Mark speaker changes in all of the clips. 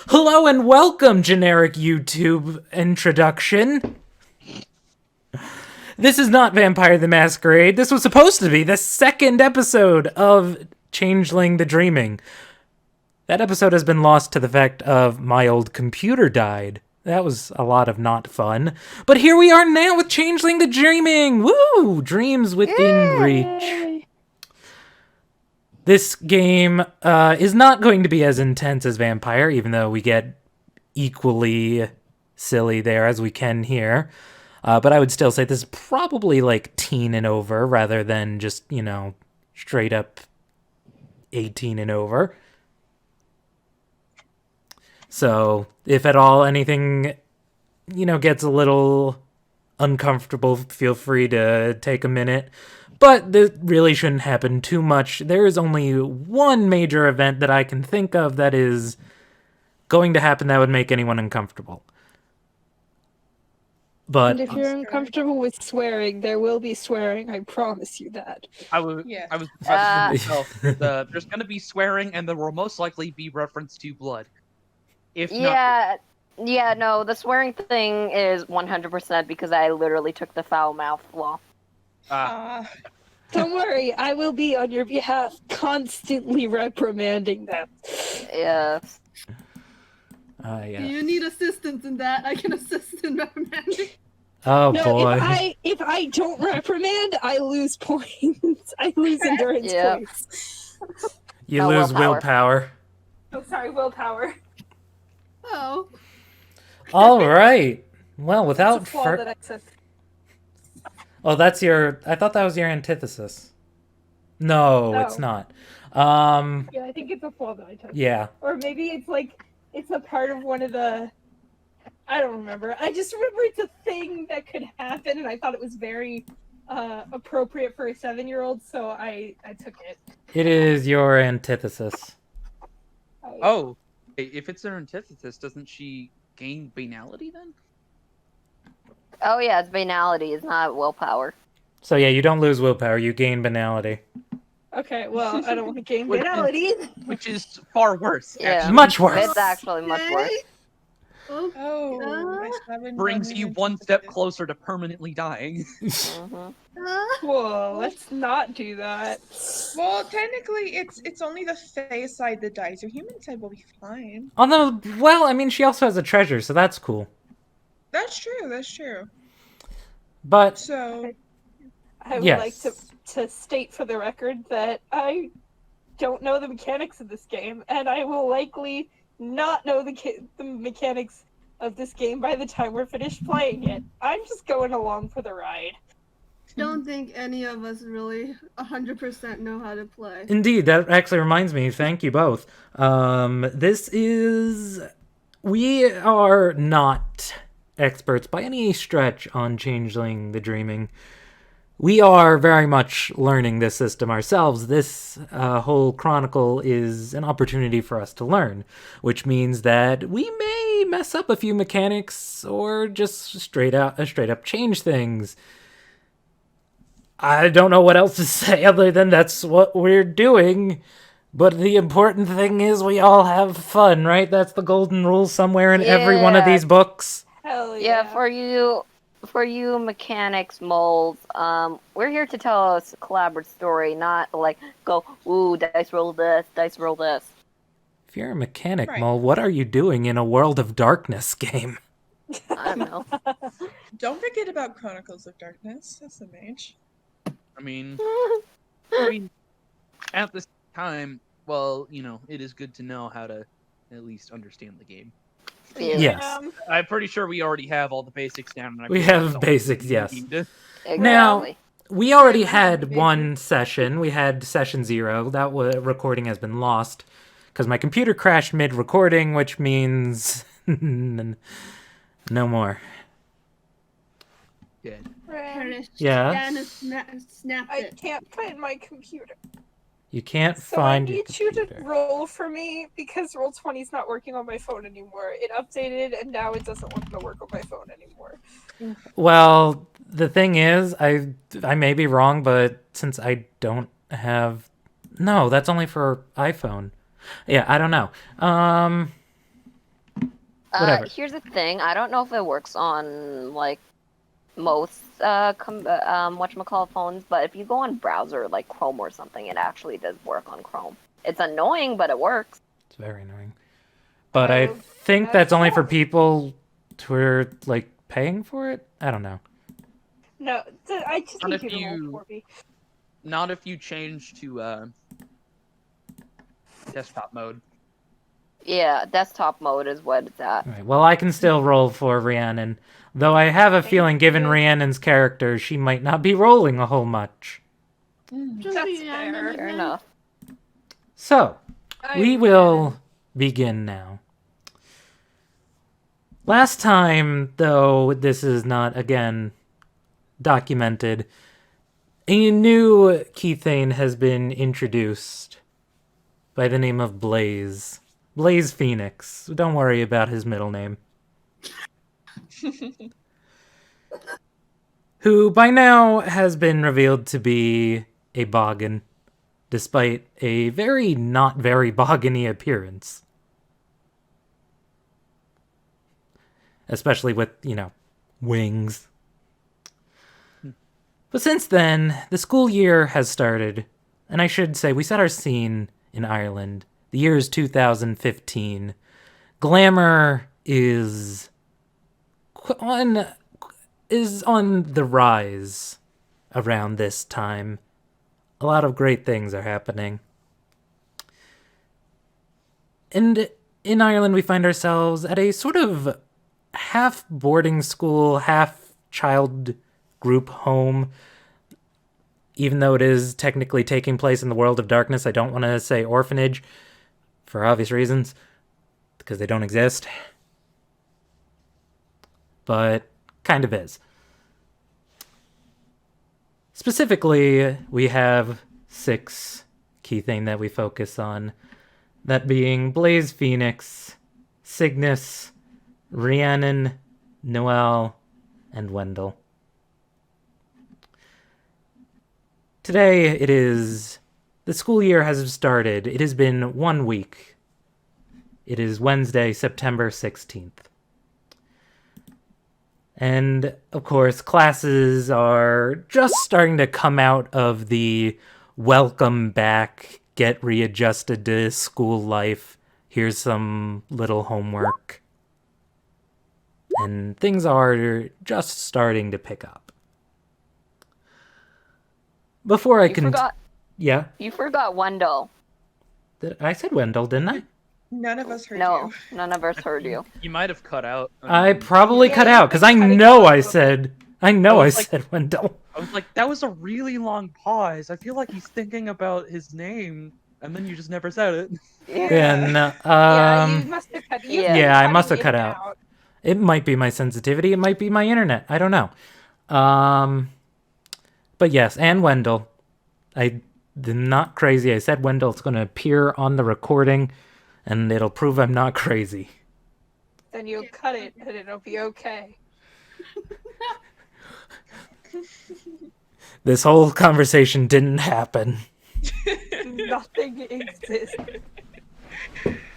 Speaker 1: Hello and welcome, generic YouTube introduction. This is not Vampire the Masquerade. This was supposed to be the second episode of Changeling the Dreaming. That episode has been lost to the fact of my old computer died. That was a lot of not fun. But here we are now with Changeling the Dreaming. Woo! Dreams within reach. This game is not going to be as intense as Vampire, even though we get equally silly there as we can here. But I would still say this is probably like teen and over rather than just, straight up 18 and over. So if at all anything, gets a little uncomfortable, feel free to take a minute. But this really shouldn't happen too much. There is only one major event that I can think of that is going to happen that would make anyone uncomfortable. But
Speaker 2: and if you're uncomfortable with swearing, there will be swearing. I promise you that.
Speaker 3: I was myself. There's going to be swearing, and there will most likely be reference to blood. If not,
Speaker 4: no, the swearing thing is 100% because I literally took the foul mouth law.
Speaker 2: Don't worry, I will be on your behalf, constantly reprimanding them.
Speaker 4: Yes.
Speaker 1: Yeah.
Speaker 5: You need assistance in that. I can assist in reprimanding.
Speaker 1: Oh
Speaker 2: No,
Speaker 1: boy.
Speaker 2: if I don't reprimand, I lose points. I lose endurance points.
Speaker 1: You lose willpower.
Speaker 2: Oh, sorry, willpower.
Speaker 5: Oh.
Speaker 1: All right. Well,
Speaker 2: It's
Speaker 1: without
Speaker 2: a flaw that I took.
Speaker 1: Oh, that's your... I thought that was your antithesis. No,
Speaker 2: Oh.
Speaker 1: it's not.
Speaker 2: Yeah, I think it's a flaw that I took.
Speaker 1: Yeah.
Speaker 2: Or maybe it's like, it's a part of one of the... I don't remember. I just remember it's a thing that could happen, and I thought it was very appropriate for a 7-year-old, so I took it.
Speaker 1: It is your antithesis.
Speaker 3: oh, if it's her antithesis, doesn't she gain banality then?
Speaker 4: Oh yeah, it's banality. It's not willpower.
Speaker 1: So yeah, you don't lose willpower, you gain banality.
Speaker 2: Okay, well, I don't want to gain banality.
Speaker 3: Which is far worse.
Speaker 4: Yeah.
Speaker 3: Actually.
Speaker 1: Much worse.
Speaker 4: It's actually much worse.
Speaker 3: Brings you one step closer to permanently dying.
Speaker 4: Mhm.
Speaker 2: Whoa, let's not do that.
Speaker 6: Well, technically, it's only the Fae side that dies. Your human side will be fine.
Speaker 1: Although, well, I mean, she also has a treasure, so that's cool.
Speaker 6: That's true. That's true.
Speaker 1: But,
Speaker 6: So,
Speaker 2: I would
Speaker 1: Yes.
Speaker 2: like to state for the record that I don't know the mechanics of this game, and I will likely not know the mechanics of this game by the time we're finished playing it. I'm just going along for the ride.
Speaker 5: Don't think any of us really 100% know how to play.
Speaker 1: indeed, that actually reminds me, thank you both. We are not experts by any stretch on Changeling the Dreaming. We are very much learning this system ourselves. This whole chronicle is an opportunity for us to learn, which means that we may mess up a few mechanics or just straight up change things. I don't know what else to say other than that's what we're doing. But the important thing is we all have fun, right? That's the golden rule somewhere in every one of
Speaker 4: Yeah.
Speaker 1: these books.
Speaker 2: Hell yeah.
Speaker 4: Yeah, for you mechanics molds, we're here to tell us a collaborative story, not like go, ooh, dice roll this, dice roll this.
Speaker 1: If you're a mechanic,
Speaker 6: Right.
Speaker 1: Mole, what are you doing in a World of Darkness game?
Speaker 4: I don't know.
Speaker 6: don't forget about Chronicles of Darkness. That's the mage.
Speaker 3: I mean, at this time, well, it is good to know how to at least understand the game.
Speaker 4: Yeah.
Speaker 1: Yes.
Speaker 3: I'm pretty sure we already have all the basics down. And I
Speaker 1: We
Speaker 3: feel
Speaker 1: have
Speaker 3: that's all
Speaker 1: basics,
Speaker 3: we
Speaker 1: yes.
Speaker 3: need.
Speaker 1: Now-
Speaker 4: Exactly.
Speaker 1: We already had one session. We had session 0. That recording has been lost because my computer crashed mid-recording, which means no more.
Speaker 3: Dead.
Speaker 1: Yeah?
Speaker 5: Janice snapped
Speaker 2: I
Speaker 5: it.
Speaker 2: can't find my computer.
Speaker 1: You can't
Speaker 2: So
Speaker 1: find
Speaker 2: I
Speaker 1: your
Speaker 2: need you to
Speaker 1: computer.
Speaker 2: roll for me because Roll20 is not working on my phone anymore. It updated and now it doesn't want to work on my phone anymore.
Speaker 1: Well, the thing is, I may be wrong, but since I don't have... No, that's only for iPhone. Yeah, I don't know. Whatever.
Speaker 4: Here's the thing. I don't know if it works on like most whatchamacallit phones, but if you go on browser like Chrome or something, it actually does work on Chrome. It's annoying, but it works.
Speaker 1: It's very annoying. But I think that's only for people who are like paying for it. I don't know.
Speaker 2: No, I just
Speaker 3: Not
Speaker 2: need
Speaker 3: if
Speaker 2: you to roll
Speaker 3: you-
Speaker 2: for me.
Speaker 3: Not if you change to desktop mode.
Speaker 4: Yeah, desktop mode is what it's at.
Speaker 1: All right, well, I can still roll for Reannon, though I have a feeling, given Rhiannon's character, she might not be rolling a whole much.
Speaker 5: Just
Speaker 2: That's
Speaker 5: be
Speaker 2: fair.
Speaker 5: Reannon
Speaker 4: Fair
Speaker 5: again.
Speaker 4: enough.
Speaker 1: So, we
Speaker 2: I'm
Speaker 1: will begin now. Last time, though, this is not, again, documented, a new Keythane has been introduced by the name of Blaze. Blaze Phoenix. Don't worry about his middle name. Who by now has been revealed to be a Boggan, despite a not very Boggan-y appearance. Especially with, wings. But since then, the school year has started, and I should say we set our scene in Ireland. The year is 2015. Glamour is on the rise around this time. A lot of great things are happening. And in Ireland, we find ourselves at a sort of half boarding school, half child group home. Even though it is technically taking place in the world of darkness, I don't want to say orphanage for obvious reasons, because they don't exist. But kind of is. Specifically, we have 6 Keythane that we focus on. That being Blaze Phoenix, Cygnus, Reannon, Noel, and Wendell. Today the school year has started. It has been 1 week. It is Wednesday, September 16th. And, of course, classes are just starting to come out of the welcome back, get readjusted to school life, here's some little homework. And things are just starting to pick up. Before I
Speaker 4: You
Speaker 1: can...
Speaker 4: forgot.
Speaker 1: Yeah?
Speaker 4: You forgot Wendell.
Speaker 1: I said Wendell, didn't I?
Speaker 6: None of us heard
Speaker 4: No,
Speaker 6: you.
Speaker 4: none of us heard you.
Speaker 3: You might have cut out.
Speaker 1: I probably
Speaker 2: Yeah,
Speaker 1: cut
Speaker 2: you've
Speaker 1: out, because
Speaker 2: been
Speaker 1: I
Speaker 2: cutting
Speaker 1: know
Speaker 2: out a
Speaker 1: I
Speaker 2: little
Speaker 1: said... I said Wendell.
Speaker 3: I was like, that was a really long pause. I feel like he's thinking about his name, and then you just never said it.
Speaker 1: And,
Speaker 2: Yeah, you must have cut. You've
Speaker 4: yeah.
Speaker 2: been
Speaker 1: Yeah, I
Speaker 2: cutting
Speaker 1: must have
Speaker 2: in
Speaker 1: cut
Speaker 2: and
Speaker 1: out. It might be my sensitivity. It might be my internet. I don't know. But yes, and Wendell. I'm not crazy. I said Wendell. It's going to appear on the recording, and it'll prove I'm not crazy.
Speaker 2: Then you'll cut it, and it'll be okay.
Speaker 1: This whole conversation didn't happen.
Speaker 2: Nothing exists.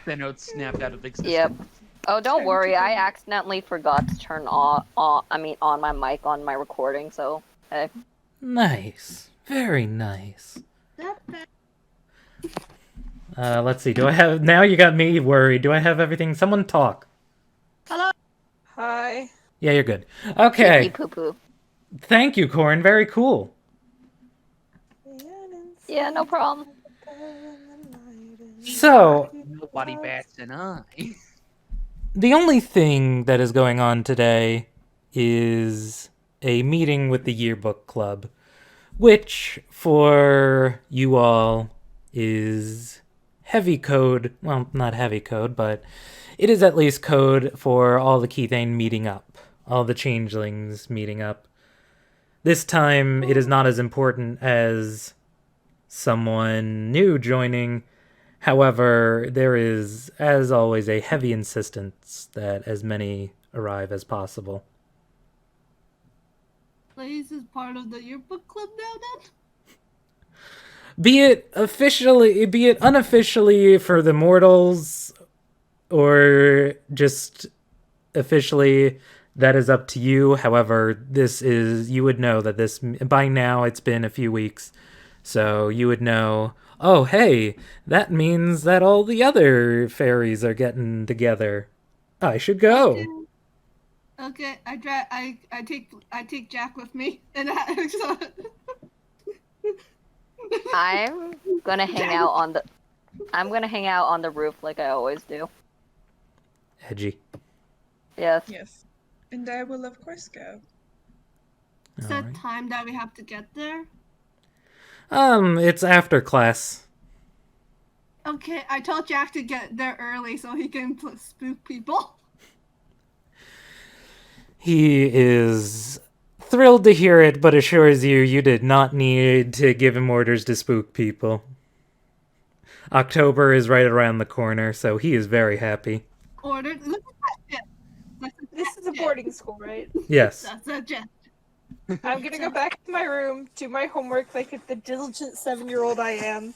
Speaker 3: Then it snapped out of existence.
Speaker 4: Yep. Oh, don't worry. I accidentally forgot to turn on my mic on my recording. So, hey.
Speaker 1: Nice. Very nice.
Speaker 5: That bad.
Speaker 1: Let's see. Do I have... Now you got me worried. Do I have everything? Someone talk.
Speaker 2: Hi.
Speaker 1: Yeah, you're good. Okay.
Speaker 4: Pee poo poo.
Speaker 1: Thank you, Corin. Very cool.
Speaker 4: Yeah, no problem.
Speaker 1: So,
Speaker 3: Nobody bats an eye.
Speaker 1: the only thing that is going on today is a meeting with the yearbook club, which for you all is heavy code. Well, not heavy code, but it is at least code for all the Keythane meeting up, all the changelings meeting up. This time, it is not as important as someone new joining. However, there is, as always, a heavy insistence that as many arrive as possible.
Speaker 5: Blaze is part of the yearbook club now then?
Speaker 1: Be it unofficially for the mortals, or just officially, that is up to you. However, you would know that this, by now it's been a few weeks, so you would know, oh, hey, that means that all the other fairies are getting together. I should go.
Speaker 5: Okay, I take Jack with me, and
Speaker 4: I'm gonna hang out on the roof like I always do.
Speaker 1: Edgy.
Speaker 4: Yes.
Speaker 6: Yes. And I will, of course, go.
Speaker 5: set
Speaker 1: Alright.
Speaker 5: time that we have to get there.
Speaker 1: It's after class.
Speaker 5: Okay, I told Jack to get there early so he can spook people.
Speaker 1: He is thrilled to hear it, but assures you did not need to give him orders to spook people. October is right around the corner, so he is very happy.
Speaker 5: Ordered. Look at that shit.
Speaker 2: This is a boarding school, right?
Speaker 1: Yes.
Speaker 5: That's a jet.
Speaker 2: I'm gonna go back to my room, do my homework like the diligent 7-year-old I am.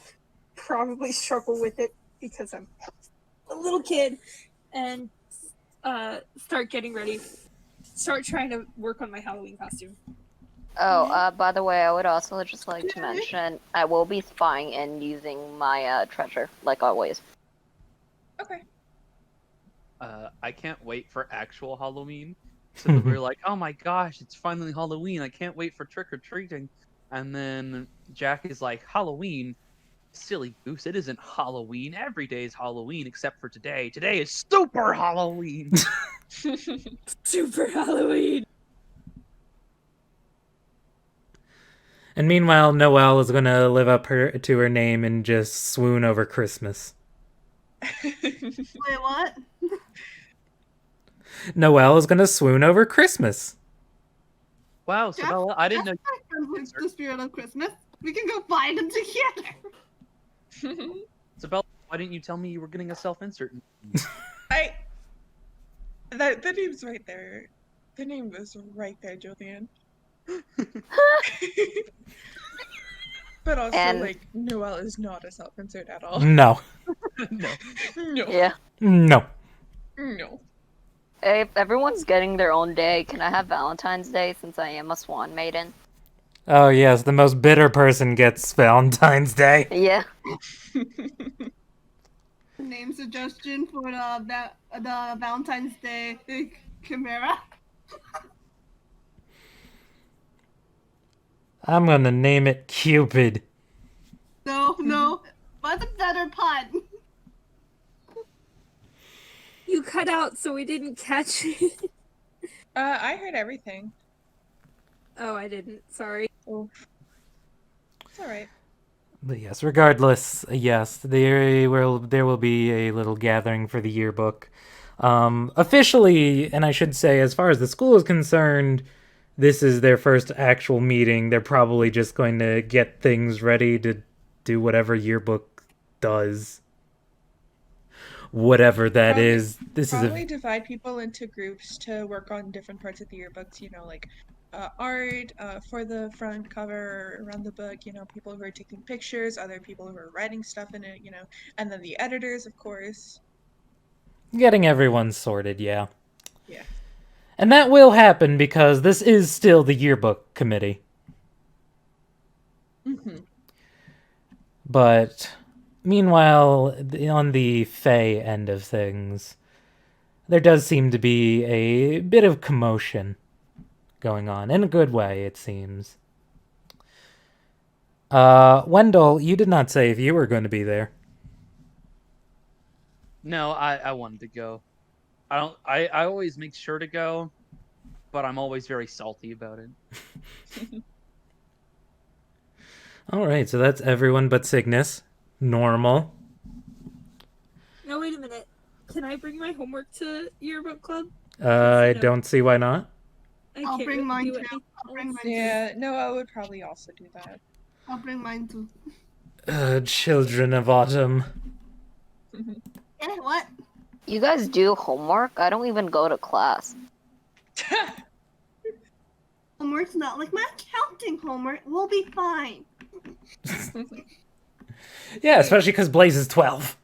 Speaker 2: Probably struggle with it because I'm a little kid, and start getting ready. Start trying to work on my Halloween costume.
Speaker 4: Oh, by the way, I would also just like to mention I will be spying and using my treasure, like always.
Speaker 6: Okay.
Speaker 3: I can't wait for actual Halloween. So we're like, oh my gosh, it's finally Halloween. I can't wait for trick or treating. And then Jack is like, Halloween? Silly goose, it isn't Halloween. Every day is Halloween except for today. Today is Super Halloween.
Speaker 2: Super Halloween!
Speaker 1: And meanwhile, Noelle is gonna live up to her name and just swoon over Christmas.
Speaker 5: Wait, what?
Speaker 1: Noelle is gonna swoon over Christmas.
Speaker 3: Wow, Sabella, I didn't know.
Speaker 5: That's the spirit of Christmas. We can go find them together.
Speaker 3: Sabella, why didn't you tell me you were getting a self-insert?
Speaker 6: The name's right there. The name was right there, Julian. But also,
Speaker 4: And-
Speaker 6: like, Noelle is not a self-insert at all.
Speaker 1: No.
Speaker 3: No.
Speaker 6: No.
Speaker 4: Yeah.
Speaker 1: No.
Speaker 6: No.
Speaker 4: If everyone's getting their own day, can I have Valentine's Day since I am a Swan Maiden?
Speaker 1: Oh yes, the most bitter person gets Valentine's Day.
Speaker 4: Yeah.
Speaker 5: Name suggestion for the Valentine's Day Chimera.
Speaker 1: I'm gonna name it Cupid.
Speaker 5: No. What's a better pun?
Speaker 2: You cut out so we didn't catch it.
Speaker 6: I heard everything.
Speaker 2: Oh, I didn't. Sorry.
Speaker 6: Oh. It's alright.
Speaker 1: But yes, regardless, yes, there will be a little gathering for the yearbook. Officially, and I should say, as far as the school is concerned, this is their first actual meeting. They're probably just going to get things ready to do whatever yearbook does. Whatever that
Speaker 6: Probably-
Speaker 1: is. This is
Speaker 6: Probably
Speaker 1: a
Speaker 6: divide people into groups to work on different parts of the yearbooks, like art for the front cover around the book, people who are taking pictures, other people who are writing stuff in it, and then the editors, of course.
Speaker 1: getting everyone sorted, yeah.
Speaker 6: Yeah.
Speaker 1: And that will happen because this is still the yearbook committee.
Speaker 6: Mm-hmm.
Speaker 1: But meanwhile, on the Fae end of things, there does seem to be a bit of commotion going on, in a good way, it seems. Wendell, you did not say if you were going to be there.
Speaker 3: No, I wanted to go. I always make sure to go, but I'm always very salty about it.
Speaker 1: Alright, so that's everyone but Cygnus. Normal.
Speaker 2: No, wait a minute. Can I bring my homework to yearbook club?
Speaker 1: I
Speaker 2: No.
Speaker 1: don't see why not.
Speaker 2: I
Speaker 5: I'll
Speaker 2: can't
Speaker 5: bring
Speaker 2: really
Speaker 5: mine
Speaker 2: do
Speaker 5: too.
Speaker 2: anything
Speaker 5: I'll bring
Speaker 2: else.
Speaker 5: mine
Speaker 6: Yeah, Noah would probably also do that.
Speaker 5: I'll bring mine too.
Speaker 1: Children of Autumn.
Speaker 5: Eh, what?
Speaker 4: You guys do homework? I don't even go to class.
Speaker 5: Homework's not like my accounting homework. We'll be fine.
Speaker 1: Yeah, especially because Blaze is 12.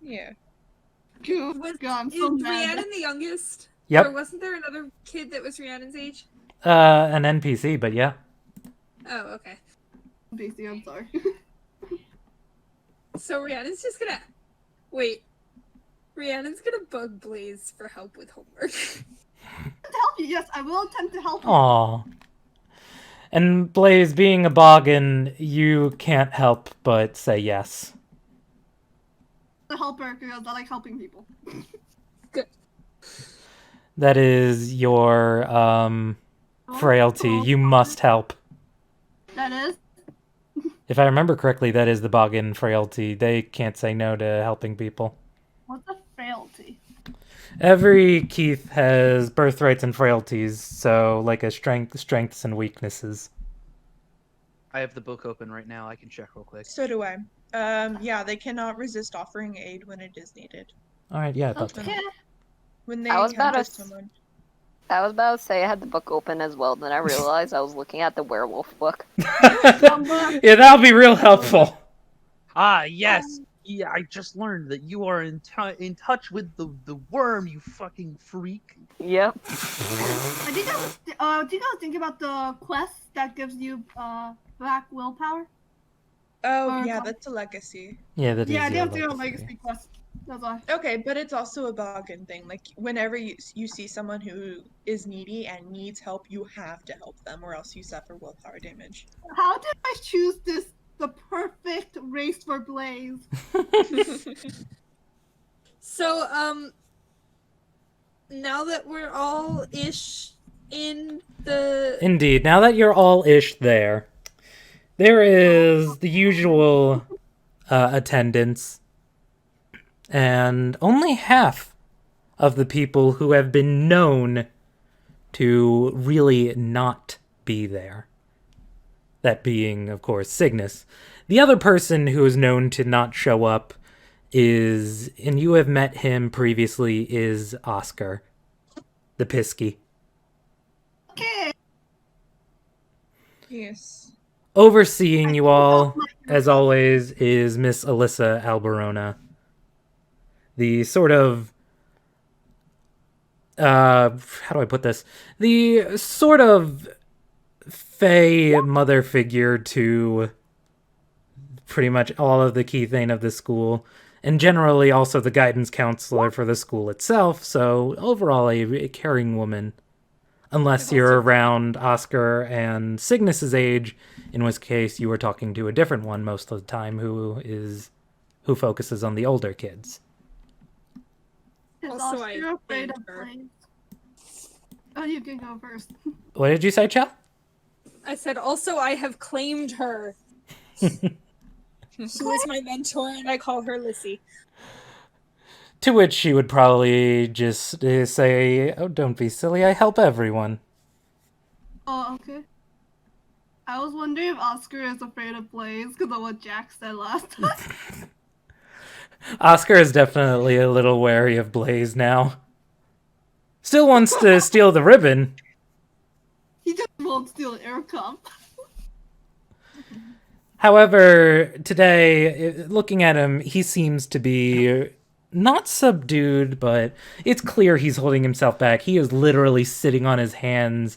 Speaker 6: Yeah.
Speaker 2: Was,
Speaker 5: God, I'm
Speaker 2: is
Speaker 5: so mad.
Speaker 2: Rhiannon the youngest?
Speaker 1: Yep.
Speaker 2: Or wasn't there another kid that was Rhiannon's age?
Speaker 1: An NPC, but yeah.
Speaker 2: Oh, okay.
Speaker 5: Basically, I'm sorry.
Speaker 2: So Rhiannon's just gonna wait. Rhiannon's gonna bug Blaze for help with homework.
Speaker 5: To help you, yes, I will attempt to help you.
Speaker 1: Aw. And Blaze, being a Boggan, you can't help but say yes.
Speaker 5: To help her because I like helping people.
Speaker 2: Good.
Speaker 1: That is your frailty. You must help.
Speaker 5: That is.
Speaker 1: If I remember correctly, that is the Boggan frailty. They can't say no to helping people.
Speaker 5: What's a frailty?
Speaker 1: Every Keith has birthrights and frailties, so like a strengths and weaknesses.
Speaker 3: I have the book open right now. I can check real quick.
Speaker 6: So do I. Yeah, they cannot resist offering aid when it is needed.
Speaker 1: All right, yeah, I thought so.
Speaker 5: Okay.
Speaker 6: When they
Speaker 4: I was about
Speaker 6: encounter
Speaker 4: to
Speaker 6: someone.
Speaker 4: I was about to say I had the book open as well, then I realized I was looking at the werewolf book.
Speaker 1: Yeah, that'll be real helpful.
Speaker 3: Ah, yes. Yeah, I just learned that you are in touch with the worm, you fucking freak.
Speaker 4: Yep.
Speaker 5: Do you guys think about the quest that gives you black willpower?
Speaker 6: Oh,
Speaker 5: Or
Speaker 6: yeah,
Speaker 5: com-
Speaker 6: that's a legacy.
Speaker 1: Yeah, that is
Speaker 5: Yeah, they
Speaker 1: your
Speaker 5: have to do a
Speaker 1: legacy.
Speaker 5: legacy quest. That's why.
Speaker 6: Okay, but it's also a Boggan thing. Like, whenever you see someone who is needy and needs help, you have to help them, or else you suffer willpower damage.
Speaker 5: How did I choose the perfect race for Blaze?
Speaker 2: So, now that we're all ish in the
Speaker 1: Indeed. Now that you're all ish there is the usual attendance, and only half of the people who have been known to really not be there. That being, of course, Cygnus. The other person who is known to not show up is, and you have met him previously, is Oscar, the Pisky.
Speaker 5: Okay.
Speaker 6: Yes.
Speaker 1: Overseeing you all, as always, is Miss Alyssa Alberona. The sort of how do I put this? The sort of fey mother figure to pretty much all of the Keithane of the school, and generally also the guidance counselor for the school itself, so overall a caring woman. Unless you're around Oscar and Cygnus's age, in which case you were talking to a different one most of the time who focuses on the older kids.
Speaker 5: Is
Speaker 2: Also,
Speaker 5: Oscar
Speaker 2: I
Speaker 5: afraid of
Speaker 2: blamed her.
Speaker 5: Blaze? Oh, you can go first.
Speaker 1: What did you say, Chell?
Speaker 2: I said also I have claimed her. She was my mentor and I call her Lissy.
Speaker 1: To which she would probably just say, "Oh, don't be silly, I help everyone."
Speaker 5: Oh, okay. I was wondering if Oscar is afraid of Blaze because of what Jack said last time.
Speaker 1: Oscar is definitely a little wary of Blaze now. Still wants to steal the ribbon.
Speaker 5: He just won't steal an air comp.
Speaker 1: However, today, looking at him, he seems to be not subdued, but it's clear he's holding himself back. He is literally sitting on his hands,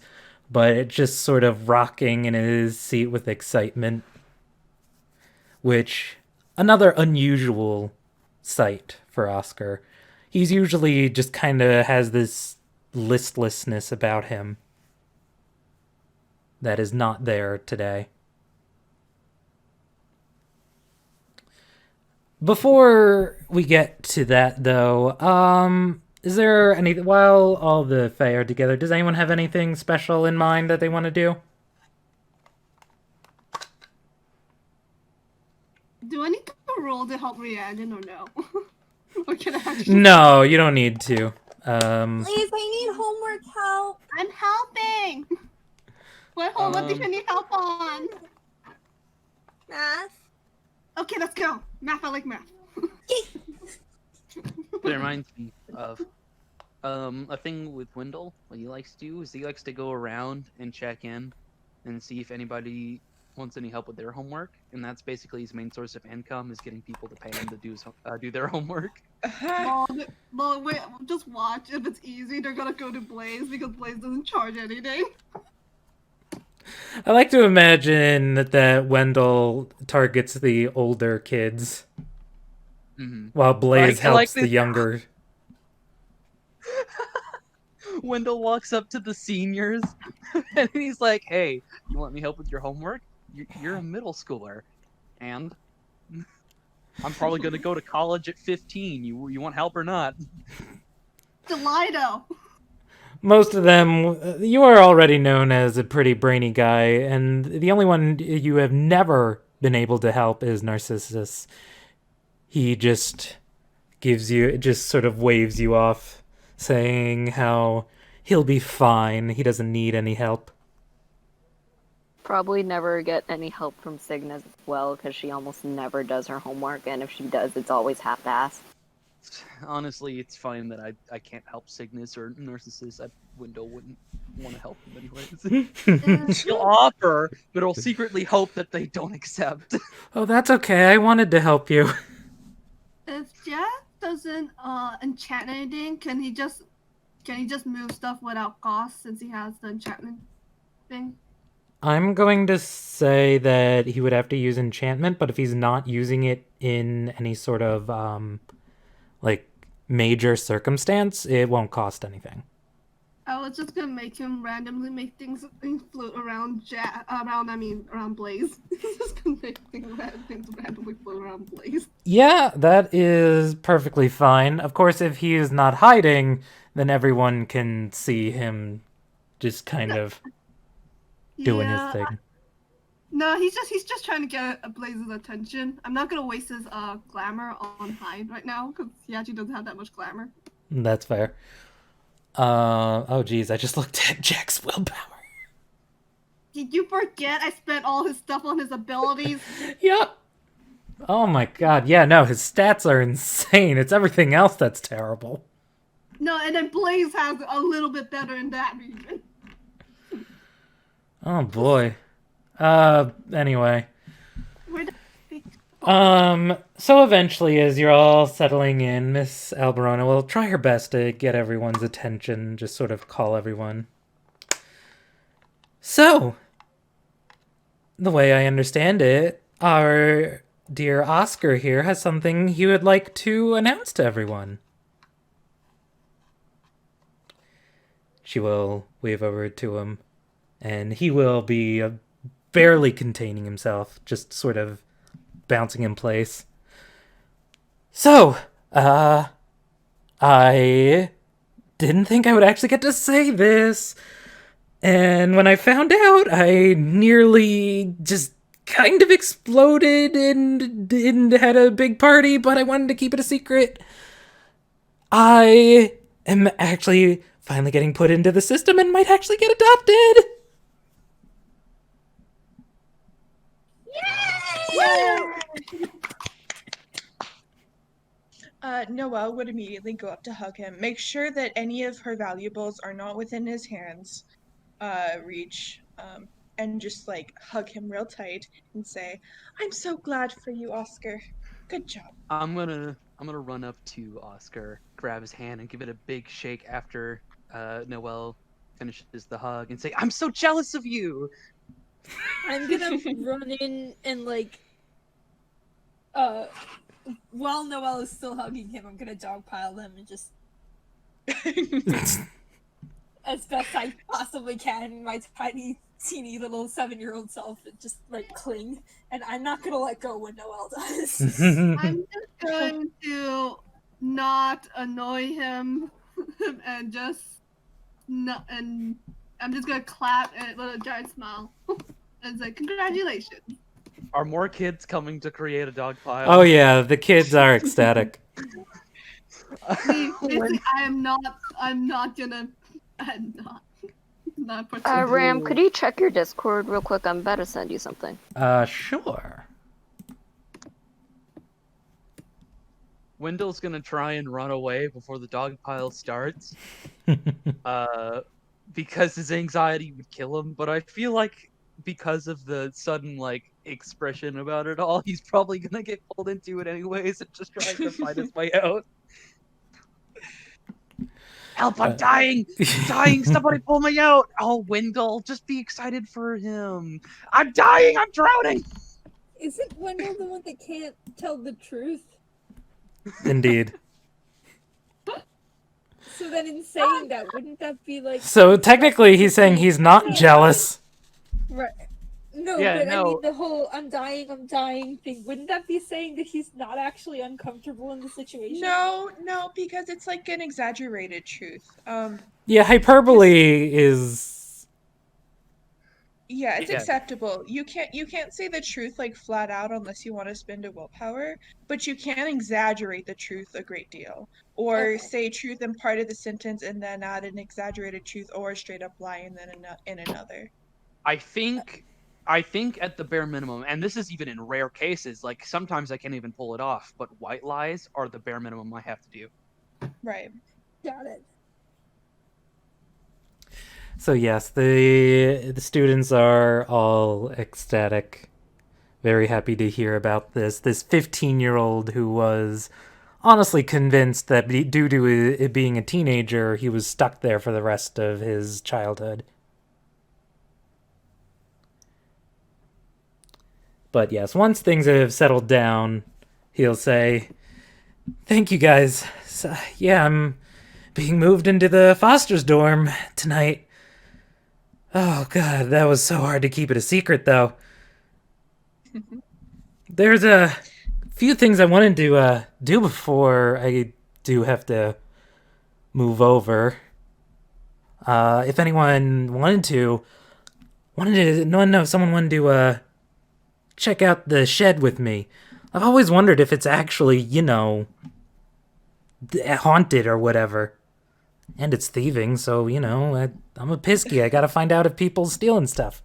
Speaker 1: but just sort of rocking in his seat with excitement. Which, another unusual sight for Oscar. He's usually just kind of has this listlessness about him that is not there today. Before we get to that, though, is there any, while all the Fae are together, does anyone have anything special in mind that they want to do?
Speaker 5: Do I need to roll to help Reannon or no? Or can I actually...
Speaker 1: No, you don't need to.
Speaker 2: Please, I need homework help.
Speaker 5: I'm helping! What do you need help on?
Speaker 2: Math.
Speaker 5: Okay, let's go. Math, I like math.
Speaker 3: That reminds me of a thing with Wendell. What he likes to do is he likes to go around and check in and see if anybody wants any help with their homework, and that's basically his main source of income is getting people to pay him to do their homework.
Speaker 5: Well, wait, just watch. If it's easy, they're gonna go to Blaze because Blaze doesn't charge anything.
Speaker 1: I like to imagine that Wendell targets the older kids, while Blaze helps the younger.
Speaker 3: Wendell walks up to the seniors, and he's like, "Hey, you want me help with your homework? You're a middle schooler, and I'm probably gonna go to college at 15. You want help or not?"
Speaker 5: Delido.
Speaker 1: Most of them, you are already known as a pretty brainy guy, and the only one you have never been able to help is Narcissus. He just sort of waves you off, saying how he'll be fine, he doesn't need any help.
Speaker 4: Probably never get any help from Cygnus as well, because she almost never does her homework, and if she does, it's always half-assed.
Speaker 3: Honestly, it's fine that I can't help Cygnus or Narcissus. Wendell wouldn't want to help them anyways. He'll offer, but he'll secretly hope that they don't accept.
Speaker 1: Oh, that's okay, I wanted to help you.
Speaker 5: If Jack doesn't enchant anything, can he just move stuff without cost since he has the enchantment thing?
Speaker 1: I'm going to say that he would have to use enchantment, but if he's not using it in any sort of major circumstance, it won't cost anything.
Speaker 5: I was just gonna make him randomly make things float around Blaze. Just gonna make things randomly float around Blaze.
Speaker 1: Yeah, that is perfectly fine. Of course, if he is not hiding, then everyone can see him just kind of doing his thing.
Speaker 5: No, he's just trying to get Blaze's attention. I'm not gonna waste his glamour on hide right now because he actually doesn't have that much glamour.
Speaker 1: That's fair. Oh geez, I just looked at Jack's willpower.
Speaker 5: Did you forget I spent all his stuff on his abilities?
Speaker 1: Yep. Oh my god, yeah, no, his stats are insane. It's everything else that's terrible.
Speaker 5: No, and then Blaze has a little bit better in that region.
Speaker 1: Oh boy. Anyway. So eventually, as you're all settling in, Miss Alberona will try her best to get everyone's attention, just sort of call everyone. So, the way I understand it, our dear Oscar here has something he would like to announce to everyone. She will wave over to him, and he will be barely containing himself, just sort of bouncing in place. So, I didn't think I would actually get to say this. And when I found out, I nearly just kind of exploded and had a big party, but I wanted to keep it a secret. I am actually finally getting put into the system and might actually get adopted.
Speaker 6: Noel would immediately go up to hug him, make sure that any of her valuables are not within his hands reach, and just hug him real tight and say, "I'm so glad for you, Oscar. Good job."
Speaker 3: I'm gonna run up to Oscar, grab his hand, and give it a big shake after Noel finishes the hug, and say, "I'm so jealous of you."
Speaker 2: I'm gonna run in and while Noel is still hugging him, I'm gonna dogpile them and just as best I possibly can, my tiny, teeny little 7-year-old self, just cling, and I'm not gonna let go when Noel does.
Speaker 5: I'm just going to not annoy him and I'm just gonna clap with a giant smile and say, "Congratulations."
Speaker 3: Are more kids coming to create a dog pile?
Speaker 1: Oh yeah, the kids are ecstatic.
Speaker 5: I'm not
Speaker 4: Ram, could you check your Discord real quick? I'm about to send you something.
Speaker 1: Sure.
Speaker 3: Wendell's gonna try and run away before the dog pile starts. Because his anxiety would kill him, but I feel like because of the sudden like expression about it all, he's probably gonna get pulled into it anyways and just trying to find his way out. Help! I'm dying! I'm dying! Somebody pull me out! Oh, Wendell, just be excited for him. I'm dying! I'm drowning!
Speaker 2: Isn't Wendell the one that can't tell the truth?
Speaker 1: Indeed.
Speaker 2: So then in saying that, wouldn't that be like...
Speaker 1: So technically he's saying he's not jealous.
Speaker 2: Right. No,
Speaker 3: Yeah,
Speaker 2: but I
Speaker 3: no.
Speaker 2: mean the whole I'm dying thing, wouldn't that be saying that he's not actually uncomfortable in the situation?
Speaker 6: No, because it's like an exaggerated truth.
Speaker 1: Yeah, hyperbole is...
Speaker 6: Yeah, it's
Speaker 3: Yeah.
Speaker 6: acceptable. You can't say the truth like flat out unless you want to spend a willpower, but you can exaggerate the truth a great deal. Or
Speaker 2: Okay.
Speaker 6: say truth in part of the sentence and then add an exaggerated truth or a straight up lie and then in another.
Speaker 3: I think at the bare minimum, and this is even in rare cases, like sometimes I can't even pull it off, but white lies are the bare minimum I have to do.
Speaker 6: Right.
Speaker 2: Got it.
Speaker 1: So yes, the students are all ecstatic, very happy to hear about this. This 15-year-old who was honestly convinced that due to it being a teenager, he was stuck there for the rest of his childhood. But yes, once things have settled down, he'll say, "Thank you guys. So, yeah, I'm being moved into the Foster's dorm tonight. Oh god, that was so hard to keep it a secret, though. There's a few things I wanted to do before I do have to move over. If anyone wanted to know if someone wanted to check out the shed with me. I've always wondered if it's actually, haunted or whatever. And it's thieving, so, I'm a pisky. I gotta find out if people stealing stuff."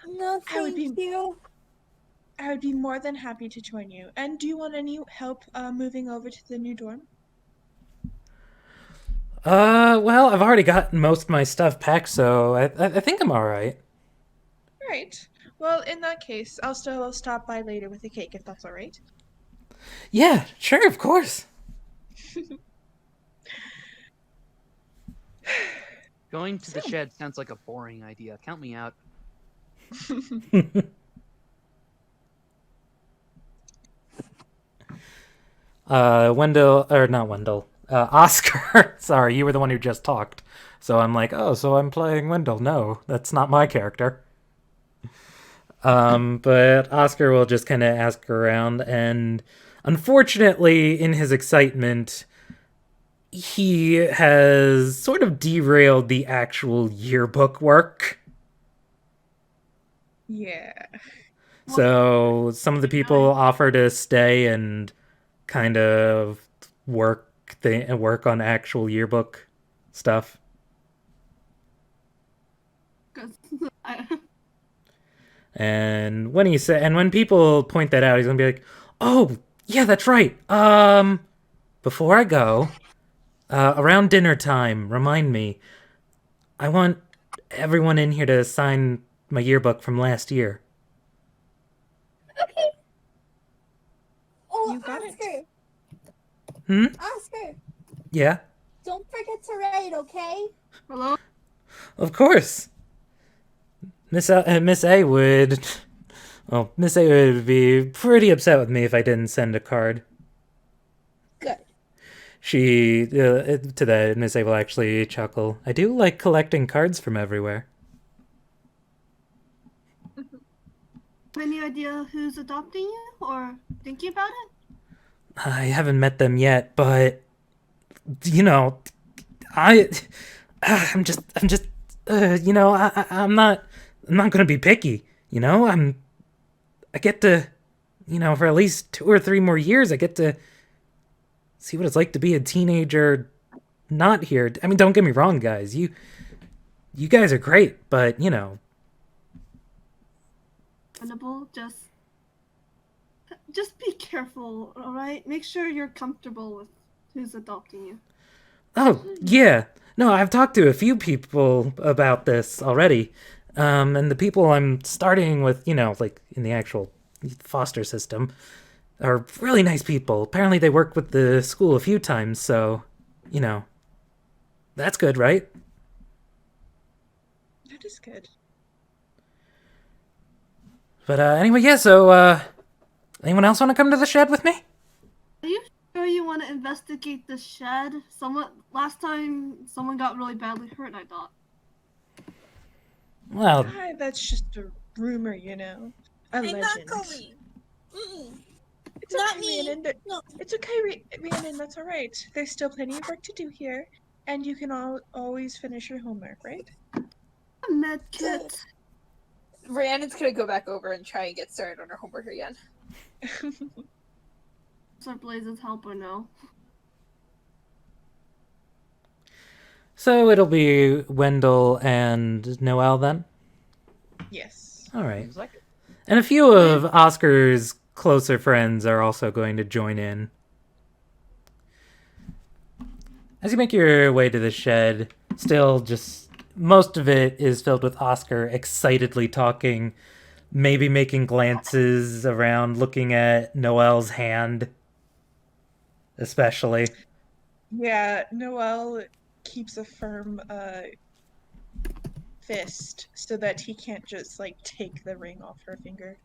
Speaker 2: No,
Speaker 6: I would
Speaker 2: thank
Speaker 6: be-
Speaker 2: you.
Speaker 6: I would be more than happy to join you. And do you want any help moving over to the new dorm?
Speaker 1: Well, I've already got most of my stuff packed, so I think I'm alright.
Speaker 6: Right. Well, in that case, I'll still stop by later with a cake if that's all right.
Speaker 1: Yeah, sure, of course.
Speaker 3: Going to the shed sounds like a boring idea. Count me out.
Speaker 1: Oscar. Sorry, you were the one who just talked. So I'm like, oh, so I'm playing Wendell. No, that's not my character. But Oscar will just kind of ask around, and unfortunately, in his excitement, he has sort of derailed the actual yearbook work.
Speaker 6: Yeah.
Speaker 1: So some of the people offer to stay and kind of work on actual yearbook stuff.
Speaker 5: 'Cause
Speaker 1: And when people point that out, he's gonna be like, "Oh, yeah, that's right. Before I go, around dinner time, remind me. I want everyone in here to sign my yearbook from last year."
Speaker 2: Okay. Oh,
Speaker 6: You got it.
Speaker 2: Oscar. Oscar,
Speaker 1: Yeah,
Speaker 2: don't forget to write, okay?
Speaker 5: Hello?
Speaker 1: of course. Miss A would. Well, Miss A would be pretty upset with me if I didn't send a card.
Speaker 2: Good.
Speaker 1: To that, Miss A will actually chuckle. I do like collecting cards from everywhere.
Speaker 5: Any idea who's adopting you or thinking about it?
Speaker 1: I haven't met them yet, but I'm not gonna be picky. I get to, for at least 2 or 3 more years, I get to see what it's like to be a teenager not here. I mean, don't get me wrong, guys. You guys are great, but
Speaker 5: Hannibal, just be careful, all right? Make sure you're comfortable with who's adopting you.
Speaker 1: Oh, yeah. No, I've talked to a few people about this already. And the people I'm starting with, like in the actual foster system, are really nice people. Apparently they worked with the school a few times, so, that's good, right?
Speaker 6: That is good.
Speaker 1: But anyway, yeah, so anyone else want to come to the shed with me?
Speaker 5: Are you sure you want to investigate the shed? Last time someone got really badly hurt, I thought.
Speaker 1: Well,
Speaker 6: That's just a rumor, a legend.
Speaker 2: Exactly.
Speaker 6: It's
Speaker 2: Not
Speaker 6: okay,
Speaker 2: me.
Speaker 6: Rhiannon.
Speaker 2: No.
Speaker 6: It's okay, Rhiannon. That's all right. There's still plenty of work to do here, and you can always finish your homework, right?
Speaker 5: A med kit.
Speaker 2: Rhiannon's gonna go back over and try and get started on her homework again.
Speaker 5: So Blaze's helper now.
Speaker 1: so it'll be Wendell and Noel then?
Speaker 6: Yes.
Speaker 1: All right.
Speaker 3: Seems like it.
Speaker 1: And a few of Oscar's closer friends are also going to join in. As you make your way to the shed, still just most of it is filled with Oscar excitedly talking, maybe making glances around, looking at Noel's hand, especially.
Speaker 6: Yeah, Noel keeps a firm fist so that he can't just take the ring off her finger.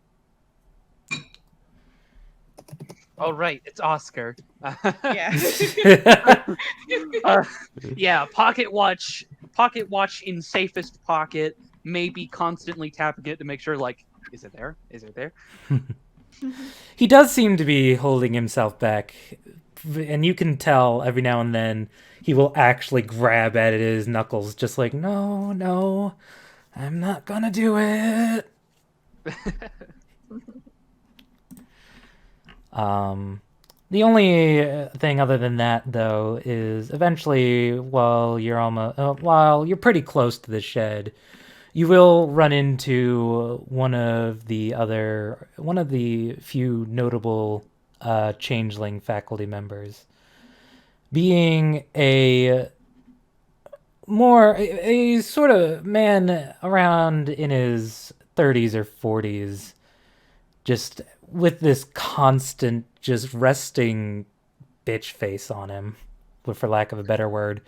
Speaker 3: Oh right, it's Oscar.
Speaker 6: Yeah.
Speaker 3: Yeah, pocket watch in safest pocket, maybe constantly tapping it to make sure, is it there? Is it there?
Speaker 1: He does seem to be holding himself back, and you can tell every now and then he will actually grab at his knuckles, just like, no, I'm not gonna do it. The only thing other than that, though, is eventually, while you're pretty close to the shed, you will run into one of the few notable changeling faculty members, being a sort of man around in his 30s or 40s, just with this constant, just resting bitch face on him, for lack of a better word.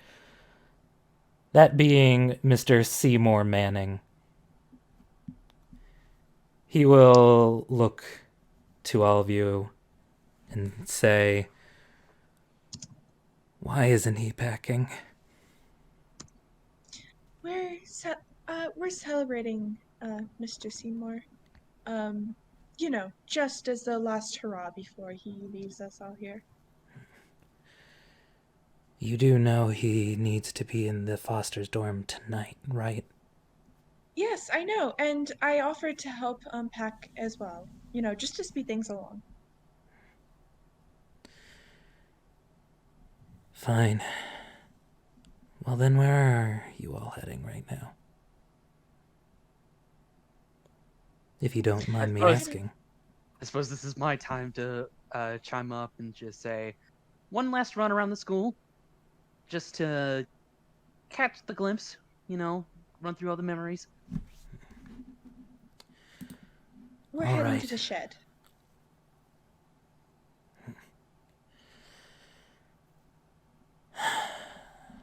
Speaker 1: That being Mr. Seymour Manning. He will look to all of you and say, "Why isn't he packing?"
Speaker 6: We're celebrating, Mr. Seymour. Just as the last hurrah before he leaves us all here.
Speaker 1: You do know he needs to be in the Foster's dorm tonight, right?
Speaker 6: Yes, I know, and I offered to help pack as well. Just to speed things along.
Speaker 1: Fine. Well then, where are you all heading right now? If you don't mind me asking.
Speaker 3: I suppose this is my time to chime up and just say, one last run around the school, just to catch the glimpse, run through all the memories.
Speaker 6: We're
Speaker 1: All
Speaker 6: heading
Speaker 1: right.
Speaker 6: to the shed.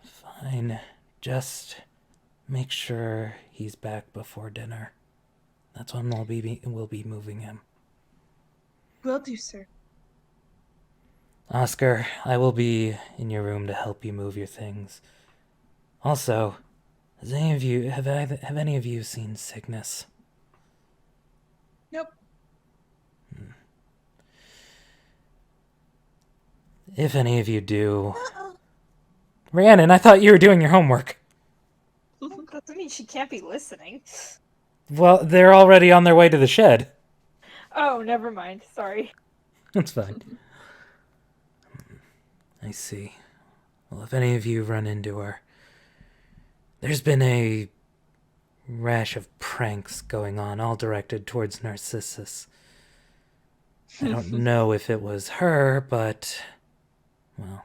Speaker 1: Fine. Just make sure he's back before dinner. That's when we'll be moving him.
Speaker 6: Will do, sir.
Speaker 1: Oscar, I will be in your room to help you move your things. Also, have any of you seen Cygnus?
Speaker 6: Nope.
Speaker 1: If any of you do... Reannon, I thought you were doing your homework.
Speaker 2: That doesn't mean she can't be listening.
Speaker 1: Well, they're already on their way to the shed.
Speaker 2: Oh, never mind. Sorry.
Speaker 1: That's fine. I see. Well, if any of you run into her, there's been a rash of pranks going on, all directed towards Narcissus. I don't know if it was her, but, well,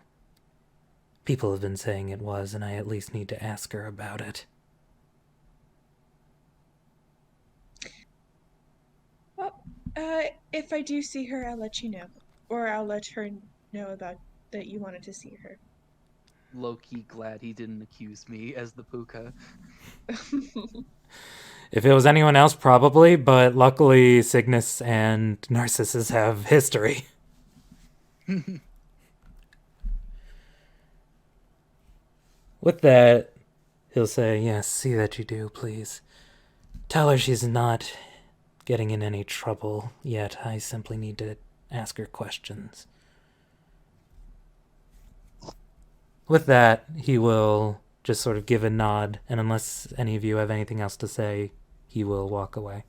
Speaker 1: people have been saying it was, and I at least need to ask her about it.
Speaker 6: If I do see her, I'll let you know. Or I'll let her know about that you wanted to see her.
Speaker 3: Low-key glad he didn't accuse me as the Pooka.
Speaker 1: If it was anyone else, probably, but luckily Cygnus and Narcissus have history. With that, he'll say, yes, see that you do, please. Tell her she's not getting in any trouble yet. I simply need to ask her questions. With that, he will just sort of give a nod, and unless any of you have anything else to say, he will walk away.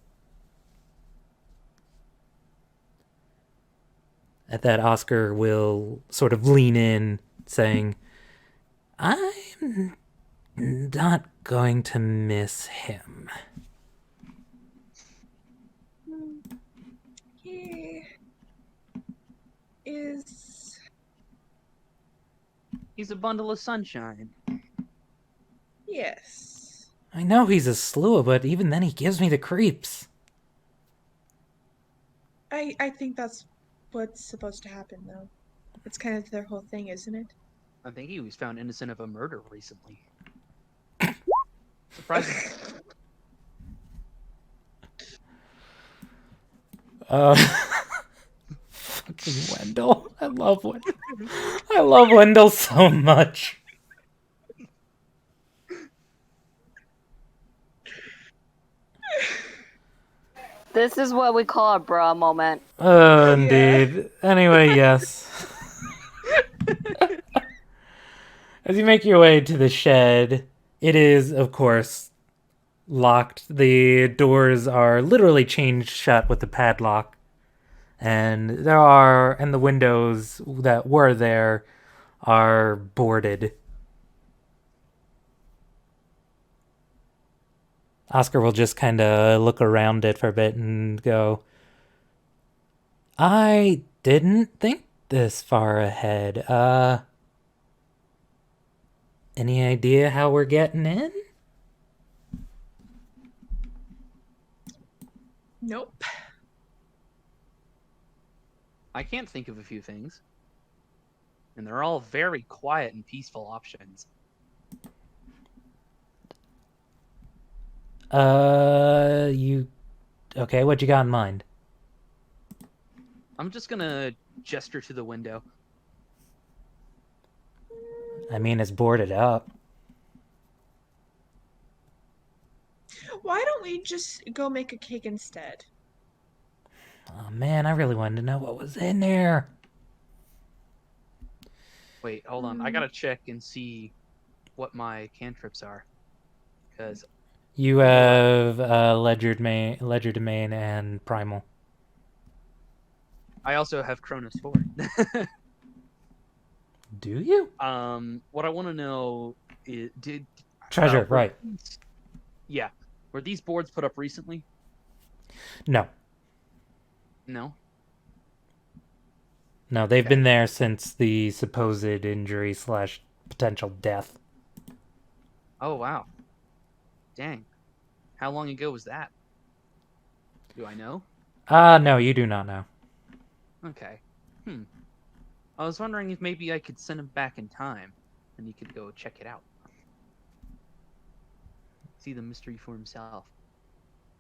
Speaker 1: At that, Oscar will sort of lean in, saying, I'm not going to miss him.
Speaker 6: He is...
Speaker 3: He's a bundle of sunshine.
Speaker 6: Yes.
Speaker 1: I know he's a slua, but even then he gives me the creeps.
Speaker 6: I think that's what's supposed to happen, though. It's kind of their whole thing, isn't it?
Speaker 3: I think he was found innocent of a murder recently. Surprising.
Speaker 1: Fucking Wendell. I love Wendell. I love Wendell so much.
Speaker 4: This is what we call a bra moment.
Speaker 1: Indeed. Anyway, yes. As you make your way to the shed, it is, of course, locked. The doors are literally chained shut with a padlock. And the windows that were there are boarded. Oscar will just kind of look around it for a bit and go, I didn't think this far ahead. Any idea how we're getting in?
Speaker 6: Nope.
Speaker 3: I can't think of a few things. And they're all very quiet and peaceful options.
Speaker 1: Okay, what you got in mind?
Speaker 3: I'm just gonna gesture to the window.
Speaker 1: I mean, it's boarded up.
Speaker 6: Why don't we just go make a cake instead?
Speaker 1: Oh man, I really wanted to know what was in there.
Speaker 3: Wait, hold on. I gotta check and see what my cantrips are. Because
Speaker 1: You have Ledger Domain, and Primal.
Speaker 3: I also have Chronos Sword.
Speaker 1: Do you?
Speaker 3: What I want to know is,
Speaker 1: Treasure,
Speaker 3: were
Speaker 1: right.
Speaker 3: Yeah. Were these boards put up recently?
Speaker 1: No.
Speaker 3: No?
Speaker 1: No, they've
Speaker 3: Okay.
Speaker 1: been there since the supposed injury / potential death.
Speaker 3: Oh, wow. Dang. How long ago was that? Do I know?
Speaker 1: No, you do not know.
Speaker 3: Okay. I was wondering if maybe I could send him back in time, and he could go check it out. See the mystery for himself.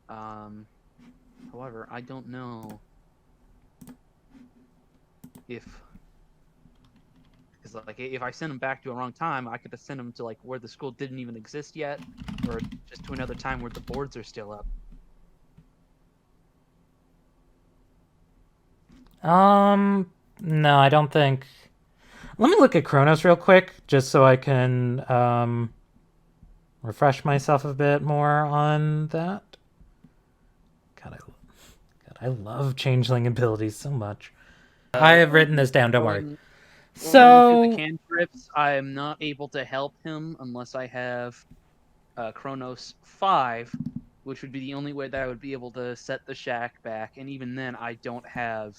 Speaker 3: However, I don't know if I send him back to a wrong time, I could send him to like where the school didn't even exist yet, or just to another time where the boards are still up.
Speaker 1: No, I don't think. Let me look at Chronos real quick, just so I can refresh myself a bit more on that. God, I love changeling abilities so much. I have written this down, don't worry.
Speaker 3: Going
Speaker 1: So,
Speaker 3: through the cantrips, I am not able to help him unless I have Chronos 5, which would be the only way that I would be able to set the shack back, and even then I don't have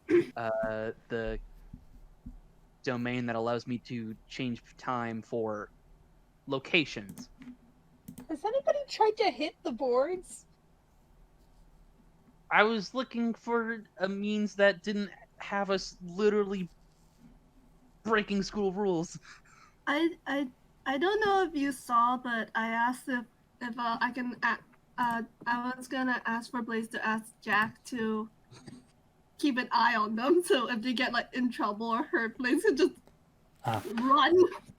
Speaker 3: the domain that allows me to change time for locations.
Speaker 2: Has anybody tried to hit the boards?
Speaker 3: I was looking for a means that didn't have us literally breaking school rules.
Speaker 5: I I I don't know if you saw, but I asked if I can. I was gonna ask for Blaze to ask Jack to keep an eye on them, so if they get like in trouble or hurt, Blaze can just run.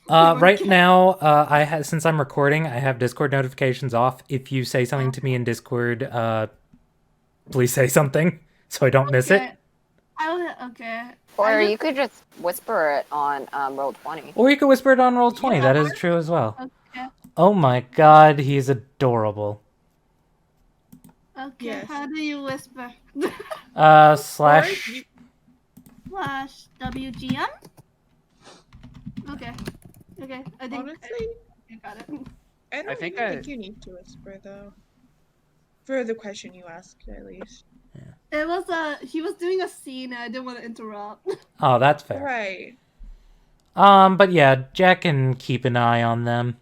Speaker 1: Right now, since I'm recording, I have Discord notifications off. If you say something to me in Discord, please say something so I don't miss it.
Speaker 5: Okay.
Speaker 4: Or you could just whisper it on roll 20.
Speaker 1: Or you could whisper it on Roll20. That is true as well.
Speaker 5: Okay.
Speaker 1: Oh my god, he's adorable.
Speaker 5: Okay.
Speaker 6: Yes.
Speaker 5: How do you whisper?
Speaker 1: Slash.
Speaker 5: Slash WGM. Okay. I think.
Speaker 6: Honestly,
Speaker 5: I got it.
Speaker 6: I don't
Speaker 3: think
Speaker 6: even think you need to whisper though. For the question you asked, at least.
Speaker 5: It was he was doing a scene and I didn't want to interrupt.
Speaker 1: Oh, that's fair.
Speaker 6: Right.
Speaker 1: But yeah, Jack can keep an eye on them.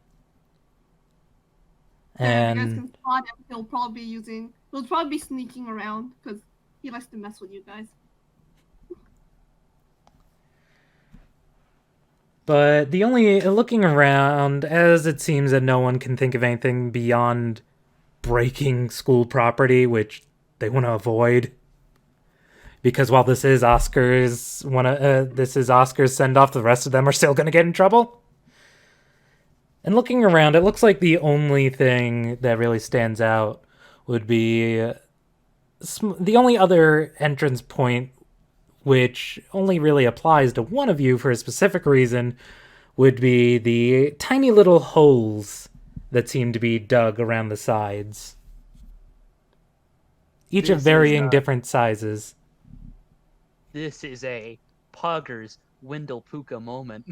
Speaker 5: Yeah, you guys
Speaker 1: And
Speaker 5: can spot him. He'll probably be sneaking around because he likes to mess with you guys.
Speaker 1: but the only looking around, as it seems that no one can think of anything beyond breaking school property, which they want to avoid. Because while this is Oscar's send off, the rest of them are still going to get in trouble. And looking around, it looks like the only thing that really stands out would be the only other entrance point, which only really applies to one of you for a specific reason, would be the tiny little holes that seem to be dug around the sides. Each of varying different sizes.
Speaker 3: This is a Poggers Wendell Pooka moment.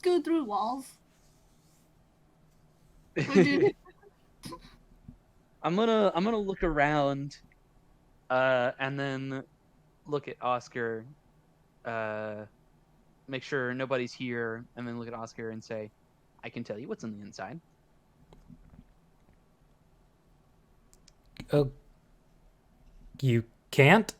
Speaker 5: Go through walls.
Speaker 3: I'm gonna look around, and then look at Oscar, make sure nobody's here, and then look at Oscar and say, "I can tell you what's on the inside."
Speaker 1: You can't?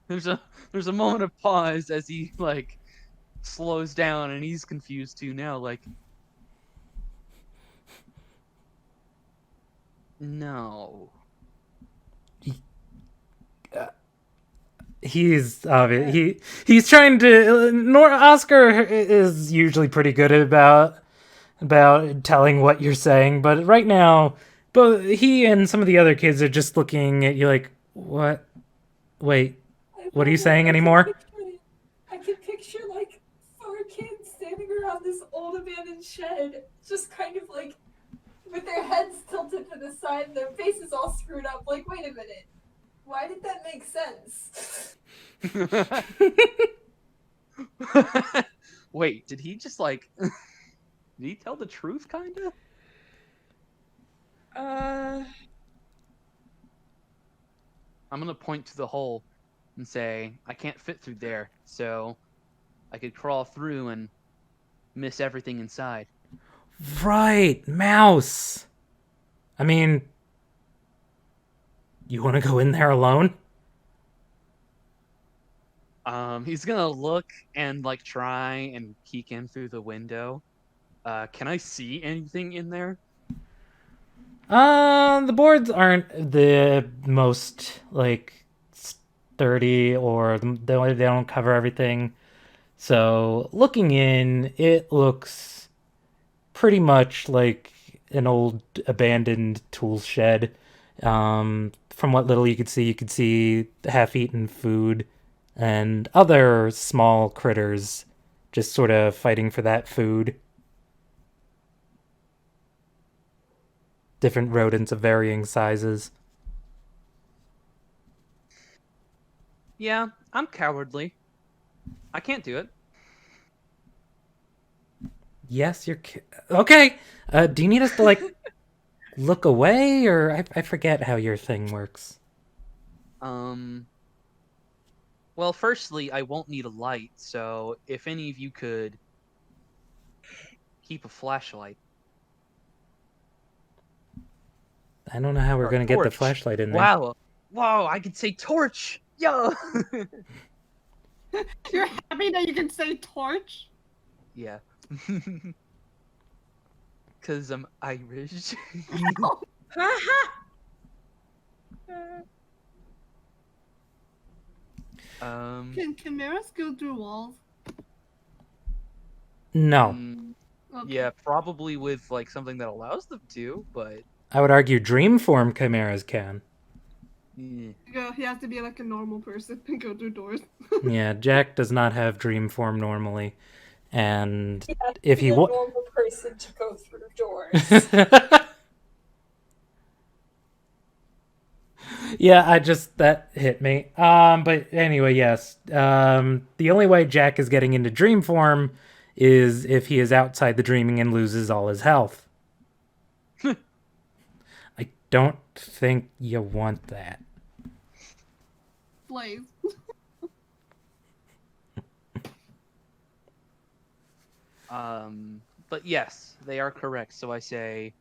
Speaker 3: There's a moment of pause as he like slows down and he's confused too now, like, no.
Speaker 1: He's trying to. Oscar is usually pretty good about telling what you're saying, but right now, both he and some of the other kids are just looking at you like, what? Wait, what are you saying anymore?
Speaker 2: I can picture like 4 kids standing around this old abandoned shed, just kind of like with their heads tilted to the side and their faces all screwed up. Like, wait a minute, why did that make sense?
Speaker 3: Wait, did he just like did he tell the truth kinda? I'm gonna point to the hole and say, I can't fit through there, so I could crawl through and miss everything inside.
Speaker 1: Right, mouse. I mean, you want to go in there alone?
Speaker 3: He's gonna look and like try and peek in through the window. Can I see anything in there?
Speaker 1: The boards aren't the most like sturdy, or they don't cover everything. So looking in, it looks pretty much like an old abandoned tool shed. From what little you could see half-eaten food and other small critters just sort of fighting for that food. Different rodents of varying sizes.
Speaker 3: Yeah, I'm cowardly. I can't do it.
Speaker 1: Yes, you're... Okay! Do you need us to, like, look away? Or I forget how your thing works.
Speaker 3: Well, Well, firstly, I won't need a light, so if any of you could keep a flashlight.
Speaker 1: I don't know how we're
Speaker 3: Or a
Speaker 1: going to get the
Speaker 3: torch.
Speaker 1: flashlight in there.
Speaker 3: Wow. Wow, I could say torch! Yo!
Speaker 5: You're happy that you can say torch?
Speaker 3: Yeah. Because I'm Irish.
Speaker 6: Haha!
Speaker 5: Can chimeras go through walls?
Speaker 1: No.
Speaker 5: Okay.
Speaker 3: Yeah, probably with like something that allows them to, but
Speaker 1: I would argue dreamform chimeras can.
Speaker 3: eh.
Speaker 5: He has to be like a normal person and go through doors.
Speaker 1: Yeah, Jack does not have dreamform normally. And
Speaker 2: He has to
Speaker 1: if
Speaker 2: be
Speaker 1: he
Speaker 2: a
Speaker 1: wa-
Speaker 2: normal person to go through doors.
Speaker 1: Yeah, that hit me. But anyway, yes. The only way Jack is getting into dream form is if he is outside the dreaming and loses all his health. I don't think you want that.
Speaker 5: Blaze.
Speaker 3: But yes, they are correct. So I say,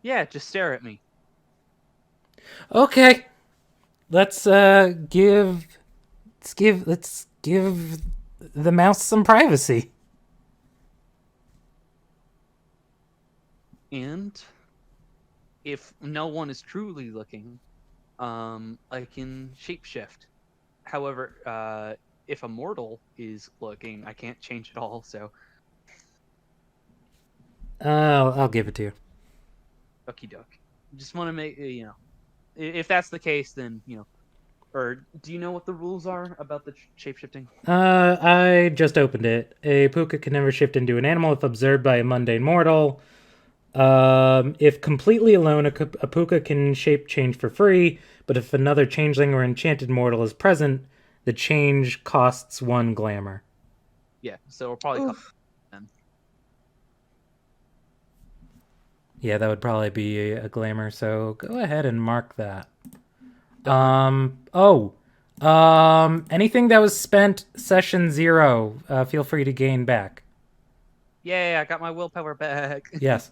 Speaker 3: yeah, just stare at me.
Speaker 1: Okay. Let's give the mouse some privacy.
Speaker 3: And if no one is truly looking, I can shapeshift. However, if a mortal is looking, I can't change it all. So,
Speaker 1: I'll give it to you.
Speaker 3: okie doke. Just want to make if that's the case, then Or do you know what the rules are about the shapeshifting?
Speaker 1: I just opened it. A Pooka can never shift into an animal if observed by a mundane mortal. If completely alone, a Pooka can shape change for free, but if another changeling or enchanted mortal is present, the change costs 1 glamour.
Speaker 3: Yeah, so we'll probably call then.
Speaker 1: Yeah, that would probably be a glamour, so go ahead and mark that. Anything that was spent session 0, feel free to gain back.
Speaker 3: Yay, I got my willpower back.
Speaker 1: Yes.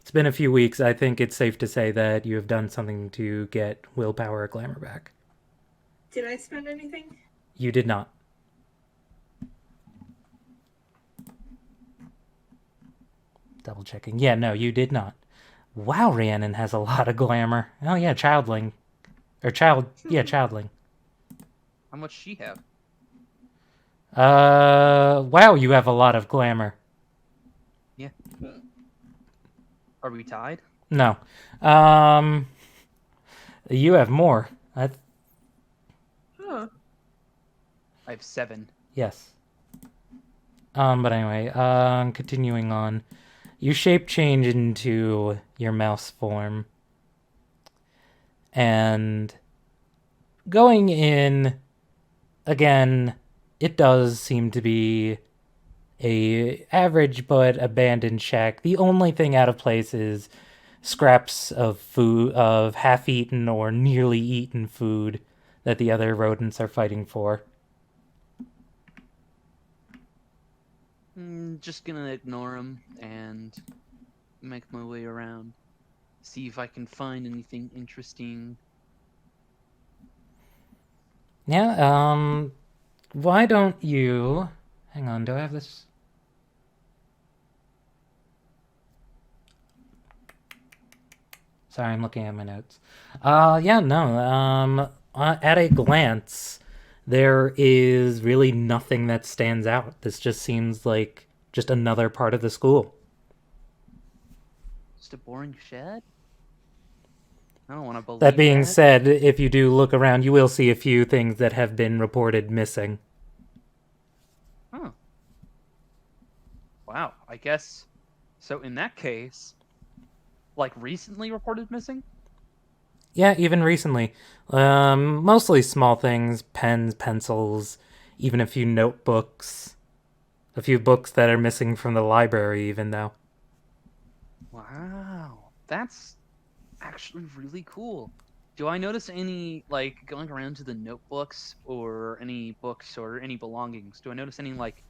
Speaker 1: It's been a few weeks. I think it's safe to say that you have done something to get willpower or glamour back.
Speaker 2: Did I spend anything?
Speaker 1: You did not. Double checking. Yeah, no, you did not. Wow, Reannon has a lot of glamour. Oh yeah, childling. Childling.
Speaker 3: How much she have?
Speaker 1: Wow, you have a lot of glamour.
Speaker 3: Yeah. Are we tied?
Speaker 1: No. You have more.
Speaker 6: Huh.
Speaker 3: I have 7.
Speaker 1: Yes. But anyway, continuing on. You shape change into your mouse form. And going in, again, it does seem to be a average but abandoned shack. The only thing out of place is scraps of food, of half-eaten or nearly eaten food that the other rodents are fighting for.
Speaker 3: Just gonna ignore him and make my way around. See if I can find anything interesting.
Speaker 1: Yeah, why don't you... Hang on, do I have this? Sorry, I'm looking at my notes. At a glance, there is really nothing that stands out. This just seems like just another part of the school.
Speaker 3: Just a boring shed? I don't want to believe
Speaker 1: That being said, if you do look around, you will see a few things that have been reported missing.
Speaker 3: Huh. Wow, I guess... So in that case... Like, recently reported missing?
Speaker 1: Yeah, even recently. Mostly small things, pens, pencils, even a few notebooks. A few books that are missing from the library, even though.
Speaker 3: Wow, that's actually really cool. Do I notice any, like, going around to the notebooks or any books or any belongings? Do I notice any, like,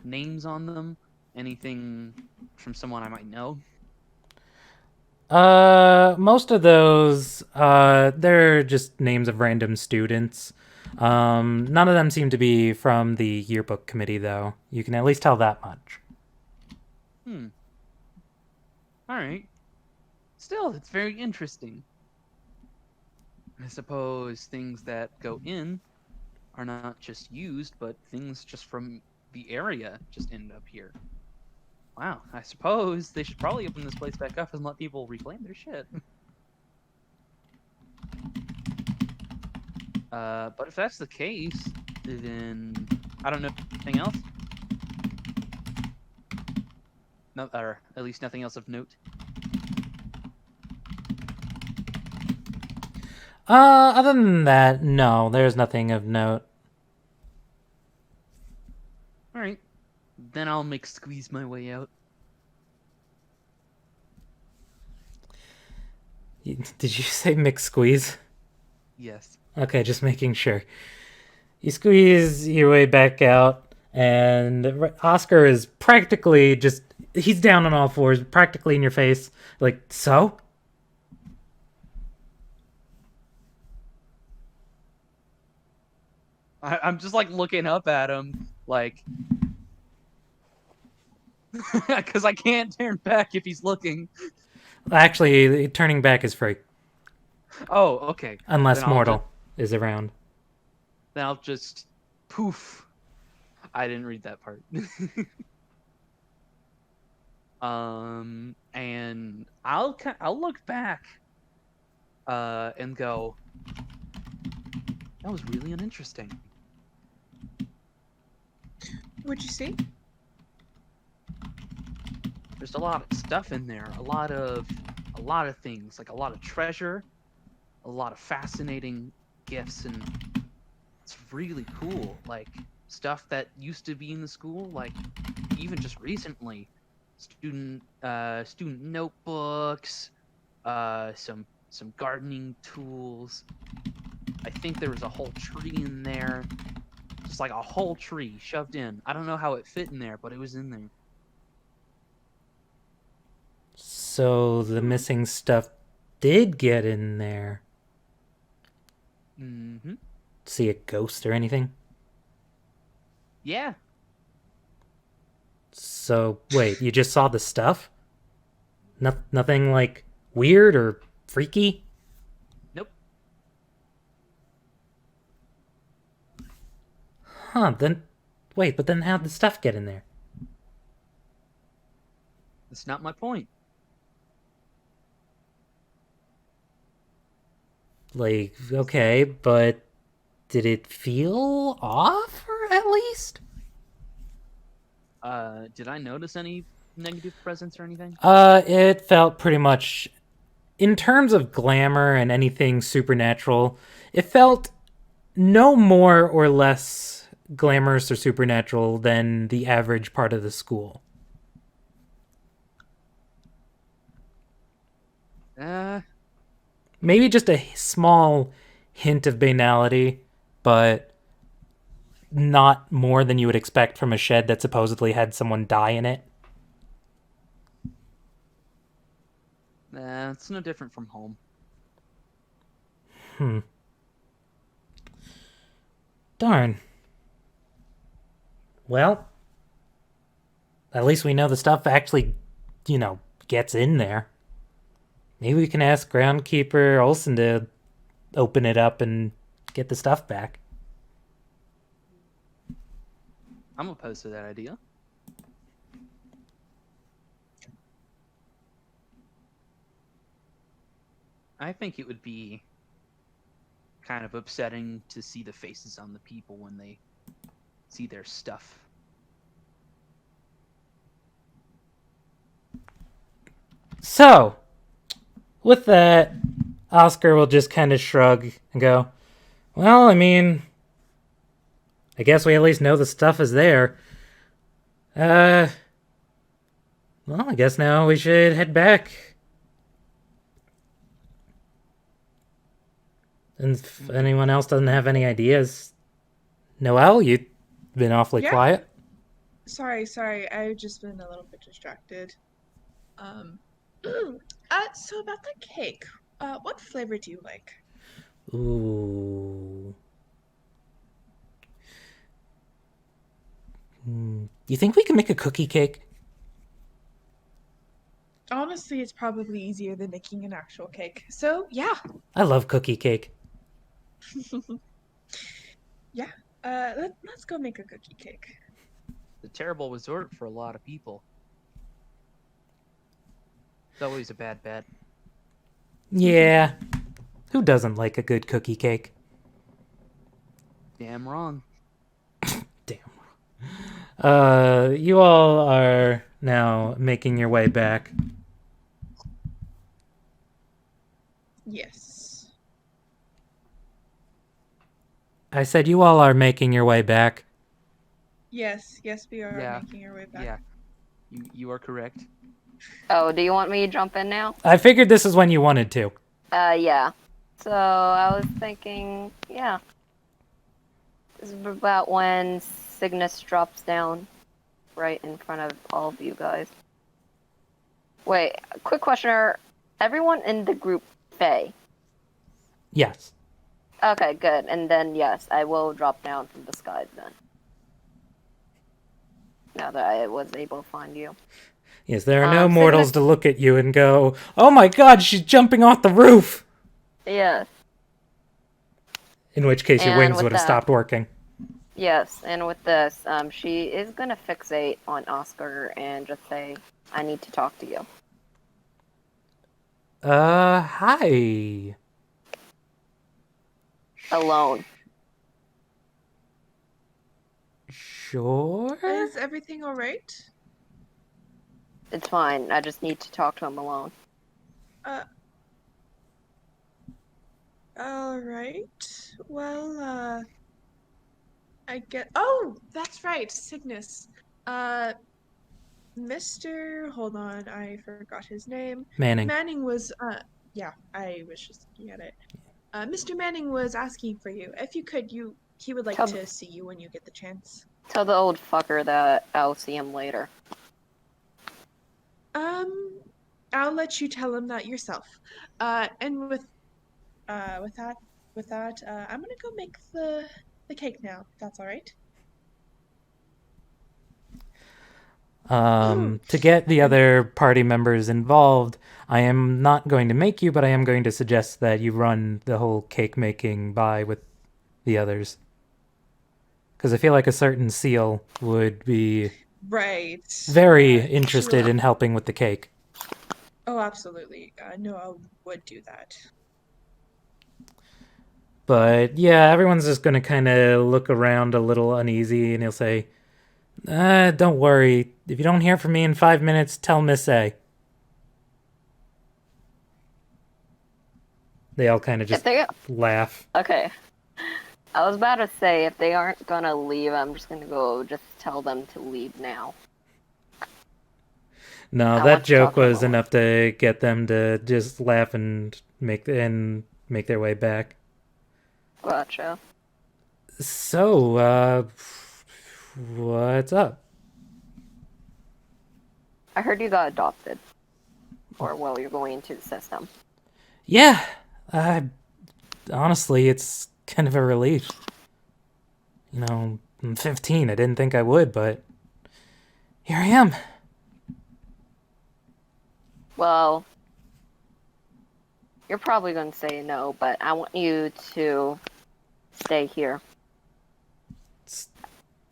Speaker 3: names on them? Anything from someone I might know?
Speaker 1: Most of those, they're just names of random students. None of them seem to be from the yearbook committee, though. You can at least tell that much.
Speaker 3: Alright. Still, it's very interesting. I suppose things that go in are not just used, but things just from the area just end up here. Wow, I suppose they should probably open this place back up and let people reclaim their shit. But if that's the case, then I don't know anything else. No, or at least nothing else of note.
Speaker 1: Other than that, no, there's nothing of note.
Speaker 3: Alright. Then I'll make squeeze my way out.
Speaker 1: Did you say mix squeeze?
Speaker 3: Yes.
Speaker 1: Okay, just making sure. You squeeze your way back out, and Oscar is practically just... He's down on all fours, practically in your face. Like, so?
Speaker 3: I'm just like looking up at him, like, because I can't turn back if he's looking.
Speaker 1: Actually, turning back is free.
Speaker 3: Oh, okay.
Speaker 1: Unless
Speaker 3: Then I'll
Speaker 1: Mortal is around.
Speaker 3: Then I'll just poof. I didn't read that part. And I'll look back, and go, that was really uninteresting.
Speaker 6: What'd you see?
Speaker 3: There's a lot of stuff in there, a lot of things, like a lot of treasure, a lot of fascinating gifts, and it's really cool. Like stuff that used to be in the school, like even just recently, student notebooks, some gardening tools. I think there was a whole tree in there, just like a whole tree shoved in. I don't know how it fit in there, but it was in there.
Speaker 1: So the missing stuff did get in there.
Speaker 3: Mm-hmm.
Speaker 1: See a ghost or anything?
Speaker 3: Yeah.
Speaker 1: So, wait, you just saw the stuff? Nothing, like, weird or freaky?
Speaker 3: Nope.
Speaker 1: Huh, then... Wait, but then how'd the stuff get in there?
Speaker 3: That's not my point.
Speaker 1: Like, okay, but... Did it feel off, or at least?
Speaker 3: Did I notice any negative presence or anything?
Speaker 1: It felt pretty much... In terms of glamour and anything supernatural, it felt no more or less glamorous or supernatural than the average part of the school. Maybe just a small hint of banality, but not more than you would expect from a shed that supposedly had someone die in it.
Speaker 3: It's no different from home.
Speaker 1: Darn. Well, at least we know the stuff actually, gets in there. Maybe we can ask Groundkeeper Olsen to open it up and get the stuff back.
Speaker 3: I'm opposed to that idea. I think it would be kind of upsetting to see the faces on the people when they see their stuff.
Speaker 1: So, with that, Oscar will just kind of shrug and go, well, I mean, I guess we at least know the stuff is there. Well, I guess now we should head back. And if anyone else doesn't have any ideas, Noel, you've been awfully
Speaker 6: Yeah.
Speaker 1: quiet.
Speaker 6: Sorry, I've just been a little bit distracted. So about the cake, what flavor do you like?
Speaker 1: Ooh. You think we can make a cookie cake?
Speaker 6: Honestly, it's probably easier than making an actual cake. So, yeah.
Speaker 1: I love cookie cake.
Speaker 6: Yeah. Let's go make a cookie cake.
Speaker 3: It's a terrible resort for a lot of people. It's always a bad bet.
Speaker 1: Yeah. Who doesn't like a good cookie cake?
Speaker 3: Damn wrong.
Speaker 1: Damn. You all are now making your way back.
Speaker 6: Yes.
Speaker 1: I said you all are making your way back.
Speaker 6: Yes, we are
Speaker 3: Yeah.
Speaker 6: making our way back.
Speaker 3: Yeah. You are correct.
Speaker 4: Oh, do you want me to jump in now?
Speaker 1: I figured this is when you wanted to.
Speaker 4: Yeah. So I was thinking, yeah. This is about when Cygnus drops down right in front of all of you guys. Wait, quick question. Are everyone in the group Fae?
Speaker 1: Yes.
Speaker 4: Okay, good. And then, yes, I will drop down from the skies then. Now that I was able to find you.
Speaker 1: Yes, there are no
Speaker 4: Cygnus-
Speaker 1: mortals to look at you and go, "Oh my god, she's jumping off the roof!"
Speaker 4: Yes.
Speaker 1: In which case your
Speaker 4: And
Speaker 1: wings
Speaker 4: with
Speaker 1: would have
Speaker 4: that-
Speaker 1: stopped working.
Speaker 4: Yes, and with this, she is gonna fixate on Oscar and just say, I need to talk to you.
Speaker 1: Hi.
Speaker 4: Alone.
Speaker 1: Sure?
Speaker 6: Is everything all right?
Speaker 4: It's fine. I just need to talk to him alone.
Speaker 6: All right. Well, I get. Oh, that's right, Cygnus. Hold on, I forgot his name.
Speaker 1: Manning.
Speaker 6: Manning was. Yeah, I was just looking at it. Mr. Manning was asking for you. If you could, he would like
Speaker 4: Tell-
Speaker 6: to see you when you get the chance.
Speaker 4: Tell the old fucker that I'll see him later.
Speaker 6: I'll let you tell him that yourself. And with that, I'm gonna go make the cake now. If that's all right.
Speaker 1: To get the other party members involved, I am not going to make you, but I am going to suggest that you run the whole cake making by with the others. Because I feel like a certain seal would be
Speaker 6: Right.
Speaker 1: very
Speaker 6: She
Speaker 1: interested
Speaker 6: will-
Speaker 1: in helping with the cake.
Speaker 6: Oh, absolutely. Noah would do that.
Speaker 1: But yeah, everyone's just going to kind of look around a little uneasy, and he'll say, don't worry. If you don't hear from me in 5 minutes, tell Miss A. They all kind of just laugh.
Speaker 4: Okay. I was about to say, if they aren't gonna leave, I'm just gonna go just tell them to leave now.
Speaker 1: No,
Speaker 4: I
Speaker 1: that
Speaker 4: want to
Speaker 1: joke
Speaker 4: talk to them
Speaker 1: was
Speaker 4: alone.
Speaker 1: enough to get them to just laugh and make their way back.
Speaker 4: Gotcha.
Speaker 1: So, what's up?
Speaker 4: I heard you got adopted. Or, well, you're going into the system.
Speaker 1: Yeah, honestly, it's kind of a relief. You know, I'm 15. I didn't think I would, but here I am.
Speaker 4: Well, you're probably going to say no, but I want you to stay here.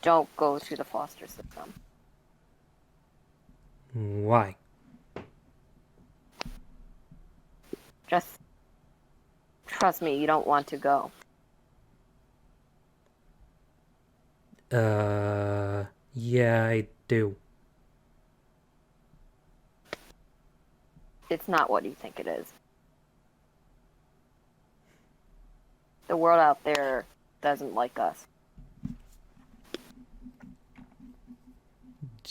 Speaker 4: Don't go to the foster system.
Speaker 1: Why?
Speaker 4: Just trust me, you don't want to go.
Speaker 1: Yeah, I do.
Speaker 4: It's not what you think it is. The world out there doesn't like us.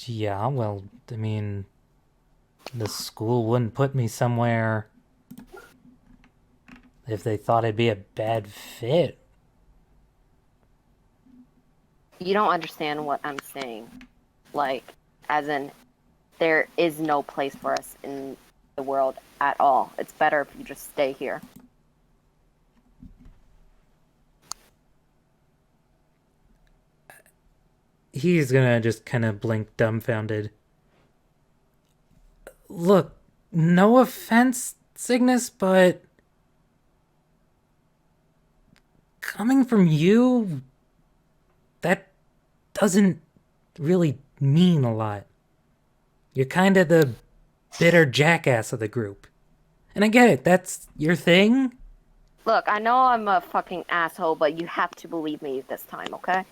Speaker 1: Yeah, well, I mean, the school wouldn't put me somewhere if they thought I'd be a bad fit.
Speaker 4: You don't understand what I'm saying. Like, as in, there is no place for us in the world at all. It's better if you just stay here.
Speaker 1: He's gonna just kind of blink dumbfounded. Look, no offense, Cygnus, but coming from you, that doesn't really mean a lot. You're kind of the bitter jackass of the group. And I get it, that's your thing.
Speaker 4: Look, I know I'm a fucking asshole, but you have to believe me this time, okay?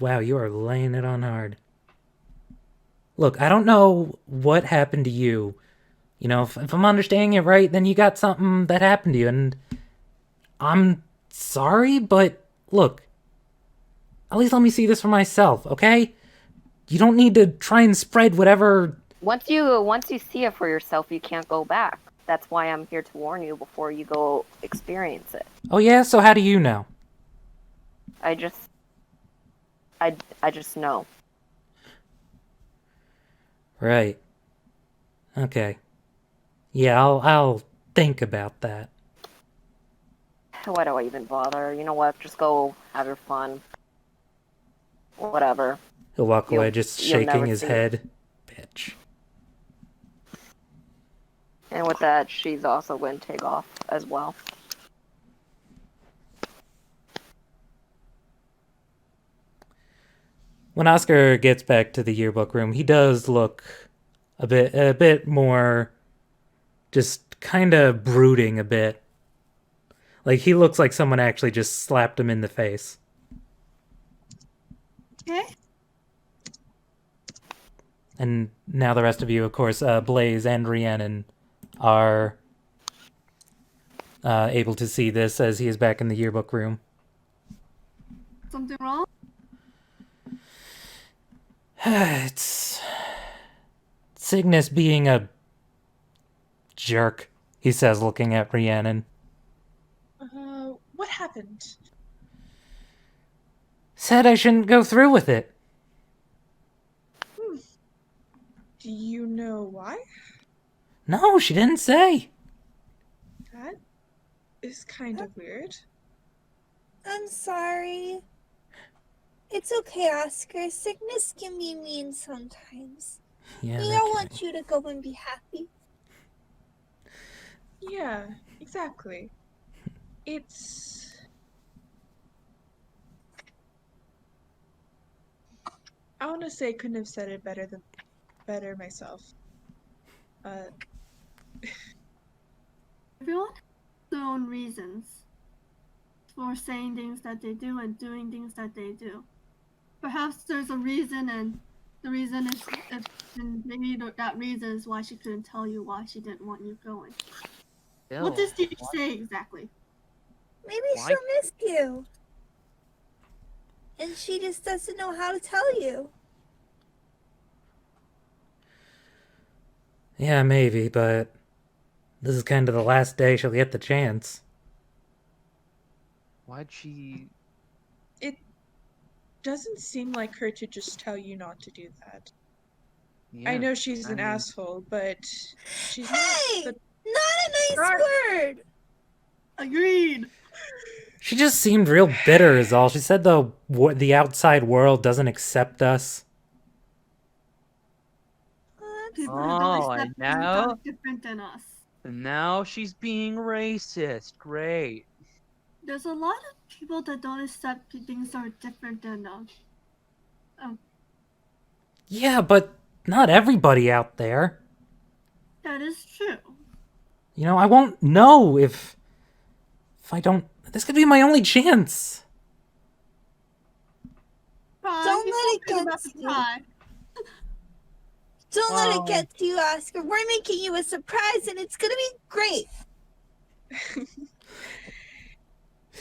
Speaker 1: Wow, you are laying it on hard. Look, I don't know what happened to you. You know, if I'm understanding it right, then you got something that happened to you, and I'm sorry, but look, at least let me see this for myself, okay? You don't need to try and spread whatever...
Speaker 4: Once you see it for yourself, you can't go back. That's why I'm here to warn you before you go experience it.
Speaker 1: Oh yeah? So how do you know?
Speaker 4: I just know.
Speaker 1: Right. Okay. Yeah, I'll think about that.
Speaker 4: Why do I even bother? You know what? Just go have your fun. Whatever.
Speaker 1: He'll walk away just
Speaker 4: you'll
Speaker 1: shaking
Speaker 4: never
Speaker 1: his
Speaker 4: see
Speaker 1: head. Bitch.
Speaker 4: And with that, she's also going to take off as well.
Speaker 1: When Oscar gets back to the yearbook room, he does look a bit more just kind of brooding a bit. Like, he looks like someone actually just slapped him in the face.
Speaker 5: Okay.
Speaker 1: And now the rest of you, of course, Blaze and Reannon are able to see this as he is back in the yearbook room.
Speaker 5: Something wrong?
Speaker 1: It's Cygnus being a jerk, he says, looking at Reannon.
Speaker 6: What happened?
Speaker 1: Said I shouldn't go through with it.
Speaker 6: Do you know why?
Speaker 1: No, she didn't say.
Speaker 6: That is kind of weird.
Speaker 7: I'm sorry. It's okay, Oscar. Cygnus can be mean sometimes.
Speaker 1: Yeah,
Speaker 7: We
Speaker 1: no
Speaker 7: all want
Speaker 1: kidding.
Speaker 7: you to go and be happy.
Speaker 6: Yeah, exactly. It's... I want to say I couldn't have said it better myself.
Speaker 5: Everyone has their own reasons for saying things that they do and doing things that they do. Perhaps there's a reason, and the reason is, and maybe that reason is why she couldn't tell you why she didn't want you going. What does she say exactly?
Speaker 7: Maybe
Speaker 3: Why?
Speaker 7: she'll miss you. And she just doesn't know how to tell you.
Speaker 1: Yeah, maybe, but this is kind of the last day she'll get the chance.
Speaker 3: Why'd she...
Speaker 6: It doesn't seem like her to just tell you not to do that.
Speaker 3: Yeah,
Speaker 6: I know she's
Speaker 3: I
Speaker 6: an
Speaker 3: mean,
Speaker 6: asshole, but she's
Speaker 7: Hey!
Speaker 6: not the...
Speaker 7: Not a nice
Speaker 6: Sorry.
Speaker 7: word!
Speaker 5: Agreed.
Speaker 1: She just seemed real bitter is all. She said the outside world doesn't accept us.
Speaker 5: People who
Speaker 3: Oh,
Speaker 5: don't
Speaker 3: and
Speaker 5: accept things that
Speaker 3: now?
Speaker 5: are different than us.
Speaker 3: And now she's being racist. Great.
Speaker 5: There's a lot of people that don't accept things that are different than them.
Speaker 1: Yeah, but not everybody out there.
Speaker 5: That is true.
Speaker 1: You know, I won't know if I don't... This could be my only chance.
Speaker 5: Pride,
Speaker 7: Don't
Speaker 5: you
Speaker 7: let
Speaker 5: feel
Speaker 7: it
Speaker 5: good
Speaker 7: get
Speaker 5: about the
Speaker 7: to you.
Speaker 5: pride.
Speaker 7: Don't let
Speaker 3: Well-
Speaker 7: it get to you, Oscar. We're making you a surprise and it's gonna be great.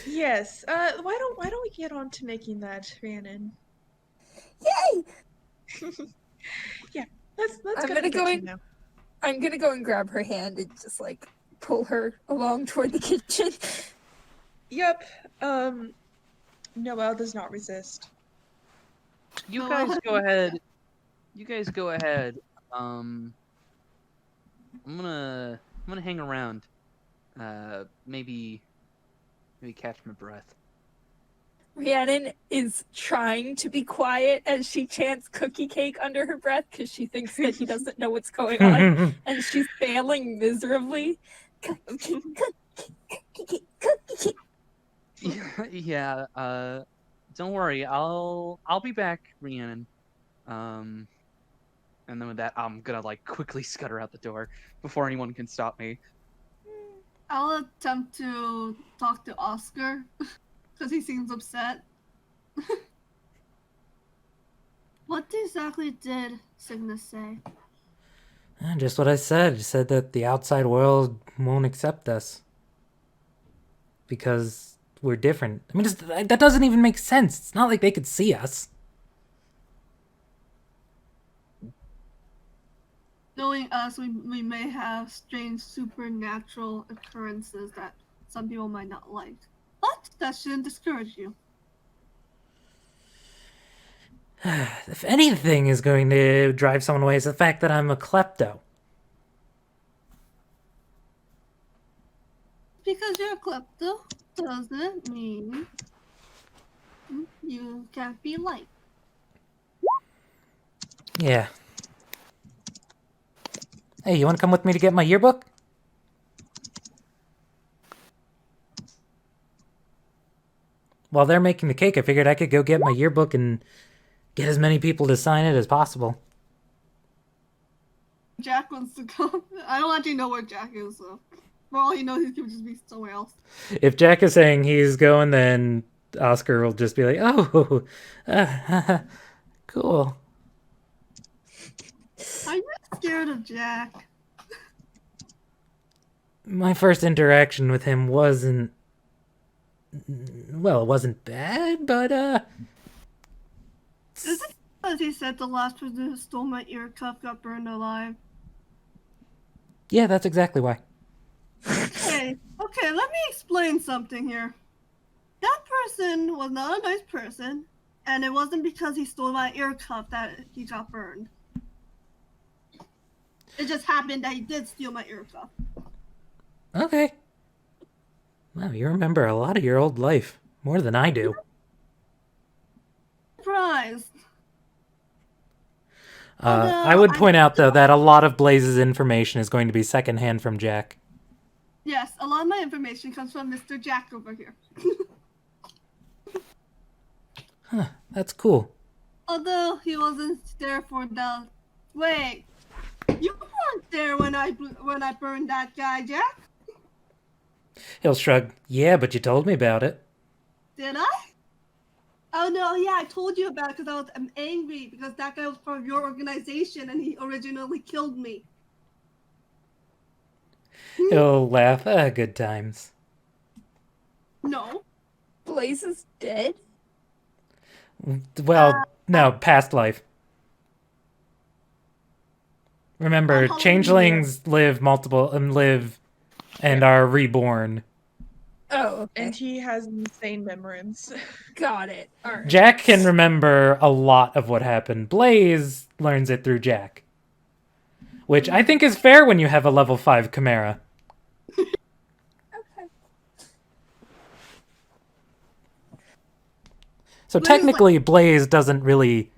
Speaker 6: Yes. Why don't we get on to making that, Reannon?
Speaker 7: Yay!
Speaker 6: Yeah. Let's
Speaker 2: I'm
Speaker 6: go
Speaker 2: gonna
Speaker 6: and
Speaker 2: go
Speaker 6: get you
Speaker 2: in-
Speaker 6: now.
Speaker 2: I'm gonna go and grab her hand and just like pull her along toward the kitchen.
Speaker 6: Yep. Noel does not resist.
Speaker 3: You
Speaker 5: Oh,
Speaker 3: guys
Speaker 5: what?
Speaker 3: go ahead. You guys go ahead. I'm gonna hang around. Maybe catch my breath.
Speaker 2: Rhiannon is trying to be quiet as she chants cookie cake under her breath because she thinks that he doesn't know what's going on, and she's failing miserably. Cookie, cookie, cookie.
Speaker 3: Yeah. Don't worry. I'll be back, Rhiannon. And then with that, I'm gonna like quickly scutter out the door before anyone can stop me.
Speaker 5: I'll attempt to talk to Oscar because he seems upset. What exactly did Cygnus say?
Speaker 1: Just what I said. He said that the outside world won't accept us. Because we're different. I mean, that doesn't even make sense. It's not like they could see us.
Speaker 5: Knowing us, we may have strange supernatural occurrences that some people might not like. But that shouldn't discourage you.
Speaker 1: If anything is going to drive someone away, it's the fact that I'm a klepto.
Speaker 5: Because you're a klepto doesn't mean you can't be liked.
Speaker 1: Yeah. Hey, you want to come with me to get my yearbook? While they're making the cake, I figured I could go get my yearbook and get as many people to sign it as possible.
Speaker 5: Jack wants to go. I don't actually know where Jack is, so for all he knows, he could just be somewhere else.
Speaker 1: If Jack is saying he's going, then Oscar will just be like, oh, cool.
Speaker 5: Are you scared of Jack?
Speaker 1: My first interaction with him wasn't... Well, it wasn't bad, but,
Speaker 5: Is it because he said the last person who stole my ear cuff got burned alive?
Speaker 1: yeah, that's exactly why.
Speaker 5: Okay, let me explain something here. That person was not a nice person, and it wasn't because he stole my ear cuff that he got burned. It just happened that he did steal my ear cuff.
Speaker 1: Okay. Wow, you remember a lot of your old life. More than I do.
Speaker 5: Surprised.
Speaker 1: I would point out, though, that a lot of Blaze's information is going to be secondhand from Jack.
Speaker 5: Yes, a lot of my information comes from Mr. Jack over here.
Speaker 1: Huh, that's cool.
Speaker 5: Although he wasn't there for the... Wait, you weren't there when I burned that guy, Jack?
Speaker 1: He'll shrug. Yeah, but you told me about it.
Speaker 5: Did I? Oh no, yeah, I told you about it because I'm angry because that guy was part of your organization and he originally killed me.
Speaker 1: He'll laugh. Good times.
Speaker 5: No.
Speaker 2: Blaze is dead?
Speaker 1: Well, no, past life. Remember,
Speaker 5: Halloween
Speaker 1: changelings live and are reborn.
Speaker 2: Oh, okay.
Speaker 6: And he has insane memories.
Speaker 2: Got it. All right.
Speaker 1: Jack can remember a lot of what happened. Blaze learns it through Jack. Which I think is fair when you have a level 5 Chimera.
Speaker 2: Okay.
Speaker 1: So
Speaker 5: Blaze,
Speaker 1: technically, Blaze doesn't really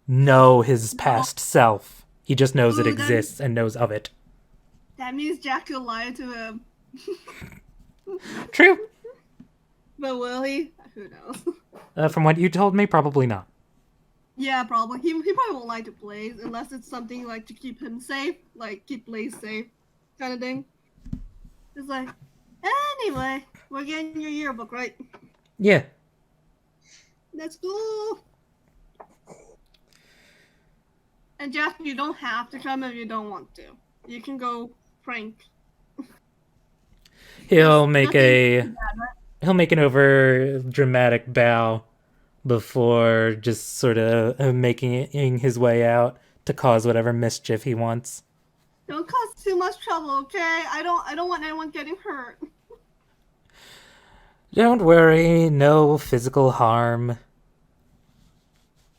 Speaker 1: know his past self. He just knows it
Speaker 5: Ooh, then-
Speaker 1: exists and knows of it.
Speaker 5: That means Jack could lie to him.
Speaker 1: True.
Speaker 5: But will he? Who knows?
Speaker 1: From what you told me, probably not.
Speaker 5: Yeah, probably. He probably won't lie to Blaze unless it's something like to keep him safe, like keep Blaze safe, kind of thing. It's like, anyway, we're getting your yearbook, right?
Speaker 1: Yeah.
Speaker 5: Let's go. And Jack, you don't have to come if you don't want to. You can go prank.
Speaker 1: He'll make
Speaker 5: Nothing
Speaker 1: he'll make an over dramatic bow before just sort of making his way out to cause whatever mischief he wants.
Speaker 5: Don't cause too much trouble, okay? I don't want anyone getting hurt.
Speaker 1: Don't worry, no physical harm.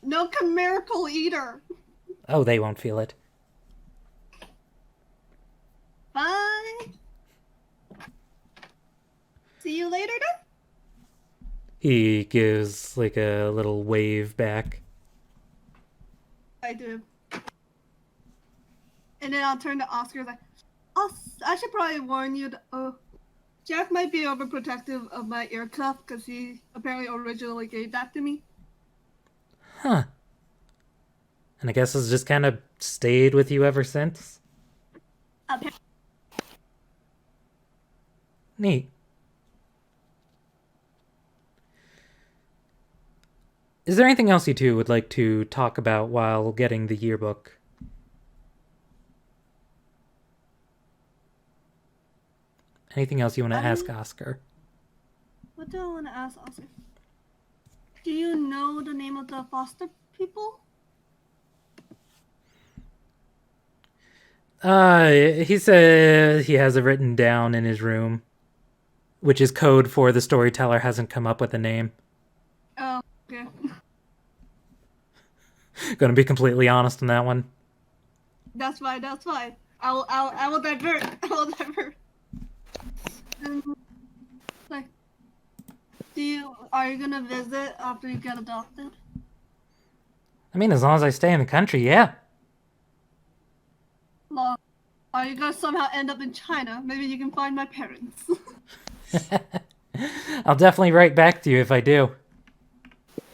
Speaker 5: No chimerical either.
Speaker 1: Oh, they won't feel it.
Speaker 5: Bye. See you later then.
Speaker 1: He gives like a little wave back.
Speaker 5: I do. And then I'll turn to Oscar like, I should probably warn you that, Jack might be overprotective of my ear cuff because he apparently originally gave that to me.
Speaker 1: Huh. And I guess it's just kind of stayed with you ever since? Neat. Is there anything else you two would like to talk about while getting the yearbook? Anything else you want to ask Oscar?
Speaker 5: What do I want to ask Oscar? Do you know the name of the foster people?
Speaker 1: He said he has it written down in his room, which is code for the storyteller hasn't come up with a name.
Speaker 5: Oh, okay.
Speaker 1: Gonna be completely honest on that one.
Speaker 5: That's fine. I will divert. Like, are you gonna visit after you get adopted?
Speaker 1: I mean, as long as I stay in the country, yeah.
Speaker 5: Well, are you gonna somehow end up in China? Maybe you can find my parents.
Speaker 1: I'll definitely write back to you if I do.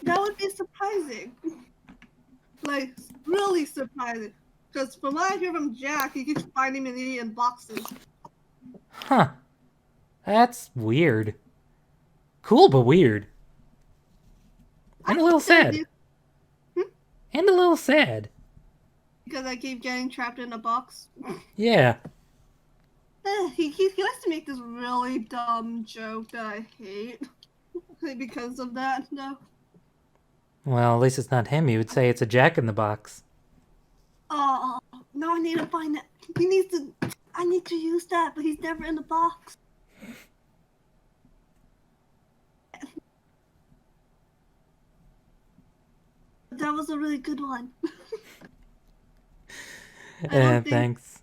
Speaker 5: That would be surprising. Like, really surprising. Because from what I hear from Jack, he keeps finding me in boxes.
Speaker 1: Huh. That's weird. Cool, but weird. And a little sad. And a little sad.
Speaker 5: Because I keep getting trapped in a box.
Speaker 1: Yeah.
Speaker 5: He likes to make this really dumb joke that I hate. Because of that, no.
Speaker 1: Well, at least it's not him. You would say it's a Jack in the Box.
Speaker 5: Oh, no, I need to find it. I need to use that, but he's never in the box. That was a really good one.
Speaker 1: Thanks.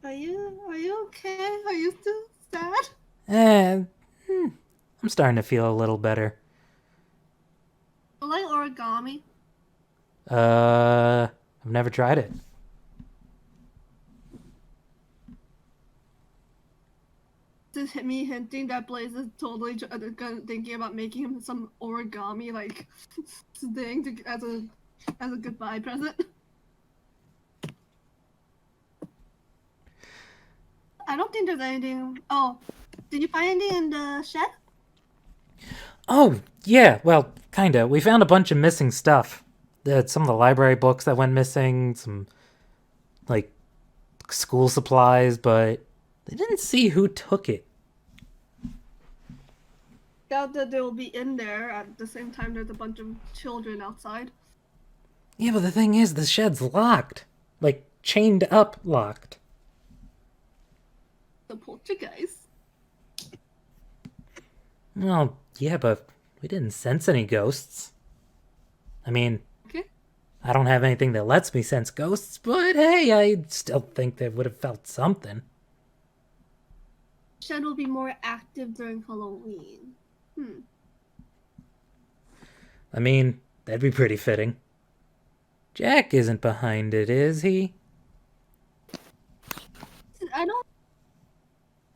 Speaker 5: Are you okay? Are you still sad?
Speaker 1: I'm starting to feel a little better.
Speaker 5: I like origami.
Speaker 1: I've never tried it.
Speaker 5: Just hit me hinting that Blaze is totally thinking about making him some origami like thing as a goodbye present. I don't think there's anything. Oh, did you find anything in the shed?
Speaker 1: Oh, yeah, well, kinda. We found a bunch of missing stuff. Some of the library books that went missing, some, like, school supplies, but they didn't see who took it.
Speaker 5: Doubt that they will be in there at the same time there's a bunch of children outside.
Speaker 1: Yeah, but the thing is, the shed's locked. Like, chained up locked.
Speaker 5: The poltergeist.
Speaker 1: Well, yeah, but we didn't sense any ghosts. I mean,
Speaker 5: Okay.
Speaker 1: I don't have anything that lets me sense ghosts, but hey, I still think they would have felt something.
Speaker 5: Shed will be more active during Halloween.
Speaker 1: I mean, that'd be pretty fitting. Jack isn't behind it, is he?
Speaker 5: I don't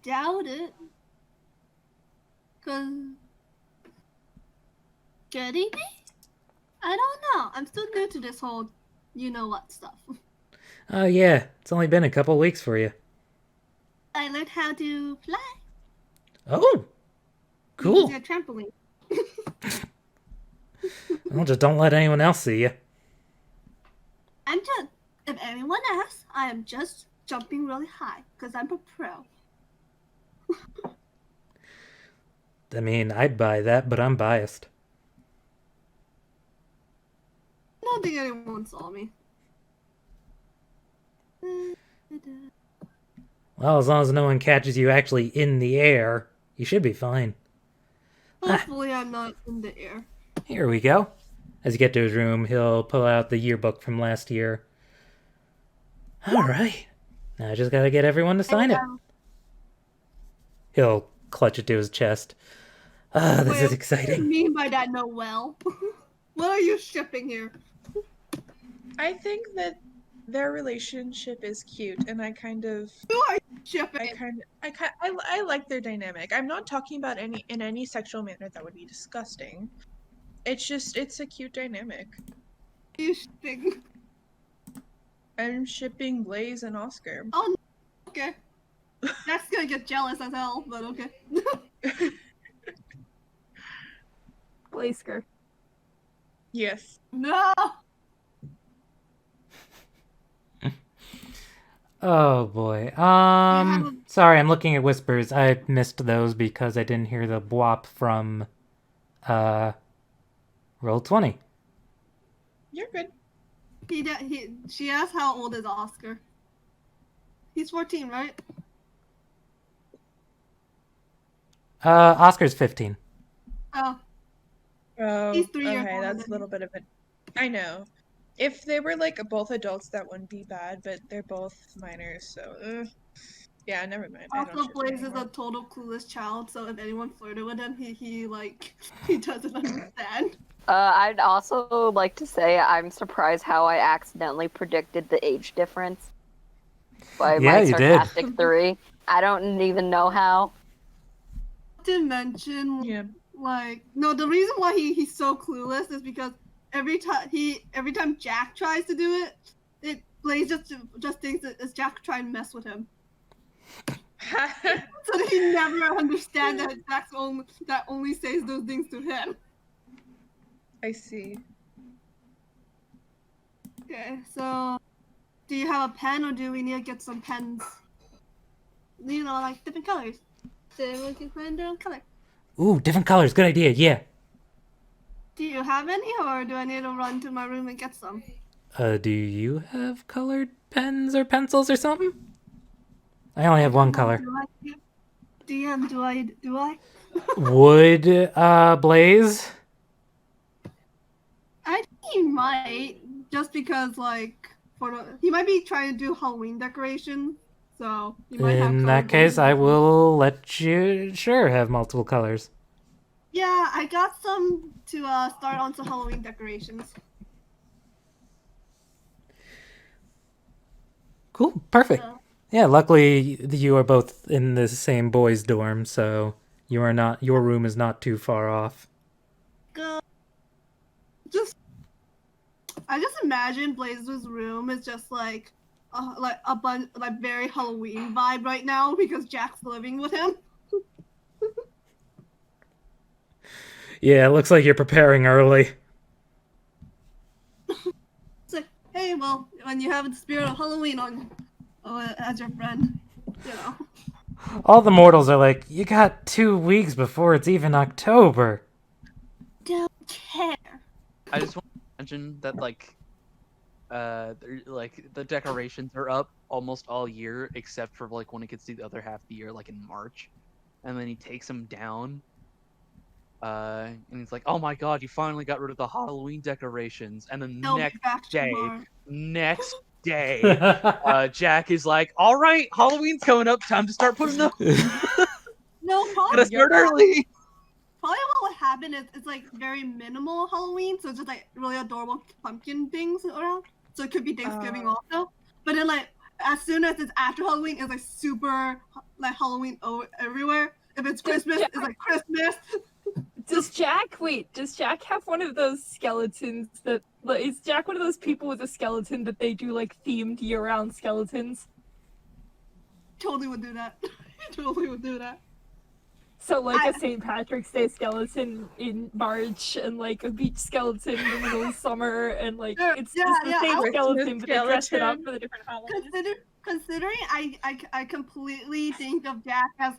Speaker 5: doubt it. Cause could he be? I don't know. I'm still new to this whole you-know-what stuff.
Speaker 1: Oh yeah, it's only been a couple weeks for you.
Speaker 5: I learned how to fly.
Speaker 1: Oh! Cool.
Speaker 5: Using a trampoline.
Speaker 1: Well, just don't let anyone else see you.
Speaker 5: If anyone asks, I am just jumping really high, because I'm a pro.
Speaker 1: I mean, I'd buy that, but I'm biased.
Speaker 5: I don't think anyone saw me.
Speaker 1: Well, as long as no one catches you actually in the air, you should be fine.
Speaker 5: Hopefully I'm not in the air.
Speaker 1: Here we go. As you get to his room, he'll pull out the yearbook from last year. Alright. Now I just gotta get everyone to sign it. He'll clutch it to his chest. This
Speaker 5: Wait,
Speaker 1: is
Speaker 5: What do
Speaker 1: exciting.
Speaker 5: you mean by that, Noel? What are you shipping here?
Speaker 6: I think that their relationship is cute, and I kind of
Speaker 5: Who are you shipping?
Speaker 6: I like their dynamic. I'm not talking about any sexual manner that would be disgusting. It's a cute dynamic.
Speaker 5: Who are you shipping?
Speaker 6: I'm shipping Blaze and Oscar.
Speaker 5: Oh, okay. That's gonna get jealous as hell, but okay.
Speaker 2: Blasker.
Speaker 6: Yes.
Speaker 5: No!
Speaker 1: Oh boy. Sorry, I'm looking at whispers. I missed those because I didn't hear the bwop from Roll20.
Speaker 6: You're good.
Speaker 5: She asked how old is Oscar. He's 14, right?
Speaker 1: Oscar's 15.
Speaker 5: Oh,
Speaker 6: Oh,
Speaker 5: He's 3 years
Speaker 6: okay,
Speaker 5: older
Speaker 6: that's
Speaker 5: than
Speaker 6: a little bit of it. I know. If they were like both adults, that wouldn't be bad, but they're both minors, so yeah, never mind. I don't
Speaker 5: also
Speaker 6: ship
Speaker 5: Blaze is
Speaker 6: anymore.
Speaker 5: a total clueless child, so if anyone flirted with him, he doesn't understand.
Speaker 4: I'd also like to say I'm surprised how I accidentally predicted the age difference by
Speaker 1: Yeah,
Speaker 4: my
Speaker 1: you did.
Speaker 4: sarcastic 3. I don't even know how.
Speaker 5: To mention,
Speaker 6: Yeah.
Speaker 5: like, no, the reason why he's so clueless is because every time Jack tries to do it, Blaze just thinks that it's Jack trying to mess with him. So that he never understands that Jack's only says those things to him.
Speaker 6: I see.
Speaker 5: Okay, so do you have a pen, or do we need to get some pens? You know, like different colors. So everyone can find their own color.
Speaker 1: Ooh, different colors. Good idea. Yeah.
Speaker 5: Do you have any, or do I need to run to my room and get some?
Speaker 1: Do you have colored pens or pencils or something? I only have one color.
Speaker 5: DM, do I?
Speaker 1: Would Blaze?
Speaker 5: I think he might, just because he might be trying to do Halloween decoration, so he might have.
Speaker 1: In that case, I will let you have multiple colors.
Speaker 5: Yeah, I got some to start on some Halloween decorations.
Speaker 1: Cool, perfect.
Speaker 5: So,
Speaker 1: Yeah, luckily you are both in the same boys' dorm, so your room is not too far off.
Speaker 5: I just imagine Blaze's room is just like a bunch like very Halloween vibe right now because Jack's living with him.
Speaker 1: Yeah, it looks like you're preparing early.
Speaker 5: It's like, hey, well, when you have the spirit of Halloween as your friend, you know.
Speaker 1: All the mortals are like, you got 2 weeks before it's even October.
Speaker 5: Don't care.
Speaker 3: I just want to mention that the decorations are up almost all year except for like when it gets to the other half of the year, like in March, and then he takes them down. And he's like, "Oh my God, you finally got rid of the Halloween decorations." And then
Speaker 5: They'll be back
Speaker 3: next day, Jack is like, "All right, Halloween's coming up. Time to start putting them.
Speaker 5: No,
Speaker 3: Gotta
Speaker 5: probably
Speaker 3: start early."
Speaker 5: what would happen is it's like very minimal Halloween, so it's just like really adorable pumpkin things around. So it could be Thanksgiving also. But then like as soon as it's after Halloween, it's like super like Halloween everywhere. If it's Christmas, it's like Christmas.
Speaker 2: Does Jack have one of those skeletons is Jack one of those people with a skeleton that they do like themed year-round skeletons?
Speaker 5: Totally would do that. Totally would do that.
Speaker 2: So like a St. Patrick's Day skeleton in March and like a beach skeleton in the middle of summer and like it's just the same skeleton but they dress it up for the different holidays.
Speaker 5: Considering I completely think of Jack as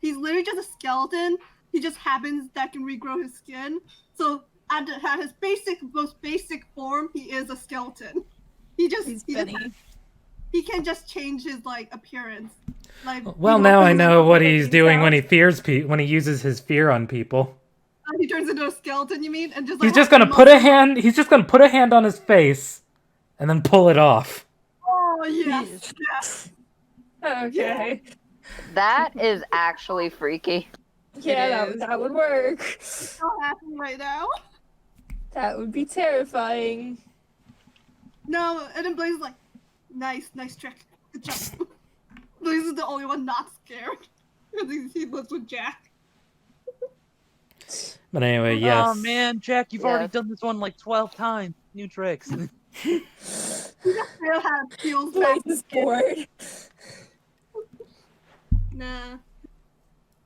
Speaker 5: he's literally just a skeleton. He just happens that can regrow his skin. So at his most basic form, he is a skeleton. He just he can just change his like appearance. Like,
Speaker 1: Well,
Speaker 5: he
Speaker 1: now I
Speaker 5: opens
Speaker 1: know
Speaker 5: his
Speaker 1: what
Speaker 5: mouth,
Speaker 1: he's doing when he fears when he uses his fear on people.
Speaker 5: he turns into a skeleton. You mean? And just
Speaker 1: He's
Speaker 5: like,
Speaker 1: just gonna put a hand. He's just gonna put a hand on his face, and then pull it off.
Speaker 5: Oh yes, yes.
Speaker 2: Okay.
Speaker 4: That is actually freaky.
Speaker 2: Yeah,
Speaker 6: is.
Speaker 2: that would work.
Speaker 5: So happy right now.
Speaker 2: That would be terrifying.
Speaker 5: No, and then Blaze is like, nice trick. Good job. Blaze is the only one not scared because he lives with Jack.
Speaker 1: But anyway, yes.
Speaker 3: Oh man, Jack, you've already
Speaker 4: Yes.
Speaker 3: done this one like 12 times. New tricks.
Speaker 5: He still has feels
Speaker 2: Blaze
Speaker 5: like
Speaker 2: is bored.
Speaker 5: Nah.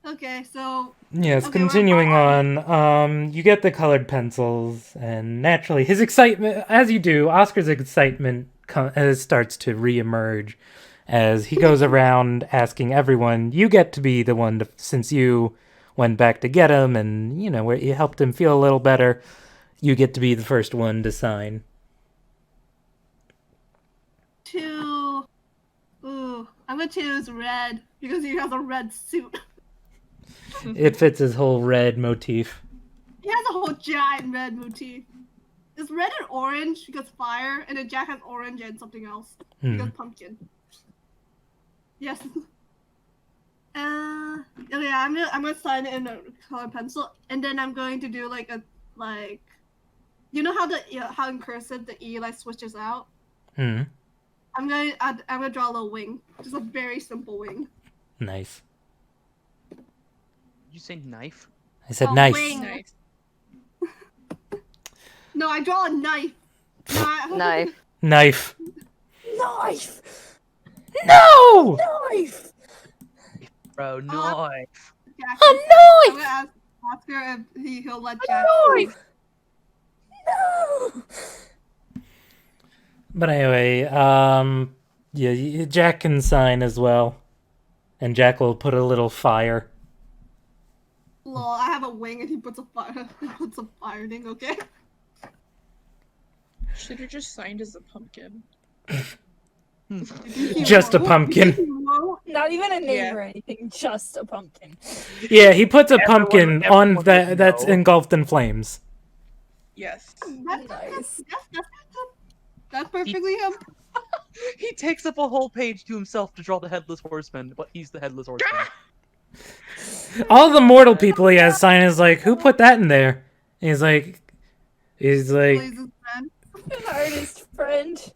Speaker 5: Okay, so
Speaker 1: Yes,
Speaker 5: Okay, we're
Speaker 1: continuing
Speaker 5: fine.
Speaker 1: on, you get the colored pencils, and naturally, his excitement, as you do, Oscar's excitement starts to reemerge as he goes around asking everyone, you get to be the one, since you went back to get him, and, you know, where you helped him feel a little better, you get to be the first one to sign.
Speaker 5: I'm gonna choose red because he has a red suit.
Speaker 1: It fits his whole red motif.
Speaker 5: He has a whole giant red motif. It's red and orange because fire, and then Jack has orange and something else because pumpkin. Yes. Okay, I'm gonna sign it in a color pencil, and then I'm going to do you know how in cursive the E like switches out. I'm gonna draw a little wing, just a very simple wing.
Speaker 1: Nice.
Speaker 3: Did you say knife?
Speaker 1: I said
Speaker 5: A
Speaker 1: nice.
Speaker 5: wing.
Speaker 6: Nice.
Speaker 5: No, I draw a knife.
Speaker 4: Knife.
Speaker 1: Knife.
Speaker 2: Knife!
Speaker 1: No!
Speaker 2: Knife!
Speaker 3: Bro, knife.
Speaker 5: Jack,
Speaker 1: A
Speaker 5: I'm
Speaker 1: knife!
Speaker 5: gonna ask Oscar if he'll let Jack.
Speaker 2: Knife! No!
Speaker 1: But anyway, yeah, Jack can sign as well. And Jack will put a little fire.
Speaker 5: Lol, I have a wing and he puts a fire. He puts a fire thing. Okay.
Speaker 6: Should have just signed as a pumpkin.
Speaker 1: Just a pumpkin.
Speaker 2: Not even a name
Speaker 6: Yeah.
Speaker 2: or anything, just a pumpkin.
Speaker 1: Yeah, he puts a pumpkin on
Speaker 3: everyone
Speaker 1: that
Speaker 3: would
Speaker 1: that's
Speaker 3: know.
Speaker 1: engulfed in flames.
Speaker 6: Yes.
Speaker 5: That's perfectly him.
Speaker 3: He takes up a whole page to himself to draw the headless horseman, but he's the headless horseman.
Speaker 1: All the mortal people he has sign is like, who put that in there? And he's like,
Speaker 5: Blaze's friend.
Speaker 2: An artist friend.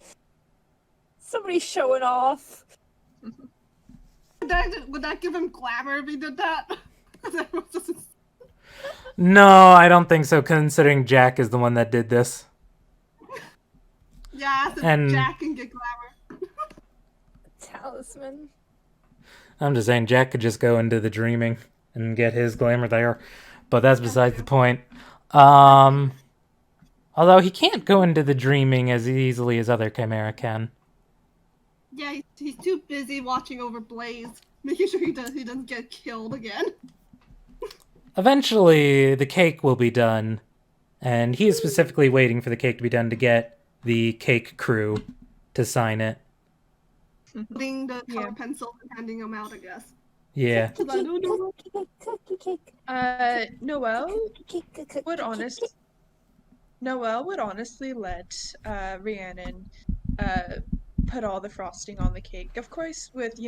Speaker 2: Somebody showing off.
Speaker 5: Would that give him glamour if he did that?
Speaker 1: no, I don't think so, considering Jack is the one that did this.
Speaker 5: Yeah, so
Speaker 1: And-
Speaker 5: Jack can get glamour.
Speaker 2: Talisman.
Speaker 1: I'm just saying Jack could just go into the dreaming and get his glamour there. But that's besides the point. Although he can't go into the dreaming as easily as other Chimera can.
Speaker 5: Yeah, he's too busy watching over Blaze, making sure he doesn't get killed again.
Speaker 1: Eventually, the cake will be done. And he is specifically waiting for the cake to be done to get the cake crew to sign it.
Speaker 5: Putting the color
Speaker 6: Yeah.
Speaker 5: pencils and handing them out, I guess.
Speaker 1: Yeah.
Speaker 5: 'Cause I don't know.
Speaker 6: Noel would honestly let Reannon put all the frosting on the cake. Of course, with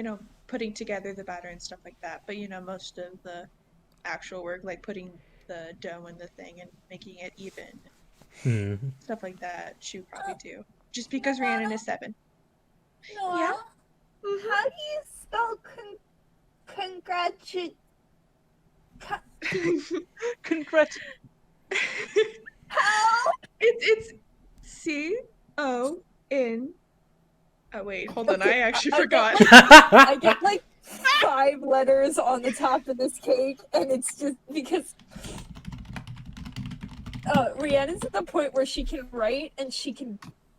Speaker 6: putting together the batter and stuff like that. But most of the actual work, like putting the dough in the thing and making it even, stuff like that, she would probably do. Just because Reannon is 7.
Speaker 7: Noel,
Speaker 6: Yeah?
Speaker 7: how do you spell congratulate?
Speaker 3: Congrats.
Speaker 7: How?
Speaker 6: It's C-O-N. Oh wait, hold on. I actually forgot.
Speaker 2: I get like 5 letters on the top of this cake, and it's just because Rihanna's at the point where she can write and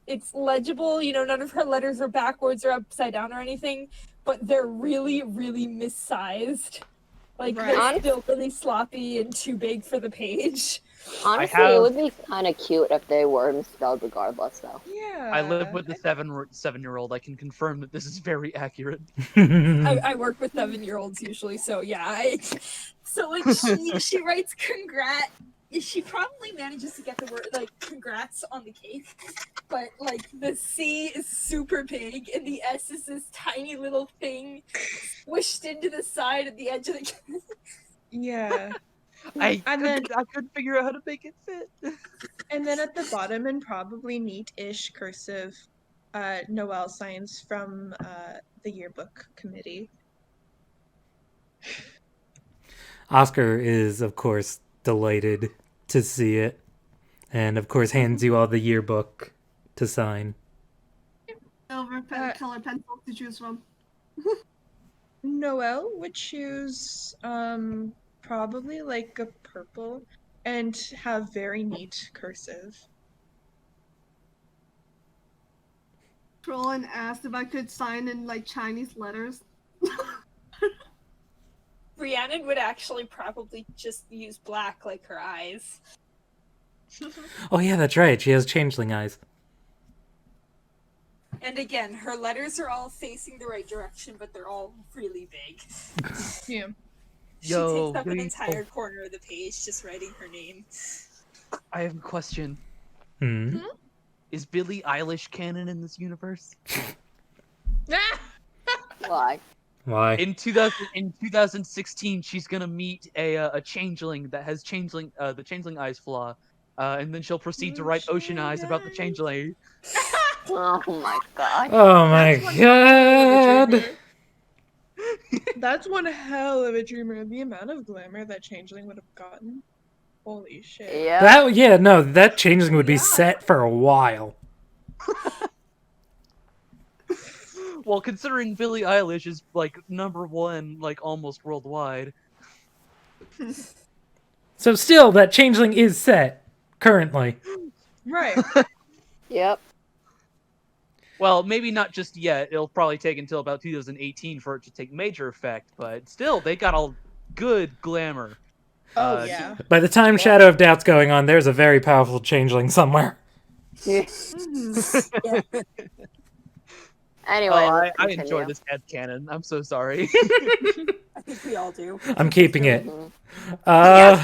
Speaker 2: it's legible, none of her letters are backwards or upside down or anything, but they're really, really missized. Like,
Speaker 6: Right.
Speaker 2: they're still really sloppy and too big for the page.
Speaker 4: Honestly, it would be kind of cute if they were misspelled regardless, though.
Speaker 6: Yeah.
Speaker 3: I live with the 7-year-old. I can confirm that this is very accurate.
Speaker 2: I work with 7-year-olds usually, so yeah. So like she writes congrats. She probably manages to get the word like congrats on the cake, but like the C is super big and the S is this tiny little thing squished into the side of the edge of the cake.
Speaker 6: Yeah.
Speaker 3: I
Speaker 6: And then
Speaker 3: couldn't figure out how to make it fit.
Speaker 6: and then at the bottom in probably neat-ish cursive, Noel signs from the yearbook committee.
Speaker 1: Oscar is, of course, delighted to see it, and of course hands you all the yearbook to sign.
Speaker 5: Silver color pencil to choose from.
Speaker 6: Noel would choose probably like a purple and have very neat cursive.
Speaker 5: Trollan asked if I could sign in like Chinese letters.
Speaker 2: Reannon would actually probably just use black like her eyes.
Speaker 1: Oh yeah, that's right. She has changeling eyes.
Speaker 2: And again, her letters are all facing the right direction, but they're all really big.
Speaker 6: Yeah.
Speaker 2: She takes up an entire corner of the page just writing her name.
Speaker 3: I have a question.
Speaker 1: Hmm?
Speaker 3: Is Billie Eilish canon in this universe?
Speaker 4: Why?
Speaker 1: Why?
Speaker 3: In 2016, she's gonna meet a changeling that has the changeling eyes flaw, and then she'll proceed to write Ocean Eyes about the changeling.
Speaker 4: Oh my god.
Speaker 1: Oh my god!
Speaker 6: That's one hell of a dreamer. The amount of glamour that changeling would have gotten. Holy shit.
Speaker 4: Yeah.
Speaker 1: That changeling would be set for a while.
Speaker 3: Well, considering Billie Eilish is like #1, like almost worldwide.
Speaker 1: So still, that changeling is set currently.
Speaker 6: Right.
Speaker 4: Yep.
Speaker 3: Well, maybe not just yet. It'll probably take until about 2018 for it to take major effect, but still, they got a good glamour.
Speaker 6: Oh yeah.
Speaker 1: By the time Shadow of Doubt's going on, there's a very powerful changeling somewhere.
Speaker 4: Anyway,
Speaker 3: I
Speaker 4: continue.
Speaker 3: enjoy this headcanon. I'm so sorry.
Speaker 2: I think we all do.
Speaker 1: I'm keeping it.
Speaker 3: Yes.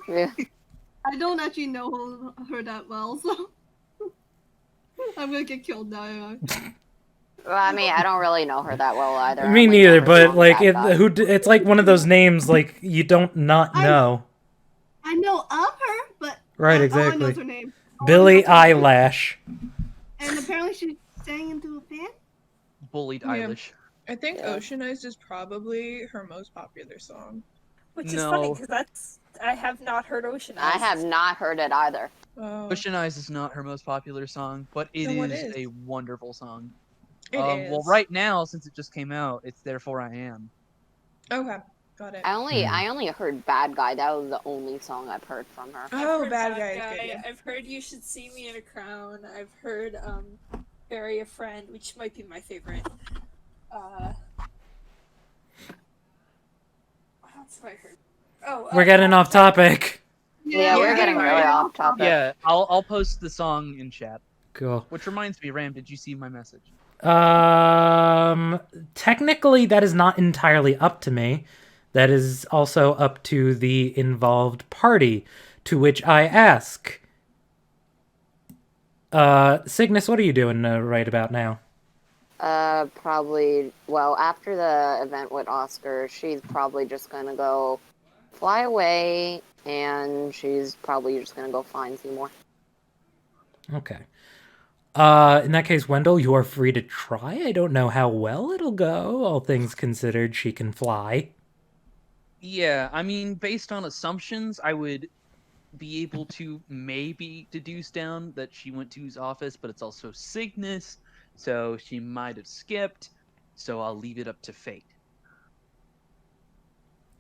Speaker 4: Yeah.
Speaker 5: I don't actually know her that well, so I'm gonna get killed now.
Speaker 4: Well, I mean, I don't really know her that well either.
Speaker 1: Me
Speaker 4: I only
Speaker 1: neither,
Speaker 4: know her
Speaker 1: but
Speaker 4: song
Speaker 1: like
Speaker 4: Bad Guy.
Speaker 1: it's like one of those names like you don't not know.
Speaker 5: I know of her, but
Speaker 1: Right,
Speaker 5: that's all I know
Speaker 1: exactly.
Speaker 5: is her name. All I know
Speaker 1: Billie
Speaker 5: is her name.
Speaker 1: Eyelash.
Speaker 5: And apparently she sang into a fan.
Speaker 3: Bullied
Speaker 6: Yeah.
Speaker 3: Eilish.
Speaker 6: I think
Speaker 4: Yeah.
Speaker 6: Ocean Eyes is probably her most popular song.
Speaker 2: Which is funny because I have not heard Ocean Eyes.
Speaker 4: I have not heard it either.
Speaker 6: Oh,
Speaker 3: Ocean Eyes is not her most popular song, but it
Speaker 6: Then what
Speaker 3: is
Speaker 6: is?
Speaker 3: a wonderful song.
Speaker 6: it
Speaker 3: Well,
Speaker 6: is.
Speaker 3: right now, since it just came out, it's Therefore I Am.
Speaker 6: Okay, got it.
Speaker 4: I only heard Bad Guy. That was the only song I've heard from her.
Speaker 2: I've
Speaker 6: Oh,
Speaker 2: heard
Speaker 6: Bad Guy is good, yeah.
Speaker 2: I've heard You Should See Me in a Crown. I've heard Bury a Friend, which might be my favorite. What else have I heard? Oh,
Speaker 1: We're getting off topic.
Speaker 4: Yeah, we're getting really off topic.
Speaker 3: Yeah, I'll post the song in chat.
Speaker 1: Cool.
Speaker 3: Which reminds me, Ram, did you see my message?
Speaker 1: Technically, that is not entirely up to me. That is also up to the involved party, to which I ask. Cygnus, what are you doing right about now?
Speaker 4: Probably, well, after the event with Oscar, she's probably just gonna go fly away, and she's probably just gonna go find Seymour.
Speaker 1: Okay. In that case, Wendell, you are free to try. I don't know how well it'll go. All things considered, she can fly.
Speaker 3: Yeah, I mean, based on assumptions, I would be able to maybe deduce down that she went to his office, but it's also Cygnus, so she might have skipped, so I'll leave it up to fate.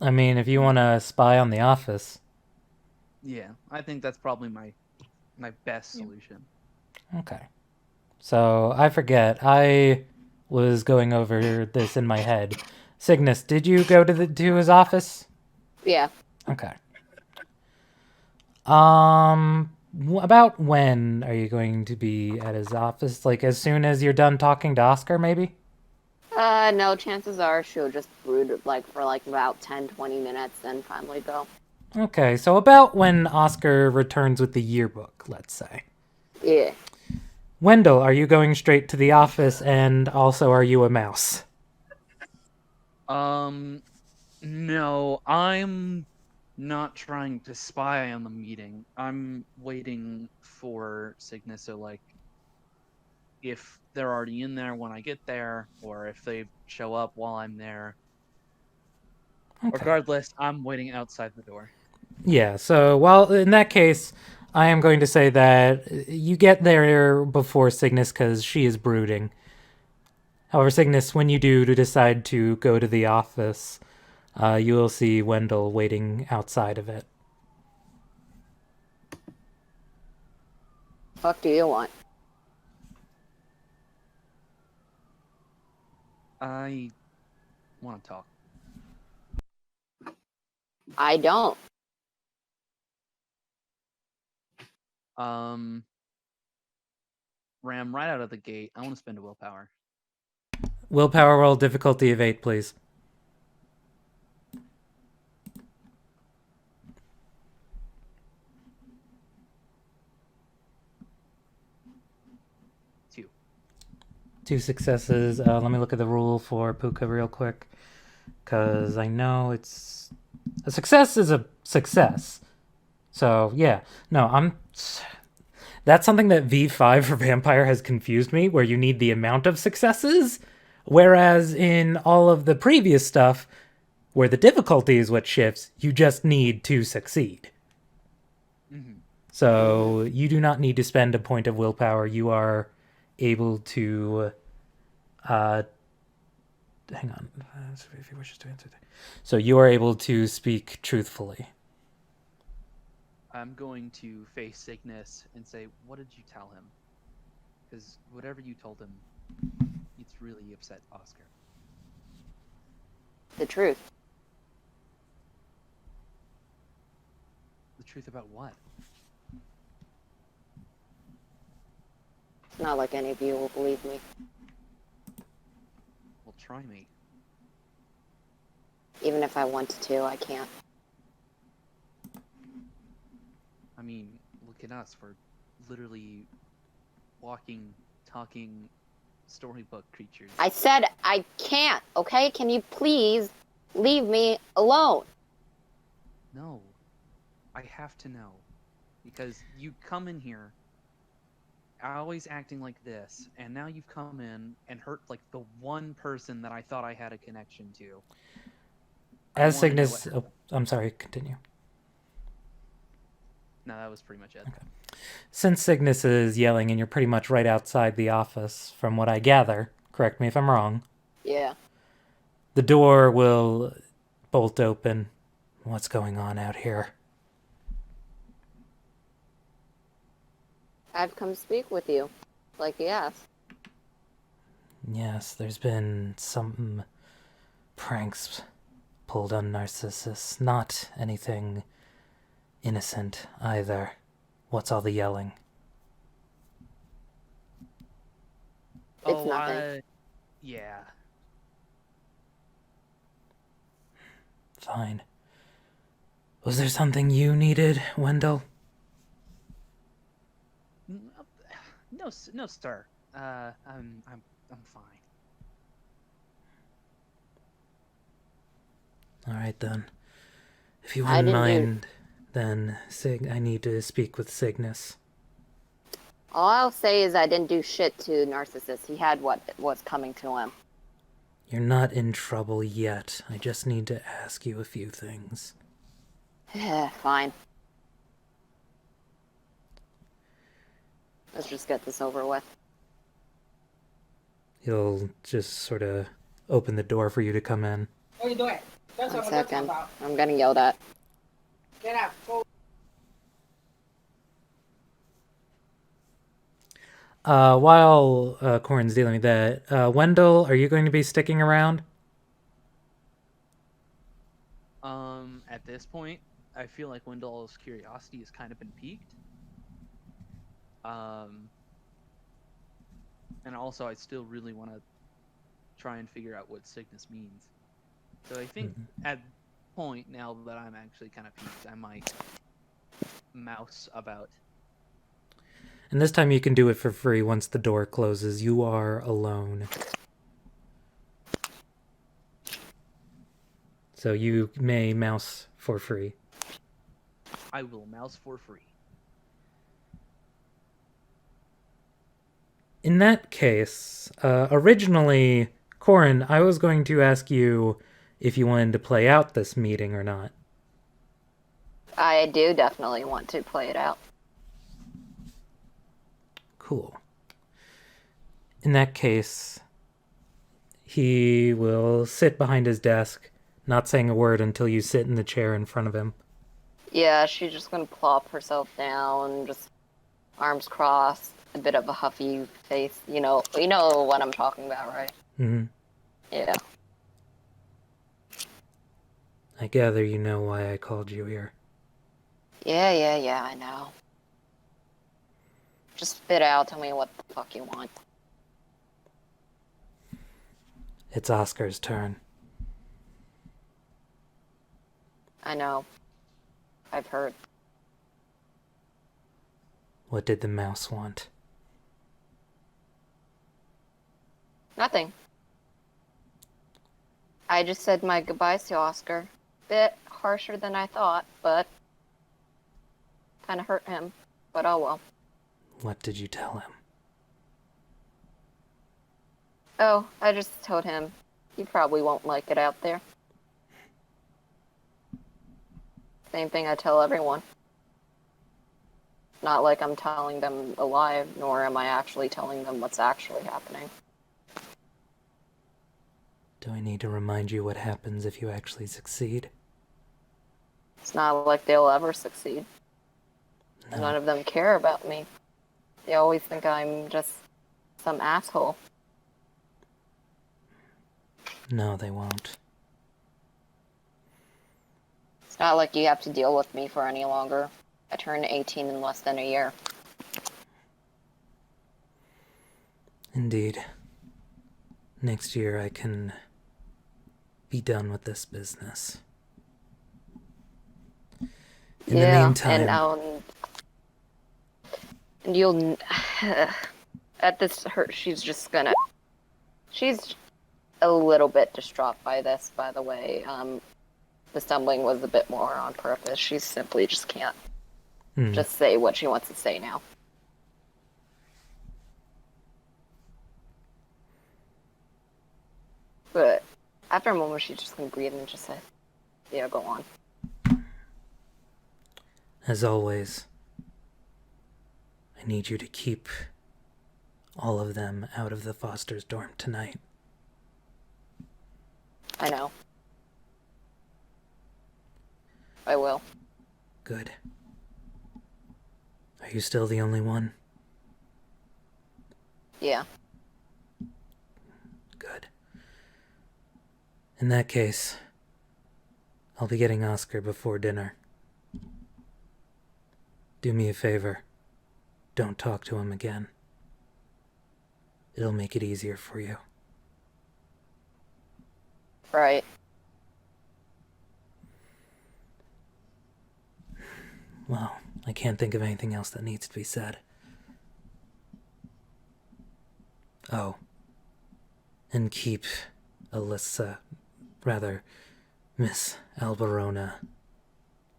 Speaker 1: I mean, if you want to spy on the office.
Speaker 3: Yeah, I think that's probably my best solution.
Speaker 1: Okay. So, I forget. I was going over this in my head. Cygnus, did you go to his office?
Speaker 4: Yeah.
Speaker 1: Okay. About when are you going to be at his office? Like, as soon as you're done talking to Oscar, maybe?
Speaker 4: No, chances are she'll just brood like for like about 10, 20 minutes and finally go.
Speaker 1: Okay, so about when Oscar returns with the yearbook, let's say.
Speaker 4: Yeah.
Speaker 1: Wendell, are you going straight to the office, and also are you a mouse?
Speaker 3: No, I'm not trying to spy on the meeting. I'm waiting for Cygnus, so like if they're already in there when I get there, or if they show up while I'm there.
Speaker 1: Okay.
Speaker 3: Regardless, I'm waiting outside the door.
Speaker 1: Yeah, so, well, in that case, I am going to say that you get there before Cygnus because she is brooding. However, Cygnus, when you do to decide to go to the office, you will see Wendell waiting outside of it.
Speaker 4: Fuck do you want?
Speaker 3: I want to talk.
Speaker 4: I don't.
Speaker 3: Ram, right out of the gate, I want to spend a willpower.
Speaker 1: Willpower roll, difficulty of 8, please. Two successes. Let me look at the rule for Pooka real quick, because I know it's... A success is a success. So, yeah. No, That's something that V5 for Vampire has confused me, where you need the amount of successes, whereas in all of the previous stuff, where the difficulty is what shifts, you just need to succeed.
Speaker 3: Mm-hmm.
Speaker 1: So you do not need to spend a point of willpower. You are able to... hang on. If he wishes to answer that. So you are able to speak truthfully.
Speaker 3: I'm going to face Cygnus and say, what did you tell him? Because whatever you told him, it's really upset Oscar.
Speaker 4: The truth.
Speaker 3: The truth about what?
Speaker 4: It's not like any of you will believe me.
Speaker 3: Well, try me.
Speaker 4: Even if I wanted to, I can't.
Speaker 3: I mean, look at us. We're literally walking, talking storybook creatures.
Speaker 4: I said I can't, okay? Can you please leave me alone?
Speaker 3: No. I have to know. Because you come in here always acting like this, and now you've come in and hurt like the one person that I thought I had a connection to.
Speaker 1: As Cygnus... Oh, I'm sorry, continue.
Speaker 3: No, that was pretty much it.
Speaker 1: Okay. Since Cygnus is yelling and you're pretty much right outside the office, from what I gather, correct me if I'm wrong.
Speaker 4: Yeah.
Speaker 1: The door will bolt open. What's going on out here?
Speaker 4: I've come speak with you, like you asked.
Speaker 1: Yes, there's been some pranks pulled on Narcissus. Not anything innocent either. What's all the yelling?
Speaker 4: It's nothing.
Speaker 3: Yeah.
Speaker 1: Fine. Was there something you needed, Wendell?
Speaker 3: No, sir. I'm fine.
Speaker 1: All right then. If you wouldn't mind, then I need to speak with Cygnus.
Speaker 4: All I'll say is I didn't do shit to Narcissus. He had what was coming to him.
Speaker 1: You're not in trouble yet. I just need to ask you a few things.
Speaker 4: Fine. Let's just get this over with.
Speaker 1: He'll just sort of open the door for you to come in.
Speaker 8: What are you doing? That's
Speaker 4: One
Speaker 8: what I'm
Speaker 4: second.
Speaker 8: about.
Speaker 4: I'm getting yelled at.
Speaker 8: Get out. Go.
Speaker 1: While Corin's dealing with that, Wendell, are you going to be sticking around?
Speaker 3: At this point, I feel like Wendell's curiosity has kind of been piqued. And also, I still really want to try and figure out what Cygnus means. So I think at point now that I'm actually kind of piqued, I might mouse about.
Speaker 1: And this time you can do it for free once the door closes. You are alone. So you may mouse for free.
Speaker 3: I will mouse for free.
Speaker 1: In that case, originally, Corin, I was going to ask you if you wanted to play out this meeting or not.
Speaker 4: I do definitely want to play it out.
Speaker 1: Cool. In that case, he will sit behind his desk, not saying a word until you sit in the chair in front of him.
Speaker 4: Yeah, she's just gonna plop herself down, just arms crossed, a bit of a huffy face. You know what I'm talking about, right?
Speaker 1: Mm-hmm.
Speaker 4: Yeah.
Speaker 1: I gather you know why I called you here.
Speaker 4: Yeah, I know. Just spit out, tell me what the fuck you want.
Speaker 1: It's Oscar's turn.
Speaker 4: I know. I've heard.
Speaker 1: What did the mouse want?
Speaker 4: Nothing. I just said my goodbyes to Oscar. Bit harsher than I thought, but kind of hurt him. But oh well.
Speaker 1: What did you tell him?
Speaker 4: Oh, I just told him. You probably won't like it out there. Same thing I tell everyone. Not like I'm telling them a lie, nor am I actually telling them what's actually happening.
Speaker 1: Do I need to remind you what happens if you actually succeed?
Speaker 4: It's not like they'll ever succeed.
Speaker 1: No.
Speaker 4: None of them care about me. They always think I'm just some asshole.
Speaker 1: No, they won't.
Speaker 4: It's not like you have to deal with me for any longer. I turned 18 in less than a year.
Speaker 1: Indeed. Next year I can be done with this business. In the meantime...
Speaker 4: And you'll... At this, she's just gonna... She's a little bit distraught by this, by the way. The stumbling was a bit more on purpose. She simply just can't just say what she wants to say now. But after a moment, she's just gonna breathe and just say, yeah, go on.
Speaker 1: As always, I need you to keep all of them out of the Foster's dorm tonight.
Speaker 4: I know. I will.
Speaker 1: Good. Are you still the only one?
Speaker 4: Yeah.
Speaker 1: Good. In that case, I'll be getting Oscar before dinner. Do me a favor. Don't talk to him again. It'll make it easier for you.
Speaker 4: Right.
Speaker 1: Well, I can't think of anything else that needs to be said. Oh. And keep Miss Alberona,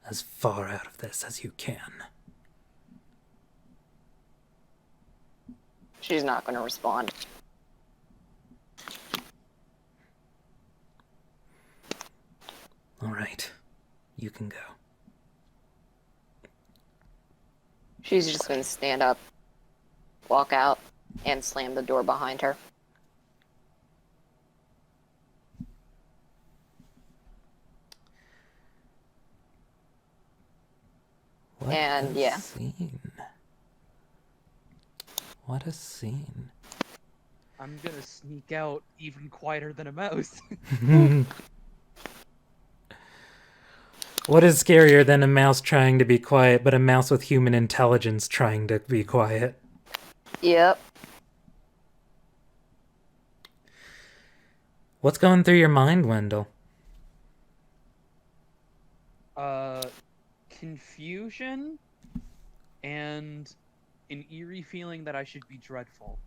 Speaker 1: as far out of this as you can.
Speaker 4: She's not going to respond.
Speaker 1: All right. You can go.
Speaker 4: She's just going to stand up, walk out, and slam the door behind her.
Speaker 1: What
Speaker 4: and
Speaker 1: a
Speaker 4: yeah.
Speaker 1: Scene. What a scene.
Speaker 3: I'm gonna sneak out even quieter than a mouse.
Speaker 1: What is scarier than a mouse trying to be quiet, but a mouse with human intelligence trying to be quiet?
Speaker 4: Yep.
Speaker 1: What's going through your mind, Wendell?
Speaker 3: Confusion and an eerie feeling that I should be dreadful.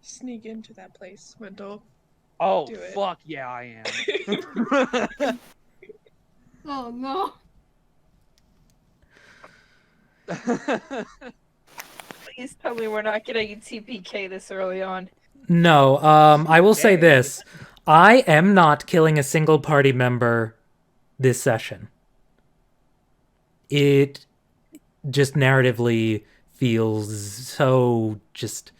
Speaker 6: Sneak into that place, Wendell.
Speaker 3: Oh,
Speaker 6: Do it.
Speaker 3: fuck yeah, I am.
Speaker 5: Oh no.
Speaker 2: Please tell me we're not getting a TPK this early on.
Speaker 1: No, I will say
Speaker 3: Okay.
Speaker 1: this. I am not killing a single party member this session. It just narratively feels so just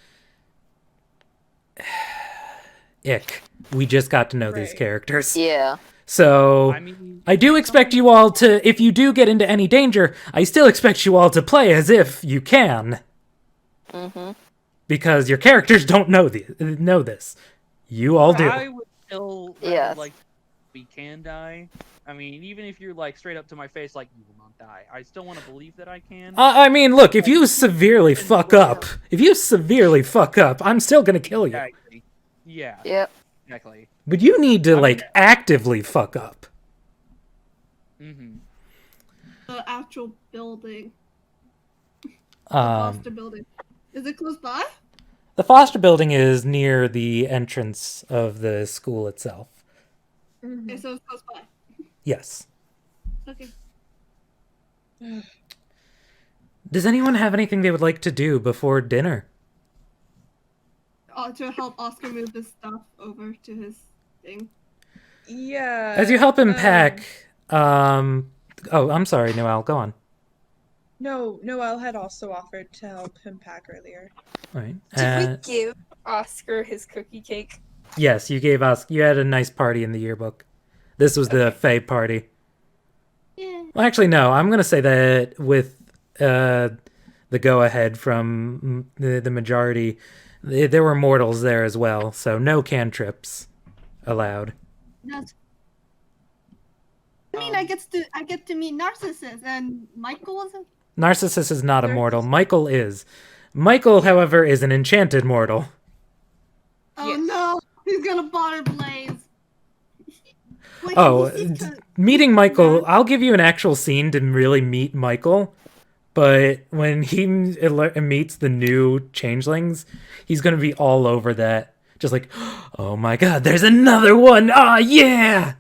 Speaker 1: ick. We just got to know these
Speaker 6: Right.
Speaker 1: characters.
Speaker 4: Yeah.
Speaker 1: So
Speaker 3: I mean,
Speaker 1: I do expect you all to, if you do get into any danger, I still expect you all to play as if you can.
Speaker 4: Mm-hmm.
Speaker 1: Because your characters don't know this. You all do.
Speaker 3: I would still
Speaker 4: Yes.
Speaker 3: like we can die. I mean, even if you're like straight up to my face, like you will not die. I still want to believe that I can.
Speaker 1: I mean, look, if you severely fuck up, I'm still gonna kill you.
Speaker 3: Exactly. Yeah,
Speaker 4: Yep.
Speaker 3: exactly.
Speaker 1: But you need to,
Speaker 3: I
Speaker 1: like,
Speaker 3: mean-
Speaker 1: actively fuck up.
Speaker 3: Mm-hmm.
Speaker 5: The actual building. The
Speaker 1: Um,
Speaker 5: foster building. Is it close by?
Speaker 1: the foster building is near the entrance of the school itself.
Speaker 5: Okay, so it's close by.
Speaker 1: Yes.
Speaker 5: Okay.
Speaker 1: Does anyone have anything they would like to do before dinner?
Speaker 5: To help Oscar move his stuff over to his thing.
Speaker 6: Yeah.
Speaker 1: As you help him pack, oh, I'm sorry, Noel, go on.
Speaker 6: No, Noel had also offered to help him pack earlier.
Speaker 1: All right.
Speaker 2: Did we give Oscar his cookie cake?
Speaker 1: Yes, you had a nice party in the yearbook. This was the
Speaker 2: Okay.
Speaker 1: Fae party.
Speaker 5: Yeah.
Speaker 1: Well, actually, no. I'm going to say that with the go-ahead from the majority, there were mortals there as well, so no cantrips allowed.
Speaker 5: That's. I mean, I get to meet Narcissus, and Michael wasn't.
Speaker 1: Narcissus is not a mortal. Michael is. Michael, however, is an enchanted mortal.
Speaker 5: Oh
Speaker 6: Yes.
Speaker 5: no, he's gonna bother Blaze. Wait,
Speaker 1: Oh,
Speaker 5: he seems to-
Speaker 1: meeting Michael, I'll give you an actual scene to really meet Michael, but when he meets the new changelings, he's going to be all over that. Just like, oh my god, there's another one! Ah, yeah!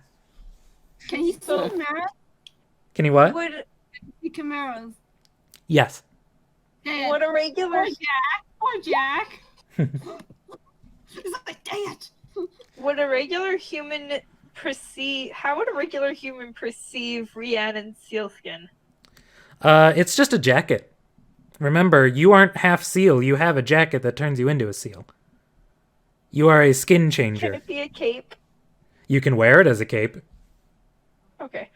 Speaker 5: Can he see Chimeras?
Speaker 1: Can he what?
Speaker 2: Would
Speaker 5: See Chimeras.
Speaker 1: Yes.
Speaker 5: Dang
Speaker 2: would
Speaker 5: it.
Speaker 2: a regular
Speaker 5: Poor Jack. He's like, dang it.
Speaker 2: would a regular human perceive? How would a regular human perceive Rhiannon's sealskin?
Speaker 1: It's just a jacket. Remember, you aren't half seal. You have a jacket that turns you into a seal. You are a skin
Speaker 2: Can
Speaker 1: changer.
Speaker 2: it be a cape?
Speaker 1: You can wear it as a cape.
Speaker 2: Okay,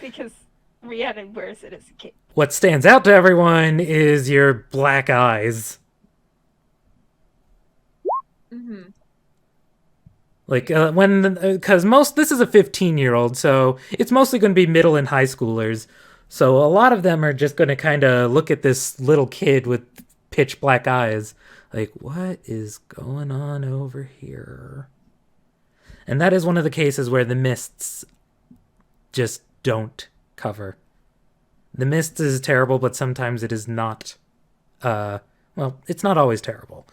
Speaker 2: because Rhiannon wears it as a cape.
Speaker 1: What stands out to everyone is your black eyes.
Speaker 6: Mm-hmm.
Speaker 1: Like, because this is a 15-year-old, so it's mostly going to be middle and high schoolers. So a lot of them are just going to kind of look at this little kid with pitch black eyes. Like, what is going on over here? And that is one of the cases where the mists just don't cover. The mist is terrible, but sometimes it is not. Well, it's not always terrible.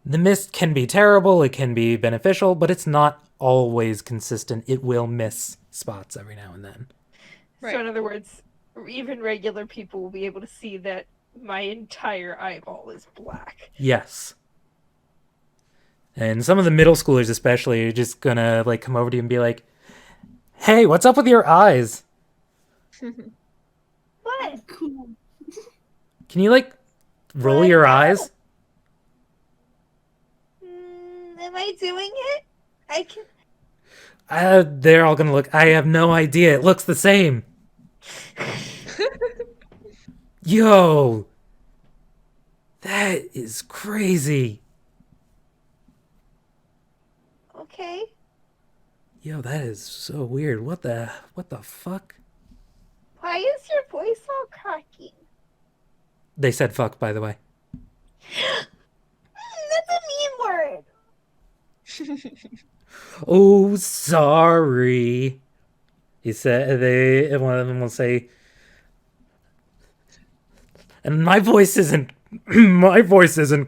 Speaker 1: The mist can be terrible, it can be beneficial, but it's not always consistent. It will miss spots every now and then.
Speaker 6: Right.
Speaker 2: So in other words, even regular people will be able to see that my entire eyeball is black.
Speaker 1: Yes. And some of the middle schoolers especially are just gonna like come over to you and be like, hey, what's up with your eyes?
Speaker 2: What?
Speaker 5: Cool.
Speaker 1: Can you like roll your eyes?
Speaker 2: Am I doing it? I can.
Speaker 1: They're all gonna look, I have no idea. It looks the same. Yo! That is crazy.
Speaker 2: Okay.
Speaker 1: Yo, that is so weird. What the fuck?
Speaker 7: Why is your voice all cracking?
Speaker 1: They said fuck, by the way.
Speaker 7: That's a mean word.
Speaker 1: Oh, sorry. He said one of them will say, and my voice isn't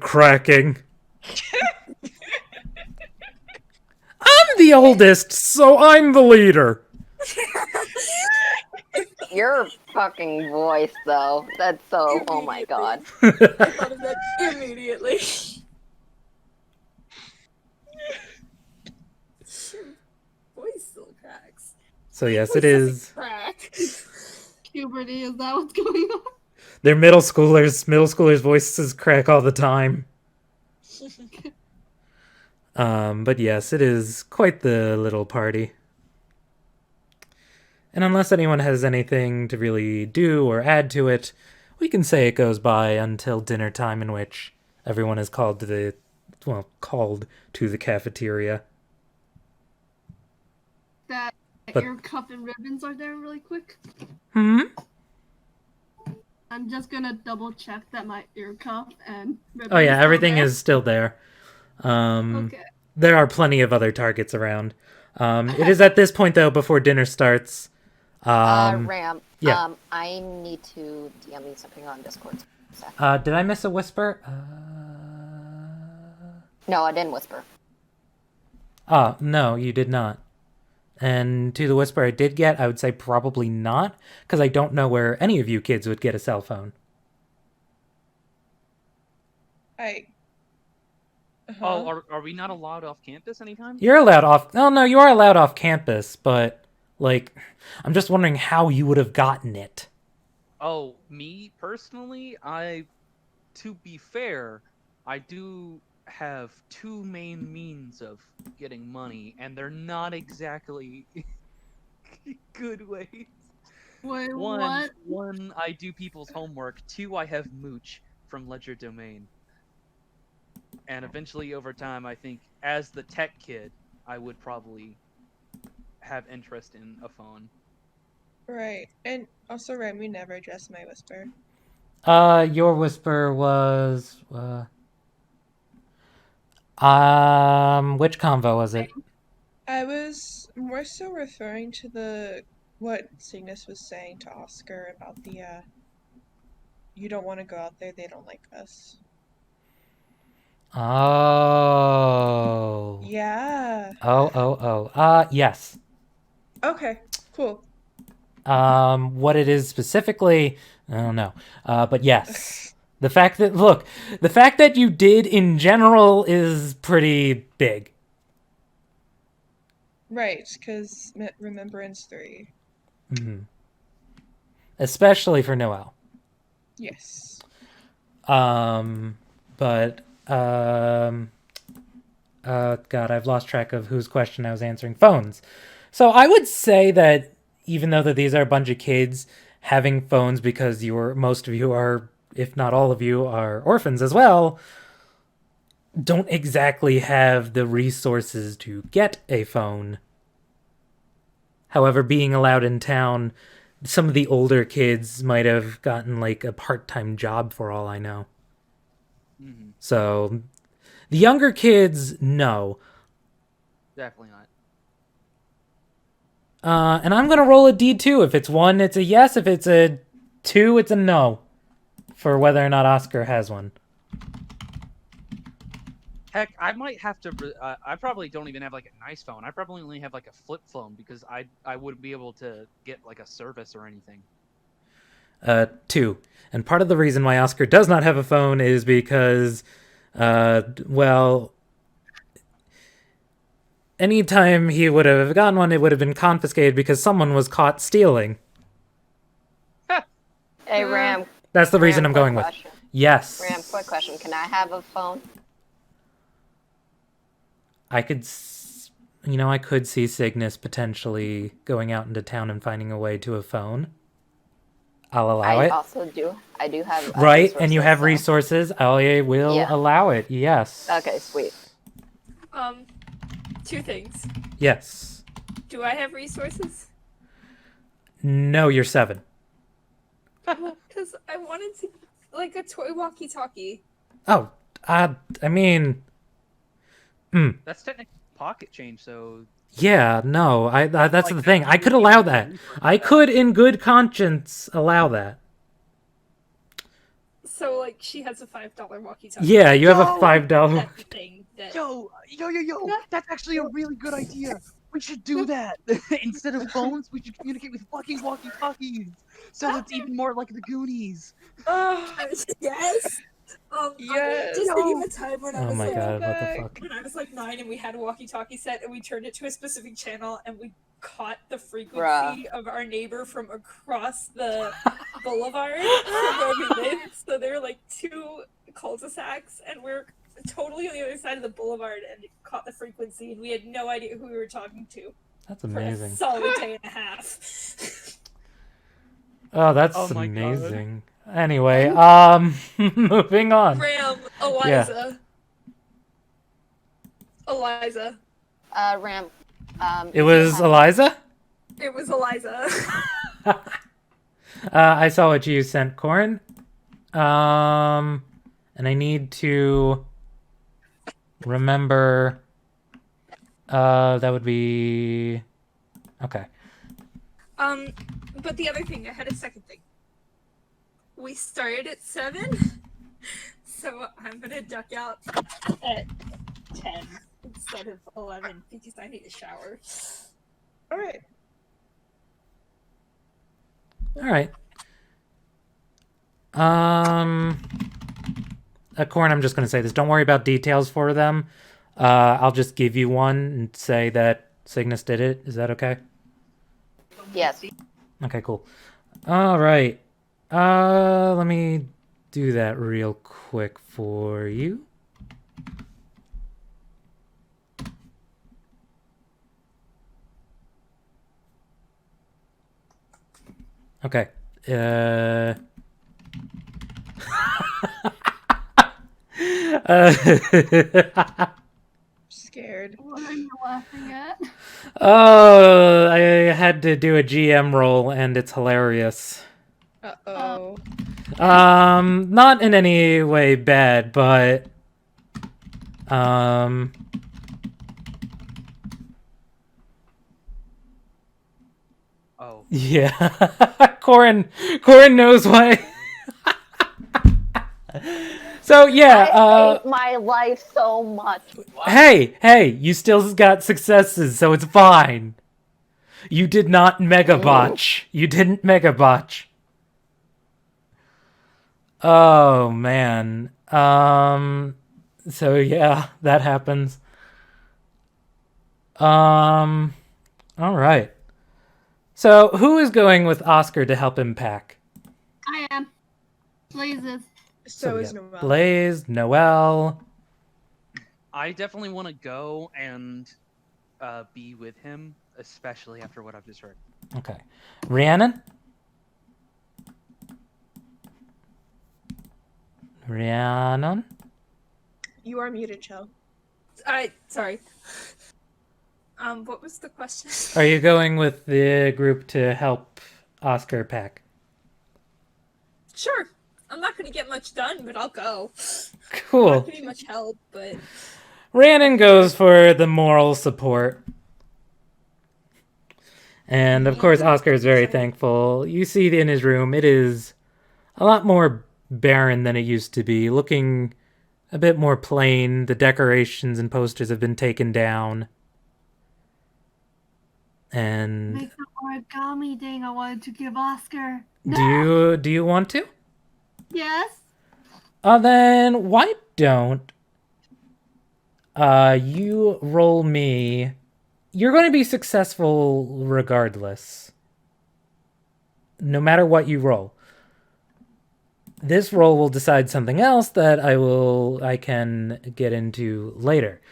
Speaker 1: cracking. I'm the oldest, so I'm the leader.
Speaker 4: Your fucking voice, though. That's so. Oh my god.
Speaker 9: I thought of that immediately. Voice still cracks.
Speaker 1: So yes,
Speaker 9: Voice
Speaker 1: it is.
Speaker 9: doesn't crack.
Speaker 5: Puberty, is that what's going on?
Speaker 1: They're middle schoolers. Middle schoolers' voices crack all the time. But yes, it is quite the little party. And unless anyone has anything to really do or add to it, we can say it goes by until dinner time, in which everyone is called to the cafeteria.
Speaker 5: That
Speaker 1: But-
Speaker 5: your cup and ribbons are there really quick.
Speaker 1: Hmm?
Speaker 5: I'm just gonna double check that my ear cup and ribbon
Speaker 1: Oh yeah,
Speaker 5: still
Speaker 1: everything
Speaker 5: there.
Speaker 1: is still there.
Speaker 5: Okay.
Speaker 1: There are plenty of other targets around. It is at this point, though, before dinner starts.
Speaker 4: Ram.
Speaker 1: yeah.
Speaker 4: I need to DM you something on Discord.
Speaker 1: Did I miss a whisper?
Speaker 4: No, I didn't whisper.
Speaker 1: No, you did not. And to the whisper I did get, I would say probably not, because I don't know where any of you kids would get a cell phone.
Speaker 3: Oh, are we not allowed off campus anytime?
Speaker 1: You're allowed off... Oh, no, you are allowed off campus, but, like, I'm just wondering how you would have gotten it.
Speaker 3: Oh, me personally, to be fair, I do have two main means of getting money, and they're not exactly good ways.
Speaker 5: Wait, what?
Speaker 3: One, I do people's homework. Two, I have Mooch from Ledger Domain. And eventually, over time, I think, as the tech kid, I would probably have interest in a phone.
Speaker 6: Right. And also, Ram, you never addressed my whisper.
Speaker 1: Your whisper was... which convo was it?
Speaker 6: I was more so referring to what Cygnus was saying to Oscar about the, you don't want to go out there, they don't like us.
Speaker 1: Oh.
Speaker 6: Yeah.
Speaker 1: Yes.
Speaker 6: Okay, cool.
Speaker 1: What it is specifically, I don't know. But yes. The fact that you did in general is pretty big.
Speaker 6: Right, because Remembrance 3.
Speaker 1: Mm-hmm. Especially for Noel.
Speaker 6: Yes.
Speaker 1: God, I've lost track of whose question I was answering. Phones. So I would say that even though that these are a bunch of kids having phones because most of you are, if not all of you, are orphans as well, don't exactly have the resources to get a phone. However, being allowed in town, some of the older kids might have gotten like a part-time job for all I know.
Speaker 3: Mm-hmm.
Speaker 1: So the younger kids, no.
Speaker 3: Definitely not.
Speaker 1: And I'm gonna roll a D2. If it's 1, it's a yes. If it's a 2, it's a no. For whether or not Oscar has one.
Speaker 3: Heck, I might have to. I probably don't even have like a nice phone. I probably only have like a flip phone because I wouldn't be able to get like a service or anything.
Speaker 1: 2. And part of the reason why Oscar does not have a phone is because, anytime he would have gotten one, it would have been confiscated because someone was caught stealing.
Speaker 4: Hey, Ram.
Speaker 1: That's the reason I'm
Speaker 4: quick
Speaker 1: going
Speaker 4: question.
Speaker 1: with. Yes.
Speaker 4: Ram, quick question. Can I have a phone?
Speaker 1: I could see Cygnus potentially going out into town and finding a way to a phone. I'll allow it.
Speaker 4: I do have
Speaker 1: Right, and you have
Speaker 4: so-
Speaker 1: resources. I will
Speaker 4: Yeah.
Speaker 1: allow it. Yes.
Speaker 4: Okay, sweet.
Speaker 9: 2 things.
Speaker 1: Yes.
Speaker 9: Do I have resources?
Speaker 1: No, you're 7.
Speaker 9: Because I wanted to, like, a toy walkie-talkie.
Speaker 1: Oh, I mean,
Speaker 3: That's technically pocket change, so
Speaker 1: yeah, no, that's
Speaker 3: like,
Speaker 1: the thing. I
Speaker 3: you
Speaker 1: could
Speaker 3: would
Speaker 1: allow
Speaker 3: use
Speaker 1: that.
Speaker 3: resources
Speaker 1: I
Speaker 3: for that.
Speaker 1: could, in good conscience, allow that.
Speaker 9: So, like, she has a $5 walkie-talkie.
Speaker 1: Yeah, you have a
Speaker 3: Yo!
Speaker 1: $5.
Speaker 9: That's the thing. That...
Speaker 3: Yo, that's actually a really good idea. We should do that. Instead of phones, we should communicate with fucking walkie-talkies. So it's even more like the Goonies.
Speaker 9: Yes!
Speaker 6: Yes.
Speaker 9: Just
Speaker 3: Yo.
Speaker 9: thinking of a time when I
Speaker 1: Oh
Speaker 9: was
Speaker 1: my
Speaker 9: like,
Speaker 1: god, what the fuck?
Speaker 9: when I was like 9 and we had a walkie-talkie set and we turned it to a specific channel and we caught the frequency
Speaker 4: Bruh.
Speaker 9: of our neighbor from across the boulevard from where we lived. So there were like 2 cul-de-sacs and we're totally on the other side of the boulevard and it caught the frequency and we had no idea who we were talking to
Speaker 1: That's
Speaker 9: for a
Speaker 1: amazing.
Speaker 9: solid day and a half.
Speaker 1: Oh, that's
Speaker 3: Oh my God.
Speaker 1: amazing. Anyway, moving on.
Speaker 9: Ram, Eliza. Eliza.
Speaker 4: Ram.
Speaker 1: It was Eliza?
Speaker 9: It was Eliza.
Speaker 1: I saw what you sent, Corin. And I need to remember. That would be okay.
Speaker 9: But the other thing, I had a second thing. We started at 7, so I'm gonna duck out at 10 instead of 11 because I need a shower.
Speaker 6: All right.
Speaker 1: All right. Corin, I'm just gonna say this. Don't worry about details for them. I'll just give you one and say that Cygnus did it. Is that okay?
Speaker 4: Yes.
Speaker 1: Okay, cool. All right. Let me do that real quick for you. Okay.
Speaker 6: Scared.
Speaker 5: What are you laughing at?
Speaker 1: Oh, I had to do a GM roll and it's hilarious.
Speaker 6: Uh-oh.
Speaker 1: Not in any way bad, but
Speaker 3: Oh.
Speaker 1: yeah. Corin knows why. So yeah,
Speaker 4: I hate my life so much.
Speaker 1: hey, you still got successes, so it's fine. You did not mega botch. You didn't mega botch. Oh man. So yeah, that happens. All right. So who is going with Oscar to help him pack?
Speaker 5: I am. Blazes.
Speaker 6: So
Speaker 1: we
Speaker 6: is
Speaker 1: got
Speaker 6: Noel.
Speaker 1: Blaze, Noel.
Speaker 3: I definitely want to go and be with him, especially after what I've just heard.
Speaker 1: Okay. Reannon? Reannon?
Speaker 6: You are muted, Chell.
Speaker 9: Sorry. What was the question?
Speaker 1: Are you going with the group to help Oscar pack?
Speaker 9: Sure. I'm not gonna get much done, but I'll go. I'm
Speaker 1: Cool.
Speaker 9: not gonna be much help, but
Speaker 1: Reannon goes for the moral support. And of course, Oscar is very thankful. You see in his room, it is a lot more barren than it used to be, looking a bit more plain. The decorations and posters have been taken down. And
Speaker 5: Make the origami thing I wanted to give Oscar.
Speaker 1: do you want to?
Speaker 5: Yes.
Speaker 1: Then why don't you roll me? You're going to be successful regardless. No matter what you roll. This roll will decide something else that I can get into later.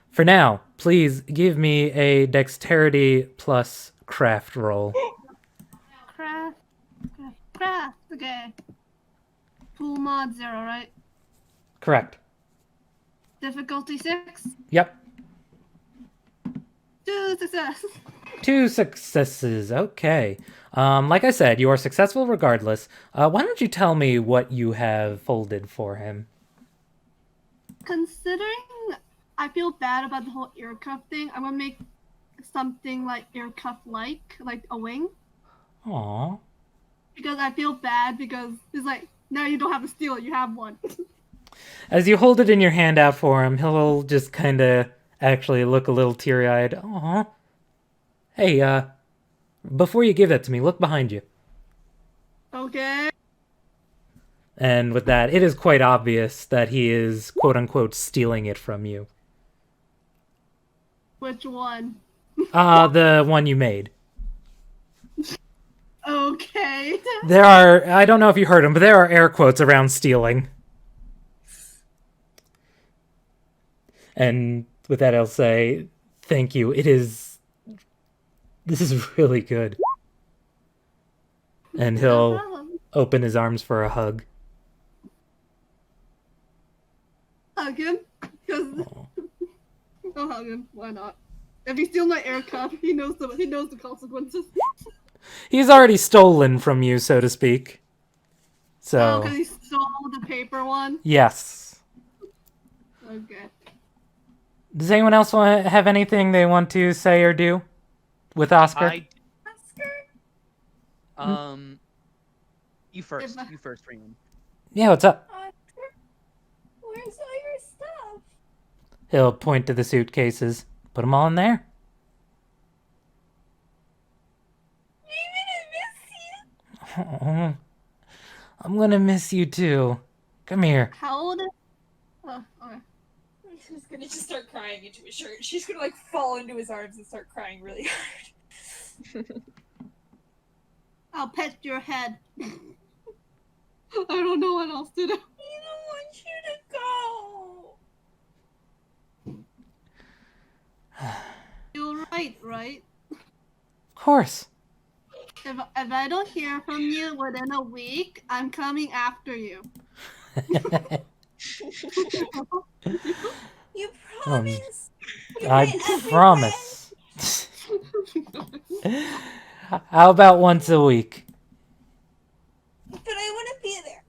Speaker 1: For now, please give me a dexterity plus craft roll.
Speaker 5: Craft. Okay. Pool mod 0, right?
Speaker 1: Correct.
Speaker 5: Difficulty 6.
Speaker 1: Yep.
Speaker 5: 2 success.
Speaker 1: 2 successes. Okay. Like I said, you are successful regardless. Why don't you tell me what you have folded for him?
Speaker 5: Considering I feel bad about the whole ear cuff thing, I'm gonna make something like ear cuff like a wing.
Speaker 1: Aww.
Speaker 5: Because I feel bad because it's like, now you don't have to steal it, you have one.
Speaker 1: As you hold it in your hand out for him, he'll just kind of actually look a little teary-eyed. Aww. Hey, before you give that to me, look behind you.
Speaker 5: Okay.
Speaker 1: And with that, it is quite obvious that he is, quote-unquote, stealing it from you.
Speaker 5: Which one?
Speaker 1: The one you made.
Speaker 5: Okay.
Speaker 1: There are, I don't know if you heard him, but there are air quotes around stealing. And with that, I'll say, thank you. This is really good. And
Speaker 5: No
Speaker 1: he'll
Speaker 5: problem.
Speaker 1: open his arms for a hug.
Speaker 5: Hug him. I'll hug him. Why not? If he steals my air cuff, he knows the consequences.
Speaker 1: He's already stolen from you, so to speak.
Speaker 5: Oh,
Speaker 1: So,
Speaker 5: because he stole the paper one?
Speaker 1: yes.
Speaker 5: Okay.
Speaker 1: Does anyone else have anything they want to say or do with Oscar?
Speaker 3: You first, Reannon.
Speaker 1: Yeah, what's up?
Speaker 9: Where's all your stuff?
Speaker 1: He'll point to the suitcases. Put them all in there. Oh, I'm gonna miss you too. Come here.
Speaker 5: How old is... Oh, okay.
Speaker 9: She's gonna just start crying into his shirt. She's gonna like fall into his arms and start crying really hard.
Speaker 5: I'll pet your head. I don't know what else to do.
Speaker 9: I don't want you to go.
Speaker 5: You're right?
Speaker 1: Of course.
Speaker 5: If I don't hear from you within a week, I'm coming after you.
Speaker 9: You promise?
Speaker 1: I promise. How about once a week?
Speaker 9: But I want to be there.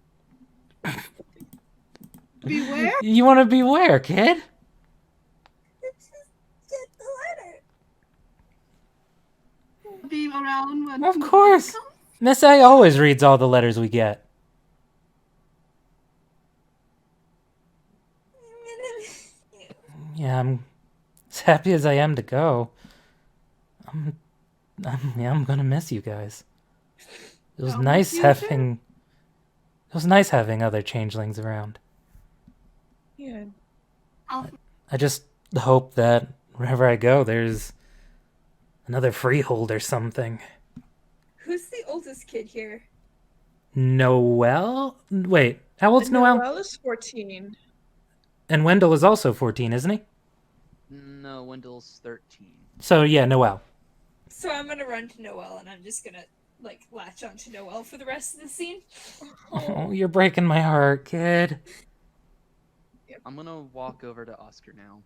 Speaker 5: Beware?
Speaker 1: You want to be where, kid?
Speaker 9: Just get the letter.
Speaker 5: Be around when...
Speaker 1: Of course. Miss A always reads all the letters we get.
Speaker 9: I'm gonna miss you.
Speaker 1: Yeah, I'm as happy as I am to go. I'm gonna miss you guys. It was
Speaker 5: I'll
Speaker 1: nice
Speaker 5: miss you
Speaker 1: having. It was nice having other changelings around.
Speaker 6: Yeah.
Speaker 1: I just hope that wherever I go, there's another freehold or something.
Speaker 9: Who's the oldest kid here?
Speaker 1: Noel? Wait, how old's Noel?
Speaker 6: Noel is 14.
Speaker 1: And Wendell is also 14, isn't he?
Speaker 3: No, Wendell's 13.
Speaker 1: So yeah, Noel.
Speaker 9: So I'm gonna run to Noel and I'm just gonna like latch onto Noel for the rest of the scene.
Speaker 1: Oh, you're breaking my heart, kid.
Speaker 3: I'm gonna walk over to Oscar now.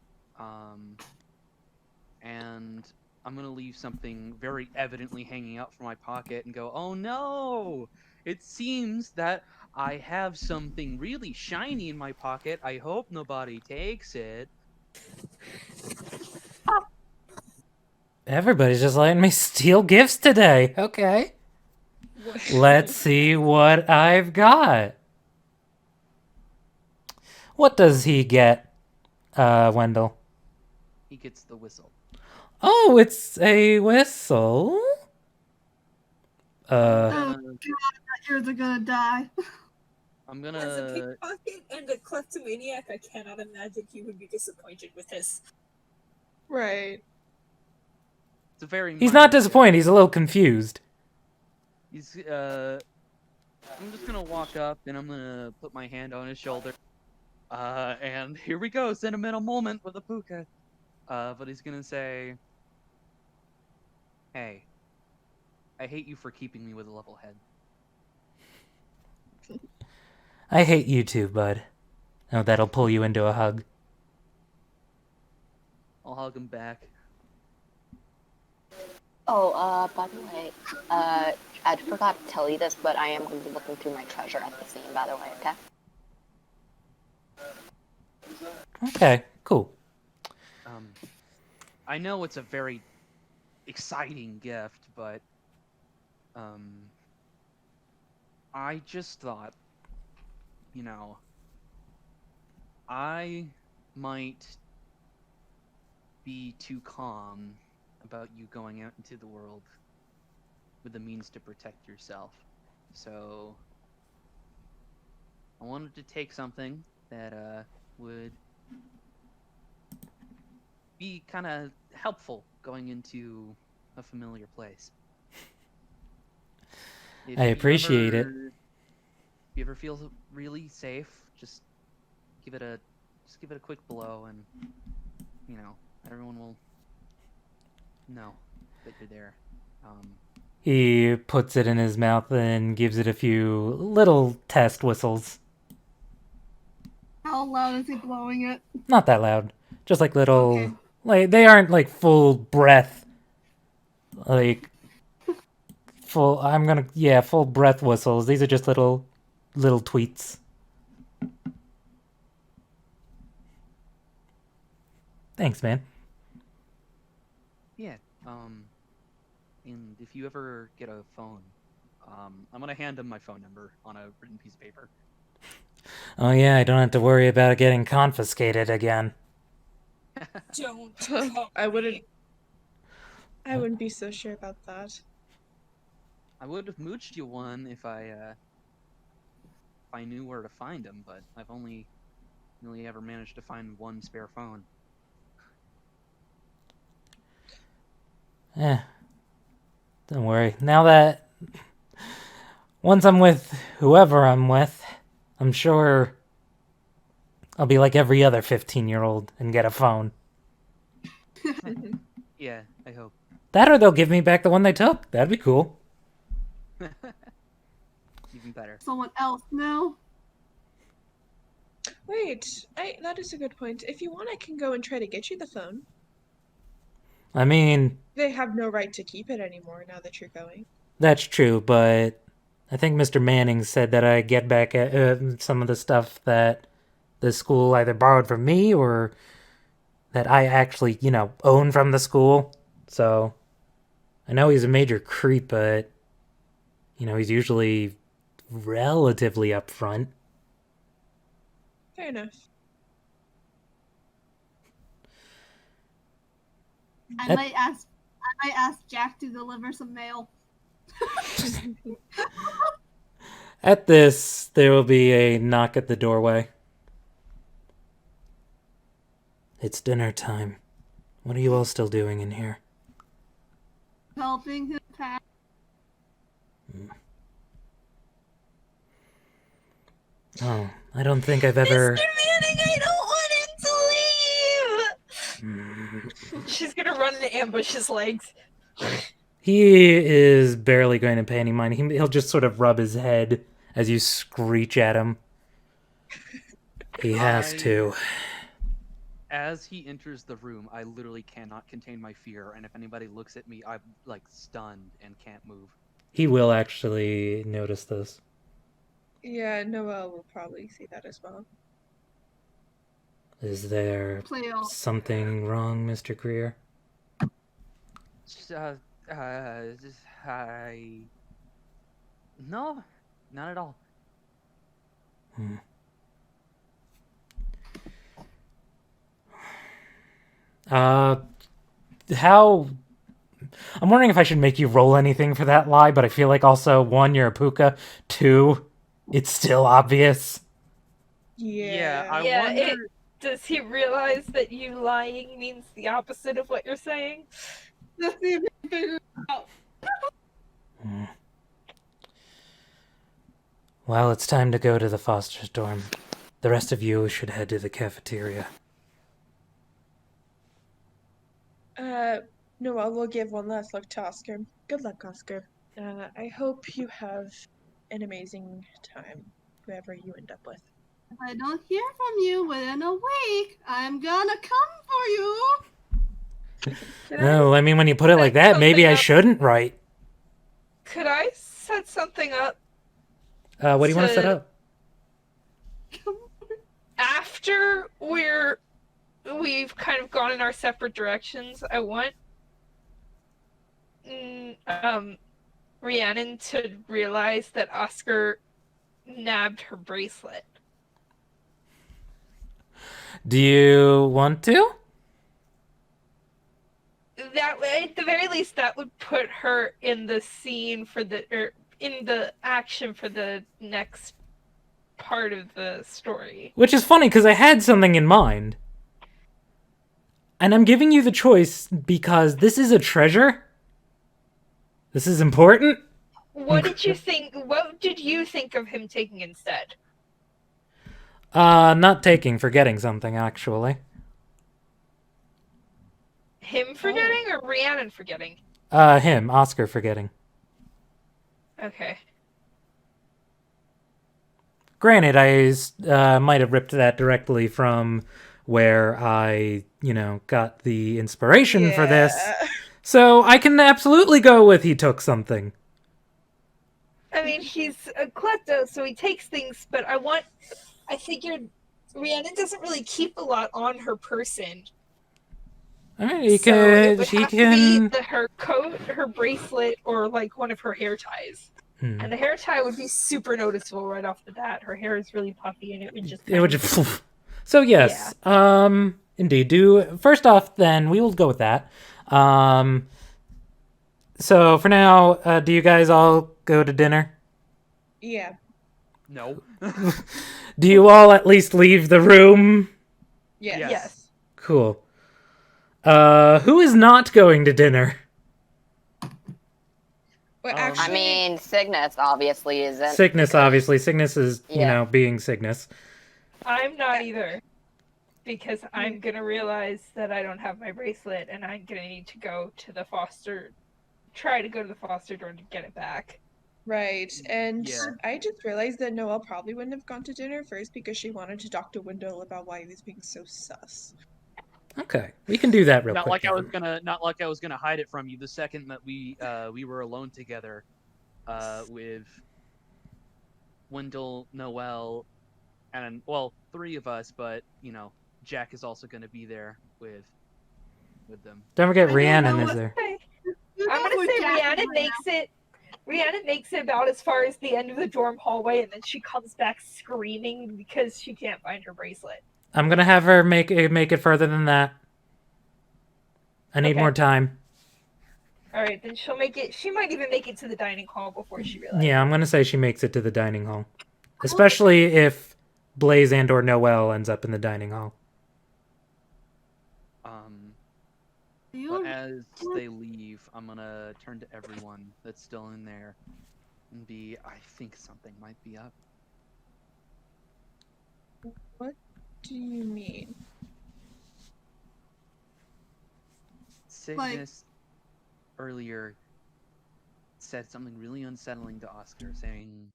Speaker 3: And I'm gonna leave something very evidently hanging out from my pocket and go, oh no! It seems that I have something really shiny in my pocket. I hope nobody takes it.
Speaker 1: Everybody's just letting me steal gifts today. Okay. Let's see what I've got. What does he get, Wendell?
Speaker 3: He gets the whistle.
Speaker 1: Oh, it's a whistle.
Speaker 5: Oh god, my ears are gonna die.
Speaker 3: I'm
Speaker 9: As a
Speaker 3: gonna...
Speaker 9: pickpocket and a kleptomaniac, I cannot imagine he would be disappointed with this.
Speaker 6: Right.
Speaker 3: It's a very
Speaker 1: He's
Speaker 3: minor
Speaker 1: not disappointed. He's a little confused.
Speaker 3: gift. I'm just gonna walk up and I'm gonna put my hand on his shoulder. And here we go, sentimental moment with a Pooka. But he's gonna say, hey, I hate you for keeping me with a level head.
Speaker 1: I hate you too, bud. Oh, that'll pull you into a hug.
Speaker 3: I'll hug him back.
Speaker 4: Oh, by the way, I forgot to tell you this, but I am going to be looking through my treasure at the scene, by the way, okay?
Speaker 1: Okay, cool.
Speaker 3: I know it's a very exciting gift, but I just thought, you know, I might be too calm about you going out into the world with the means to protect yourself. So I wanted to take something that would be kind of helpful going into a familiar place.
Speaker 1: I appreciate it.
Speaker 3: If you ever feel really safe, just give it a quick blow, and everyone will know that you're there.
Speaker 1: He puts it in his mouth and gives it a few little test whistles.
Speaker 5: How loud is he blowing it?
Speaker 1: Not that loud. Just like little...
Speaker 5: Okay.
Speaker 1: Like, they aren't like full breath. Like... Full breath whistles. These are just little tweets. Thanks, man.
Speaker 3: Yeah. And if you ever get a phone, I'm gonna hand him my phone number on a written piece of paper.
Speaker 1: Oh yeah, I don't have to worry about it getting confiscated again.
Speaker 9: Don't.
Speaker 6: I wouldn't be so sure about that.
Speaker 3: I would have mooched you one if I knew where to find him, but I've only really ever managed to find one spare phone.
Speaker 1: Don't worry. Now that... Once I'm with whoever I'm with, I'm sure I'll be like every other 15-year-old and get a phone.
Speaker 3: Yeah, I hope.
Speaker 1: That or they'll give me back the one they took. That'd be cool.
Speaker 3: Even better.
Speaker 5: Someone else now?
Speaker 6: Wait, that is a good point. If you want, I can go and try to get you the phone.
Speaker 1: I mean...
Speaker 6: They have no right to keep it anymore now that you're going.
Speaker 1: That's true, but I think Mr. Manning said that I get back some of the stuff that the school either borrowed from me or that I actually, own from the school. So I know he's a major creep, but, he's usually relatively upfront.
Speaker 6: Fair enough.
Speaker 5: I might ask Jack to deliver some mail.
Speaker 1: At this, there will be a knock at the doorway. It's dinner time. What are you all still doing in here?
Speaker 5: Helping him pack.
Speaker 1: Oh, I don't think I've ever...
Speaker 7: Mr. Manning, I don't want him to leave!
Speaker 2: She's gonna run and ambush his legs.
Speaker 1: He is barely going to pay any mind. He'll just sort of rub his head as you screech at him. He has to.
Speaker 3: As he enters the room, I literally cannot contain my fear, and if anybody looks at me, I'm like stunned and can't move.
Speaker 1: He will actually notice this.
Speaker 6: Yeah, Noel will probably see that as well.
Speaker 1: Is there something wrong, Mr. Greer?
Speaker 3: No, not at all.
Speaker 1: How... I'm wondering if I should make you roll anything for that lie, but I feel like also, 1, you're a Pooka, 2, it's still obvious.
Speaker 6: Yeah.
Speaker 3: I wonder...
Speaker 2: Does he realize that you lying means the opposite of what you're saying?
Speaker 5: Let's see if we can figure it out.
Speaker 1: Well, it's time to go to the Foster's dorm. The rest of you should head to the cafeteria.
Speaker 6: Noel will give one last look to Oscar. Good luck, Oscar. I hope you have an amazing time, whoever you end up with.
Speaker 5: If I don't hear from you within a week, I'm gonna come for you.
Speaker 1: Oh, I mean, when you put it like that, maybe I shouldn't write.
Speaker 2: Could I set something up
Speaker 1: What do you want to set
Speaker 2: to-
Speaker 1: up?
Speaker 2: after we've kind of gone in our separate directions? I want Reannon to realize that Oscar nabbed her bracelet.
Speaker 1: Do you want to?
Speaker 2: That way, at the very least, that would put her in the scene in the action for the next part of the story.
Speaker 1: Which is funny, because I had something in mind. And I'm giving you the choice because this is a treasure. This is important.
Speaker 2: What did you think? What did you think of him taking instead?
Speaker 1: Not taking, forgetting something, actually.
Speaker 2: Him forgetting or Rhiannon forgetting?
Speaker 1: Him, Oscar forgetting.
Speaker 2: Okay.
Speaker 1: Granted, I might have ripped that directly from where I, got the inspiration for this. So I can absolutely go with he took something.
Speaker 2: I mean, he's a klepto, so he takes things, but I figured Rhiannon doesn't really keep a lot on her person.
Speaker 1: Alright,
Speaker 2: It would
Speaker 1: she
Speaker 2: have
Speaker 1: can...
Speaker 2: to be her coat, her bracelet, or like one of her hair ties. And the hair tie would be super noticeable right off the bat. Her hair is really puffy, and it would just...
Speaker 1: It would just... So yes, indeed. First off, then, we will go with that. So for now, do you guys all go to dinner?
Speaker 6: Yeah.
Speaker 3: No.
Speaker 1: Do you all at least leave the room?
Speaker 2: Yes.
Speaker 1: Cool. Who is not going to dinner?
Speaker 6: Well,
Speaker 4: I mean, Cygnus obviously isn't.
Speaker 1: Cygnus, obviously. Cygnus is, being Cygnus.
Speaker 2: I'm not either. Because I'm going to realize that I don't have my bracelet, and I'm going to need to try to go to the foster door to get it back.
Speaker 6: Right, and I just realized that Noel probably wouldn't have gone to dinner first because she wanted to talk to Wendell about why he was being so sus.
Speaker 1: Okay, we can do that real
Speaker 3: Not
Speaker 1: quick.
Speaker 3: like I was gonna hide it from you the second that we were alone together, with Wendell, Noel, and three of us, but Jack is also gonna be there with them.
Speaker 1: Don't forget Rhiannon is there.
Speaker 2: I'm gonna say Rhiannon makes it about as far as the end of the dorm hallway, and then she comes back screaming because she can't find her bracelet.
Speaker 1: I'm gonna have her make it further than that. I need more time.
Speaker 2: All right, then she'll make it. She might even make it to the dining hall before she realizes.
Speaker 1: Yeah, I'm gonna say she makes it to the dining hall, especially if Blaze and/or Noel ends up in the dining hall.
Speaker 3: But as they leave, I'm gonna turn to everyone that's still in there and I think something might be up.
Speaker 6: What do you mean?
Speaker 3: Cygnus earlier said something really unsettling to Oscar, saying,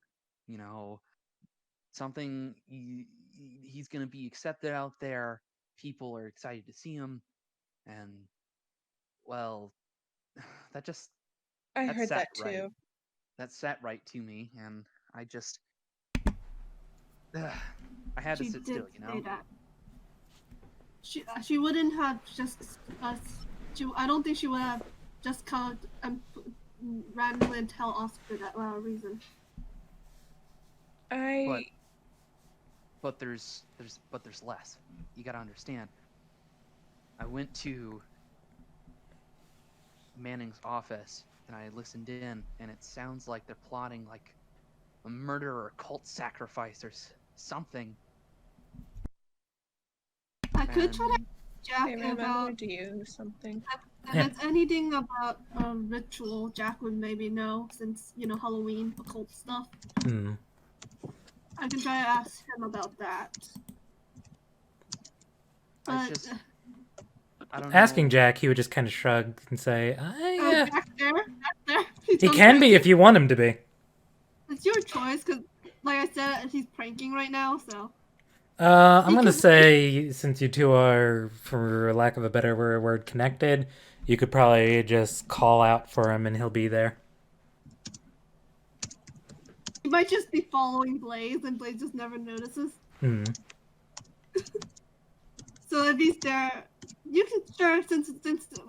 Speaker 3: something he's gonna be accepted out there, people are excited to see him, and
Speaker 6: I heard that too.
Speaker 3: Right. That sat right to me, and I just I had to sit still,
Speaker 5: Say that. She wouldn't have just I don't think she would have just called and randomly tell Oscar that reason.
Speaker 3: But there's less. You gotta understand. I went to Manning's office and I listened in, and it sounds like they're plotting like a murder or a cult sacrifice or something.
Speaker 5: I could try to Jack
Speaker 6: about you something.
Speaker 5: If it's anything about ritual, Jack would maybe know, since Halloween occult stuff. I can try to ask him about that. But
Speaker 3: I don't
Speaker 1: Asking
Speaker 3: know.
Speaker 1: Jack, he would just kind of shrug and say,
Speaker 5: Jack there.
Speaker 1: He can be if you want him to be.
Speaker 5: It's your choice, because, like I said, he's pranking right now, so...
Speaker 1: I'm gonna say, since you two are, for lack of a better word, connected, you could probably just call out for him and he'll be there.
Speaker 5: He might just be following Blaze, and Blaze just never notices.
Speaker 1: Hmm.
Speaker 5: So if he's there, you can since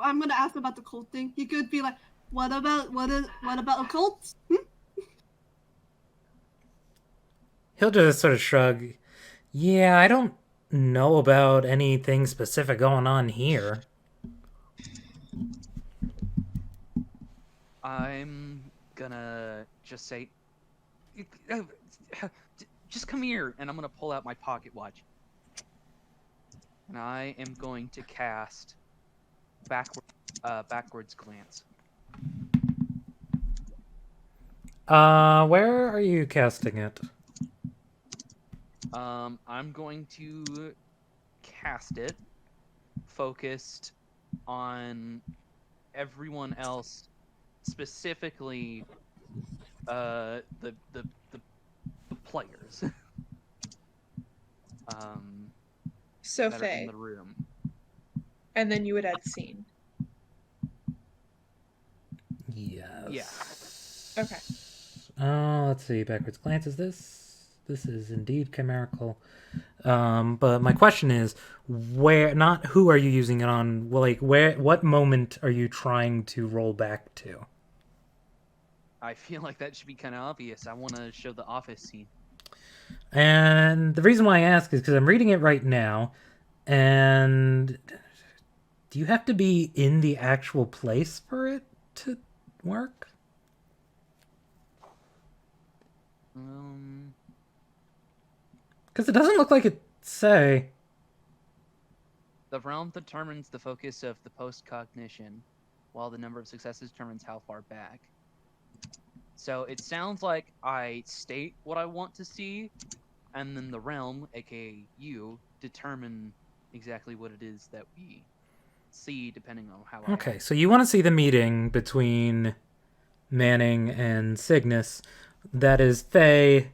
Speaker 5: I'm gonna ask about the cult thing. You could be like, what about occults?
Speaker 1: He'll just sort of shrug. Yeah, I don't know about anything specific going on here.
Speaker 3: I'm gonna just say, just come here, and I'm gonna pull out my pocket watch. And I am going to cast backwards glance.
Speaker 1: Where are you casting it?
Speaker 3: I'm going to cast it focused on everyone else, specifically the players.
Speaker 6: So
Speaker 3: that are in
Speaker 6: Faye.
Speaker 3: the room.
Speaker 6: And then you would add scene.
Speaker 1: Yes.
Speaker 6: Yeah. Okay.
Speaker 1: Let's see. Backwards glance is this. This is indeed chimerical. But my question is, where? Not who are you using it on? Well, like where? What moment are you trying to roll back to?
Speaker 3: I feel like that should be kind of obvious. I want to show the office scene.
Speaker 1: And the reason why I ask is because I'm reading it right now, and do you have to be in the actual place for it to work? Because it doesn't look like it say.
Speaker 3: The realm determines the focus of the post-cognition, while the number of successes determines how far back. So it sounds like I state what I want to see, and then the realm, aka you, determine exactly what it is that we see, depending on how.
Speaker 1: Okay, so you want to see the meeting between Manning and Cygnus. That is Faye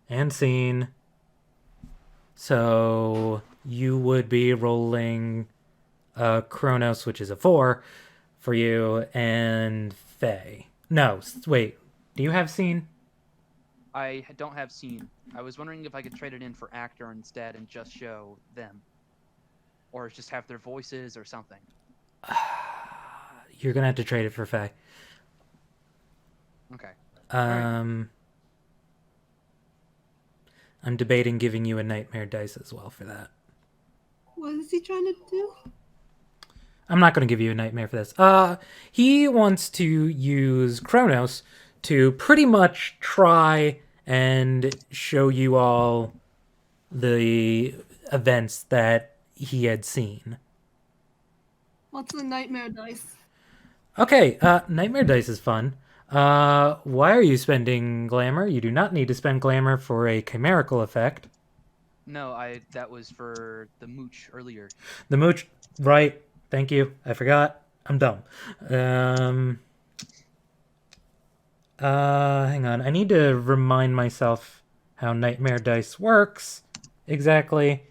Speaker 1: and Scene. So you would be rolling Kronos, which is a 4 for you, and Faye. No, wait. Do you have Scene?
Speaker 3: I don't have scene. I was wondering if I could trade it in for actor instead and just show them. Or just have their voices or something.
Speaker 1: You're going to have to trade it for Faye.
Speaker 3: Okay.
Speaker 1: I'm debating giving you a nightmare dice as well for that.
Speaker 5: What is he trying to do?
Speaker 1: I'm not going to give you a nightmare for this. He wants to use Kronos to pretty much try and show you all the events that he had seen.
Speaker 5: What's the nightmare dice?
Speaker 1: Okay, nightmare dice is fun. Why are you spending glamour? You do not need to spend glamour for a chimerical effect.
Speaker 3: No, that was for the mooch earlier.
Speaker 1: The mooch, right. Thank you. I forgot. I'm dumb. Hang on. I need to remind myself how nightmare dice works exactly.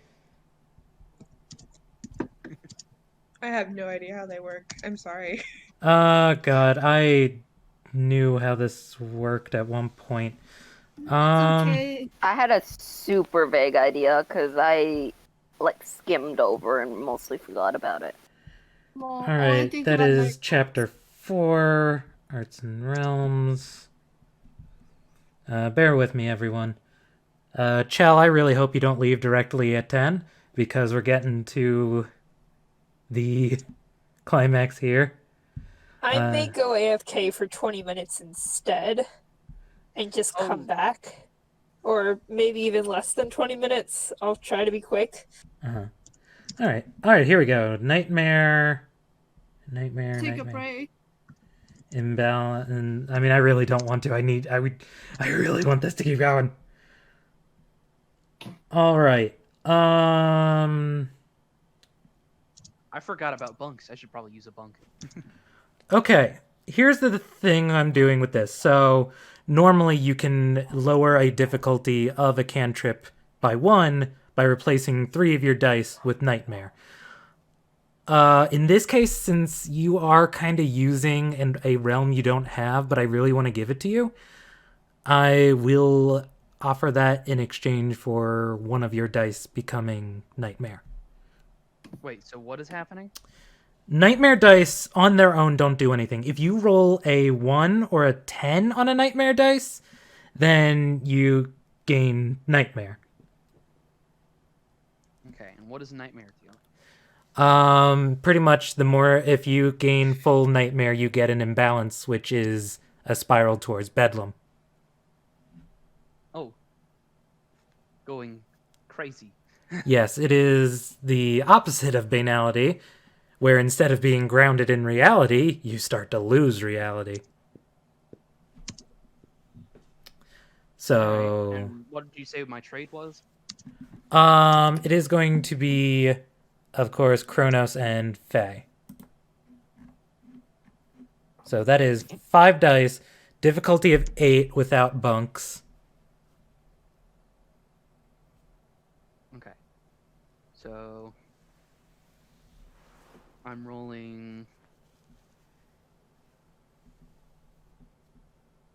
Speaker 6: I have no idea how they work. I'm sorry.
Speaker 1: God, I knew how this worked at one point.
Speaker 5: Okay.
Speaker 4: I had a super vague idea because I skimmed over and mostly forgot about it.
Speaker 5: Well,
Speaker 1: All right, that is chapter 4, Arts and Realms. Bear with me, everyone. Chell, I really hope you don't leave directly at 10, because we're getting to the climax here.
Speaker 9: I may go AFK for 20 minutes instead and just come back. Or maybe even less than 20 minutes. I'll try to be quick.
Speaker 1: All right, here we go. Nightmare.
Speaker 5: Take a break.
Speaker 1: Imbalance. And I mean, I really don't want to. I really want this to keep going. All right.
Speaker 3: I forgot about bunks. I should probably use a bunk.
Speaker 1: Okay. Here's the thing I'm doing with this. So normally you can lower a difficulty of a cantrip by 1 by replacing 3 of your dice with Nightmare. In this case, since you are kind of using a realm you don't have, but I really want to give it to you, I will offer that in exchange for one of your dice becoming Nightmare.
Speaker 3: Wait, so what is happening?
Speaker 1: Nightmare dice on their own don't do anything. If you roll a 1 or a 10 on a Nightmare dice, then you gain Nightmare.
Speaker 3: Okay, and what does Nightmare do?
Speaker 1: Pretty much the more, if you gain full Nightmare, you get an imbalance, which is a spiral towards Bedlam.
Speaker 3: Oh. Going crazy.
Speaker 1: Yes, it is the opposite of banality, where instead of being grounded in reality, you start to lose reality. So,
Speaker 3: Alright, and what did you say my trade was?
Speaker 1: it is going to be, of course, Kronos and Fae. So that is 5 dice, difficulty of 8 without bunks.
Speaker 3: Okay. So I'm rolling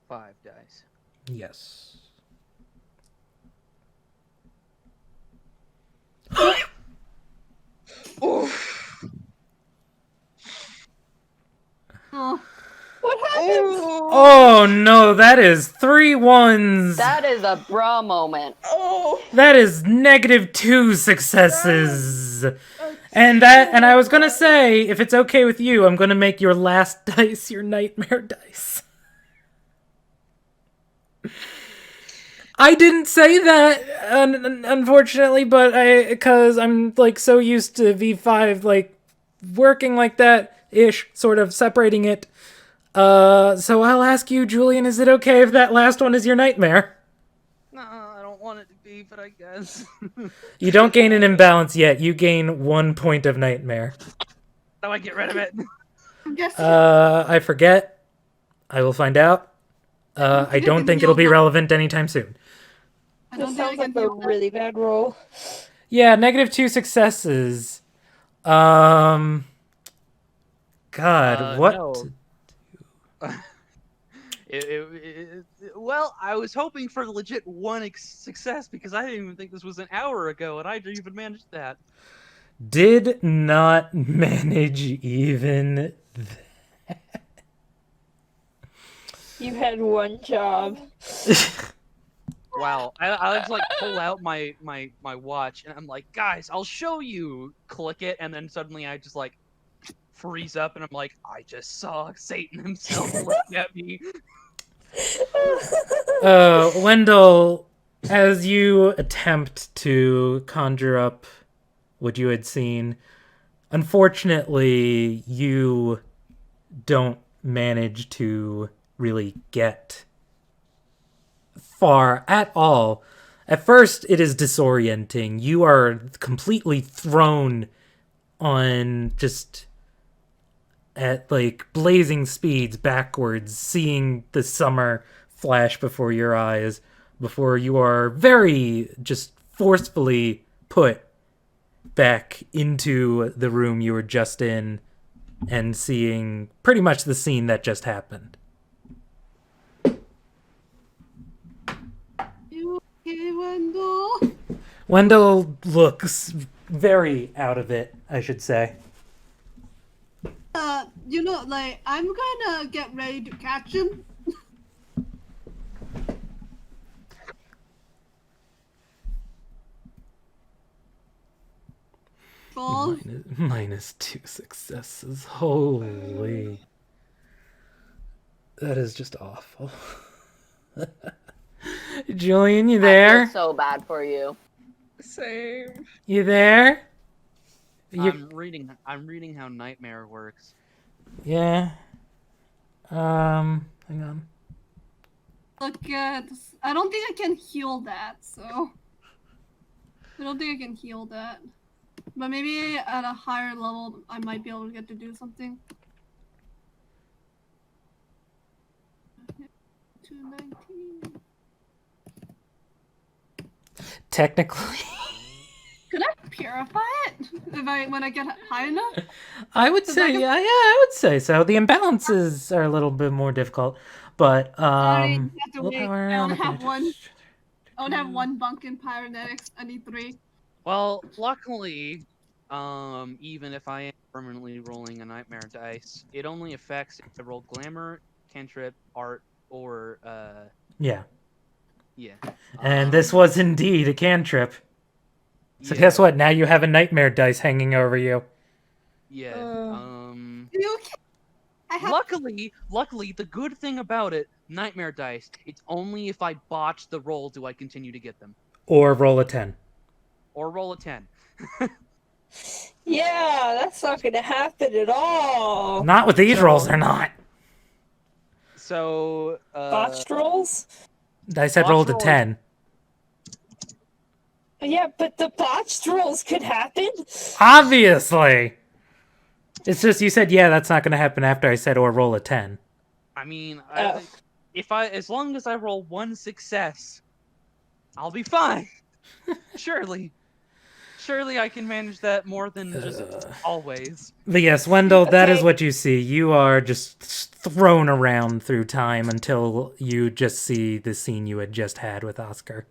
Speaker 3: 5 dice.
Speaker 1: Yes.
Speaker 5: Oh,
Speaker 2: What happened?
Speaker 1: Oh no, that is 3 ones.
Speaker 4: That is a bra moment.
Speaker 2: Oh,
Speaker 1: That is -2 successes. And I was gonna say, if it's okay with you, I'm gonna make your last dice your Nightmare dice. I didn't say that, unfortunately, but because I'm like so used to V5 like working like that ish, sort of separating it. So I'll ask you, Julian, is it okay if that last one is your Nightmare?
Speaker 3: No, I don't want it to be, but I guess.
Speaker 1: You don't gain an imbalance yet. You gain 1 point of Nightmare.
Speaker 3: How do I get rid of it?
Speaker 5: I'm guessing.
Speaker 1: I forget. I will find out. I don't think it'll be relevant anytime soon.
Speaker 5: I don't
Speaker 2: this
Speaker 5: think I
Speaker 2: sounds
Speaker 5: can
Speaker 2: like a
Speaker 5: heal that.
Speaker 2: really bad roll.
Speaker 1: Yeah, -2 successes. God, what?
Speaker 3: No. Well, I was hoping for legit 1 success because I didn't even think this was an hour ago, and I didn't even manage that.
Speaker 1: Did not manage even.
Speaker 2: You had one job.
Speaker 3: Wow, I just like pull out my watch, and I'm like, guys, I'll show you. Click it, and then suddenly I just like freeze up, and I'm like, I just saw Satan himself looking at me.
Speaker 1: Wendell, as you attempt to conjure up what you had seen, unfortunately, you don't manage to really get far at all. At first, it is disorienting. You are completely thrown on just at like blazing speeds backwards, seeing the summer flash before your eyes before you are very just forcefully put back into the room you were just in and seeing pretty much the scene that just happened.
Speaker 5: You okay, Wendell?
Speaker 1: Wendell looks very out of it, I should say.
Speaker 5: Like, I'm gonna get ready to catch him. Balls.
Speaker 1: -2 successes. Holy. That is just awful. Julian, you
Speaker 4: I
Speaker 1: there?
Speaker 4: feel so bad for you.
Speaker 6: Same.
Speaker 1: You there?
Speaker 3: I'm reading how Nightmare works.
Speaker 1: Yeah. Hang on.
Speaker 5: Look at. I don't think I can heal that, so. I don't think I can heal that. But maybe at a higher level, I might be able to get to do something. 219.
Speaker 1: Technically,
Speaker 5: Could I purify it when I get high enough?
Speaker 1: I would say, yeah, I would say so. The imbalances are a little bit more difficult, but
Speaker 5: Sorry, you have to wait.
Speaker 1: willpower.
Speaker 5: I only have one. I only have one bunk in pyrotechnics. I need 3.
Speaker 3: Well, luckily, even if I am permanently rolling a nightmare dice, it only affects if I roll glamour, cantrip, art, or
Speaker 1: Yeah.
Speaker 3: yeah.
Speaker 1: And this was indeed a cantrip. So guess what? Now you have a nightmare dice hanging over you.
Speaker 3: Yeah.
Speaker 5: You okay? I have.
Speaker 3: Luckily, the good thing about it, nightmare dice, it's only if I botch the roll do I continue to get them.
Speaker 1: Or roll a 10.
Speaker 3: Or roll a 10.
Speaker 9: Yeah, that's not gonna happen at all.
Speaker 1: Not with these rolls, they're not.
Speaker 3: So,
Speaker 9: Botched rolls?
Speaker 1: I said roll a 10.
Speaker 9: Yeah, but the botched rolls could happen.
Speaker 1: Obviously! It's just you said, yeah, that's not going to happen after I said or roll a 10.
Speaker 3: I mean,
Speaker 9: Oh.
Speaker 3: as long as I roll 1 success, I'll be fine. Surely I can manage that more than just always.
Speaker 1: But yes, Wendell, that is what you see. You are just thrown around through time until you just see the scene you had just had with Oscar.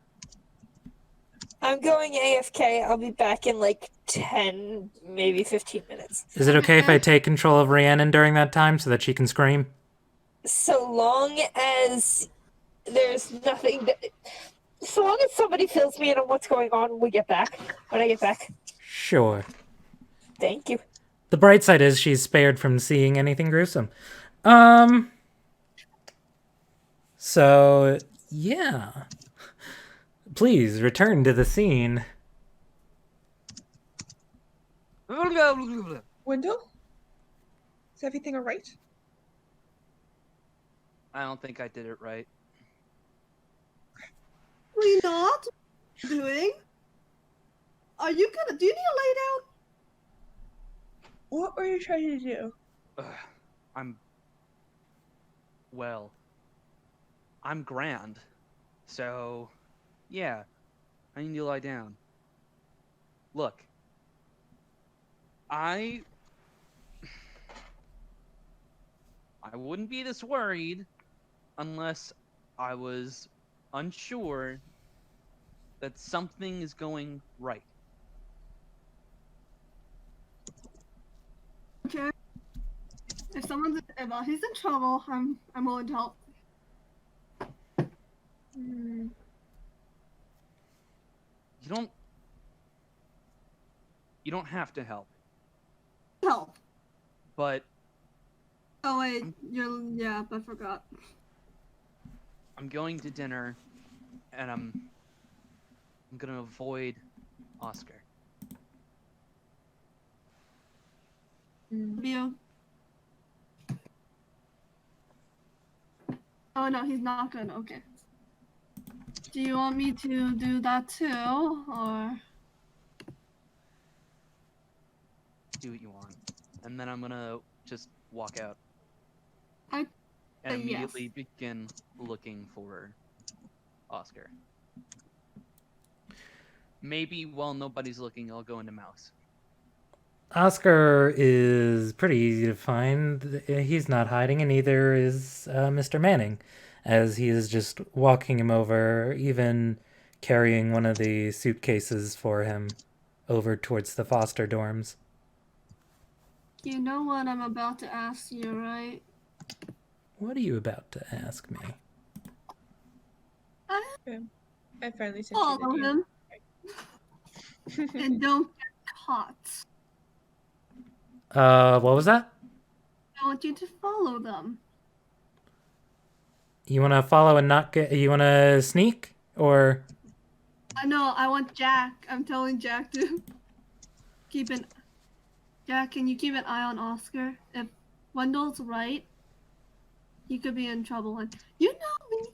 Speaker 9: I'm going AFK. I'll be back in like 10, maybe 15 minutes.
Speaker 1: Is it okay if I take control of Reannon during that time so that she can scream?
Speaker 9: So long as there's nothing so long as somebody fills me in on what's going on when I get back.
Speaker 1: Sure.
Speaker 9: Thank you.
Speaker 1: The bright side is she's spared from seeing anything gruesome. So, yeah. Please, return to the scene.
Speaker 6: Wendell? Is everything alright?
Speaker 3: I don't think I did it right.
Speaker 5: We not doing? Are you gonna? Do you need to lay down?
Speaker 6: What were you trying to do?
Speaker 3: I'm grand. So, yeah, I need to lie down. Look, I wouldn't be this worried unless I was unsure that something is going right.
Speaker 5: Okay. If he's in trouble, I'm willing to help.
Speaker 3: You don't have to help.
Speaker 5: Help.
Speaker 3: But
Speaker 5: Oh wait, I forgot.
Speaker 3: I'm going to dinner, and I'm gonna avoid Oscar.
Speaker 5: You. Oh no, he's not gonna. Okay. Do you want me to do that too, or?
Speaker 3: Do what you want, and then I'm gonna just walk out.
Speaker 5: And
Speaker 3: immediately begin looking for Oscar. Maybe while nobody's looking, I'll go into Mouse.
Speaker 1: Oscar is pretty easy to find. He's not hiding, and neither is Mr. Manning, as he is just walking him over, even carrying one of the suitcases for him over towards the foster dorms.
Speaker 5: You know what I'm about to ask you, right?
Speaker 1: What are you about to ask me?
Speaker 6: I finally sent
Speaker 5: Follow
Speaker 6: you
Speaker 5: him. And don't get caught.
Speaker 1: What was that?
Speaker 5: I want you to follow them.
Speaker 1: You want to follow and not get... You want to sneak? Or...
Speaker 5: No, I want Jack. I'm telling Jack to keep an... Jack, can you keep an eye on Oscar? If Wendell's right, he could be in trouble. And you know me.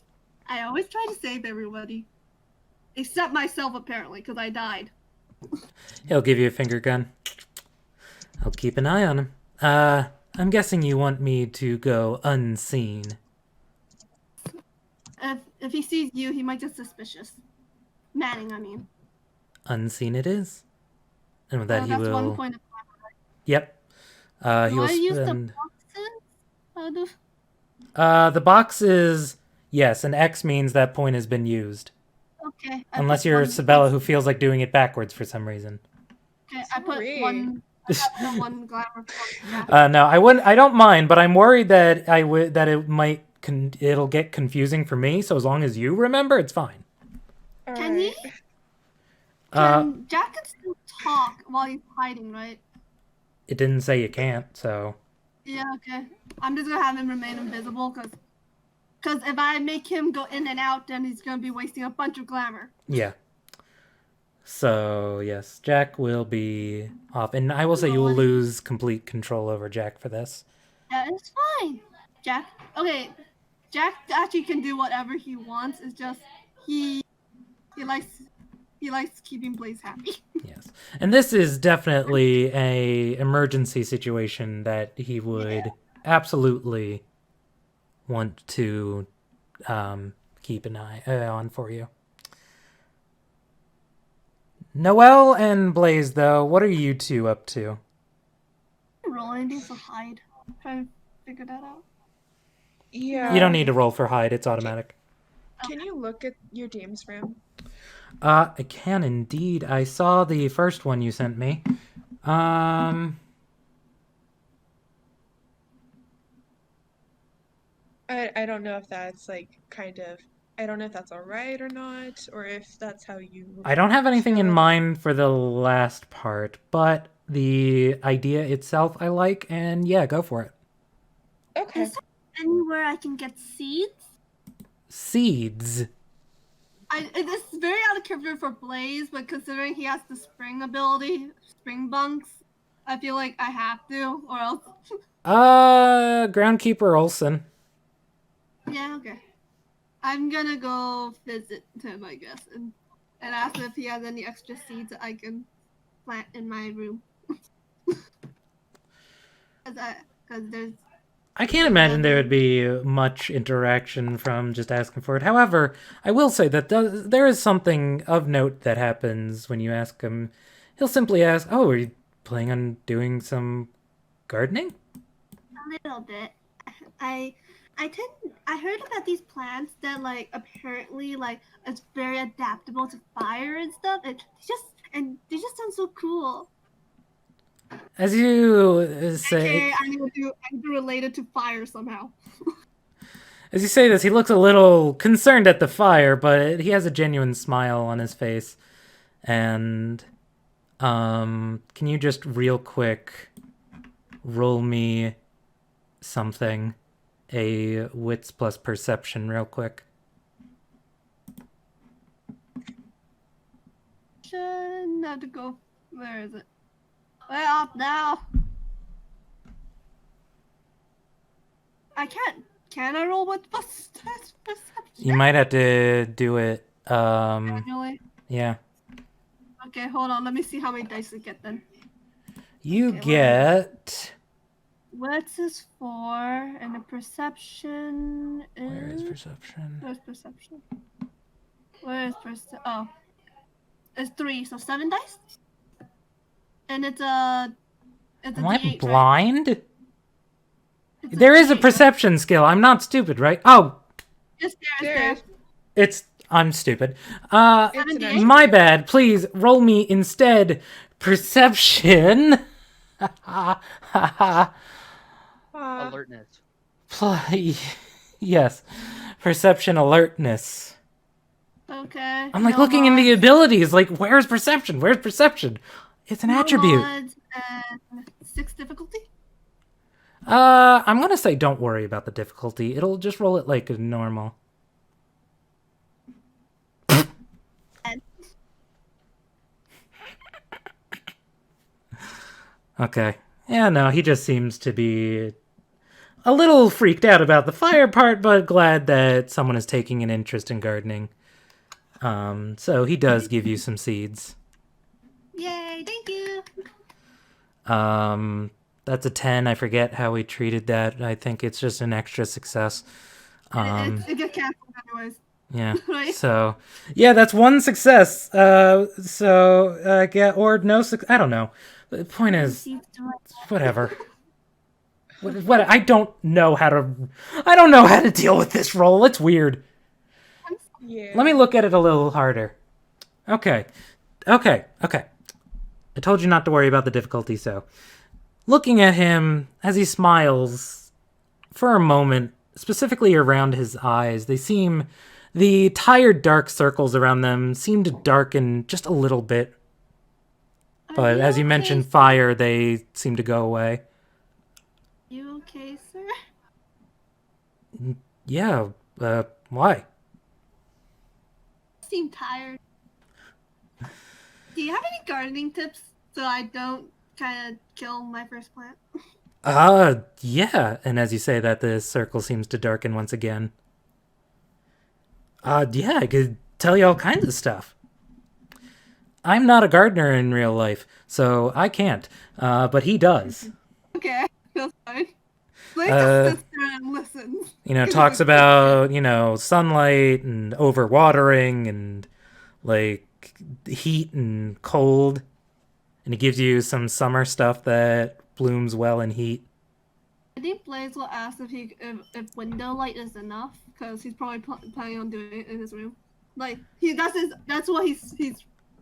Speaker 5: I always try to save everybody. Except myself, apparently, because I died.
Speaker 1: He'll give you a finger gun. I'll keep an eye on him. I'm guessing you want me to go unseen.
Speaker 5: If he sees you, he might get suspicious. Manning, I mean.
Speaker 1: Unseen it is. And with that, he
Speaker 5: that's
Speaker 1: will.
Speaker 5: 1 point of
Speaker 1: Yep. He
Speaker 5: Do
Speaker 1: will
Speaker 5: I use the
Speaker 1: spend.
Speaker 5: boxes? How do...
Speaker 1: The box is. Yes, an X means that point has been used.
Speaker 5: Okay.
Speaker 1: Unless you're Sabella, who feels like doing it backwards for some reason.
Speaker 5: Okay, I put
Speaker 6: Sorry.
Speaker 5: one. I got the one glamour point. Yeah.
Speaker 1: No, I wouldn't. I don't mind, but I'm worried that that it might. It'll get confusing for me. So as long as you remember, it's fine.
Speaker 5: Can he?
Speaker 1: Uh,
Speaker 5: Can Jack can still talk while he's hiding, right?
Speaker 1: it didn't say you can't, so.
Speaker 5: Yeah. Okay. I'm just gonna have him remain invisible, because if I make him go in and out, then he's gonna be wasting a bunch of glamour.
Speaker 1: Yeah. So, yes, Jack will be off. And I will say you will lose complete control over Jack for this.
Speaker 5: Yeah, it's fine. Jack. Okay. Jack actually can do whatever he wants. It's just he likes keeping Blaze happy.
Speaker 1: Yes. And this is definitely a emergency situation that he would absolutely want to keep an eye on for you. Noel and Blaze, though, what are you two up to?
Speaker 5: Roll anything for hide. Trying to figure that out.
Speaker 6: Yeah.
Speaker 1: You don't need to roll for hide, it's automatic.
Speaker 6: Can you look at your Dame's room?
Speaker 1: I can indeed. I saw the first one you sent me.
Speaker 6: I don't know if that's like kind of. I don't know if that's alright or not, or if that's how you.
Speaker 1: I don't have anything in
Speaker 6: feel.
Speaker 1: mind for the last part, but the idea itself I like, and yeah, go for it.
Speaker 6: Okay.
Speaker 5: Is there anywhere I can get seeds?
Speaker 1: Seeds.
Speaker 5: It's very out of character for Blaze, but considering he has the spring ability, spring bunks, I feel like I have to, or else.
Speaker 1: Groundkeeper Olsen.
Speaker 5: Yeah, okay. I'm gonna go visit him, I guess, and ask if he has any extra seeds that I can plant in my room. Because there's.
Speaker 1: I can't imagine there would be much interaction from just asking for it. However, I will say that there is something of note that happens when you ask him. He'll simply ask, "Oh, are you planning on doing some gardening?"
Speaker 5: A little bit. I heard about these plants that like apparently like it's very adaptable to fire and stuff. They just sound so cool.
Speaker 1: As you say,
Speaker 5: Okay, I need to relate it to fire somehow.
Speaker 1: as you say this, he looks a little concerned at the fire, but he has a genuine smile on his face. And can you just real quick roll me something? A wits plus perception real quick.
Speaker 5: Shouldn't have to go. Where is it? Way up now. I can't. Can I roll with perception?
Speaker 1: You might have to do it.
Speaker 5: Manually?
Speaker 1: Yeah.
Speaker 5: Okay, hold on. Let me see how many dice I get then.
Speaker 1: You
Speaker 5: Okay,
Speaker 1: get.
Speaker 5: Wits is 4, and the perception is.
Speaker 1: Where is perception?
Speaker 5: Where's perception? Where is perception? Oh. It's 3, so 7 dice? And it's a. It's a
Speaker 1: Am I
Speaker 5: D8,
Speaker 1: blind?
Speaker 5: right?
Speaker 1: There is a
Speaker 5: D8,
Speaker 1: perception skill. I'm not stupid, right? Oh,
Speaker 5: It's there.
Speaker 1: I'm stupid.
Speaker 6: It's an extra.
Speaker 1: My bad. Please roll me instead perception.
Speaker 3: Alertness.
Speaker 1: Yes, perception alertness.
Speaker 5: Okay.
Speaker 1: I'm like
Speaker 5: no
Speaker 1: looking in the
Speaker 5: mods,
Speaker 1: abilities, like where's perception? Where's perception? It's an
Speaker 5: no
Speaker 1: attribute.
Speaker 5: mods, and 6 difficulty?
Speaker 1: I'm gonna say don't worry about the difficulty. It'll just roll it like a normal. Okay. Yeah, no, he just seems to be a little freaked out about the fire part, but glad that someone is taking an interest in gardening. So he does give you some seeds.
Speaker 5: Yay, thank you.
Speaker 1: That's a 10. I forget how we treated that. I think it's just an extra success.
Speaker 5: It gets canceled anyways.
Speaker 1: Yeah.
Speaker 5: Right?
Speaker 1: So, yeah, that's one success. Or no success. I don't know. The point is, whatever. What? I don't know how to. I don't know how to deal with this roll. It's weird.
Speaker 6: Yeah.
Speaker 1: Let me look at it a little harder. Okay. I told you not to worry about the difficulty, so. Looking at him as he smiles for a moment, specifically around his eyes, the tired dark circles around them seem to darken just a little bit. But as you mentioned fire, they seem to go away.
Speaker 5: You okay, sir?
Speaker 1: Yeah, why?
Speaker 5: You seem tired. Do you have any gardening tips so I don't kind of kill my first plant?
Speaker 1: Yeah. And as you say that, the circle seems to darken once again. Yeah, I could tell you all kinds of stuff. I'm not a gardener in real life, so I can't. But he does.
Speaker 5: Okay, that's fine. Blaze just sits there and listens.
Speaker 1: Talks about, sunlight and overwatering and, heat and cold. And he gives you some summer stuff that blooms well in heat.
Speaker 5: I think Blaze will ask if window light is enough, because he's probably planning on doing it in his room. That's what he's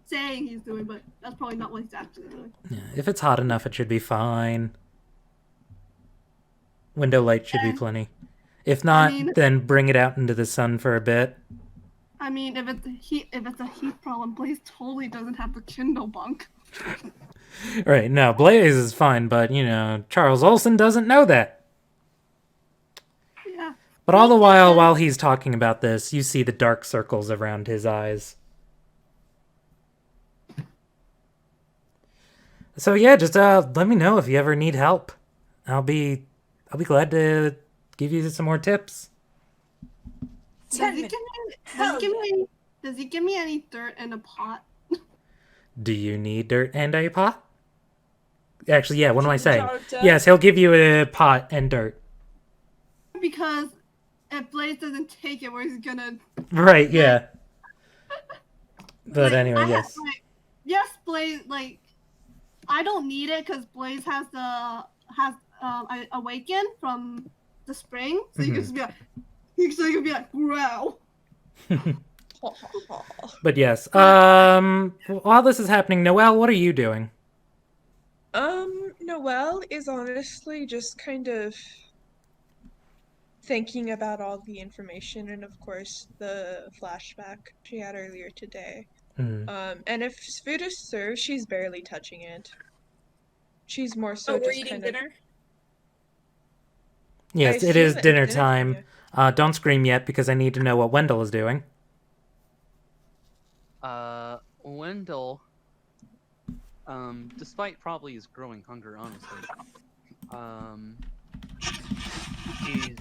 Speaker 5: saying he's doing, but that's probably not what he's actually doing.
Speaker 1: Yeah, if it's hot enough, it should be fine. Window light should be plenty. If not, then bring it out into the sun for a bit.
Speaker 5: I mean, if it's a heat problem, Blaze totally doesn't have the Kindle bunk.
Speaker 1: Right, no, Blaze is fine, but, Charles Olsen doesn't know that.
Speaker 5: Yeah.
Speaker 1: But all the while he's talking about this, you see the dark circles around his eyes. So yeah, just let me know if you ever need help. I'll be glad to give you some more tips.
Speaker 5: Does he give me any dirt in a pot?
Speaker 1: Do you need dirt and a pot? Actually, yeah, what am I saying? Yes, he'll give you a pot and dirt.
Speaker 5: Because if Blaze doesn't take it, where's he gonna...
Speaker 1: Right, yeah. But anyway, yes.
Speaker 5: Yes, Blaze, I don't need it because Blaze has Awaken from the spring, so you can just be like, wow.
Speaker 1: But yes, while this is happening, Noel, what are you doing?
Speaker 6: Noelle is honestly just kind of thinking about all the information and of course the flashback she had earlier today. And if food is served, she's barely touching it. She's more so
Speaker 9: we're
Speaker 6: just
Speaker 9: eating
Speaker 6: kind
Speaker 9: dinner?
Speaker 6: of...
Speaker 1: Yes, it is dinner time. Don't scream yet because I need to know what Wendell is doing.
Speaker 3: Wendell, despite probably his growing hunger, honestly, he's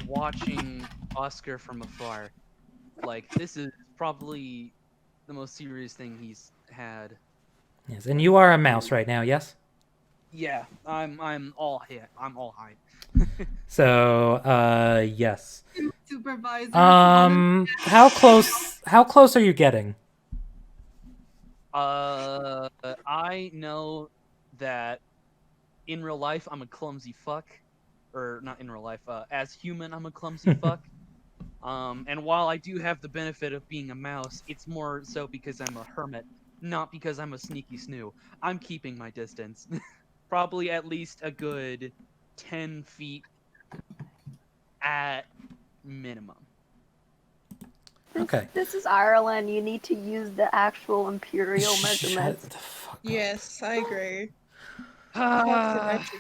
Speaker 3: watching Oscar from afar. This is probably the most serious thing he's had.
Speaker 1: Yes, and you are a mouse right now, yes?
Speaker 3: Yeah, I'm all hit. I'm all hide.
Speaker 1: So, yes.
Speaker 5: Supervisor.
Speaker 1: How close are you getting?
Speaker 3: I know that in real life I'm a clumsy fuck, or not in real life. As human, I'm a clumsy fuck. And while I do have the benefit of being a mouse, it's more so because I'm a hermit, not because I'm a sneaky snoo. I'm keeping my distance. Probably at least a good 10 feet at minimum.
Speaker 1: Okay.
Speaker 4: This is Ireland. You need to use the actual imperial measurements.
Speaker 1: Shut the fuck up.
Speaker 6: Yes, I agree.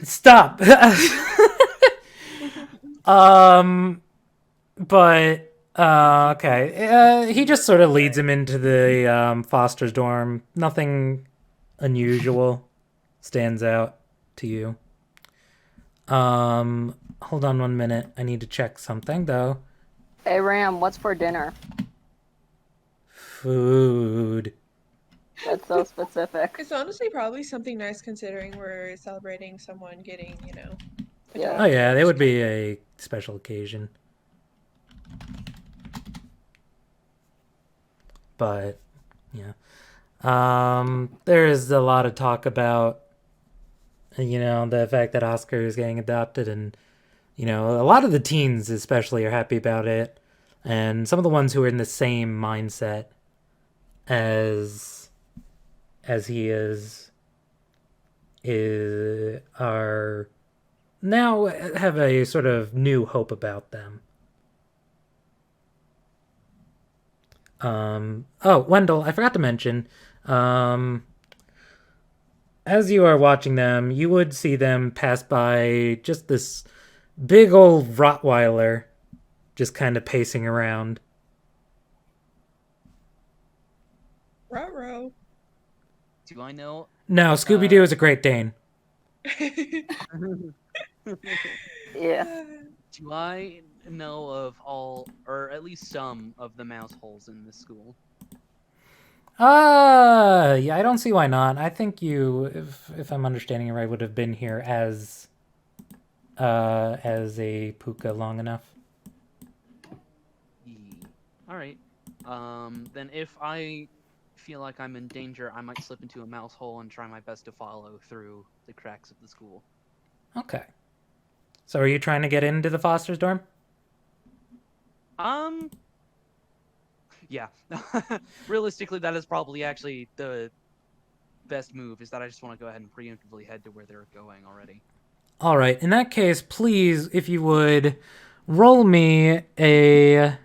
Speaker 1: Stop. But okay. He just sort of leads him into the foster's dorm. Nothing unusual stands out to you. Hold on 1 minute. I need to check something though.
Speaker 4: Hey Ram, what's for dinner?
Speaker 1: Food.
Speaker 4: That's so specific.
Speaker 6: It's honestly probably something nice considering we're celebrating someone getting,
Speaker 4: Yeah.
Speaker 1: Oh yeah, they would be a special occasion. But yeah, there is a lot of talk about the fact that Oscar is getting adopted, and a lot of the teens especially are happy about it, and some of the ones who are in the same mindset as he are now have a sort of new hope about them. Oh, Wendell, I forgot to mention, as you are watching them, you would see them pass by just this big old Rottweiler just kind of pacing around.
Speaker 6: Ruh-roh.
Speaker 3: Do I know?
Speaker 1: No, Scooby-Doo is a Great Dane.
Speaker 4: Yeah.
Speaker 3: Do I know of all, or at least some of the mouse holes in this school?
Speaker 1: Yeah, I don't see why not. I think you, if I'm understanding it right, would have been here as a Pooka long enough.
Speaker 3: All right. Then if I feel like I'm in danger, I might slip into a mouse hole and try my best to follow through the cracks of the school.
Speaker 1: Okay. So are you trying to get into the Foster's dorm?
Speaker 3: Yeah. Realistically, that is probably actually the best move, is that I just want to go ahead and preemptively head to where they're going already.
Speaker 1: All right. In that case, please, if you would, roll me a...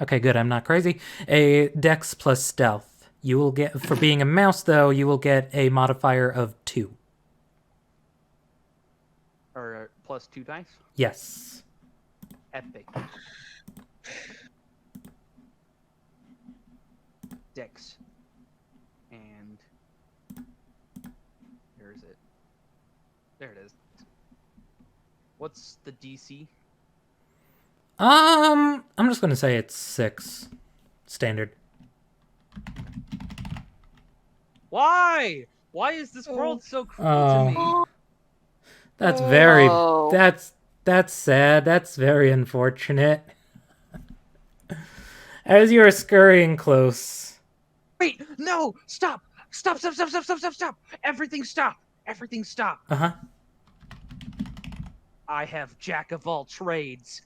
Speaker 1: Okay, good. I'm not crazy. A Dex plus Stealth. You will get, for being a mouse, though, you will get a modifier of 2.
Speaker 3: Or plus 2 dice?
Speaker 1: Yes.
Speaker 3: Epic. Dex. And where is it? There it is. What's the DC?
Speaker 1: I'm just gonna say it's 6. Standard.
Speaker 3: Why? Why is this world so cruel to me?
Speaker 1: That's very...
Speaker 4: Oh.
Speaker 1: That's sad. That's very unfortunate. As you are scurrying close...
Speaker 3: Wait, no! Stop! Stop, stop, stop, stop, stop, stop, stop! Everything stop! Everything stop!
Speaker 1: Uh-huh.
Speaker 3: I have Jack of all trades.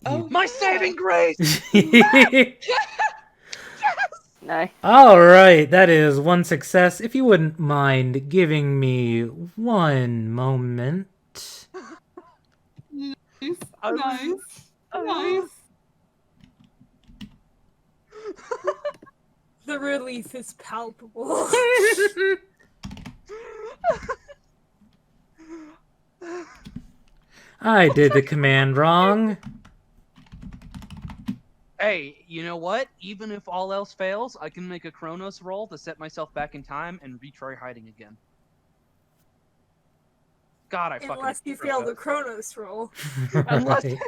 Speaker 6: Oh,
Speaker 3: My saving grace!
Speaker 4: Nice.
Speaker 1: All right, that is one success. If you wouldn't mind giving me one moment.
Speaker 5: Nice.
Speaker 3: I was-
Speaker 5: Nice.
Speaker 9: The relief is palpable.
Speaker 1: I did the command wrong.
Speaker 3: Hey, you know what? Even if all else fails, I can make a Chronos roll to set myself back in time and retry hiding again. God, I fucking
Speaker 9: Unless you
Speaker 3: hate
Speaker 9: fail the
Speaker 3: Chronos.
Speaker 9: Chronos roll.
Speaker 3: Unless
Speaker 1: Right.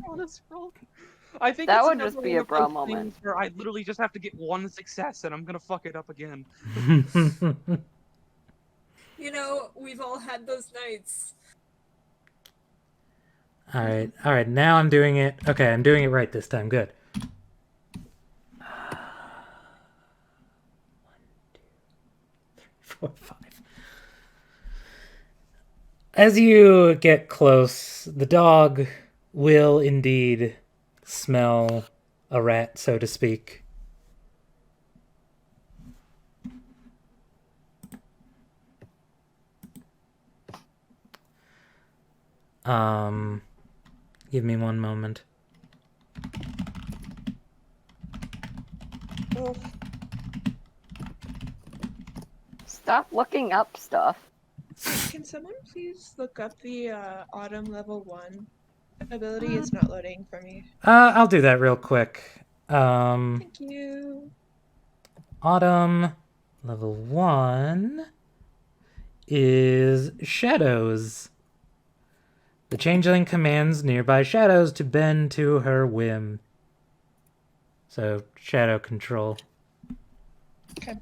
Speaker 3: Chronos roll. I think
Speaker 4: That
Speaker 3: it's
Speaker 4: would
Speaker 3: another
Speaker 4: just be
Speaker 3: one
Speaker 4: a
Speaker 3: of
Speaker 4: bro
Speaker 3: those
Speaker 4: moment.
Speaker 3: things where I literally just have to get one success and I'm gonna fuck it up again.
Speaker 9: You know, we've all had those nights.
Speaker 1: All right. Now I'm doing it. Okay, I'm doing it right this time. Good. 1, 2, 3, 4, 5. As you get close, the dog will indeed smell a rat, so to speak. Give me one moment.
Speaker 4: Stop looking up stuff.
Speaker 6: Can someone please look up the Autumn level 1 ability? It's not loading for me.
Speaker 1: I'll do that real quick.
Speaker 6: Thank you.
Speaker 1: Autumn level 1 is Shadows. The changeling commands nearby shadows to bend to her whim. So, shadow control.
Speaker 6: Okay.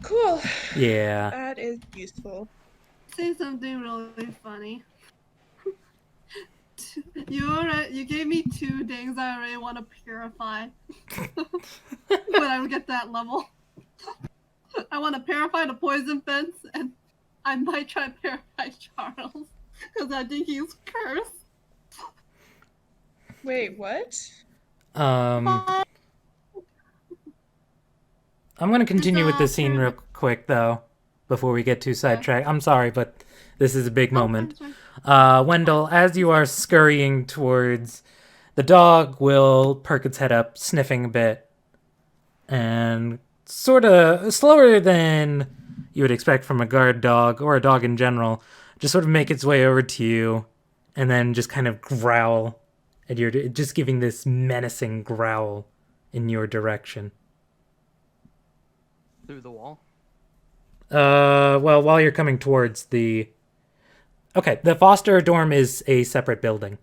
Speaker 6: Cool.
Speaker 1: Yeah.
Speaker 6: That is useful.
Speaker 5: Say something really funny. You gave me 2 things I already want to purify. When I would get that level. I want to purify the poison fence, and I might try to purify Charles. Because I think he's cursed.
Speaker 6: Wait, what?
Speaker 1: I'm going to continue with the scene real quick, though, before we get too sidetracked. I'm sorry, but this is a big moment. Wendell, as you are scurrying towards, the dog will perk its head up, sniffing a bit, and sort of slower than you would expect from a guard dog, or a dog in general, just sort of make its way over to you, and then just kind of growl, and you're just giving this menacing growl in your direction.
Speaker 3: Through the wall?
Speaker 1: Well, while you're coming towards the... Okay, the foster dorm is a separate building.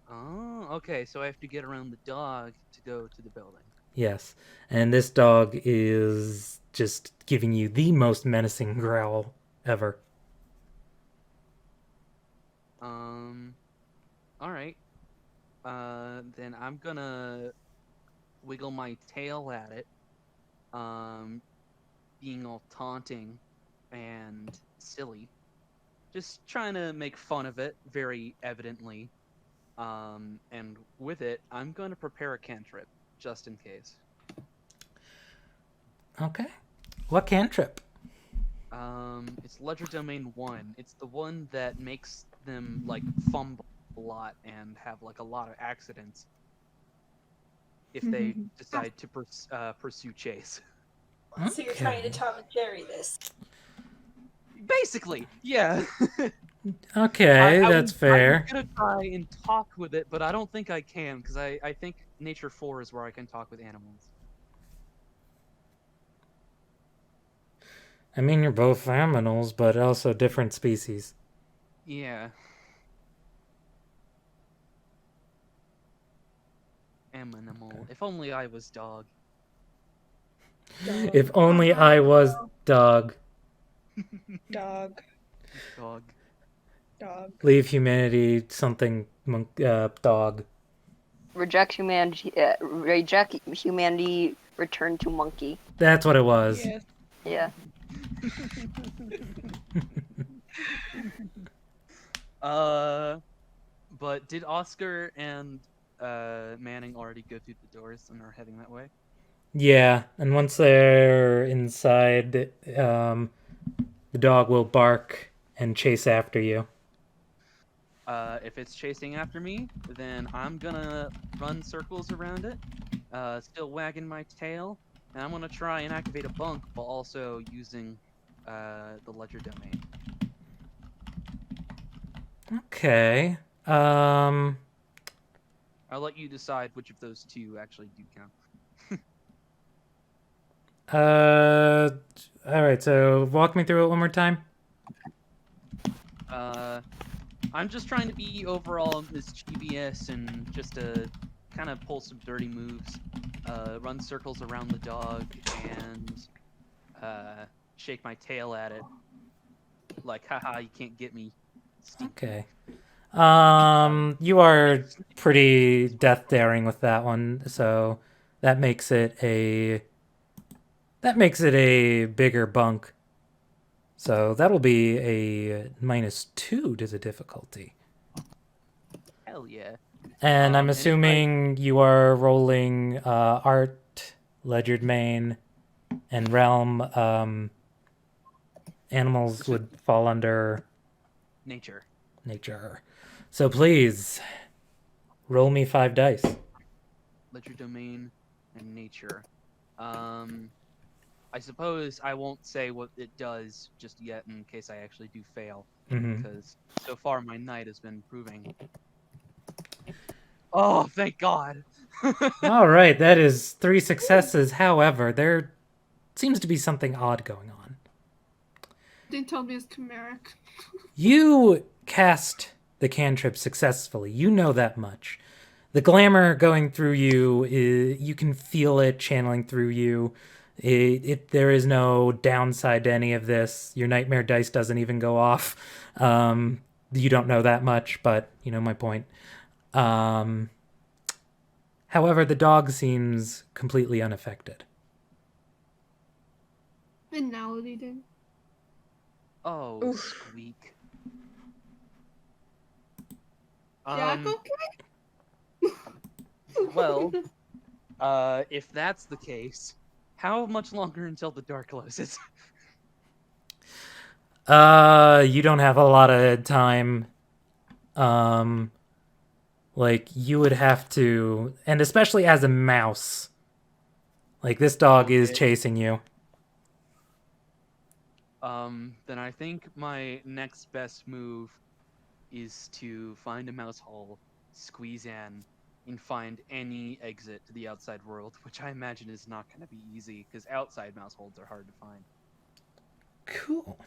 Speaker 3: Oh, okay, so I have to get around the dog to go to the building.
Speaker 1: Yes, and this dog is just giving you the most menacing growl ever.
Speaker 3: Alright. Then I'm gonna wiggle my tail at it, being all taunting and silly. Just trying to make fun of it, very evidently. And with it, I'm gonna prepare a cantrip, just in case.
Speaker 1: Okay. What cantrip?
Speaker 3: It's Ledger Domain 1. It's the one that makes them, like, fumble a lot and have, like, a lot of accidents if they decide to pursue chase.
Speaker 9: So you're trying to Tom and Jerry this.
Speaker 3: Basically, yeah.
Speaker 1: Okay, that's fair.
Speaker 3: I'm gonna try and talk with it, but I don't think I can, because I think Nature 4 is where I can talk with animals.
Speaker 1: I mean, you're both aminals, but also different species.
Speaker 3: Yeah. Animal. If only I was dog.
Speaker 1: If only I was dog.
Speaker 6: Dog.
Speaker 3: Dog.
Speaker 6: Dog.
Speaker 1: Leave humanity something dog.
Speaker 4: Reject humanity. Return to monkey.
Speaker 1: That's what it was.
Speaker 6: Yes.
Speaker 4: Yeah.
Speaker 3: But did Oscar and Manning already go through the doors and are heading that way?
Speaker 1: Yeah, and once they're inside, the dog will bark and chase after you.
Speaker 3: If it's chasing after me, then I'm gonna run circles around it, still wagging my tail, and I'm gonna try and activate a bunk while also using the Ledger Domain.
Speaker 1: Okay.
Speaker 3: I'll let you decide which of those two actually do count.
Speaker 1: Alright, so walk me through it one more time.
Speaker 3: I'm just trying to be overall mischievous and just to kind of pull some dirty moves, run circles around the dog, and shake my tail at it. Like, haha, you can't get me. Steve.
Speaker 1: Okay. You are pretty death daring with that one, so that makes it a bigger bunk. So that'll be a -2 to the difficulty.
Speaker 3: Hell yeah.
Speaker 1: And I'm assuming you are rolling art, ledgered main, and realm. Animals would fall under
Speaker 3: Nature.
Speaker 1: So please, roll me 5 dice.
Speaker 3: Ledger Domain and Nature. I suppose I won't say what it does just yet in case I actually do fail. Because so far my knight has been proving. Oh, thank God!
Speaker 1: All right, that is 3 successes. However, there seems to be something odd going on.
Speaker 5: They told me it's chimeric.
Speaker 1: You cast the cantrip successfully. You know that much. The glamour going through you, you can feel it channeling through you. There is no downside to any of this. Your nightmare dice doesn't even go off. you don't know that much, but you know my point. However, the dog seems completely unaffected.
Speaker 5: Finality then.
Speaker 3: Oh,
Speaker 6: Oof.
Speaker 3: squeak.
Speaker 5: Jack, okay?
Speaker 3: Well, if that's the case, how much longer until the door closes?
Speaker 1: You don't have a lot of time. Like, you would have to, and especially as a mouse, like, this dog is
Speaker 3: Okay.
Speaker 1: chasing you.
Speaker 3: Then I think my next best move is to find a mouse hole, squeeze in, and find any exit to the outside world, which I imagine is not going to be easy, because outside mouse holes are hard to find.
Speaker 1: Cool.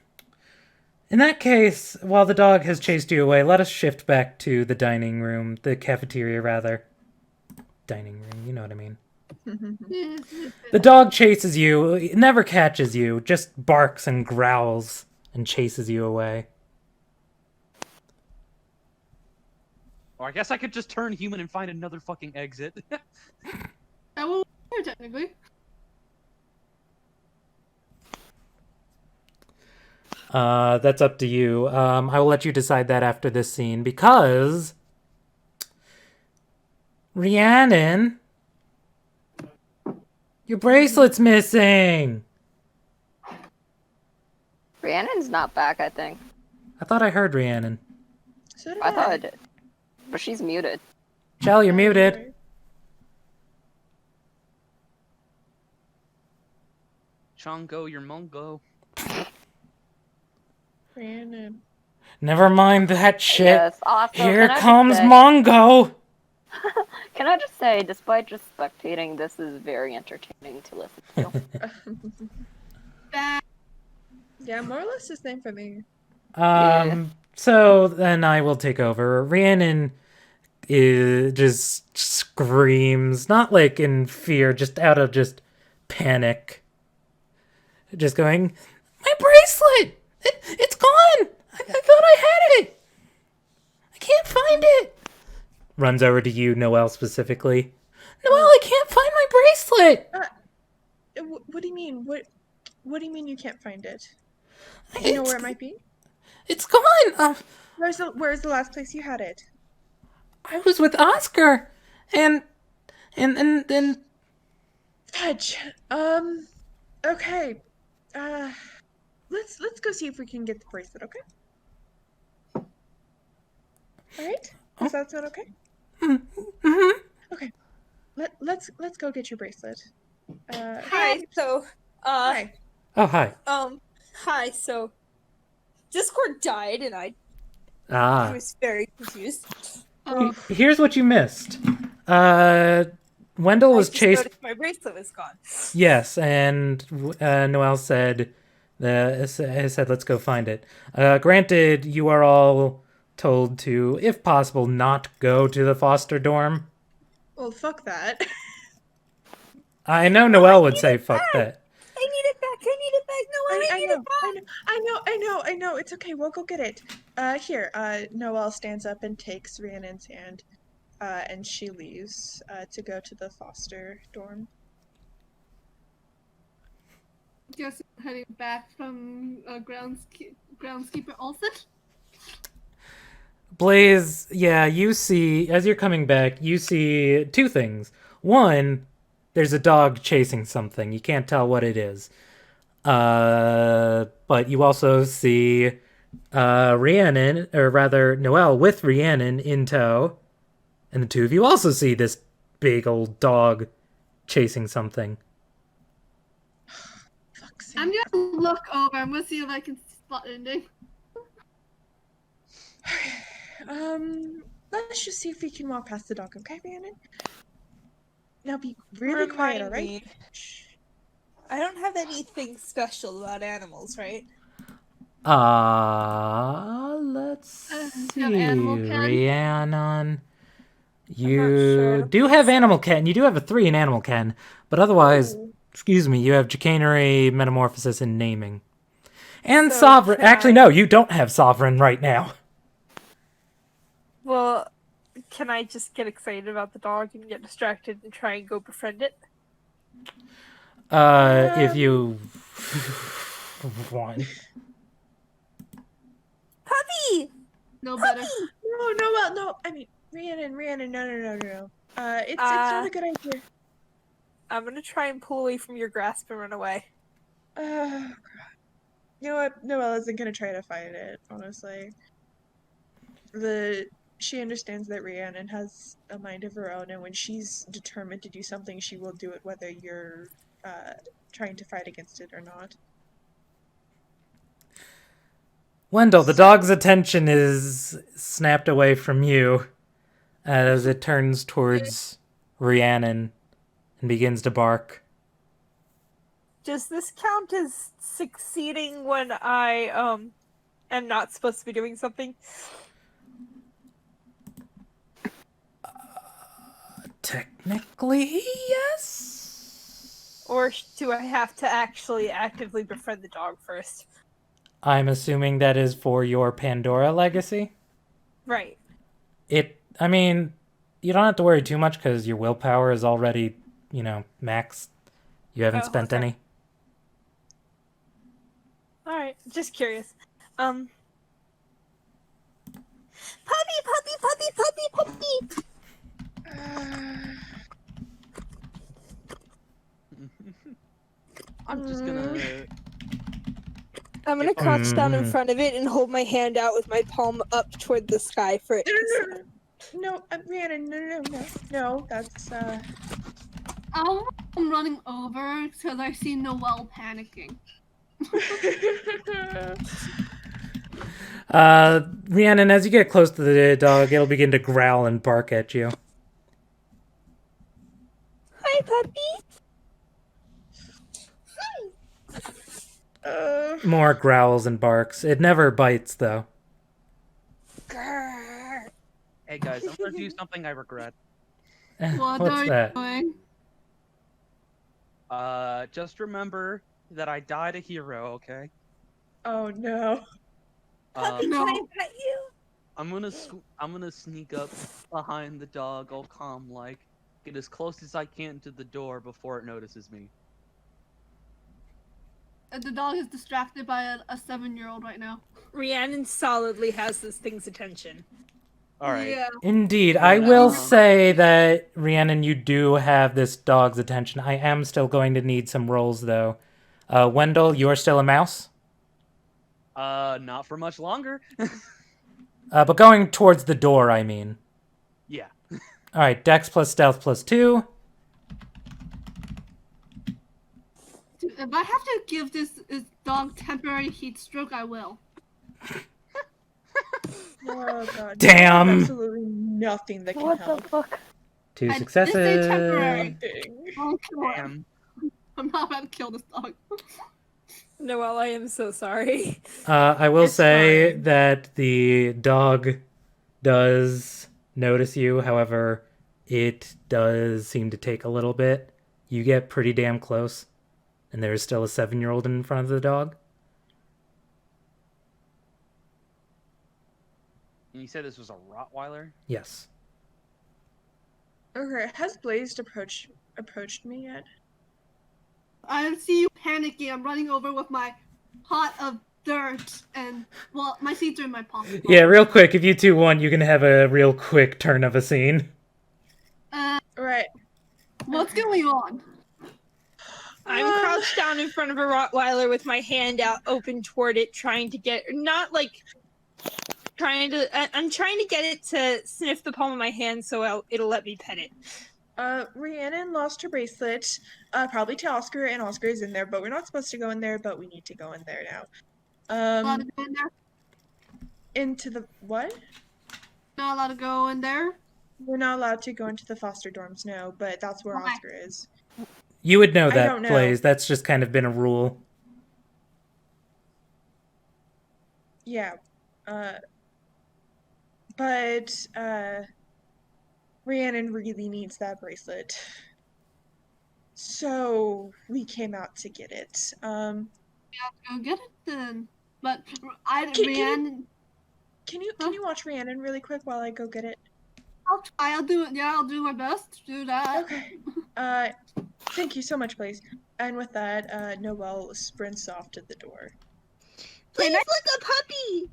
Speaker 1: In that case, while the dog has chased you away, let us shift back to the dining room, the cafeteria, rather. Dining room, you know what I mean. The dog chases you, it never catches you, just barks and growls and chases you away.
Speaker 3: Or I guess I could just turn human and find another fucking exit.
Speaker 5: That will work, technically.
Speaker 1: That's up to you. I will let you decide that after this scene, because Reannon, your bracelet's missing.
Speaker 4: Rhiannon's not back, I think.
Speaker 1: I thought I heard Reannon.
Speaker 6: So did
Speaker 4: I thought I did. But she's muted.
Speaker 1: Chell, you're muted.
Speaker 3: Chongo, your Mongo.
Speaker 6: Reannon.
Speaker 1: Never mind that shit.
Speaker 4: Yes, also,
Speaker 1: Here
Speaker 4: can I just
Speaker 1: comes
Speaker 4: say-
Speaker 1: Mongo.
Speaker 4: Can I just say, despite just spectating, this is very entertaining to listen to.
Speaker 5: That
Speaker 6: Yeah, more or less the same for me.
Speaker 1: So then I will take over. Rhiannon just screams, not like in fear, just out of just panic. Just going, my bracelet! It's gone! I thought I had it! I can't find it! Runs over to you, Noel, specifically. Noel, I can't find my bracelet!
Speaker 6: What do you mean? What do you mean you can't find it? Do you know where it might be?
Speaker 1: It's gone!
Speaker 6: Where's the last place you had it?
Speaker 1: I was with Oscar, and
Speaker 6: Fudge. Okay. Let's go see if we can get the bracelet, okay? Alright? Does that sound okay?
Speaker 1: Mm-hmm.
Speaker 6: Okay. Let's go get your bracelet.
Speaker 9: Hi. So,
Speaker 6: Hi.
Speaker 1: Oh, hi.
Speaker 9: hi. So, Discord died, and I was very confused.
Speaker 1: Here's what you missed. Wendell was
Speaker 9: I just
Speaker 1: chased.
Speaker 9: noticed my bracelet was gone.
Speaker 1: Yes, and Noel said, said, let's go find it. Granted, you are all told to, if possible, not go to the foster dorm.
Speaker 6: Well, fuck that.
Speaker 1: I know Noel would say fuck that.
Speaker 9: I need it back. I need it back. No, I need it back.
Speaker 6: I know. It's okay. We'll go get it. Here. Noelle stands up and takes Rhiannon's hand, and she leaves to go to the foster dorm.
Speaker 5: just heading back from groundskeeper Olsen.
Speaker 1: Blaze, yeah, you see, as you're coming back, you see two things. One, there's a dog chasing something. You can't tell what it is. But you also see Rhiannon, or rather Noel with Rhiannon in tow. And the two of you also see this big old dog chasing something.
Speaker 5: I'm gonna look over. I'm gonna see if I can spot anything.
Speaker 6: Let's just see if we can walk past the dog, okay, Rhiannon? Now be really quiet,
Speaker 9: Remind
Speaker 6: alright?
Speaker 9: me. I don't have anything special about animals, right?
Speaker 1: Let's see.
Speaker 5: you have animal ken?
Speaker 1: Rhiannon. You
Speaker 9: sure.
Speaker 1: do have animal ken. You do have a 3 in animal ken. But otherwise, excuse me, you have chicanery, metamorphosis, and naming. And
Speaker 9: So
Speaker 1: sovereign.
Speaker 9: can
Speaker 1: Actually,
Speaker 9: I-
Speaker 1: no, you don't have sovereign right now.
Speaker 2: can I just get excited about the dog and get distracted and try and go befriend it?
Speaker 1: If you want.
Speaker 2: Puppy!
Speaker 5: No better.
Speaker 6: No. I mean, Reannon, no. It's not a good idea.
Speaker 2: I'm gonna try and pull away from your grasp and run away.
Speaker 6: God. You know what? Noelle isn't gonna try to fight it, honestly. She understands that Rhiannon has a mind of her own, and when she's determined to do something, she will do it whether you're trying to fight against it or not.
Speaker 1: Wendell, the dog's attention is snapped away from you as it turns towards Rhiannon and begins to bark.
Speaker 2: Does this count as succeeding when I am not supposed to be doing something?
Speaker 1: Technically, yes.
Speaker 2: Or do I have to actually actively befriend the dog first?
Speaker 1: I'm assuming that is for your Pandora legacy.
Speaker 2: Right.
Speaker 1: I mean, you don't have to worry too much because your willpower is already, maxed. You haven't spent any.
Speaker 2: Alright, just curious. Puppy!
Speaker 3: I'm just gonna.
Speaker 2: I'm gonna crouch down in front of it and hold my hand out with my palm up toward the sky for it to see.
Speaker 6: No, Rhiannon, no, that's,
Speaker 5: I'm running over because I see Noelle panicking.
Speaker 1: Rhiannon, as you get close to the dog, it'll begin to growl and bark at you.
Speaker 2: Hi, puppy!
Speaker 1: More growls and barks. It never bites, though.
Speaker 2: Grrr.
Speaker 3: Hey guys, I'm gonna do something I regret.
Speaker 5: What
Speaker 1: What's
Speaker 5: are
Speaker 1: that?
Speaker 5: you doing?
Speaker 3: Just remember that I died a hero, okay?
Speaker 6: Oh no.
Speaker 2: Puppy,
Speaker 5: No.
Speaker 2: can I pet you?
Speaker 3: I'm gonna sneak up behind the dog, all calm like, get as close as I can to the door before it notices me.
Speaker 5: The dog is distracted by a 7-year-old right now.
Speaker 2: Rhiannon solidly has this thing's attention.
Speaker 3: All right.
Speaker 5: Yeah.
Speaker 1: Indeed. I will say that, Rhiannon, you do have this dog's attention. I am still going to need some rolls, though. Wendell, you're still a mouse?
Speaker 3: Not for much longer.
Speaker 1: But going towards the door, I mean.
Speaker 3: Yeah.
Speaker 1: Alright, Dex plus Stealth plus 2.
Speaker 5: Dude, if I have to give this dog temporary heat stroke, I will.
Speaker 6: Oh god.
Speaker 1: Damn.
Speaker 6: There's absolutely nothing that can
Speaker 4: What the
Speaker 6: help.
Speaker 4: fuck?
Speaker 1: 2
Speaker 5: I did say
Speaker 1: successes.
Speaker 5: temporary.
Speaker 6: Nothing.
Speaker 5: I'll kill it.
Speaker 3: Damn.
Speaker 5: I'm not about to kill this dog.
Speaker 2: Noelle, I am so sorry.
Speaker 1: I will
Speaker 6: It's
Speaker 1: say
Speaker 6: fine.
Speaker 1: that the dog does notice you. However, it does seem to take a little bit. You get pretty damn close, and there is still a 7-year-old in front of the dog.
Speaker 3: And you said this was a Rottweiler?
Speaker 1: Yes.
Speaker 6: Okay, has Blaze approached me yet?
Speaker 5: I see you panicking. I'm running over with my pot of dirt and, well, my seeds are in my pocket.
Speaker 1: Yeah, real quick, if you two want, you can have a real quick turn of a scene.
Speaker 6: Right.
Speaker 5: What's going on?
Speaker 2: I'm crouched down in front of a Rottweiler with my hand out open toward it, trying to get, I'm trying to get it to sniff the palm of my hand so it'll let me pet it.
Speaker 6: Rhiannon lost her bracelet, probably to Oscar, and Oscar is in there, but we're not supposed to go in there, but we need to go in there now.
Speaker 5: Allowed to go in there?
Speaker 6: Into the, what?
Speaker 5: Not allowed to go in there?
Speaker 6: We're not allowed to go into the foster dorms, no, but that's where
Speaker 5: Why?
Speaker 6: Oscar is.
Speaker 1: You would know
Speaker 6: I
Speaker 1: that,
Speaker 6: don't know.
Speaker 1: Blaze. That's just kind of been a rule.
Speaker 6: Yeah. But, Rhiannon really needs that bracelet. So, we came out to get it.
Speaker 5: Go get it then. But
Speaker 6: Can
Speaker 5: Rhiannon,
Speaker 6: you watch Rhiannon really quick while I go get it?
Speaker 5: I'll try. I'll do it. Yeah, I'll do my best to do that.
Speaker 6: Okay. Thank you so much, Blaze. And with that, Noel sprints off to the door.
Speaker 7: Please look a puppy.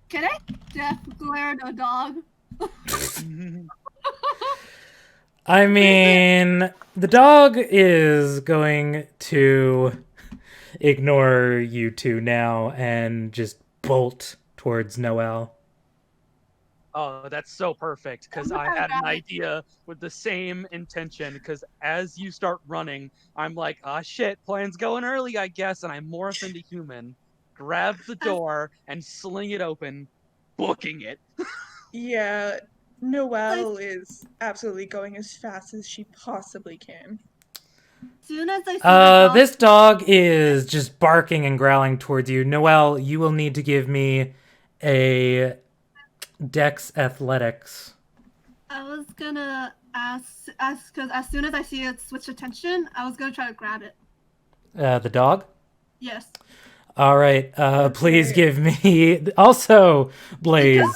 Speaker 5: Can I death glare at a dog?
Speaker 1: I mean, the dog is going to ignore you two now and just bolt towards Noel.
Speaker 3: Oh, that's so perfect, because I had an idea with the same intention, because as you start running, I'm like, ah shit, plan's going early, I guess, and I morph into human, grab the door, and sling it open, booking it.
Speaker 6: Yeah, Noelle is absolutely going as fast as she possibly can.
Speaker 5: As soon as I see the dog,
Speaker 1: This dog is just barking and growling towards you. Noel, you will need to give me a Dex Athletics.
Speaker 5: I was gonna ask because as soon as I see it switch attention, I was gonna try to grab it.
Speaker 1: The dog?
Speaker 5: Yes.
Speaker 1: All right. Please give me also, Blaze,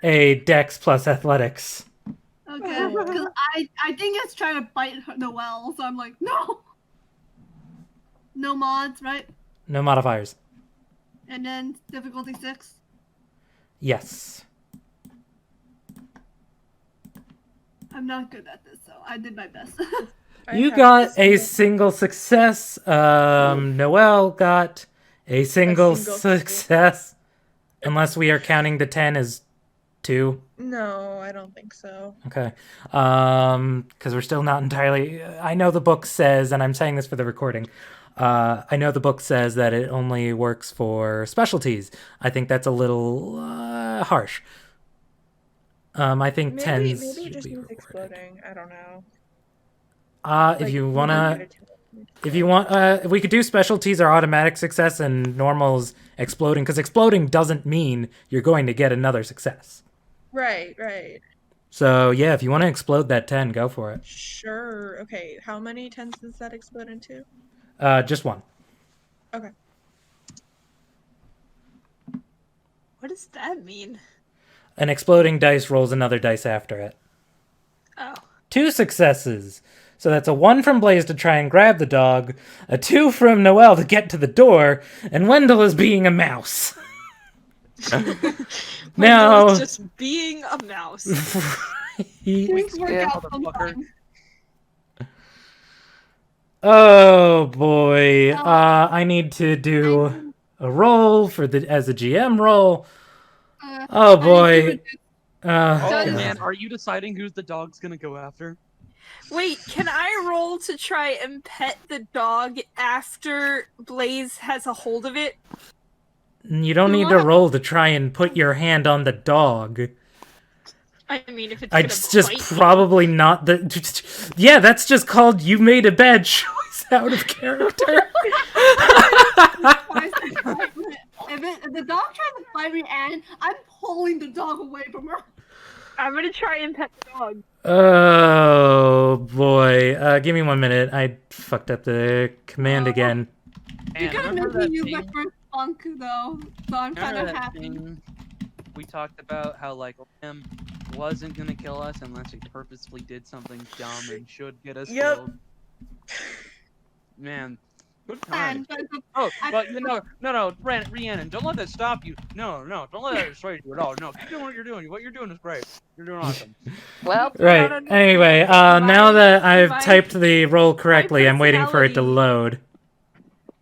Speaker 1: a Dex plus Athletics.
Speaker 5: Okay. Because I think it's trying to bite Noelle, so I'm like, no. No mods, right?
Speaker 1: No modifiers.
Speaker 5: And then difficulty 6.
Speaker 1: Yes.
Speaker 5: I'm not good at this, so I did my best.
Speaker 1: You got a single success. Noel got a single success. Unless we are counting the 10 as 2.
Speaker 6: No, I don't think so.
Speaker 1: Okay. Because we're still not entirely... I know the book says, and I'm saying this for the recording, I know the book says that it only works for specialties. I think that's a little harsh. I think
Speaker 6: Maybe
Speaker 1: 10s
Speaker 6: it
Speaker 1: should
Speaker 6: just
Speaker 1: be
Speaker 6: means
Speaker 1: rewarded.
Speaker 6: exploding. I don't know.
Speaker 1: If you want, if we could do specialties or automatic success and normals exploding, because exploding doesn't mean you're going to get another success.
Speaker 6: Right.
Speaker 1: So yeah, if you want to explode that 10, go for it.
Speaker 6: Sure. Okay, how many 10s does that explode into?
Speaker 1: Just 1.
Speaker 6: Okay.
Speaker 2: What does that mean?
Speaker 1: An exploding dice rolls another dice after it.
Speaker 2: Oh.
Speaker 1: 2 successes. So that's a 1 from Blaze to try and grab the dog, a 2 from Noel to get to the door, and Wendell is being a mouse. Now,
Speaker 2: Wendell is just being a mouse.
Speaker 5: Things work out sometimes.
Speaker 1: Oh boy, I need to do a roll for as a GM roll. Oh boy.
Speaker 3: Oh man, are you deciding who the dog's gonna go after?
Speaker 2: Wait, can I roll to try and pet the dog after Blaze has a hold of it?
Speaker 1: You don't need to roll to try and put your hand on the dog.
Speaker 2: I mean, if it's
Speaker 1: It's just probably not the... Yeah, that's just called you made a bad choice out of character.
Speaker 5: If the dog tries to fight Reannon, I'm pulling the dog away from her.
Speaker 2: I'm gonna try and pet the dog.
Speaker 1: Oh boy, give me 1 minute. I fucked up the command again.
Speaker 5: You gotta make me use my first funk though, so I'm kind of happy.
Speaker 3: We talked about how like him wasn't gonna kill us unless he purposefully did something dumb and should get us killed. Man, good time. Oh, but no, Reannon, don't let that stop you. No, don't let that dissuade you at all. No, keep doing what you're doing. What you're doing is great. You're doing awesome.
Speaker 4: Well,
Speaker 1: right. Anyway, now that I've typed the roll correctly, I'm waiting for it to load.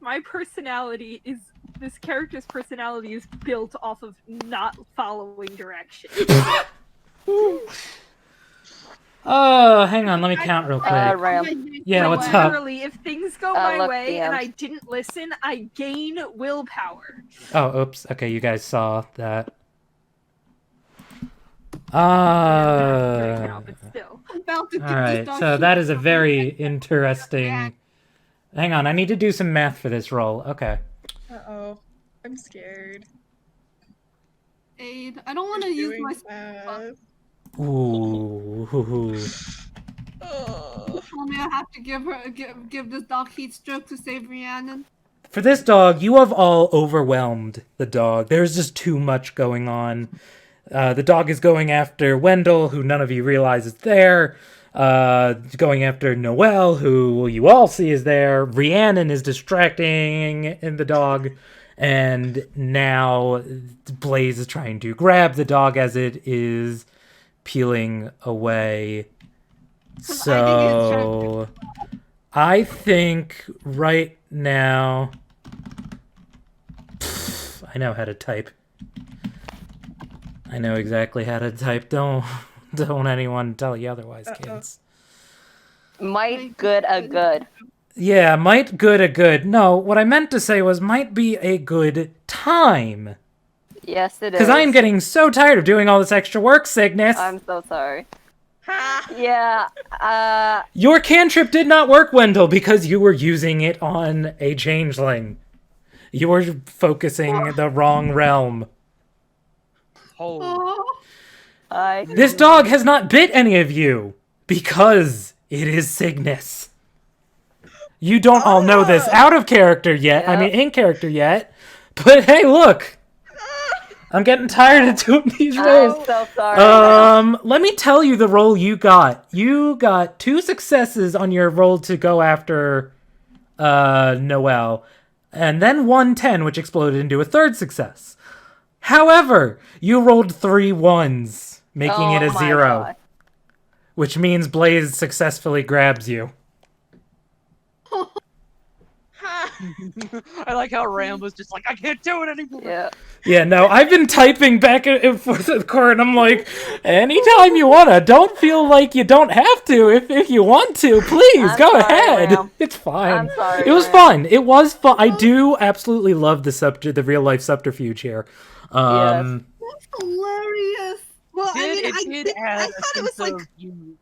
Speaker 2: My personality is... This character's personality is built off of not following directions.
Speaker 1: Oh, hang on, let me count real quick. Yeah, what's up?
Speaker 2: Literally, if things go my way and I didn't listen, I gain willpower.
Speaker 1: Oh, oops. Okay, you guys saw that. Alright, so that is a very interesting... Hang on, I need to do some math for this roll. Okay.
Speaker 6: Uh-oh. I'm scared.
Speaker 5: Aid. I don't want to use my spell.
Speaker 1: Ooh.
Speaker 5: Tell me I have to give this dog heat stroke to save Reannon.
Speaker 1: For this dog, you have all overwhelmed the dog. There's just too much going on. The dog is going after Wendell, who none of you realize is there. Going after Noel, who you all see is there. Reannon is distracting the dog. And now Blaze is trying to grab the dog as it is peeling away. So I think right now... I know how to type. I know exactly how to type. Don't anyone tell you otherwise, kids.
Speaker 4: Might good a good.
Speaker 1: Yeah, might good a good. No, what I meant to say was might be a good time.
Speaker 4: Yes, it is.
Speaker 1: Because I am getting so tired of doing all this extra work, Cygnus.
Speaker 4: I'm so sorry. Yeah,
Speaker 1: Your cantrip did not work, Wendell, because you were using it on a changeling. You were focusing the wrong realm.
Speaker 3: Oh,
Speaker 1: This dog has not bit any of you because it is Cygnus. You don't all know this out of character yet. I mean, in character yet. But hey, look. I'm getting tired of doing these roles.
Speaker 4: I'm so sorry.
Speaker 1: Let me tell you the role you got. You got 2 successes on your roll to go after Noel, and then 110, which exploded into a 3rd success. However, you rolled 3 1s, making it a 0,
Speaker 4: God.
Speaker 1: which means Blaze successfully grabs you.
Speaker 3: I like how Ram was just like, I can't do it anymore.
Speaker 4: Yeah.
Speaker 1: Yeah, no, I've been typing back and forth at the core, and I'm like, anytime you wanna, don't feel like you don't have to. If you want to, please, go ahead.
Speaker 4: Ram.
Speaker 1: It's fine.
Speaker 4: I'm sorry,
Speaker 1: It was
Speaker 4: Ram.
Speaker 1: fun. It was fun. I do absolutely love the real life subterfuge here.
Speaker 4: Yes.
Speaker 5: That's hilarious. Well,
Speaker 3: It did add
Speaker 5: I
Speaker 3: a
Speaker 5: thought it was
Speaker 3: sense
Speaker 5: like
Speaker 3: of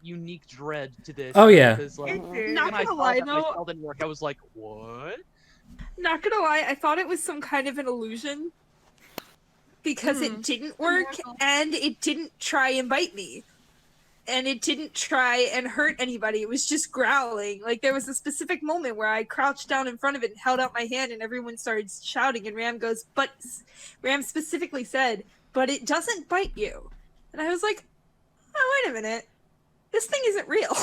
Speaker 3: unique dread to this.
Speaker 1: Oh, yeah.
Speaker 3: Because, like,
Speaker 9: Not
Speaker 3: when I
Speaker 9: gonna
Speaker 3: saw
Speaker 9: lie
Speaker 3: that my
Speaker 9: though,
Speaker 3: spell didn't work, I was like, what?
Speaker 9: not gonna lie, I thought it was some kind of an illusion because it didn't work and it didn't try and bite me. And it didn't try and hurt anybody. It was just growling. Like, there was a specific moment where I crouched down in front of it and held out my hand and everyone started shouting and Ram goes, but Ram specifically said, but it doesn't bite you. And I was like, oh, wait a minute. This thing isn't real.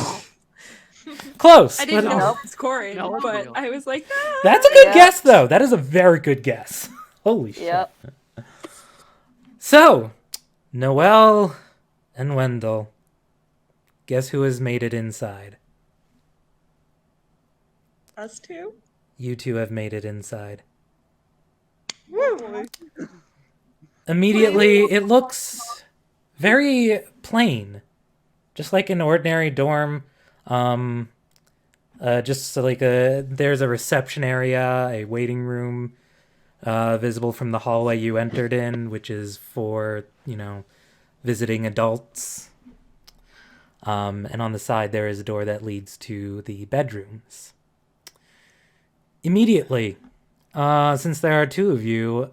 Speaker 1: Close.
Speaker 9: I didn't
Speaker 1: but-
Speaker 9: know it was Corin,
Speaker 3: No, it's
Speaker 9: but
Speaker 3: real.
Speaker 9: I was like, ah.
Speaker 1: That's a good
Speaker 4: Yeah.
Speaker 1: guess, though. That is a very good guess. Holy shit.
Speaker 4: Yep.
Speaker 1: So, Noel and Wendell. Guess who has made it inside?
Speaker 6: Us two?
Speaker 1: You two have made it inside.
Speaker 6: Woo!
Speaker 1: Immediately, it looks very plain. Just like an ordinary dorm. Just like there's a reception area, a waiting room, visible from the hallway you entered in, which is for, visiting adults. And on the side, there is a door that leads to the bedrooms. Immediately, since there are 2 of you,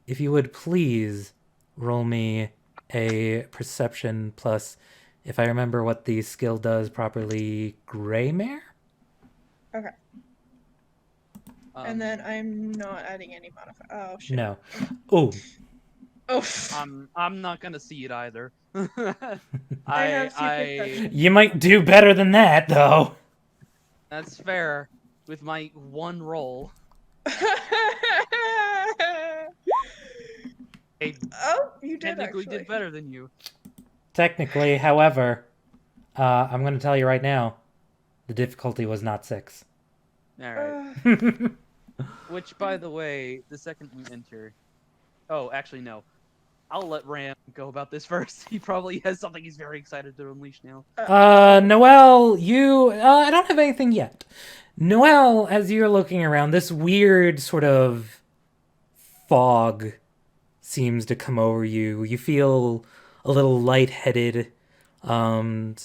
Speaker 1: if you would please roll me a perception plus, if I remember what the skill does properly, Greymare?
Speaker 6: Okay. And then I'm not adding any modifier. Oh shit.
Speaker 1: No. Oh,
Speaker 6: Oh.
Speaker 3: I'm not gonna see it either.
Speaker 6: I have secret perception.
Speaker 1: you might do better than that, though.
Speaker 3: That's fair. With my 1 roll. I
Speaker 6: Oh, you did
Speaker 3: technically
Speaker 6: actually.
Speaker 3: did better than you.
Speaker 1: Technically, however, I'm going to tell you right now, the difficulty was not 6.
Speaker 3: Alright. Which, by the way, the second we enter... Oh, actually, no. I'll let Ram go about this first. He probably has something he's very excited to unleash now.
Speaker 1: Noel, you... I don't have anything yet. Noel, as you're looking around, this weird sort of fog seems to come over you. You feel a little lightheaded, an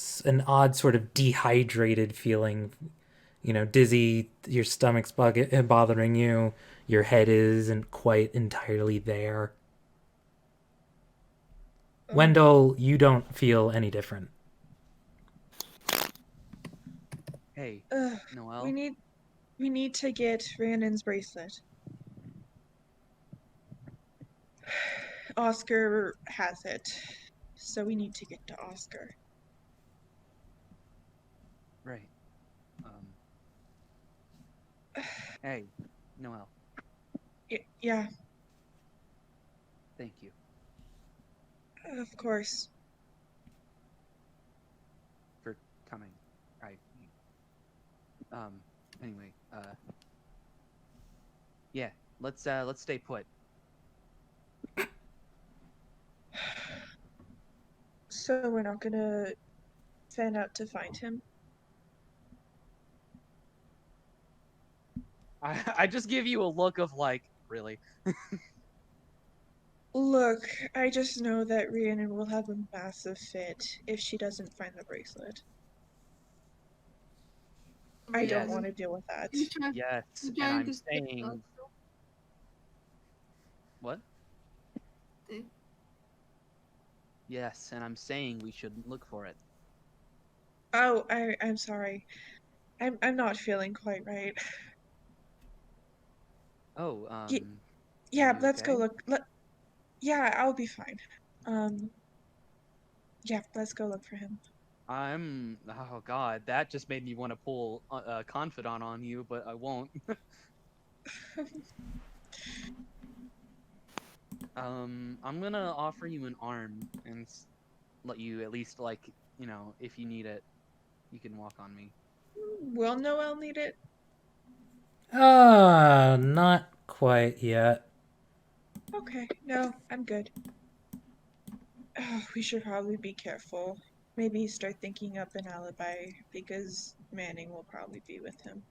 Speaker 1: odd sort of dehydrated feeling. Dizzy, your stomach's bothering you, your head isn't quite entirely there. Wendell, you don't feel any different.
Speaker 3: Hey, Noel.
Speaker 6: We need to get Rhiannon's bracelet. Oscar has it. So we need to get to Oscar.
Speaker 3: Right. Hey, Noel.
Speaker 6: Yeah,
Speaker 3: Thank you.
Speaker 6: of course.
Speaker 3: For coming. Anyway, yeah, let's stay put.
Speaker 6: So we're not gonna fan out to find him?
Speaker 3: I just give you a look of like, really?
Speaker 6: Look, I just know that Rhiannon will have a massive fit if she doesn't find the bracelet. I don't
Speaker 3: Yes.
Speaker 6: want to deal with that.
Speaker 3: Yes,
Speaker 5: I'm
Speaker 3: and
Speaker 5: trying
Speaker 3: I'm
Speaker 5: to skip
Speaker 3: saying
Speaker 5: that.
Speaker 3: what?
Speaker 5: Okay.
Speaker 3: Yes, and I'm saying we shouldn't look for it.
Speaker 6: Oh, I'm sorry. I'm not feeling quite right.
Speaker 3: Oh,
Speaker 6: Yeah,
Speaker 3: you
Speaker 6: let's go
Speaker 3: okay?
Speaker 6: look. Yeah, I'll be fine. Yeah, let's go look for him.
Speaker 3: Oh God, that just made me want to pull a confidant on you, but I won't. I'm gonna offer you an arm and let you at least, like, if you need it, you can walk on me.
Speaker 6: Will Noel need it?
Speaker 1: Not quite yet.
Speaker 6: Okay, no, I'm good. Oh, we should probably be careful. Maybe start thinking up an alibi, because Manning will probably be with him.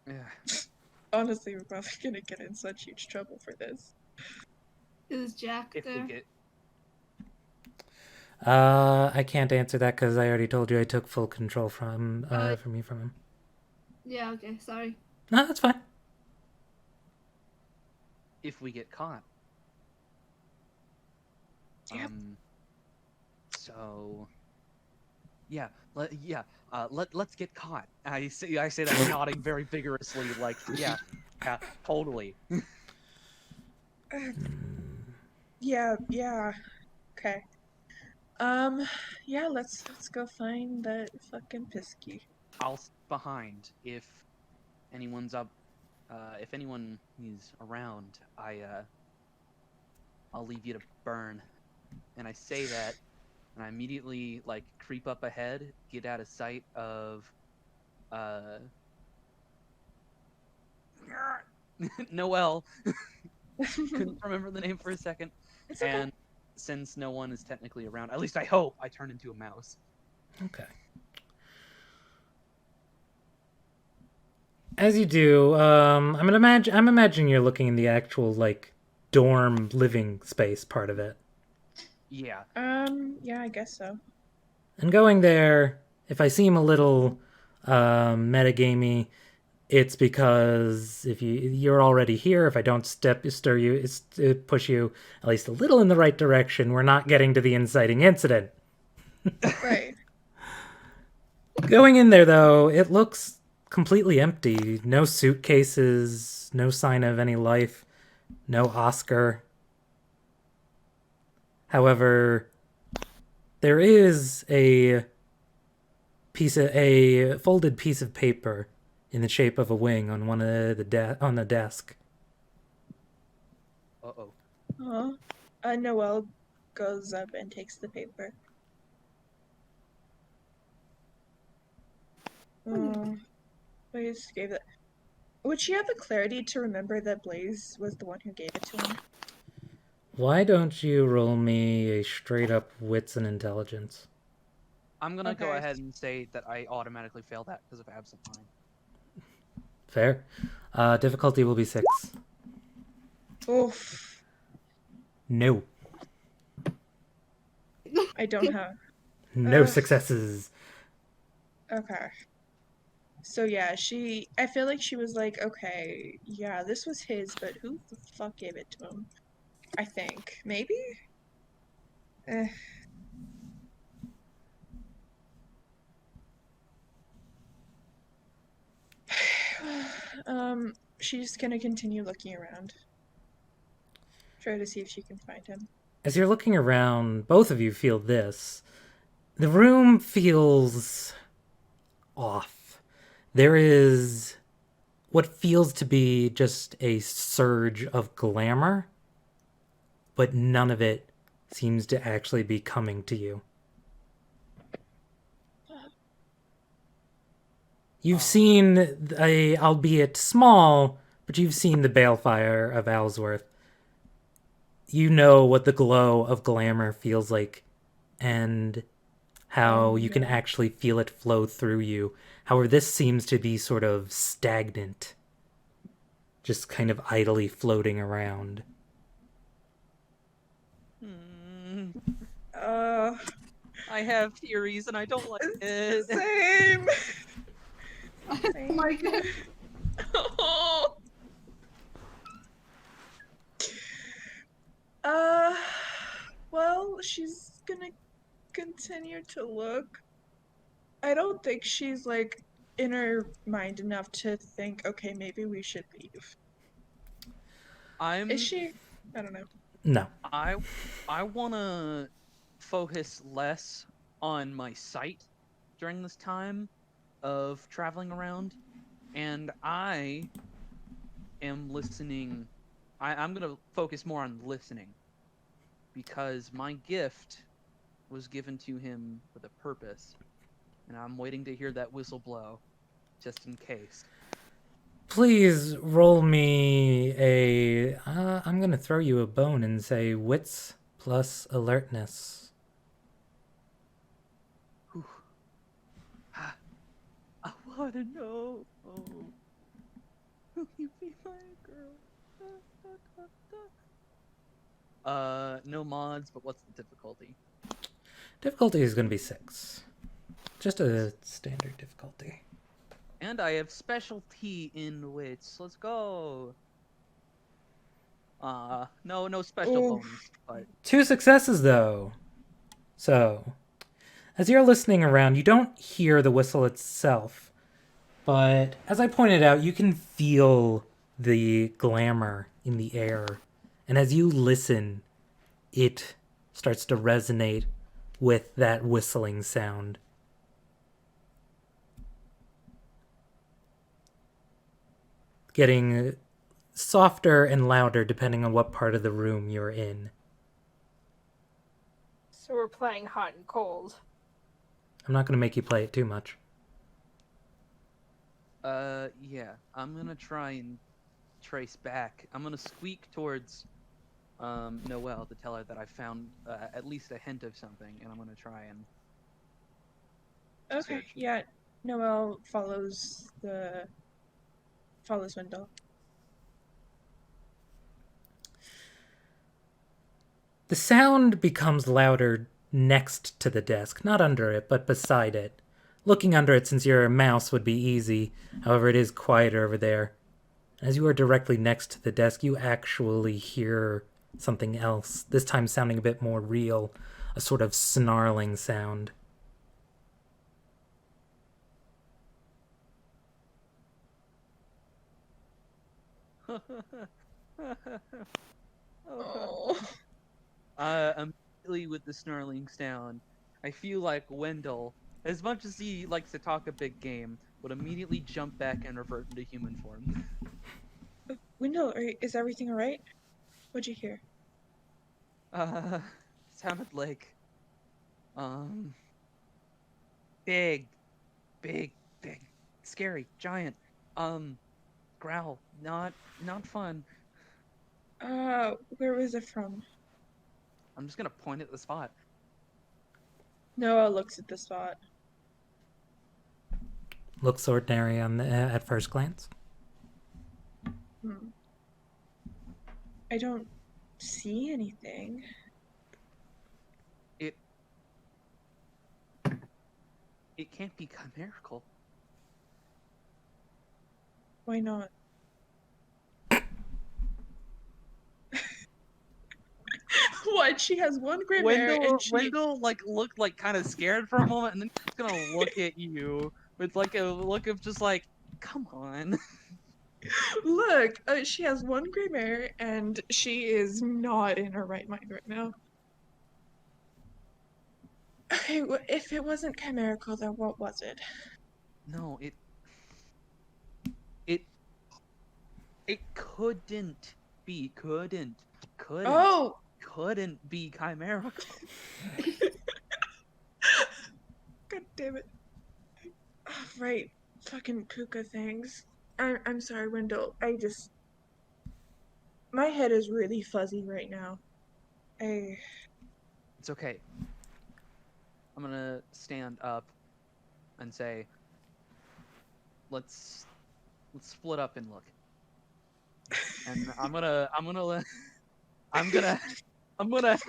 Speaker 3: Yeah.
Speaker 6: Honestly, we're probably gonna get in such huge trouble for this.
Speaker 5: Is Jack
Speaker 3: If we
Speaker 5: there?
Speaker 3: get
Speaker 1: I can't answer that because I already told you I took full control from him.
Speaker 5: Yeah, okay, sorry.
Speaker 1: No, that's fine.
Speaker 3: if we get caught.
Speaker 6: Yep.
Speaker 3: So let's get caught. I say that nodding very vigorously, like yeah, totally.
Speaker 6: Yeah, okay. Yeah, let's go find that fucking Pisky.
Speaker 3: I'll stay behind if anyone's up. If anyone is around, I'll leave you to burn. And I say that, and I immediately like creep up ahead, get out of sight of Noel. Couldn't remember the name for a second.
Speaker 6: It's okay.
Speaker 3: And since no one is technically around, at least I hope, I turn into a mouse.
Speaker 1: Okay. As you do, I'm imagining you're looking in the actual like dorm living space part of it.
Speaker 3: Yeah.
Speaker 6: Yeah, I guess so.
Speaker 1: And going there, if I seem a little metagamey, it's because if you're already here, if I don't push you at least a little in the right direction, we're not getting to the inciting incident.
Speaker 6: Right.
Speaker 1: Going in there, though, it looks completely empty. No suitcases, no sign of any life, no Oscar. However, there is a folded piece of paper in the shape of a wing on one of on the desk.
Speaker 3: Uh-oh.
Speaker 6: Noel goes up and takes the paper. Blaze gave it. Would she have the clarity to remember that Blaze was the one who gave it to him?
Speaker 1: Why don't you roll me a straight up wits and intelligence?
Speaker 3: I'm gonna go
Speaker 6: Okay.
Speaker 3: ahead and say that I automatically fail that because of absent mind.
Speaker 1: Fair. Difficulty will be 6.
Speaker 6: Oof.
Speaker 1: No.
Speaker 6: I don't have.
Speaker 1: No successes.
Speaker 6: Okay. So yeah, I feel like she was like, okay, yeah, this was his, but who the fuck gave it to him? I think. Maybe? She's gonna continue looking around. try to see if she can find him.
Speaker 1: As you're looking around, both of you feel this. The room feels off. There is what feels to be just a surge of glamour, but none of it seems to actually be coming to you. You've seen albeit small, but you've seen the balefire of Owlsworth. You know what the glow of glamour feels like, and how you can actually feel it flow through you. However, this seems to be sort of stagnant, just kind of idly floating around.
Speaker 3: I have theories and I don't like it.
Speaker 6: Same.
Speaker 5: Oh my god.
Speaker 6: Well, she's gonna continue to look. I don't think she's like in her mind enough to think, okay, maybe we should leave. Is she? I don't know.
Speaker 1: No.
Speaker 3: I wanna focus less on my sight during this time of traveling around, and I am listening. I'm gonna focus more on listening, because my gift was given to him with a purpose, and I'm waiting to hear that whistle blow, just in case.
Speaker 1: Please roll me a... I'm going to throw you a bone and say wits plus alertness.
Speaker 3: I want to know. Oh, will you be my girl? No mods, but what's the difficulty?
Speaker 1: Difficulty is going to be 6. Just a standard difficulty.
Speaker 3: And I have specialty in wits. Let's go. No special bonus, but
Speaker 1: 2 successes, though. So, as you're listening around, you don't hear the whistle itself. But, as I pointed out, you can feel the glamour in the air. And as you listen, it starts to resonate with that whistling sound. Getting softer and louder depending on what part of the room you're in.
Speaker 2: So we're playing hot and cold.
Speaker 1: I'm not going to make you play it too much.
Speaker 3: Yeah. I'm gonna try and trace back. I'm gonna squeak towards Noel to tell her that I found at least a hint of something, and I'm gonna try and
Speaker 6: Okay,
Speaker 3: search.
Speaker 6: yeah. Noel follows Wendell.
Speaker 1: The sound becomes louder next to the desk, not under it, but beside it. Looking under it, since you're a mouse, would be easy. However, it is quieter over there. As you are directly next to the desk, you actually hear something else, this time sounding a bit more real, a sort of snarling sound.
Speaker 3: Immediately with the snarling sound, I feel like Wendell, as much as he likes to talk a big game, would immediately jump back and revert into human form.
Speaker 6: Wendell, is everything alright? What'd you hear?
Speaker 3: Sounded like, big, scary, giant, growl. Not fun.
Speaker 6: Where was it from?
Speaker 3: I'm just gonna point at the spot.
Speaker 6: Noah looks at the spot.
Speaker 1: Looks ordinary at first glance.
Speaker 6: I don't see anything.
Speaker 3: It can't be chimerical.
Speaker 6: Why not? What? She has one gray hair and
Speaker 3: Wendell looked like kind of scared for a moment, and then she's gonna look at you with like a look of just like, come on.
Speaker 6: Look, she has one gray mare, and she is not in her right mind right now. Okay, if it wasn't chimerical, then what was it?
Speaker 3: No, it couldn't be. Couldn't
Speaker 6: Oh!
Speaker 3: couldn't be chimerical.
Speaker 6: God damn it. Oh, right. Fucking Pooka things. I'm sorry, Wendell. My head is really fuzzy right now.
Speaker 3: It's okay. I'm gonna stand up and say, let's split up and look. And I'm gonna help. I'm gonna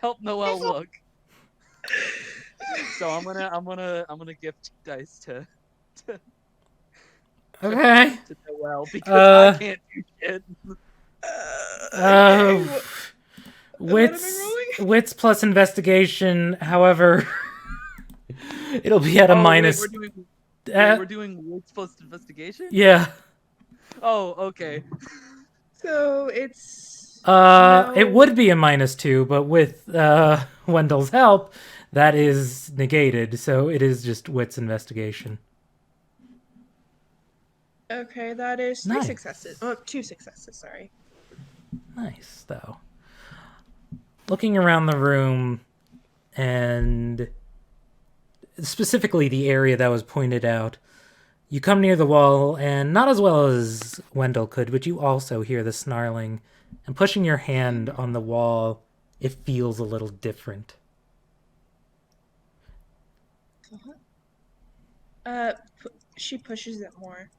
Speaker 3: help Noel look. So I'm gonna gift dice to
Speaker 1: Okay.
Speaker 3: Noel because I can't do shit.
Speaker 6: Okay, what am I rolling?
Speaker 1: Wits plus investigation. However, it'll be at a minus.
Speaker 3: We're doing wits plus investigation?
Speaker 1: Yeah.
Speaker 3: Oh, okay.
Speaker 6: So it's
Speaker 1: It would be a -2, but with Wendell's help, that is negated. So it is just wits investigation.
Speaker 6: okay. That is 3
Speaker 1: Nice.
Speaker 6: successes. Oh, 2 successes. Sorry.
Speaker 1: Nice, though. Looking around the room, and specifically the area that was pointed out, you come near the wall, and not as well as Wendell could, but you also hear the snarling. And pushing your hand on the wall, it feels a little different.
Speaker 6: She pushes it more.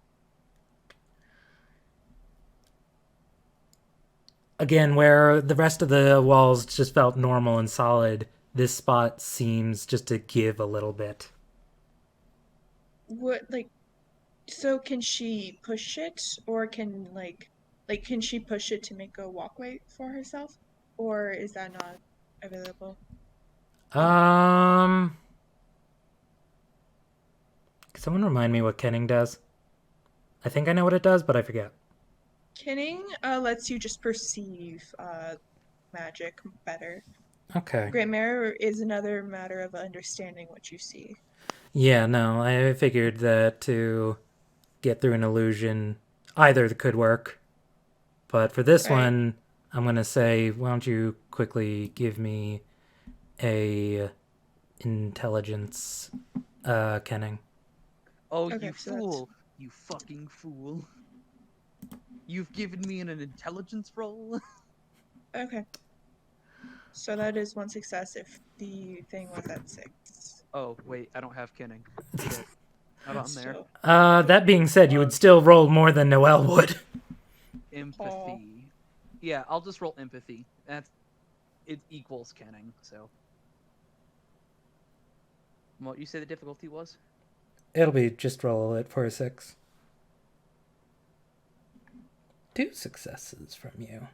Speaker 1: Again, where the rest of the walls just felt normal and solid, this spot seems just to give a little bit.
Speaker 6: What, so can she push it, or can can she push it to make a walkway for herself, or is that not available?
Speaker 1: Someone remind me what kenning does? I think I know what it does, but I forget.
Speaker 6: Kenning lets you just perceive magic better.
Speaker 1: Okay.
Speaker 6: Great Mirror is another matter of understanding what you see.
Speaker 1: Yeah, no, I figured that to get through an illusion, either could work. But for this one, I'm going to say, why don't you quickly give me a intelligence kenning.
Speaker 3: Oh,
Speaker 6: Okay,
Speaker 3: you
Speaker 6: so
Speaker 3: fool. You fucking fool. You've given me an intelligence roll?
Speaker 6: Okay. So that is 1 success if the thing was at 6.
Speaker 3: Oh, wait, I don't have kenning. Shit. Not on there.
Speaker 6: So,
Speaker 1: That being said, you would still roll more than Noel would.
Speaker 3: Empathy. Yeah, I'll just roll empathy. It equals kenning, so. What you say the difficulty was?
Speaker 1: It'll be just roll it for a 6. 2 successes from you.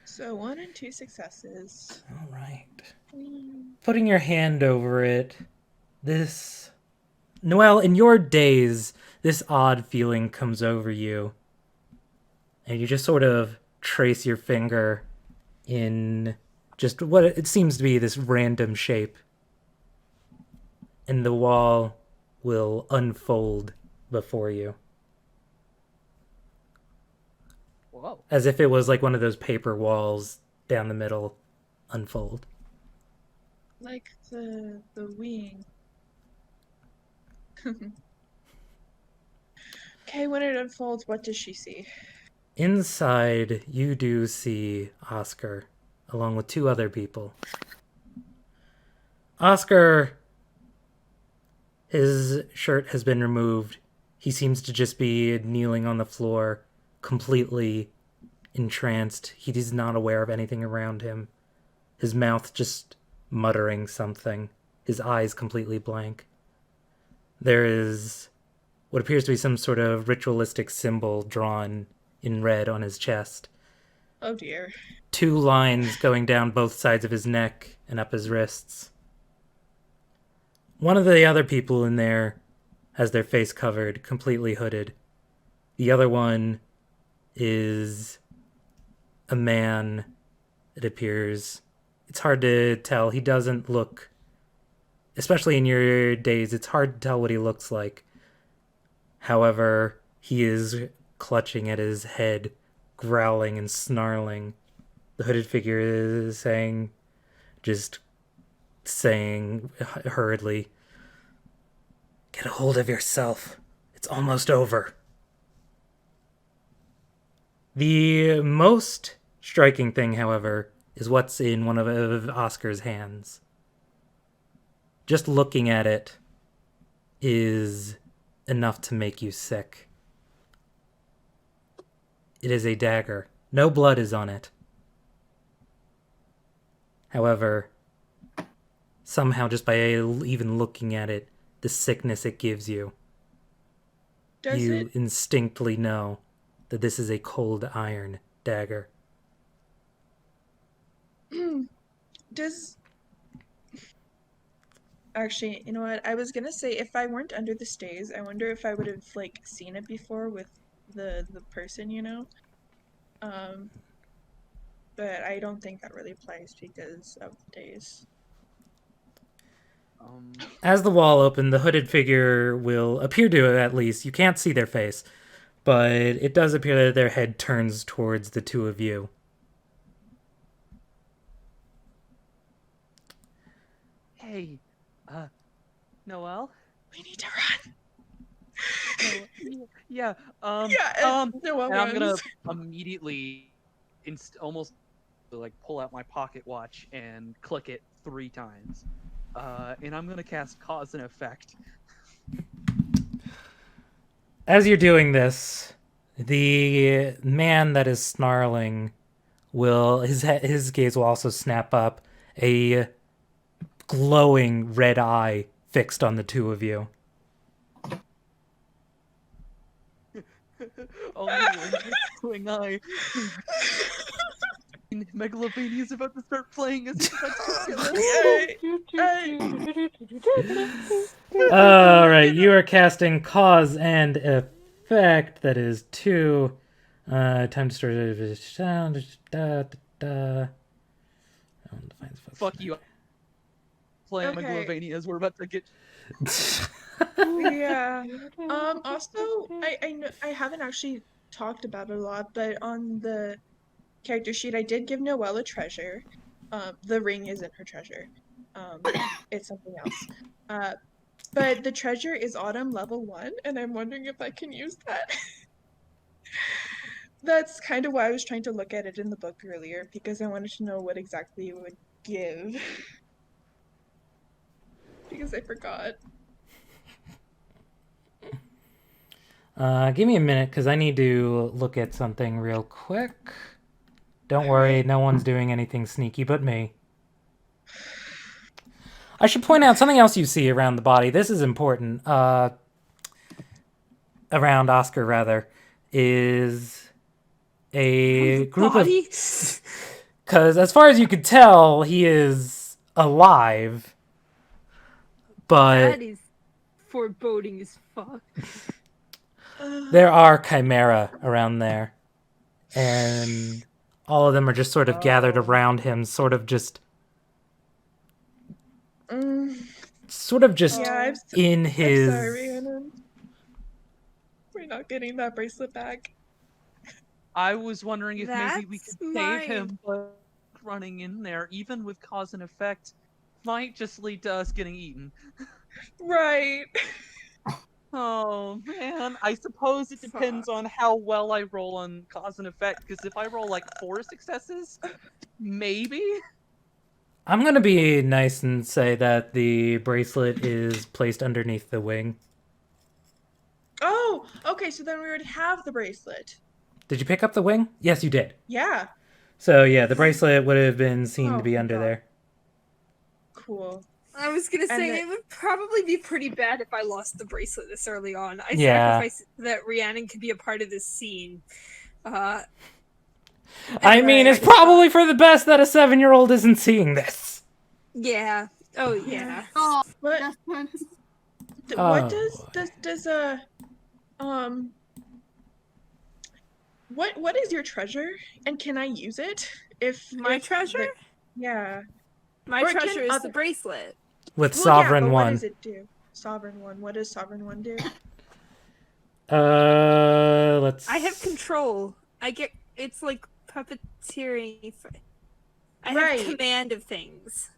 Speaker 6: So 1 and 2 successes.
Speaker 1: All right. Putting your hand over it, this... Noel, in your daze, this odd feeling comes over you. And you just sort of trace your finger in just what it seems to be this random shape. And the wall will unfold before you.
Speaker 3: Whoa.
Speaker 1: As if it was like one of those paper walls down the middle unfold.
Speaker 6: Like the wing. Okay, when it unfolds, what does she see?
Speaker 1: Inside, you do see Oscar, along with 2 other people. Oscar, his shirt has been removed. He seems to just be kneeling on the floor, completely entranced. He is not aware of anything around him. His mouth just muttering something. His eyes completely blank. There is what appears to be some sort of ritualistic symbol drawn in red on his chest.
Speaker 6: Oh dear.
Speaker 1: 2 lines going down both sides of his neck and up his wrists. One of the other people in there has their face covered, completely hooded. The other one is a man, it appears. It's hard to tell. He doesn't look, especially in your days, it's hard to tell what he looks like. However, he is clutching at his head, growling and snarling. The hooded figure is just saying hurriedly, "Get a hold of yourself. It's almost over." The most striking thing, however, is what's in one of Oscar's hands. Just looking at it is enough to make you sick. It is a dagger. No blood is on it. However, somehow just by even looking at it, the sickness it gives you, you instinctively know that this is a cold iron dagger.
Speaker 6: Actually, you know what? I was gonna say, if I weren't under the stays, I wonder if I would have, like, seen it before with the person, you know? But I don't think that really applies because of the days.
Speaker 1: As the wall opened, the hooded figure will appear to, at least, you can't see their face, but it does appear that their head turns towards the two of you.
Speaker 3: Hey, Noel?
Speaker 6: We need to run.
Speaker 3: Yeah,
Speaker 6: Noel
Speaker 3: and I'm gonna
Speaker 6: runs.
Speaker 3: immediately almost like pull out my pocket watch and click it 3 times. And I'm gonna cast Cause and Effect.
Speaker 1: As you're doing this, the man that is snarling will his gaze will also snap up, a glowing red eye fixed on the two of you.
Speaker 3: Oh, glowing eye. Megalovania is about to start playing as
Speaker 1: All right, you are casting Cause and Effect. That is 2. Time to start.
Speaker 3: Fuck you. Playing Megalovania as we're about to get.
Speaker 6: Yeah. Also, I know I haven't actually talked about it a lot, but on the character sheet, I did give Noelle a treasure. The ring isn't her treasure. It's something else. But the treasure is Autumn level 1, and I'm wondering if I can use that. That's kind of why I was trying to look at it in the book earlier, because I wanted to know what exactly it would give. Because I forgot.
Speaker 1: Give me a minute, because I need to look at something real quick. Don't worry, no one's doing anything sneaky but me. I should point out something else you see around the body. This is important. Around Oscar, rather, is a group of... Because as far as you could tell, he is alive. But...
Speaker 2: That is foreboding as fuck.
Speaker 1: There are chimera around there. And all of them are just sort of gathered around him, sort of just in his...
Speaker 6: I'm sorry, Reannon. We're not getting that bracelet back.
Speaker 3: I was wondering if maybe we could save him, but running in there, even with Cause and Effect, might just lead to us getting eaten.
Speaker 6: Right.
Speaker 3: Oh, man. I suppose it depends on how well I roll on Cause and Effect, because if I roll like 4 successes, maybe?
Speaker 1: I'm going to be nice and say that the bracelet is placed underneath the wing.
Speaker 6: Oh, okay, so then we already have the bracelet.
Speaker 1: Did you pick up the wing? Yes, you did.
Speaker 6: Yeah.
Speaker 1: So, yeah, the bracelet would have been seen to be under there.
Speaker 6: Cool.
Speaker 9: I was gonna say, it would probably be pretty bad if I lost the bracelet this early on. I
Speaker 1: Yeah.
Speaker 9: sacrificed that Reannon could be a part of this scene.
Speaker 1: I mean, it's probably for the best that a 7-year-old isn't seeing this.
Speaker 9: Yeah. Oh, yeah.
Speaker 5: Oh,
Speaker 6: But
Speaker 5: that's fun.
Speaker 6: What
Speaker 1: Oh,
Speaker 6: does what is your treasure, and can I use it
Speaker 9: My
Speaker 6: if
Speaker 9: treasure?
Speaker 6: yeah,
Speaker 9: My
Speaker 6: or can
Speaker 9: treasure is the
Speaker 6: other
Speaker 9: bracelet.
Speaker 1: with
Speaker 6: well yeah,
Speaker 1: Sovereign
Speaker 6: but what
Speaker 1: One.
Speaker 6: does it do? Sovereign One. What does Sovereign One do?
Speaker 1: Let's.
Speaker 9: I have control. It's like puppeteering. I
Speaker 6: Right.
Speaker 9: have command of things.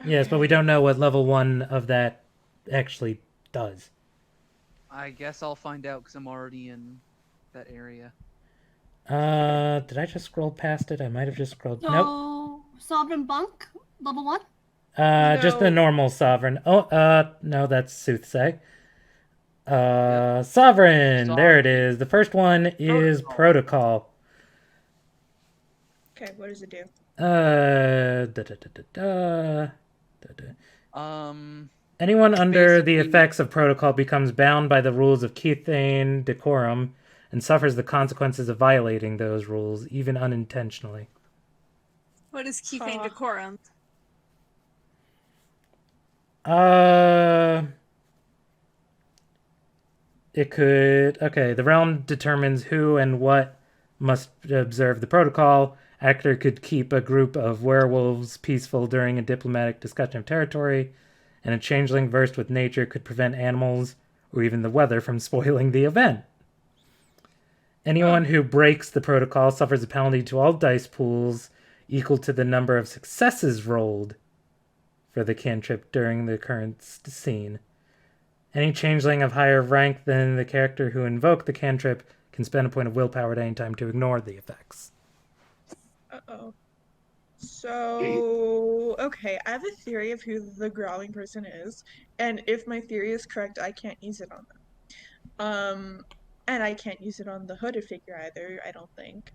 Speaker 1: Yes, but we don't know what level 1 of that actually does.
Speaker 3: I guess I'll find out because I'm already in that area.
Speaker 1: Did I just scroll past it? I might have just scrolled.
Speaker 5: So,
Speaker 1: Nope.
Speaker 5: Sovereign Bunk, level 1?
Speaker 1: Just the
Speaker 6: No.
Speaker 1: normal Sovereign. Oh, no, that's Soothsay.
Speaker 3: Yep.
Speaker 1: Sovereign. There it
Speaker 3: Sorry.
Speaker 1: is. The first one is Protocol.
Speaker 6: Okay, what does it do?
Speaker 1: Da, da, da, da, da, da, da.
Speaker 3: Um,
Speaker 1: Anyone under the
Speaker 3: basically-
Speaker 1: effects of Protocol becomes bound by the rules of Kethane decorum and suffers the consequences of violating those rules, even unintentionally.
Speaker 9: What is Kethane
Speaker 6: Huh.
Speaker 9: decorum?
Speaker 1: It could... Okay, the realm determines who and what must observe the protocol. Actor could keep a group of werewolves peaceful during a diplomatic discussion of territory, and a changeling versed with nature could prevent animals or even the weather from spoiling the event. Anyone who breaks the protocol suffers a penalty to all dice pools equal to the number of successes rolled for the cantrip during the current scene. Any changeling of higher rank than the character who invoked the cantrip can spend a point of willpower at any time to ignore the effects.
Speaker 6: Uh-oh. So, okay, I have a theory of who the growling person is, and if my theory is correct, I can't use it on them. And I can't use it on the hooded figure either, I don't think.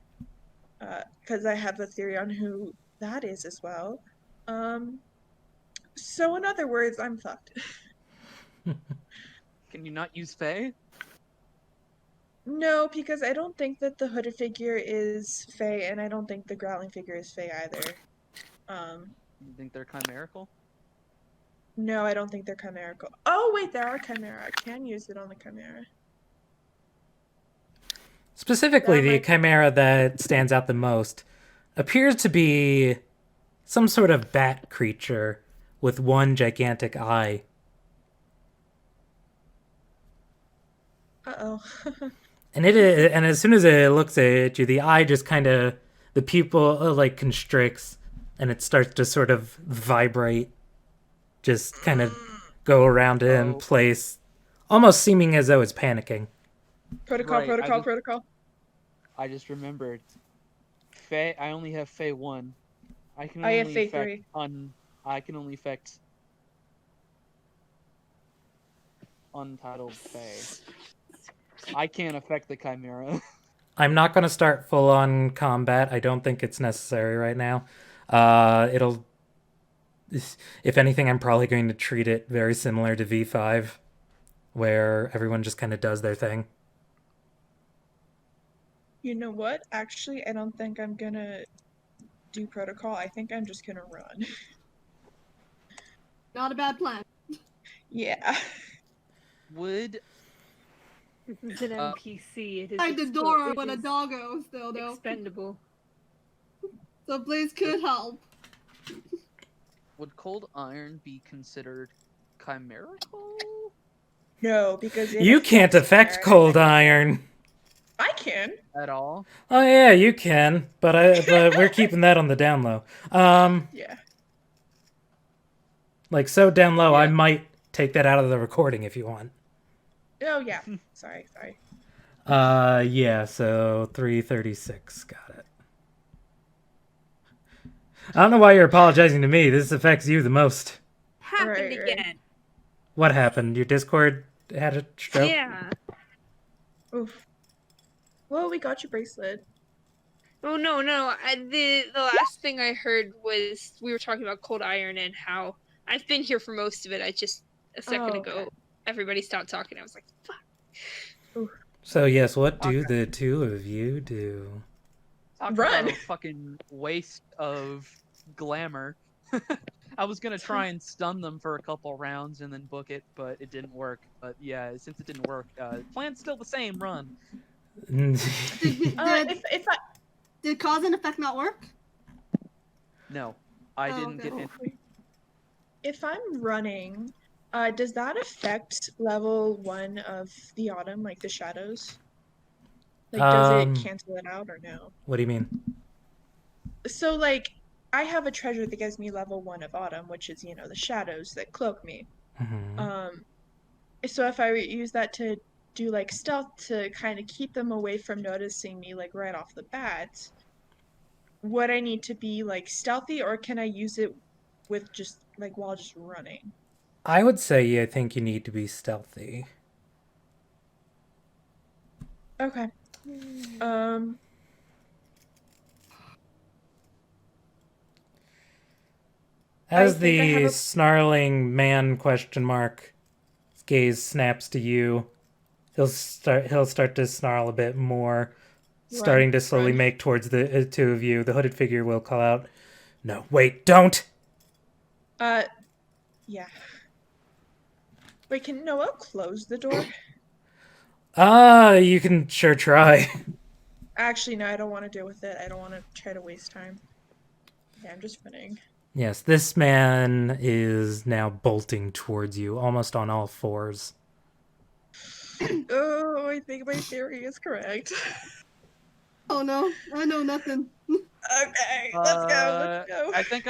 Speaker 6: Because I have a theory on who that is as well. So in other words, I'm fucked.
Speaker 3: can you not use Fae?
Speaker 6: No, because I don't think that the hooded figure is Fae, and I don't think the growling figure is Fae either.
Speaker 3: You think they're chimerical?
Speaker 6: No, I don't think they're chimerical. Oh, wait, there are chimera. I can use it on the chimera.
Speaker 1: Specifically,
Speaker 6: That
Speaker 1: the
Speaker 6: might-
Speaker 1: chimera that stands out the most appears to be some sort of bat creature with one gigantic eye.
Speaker 6: Uh-oh.
Speaker 1: And and as soon as it looks at you, the eye just kind of, the pupil like constricts, and it starts to sort of vibrate, just kind of go around in
Speaker 3: Oh.
Speaker 1: place, almost seeming as though it's panicking.
Speaker 6: Protocol,
Speaker 3: Right,
Speaker 6: protocol, protocol.
Speaker 3: I just remembered. Fae. I only have Fae 1. I can
Speaker 6: I
Speaker 3: only
Speaker 6: have Fae
Speaker 3: affect
Speaker 6: 3.
Speaker 3: I can only affect untitled Fae. I can't affect the Chimera.
Speaker 1: I'm not going to start full-on combat. I don't think it's necessary right now. If anything, I'm probably going to treat it very similar to V5, where everyone just kind of does their thing.
Speaker 6: You know what? Actually, I don't think I'm gonna do protocol. I think I'm just gonna run.
Speaker 5: Not a bad plan.
Speaker 6: Yeah.
Speaker 3: Would
Speaker 9: It's an NPC. It is
Speaker 5: Like the
Speaker 9: expo-
Speaker 5: door
Speaker 9: it
Speaker 5: with a
Speaker 9: is
Speaker 5: doggo still though.
Speaker 9: expendable.
Speaker 5: So Blaze could help.
Speaker 3: would cold iron be considered chimerical?
Speaker 6: No, because it
Speaker 1: You can't
Speaker 6: affects
Speaker 1: affect
Speaker 6: Chimera.
Speaker 1: cold iron.
Speaker 6: I can.
Speaker 3: At all?
Speaker 1: Oh yeah, you can, but we're keeping that on the down low.
Speaker 6: Yeah.
Speaker 1: Like so down low, I
Speaker 3: Yeah.
Speaker 1: might take that out of the recording if you want.
Speaker 6: Oh yeah. Sorry.
Speaker 1: Yeah, so 336, got it. I don't know why you're apologizing to me. This affects you the most.
Speaker 9: Happened
Speaker 6: Right.
Speaker 9: again.
Speaker 1: What happened? Your Discord had a stroke?
Speaker 9: Yeah.
Speaker 6: Oof. Well, we got your bracelet.
Speaker 9: Oh no. The last thing I heard was we were talking about cold iron and how I've been here for most of it. I just a second
Speaker 6: Oh,
Speaker 9: ago
Speaker 6: okay.
Speaker 9: everybody stopped talking. I was like, fuck.
Speaker 1: So yes, what do the two of you do?
Speaker 3: Talk
Speaker 6: Run.
Speaker 3: about a fucking waste of glamour. I was gonna try and stun them for a couple rounds and then book it, but it didn't work. But yeah, since it didn't work, plan's still the same. Run.
Speaker 5: Did,
Speaker 6: If I
Speaker 5: did cause and effect not work?
Speaker 3: No, I
Speaker 5: Oh,
Speaker 3: didn't
Speaker 5: okay.
Speaker 3: get in.
Speaker 6: if I'm running, does that affect level 1 of the autumn, like the shadows? Like, does it cancel it out or no?
Speaker 1: What do you mean?
Speaker 6: So, like, I have a treasure that gives me level 1 of autumn, which is, the shadows that cloak me.
Speaker 1: Mhm.
Speaker 6: So if I use that to do, like, stealth to kind of keep them away from noticing me, like, right off the bat, would I need to be, like, stealthy, or can I use it with just, like, while just running?
Speaker 1: I would say I think you need to be stealthy.
Speaker 6: Okay. Um,
Speaker 1: As
Speaker 6: think I have
Speaker 1: the
Speaker 6: a-
Speaker 1: snarling man question mark gaze snaps to you, he'll start to snarl a bit more, starting to slowly
Speaker 6: run.
Speaker 1: make towards the two of you. The hooded figure will call out, "No, wait, don't!"
Speaker 6: Yeah. Wait, can Noel close the door?
Speaker 1: You can sure try.
Speaker 6: Actually, no, I don't want to deal with it. I don't want to try to waste time. Yeah, I'm just running.
Speaker 1: Yes, this man is now bolting towards you, almost on all fours.
Speaker 6: Oh, I think my theory is correct.
Speaker 5: Oh no, I know nothing.
Speaker 6: Okay, let's go.
Speaker 3: I think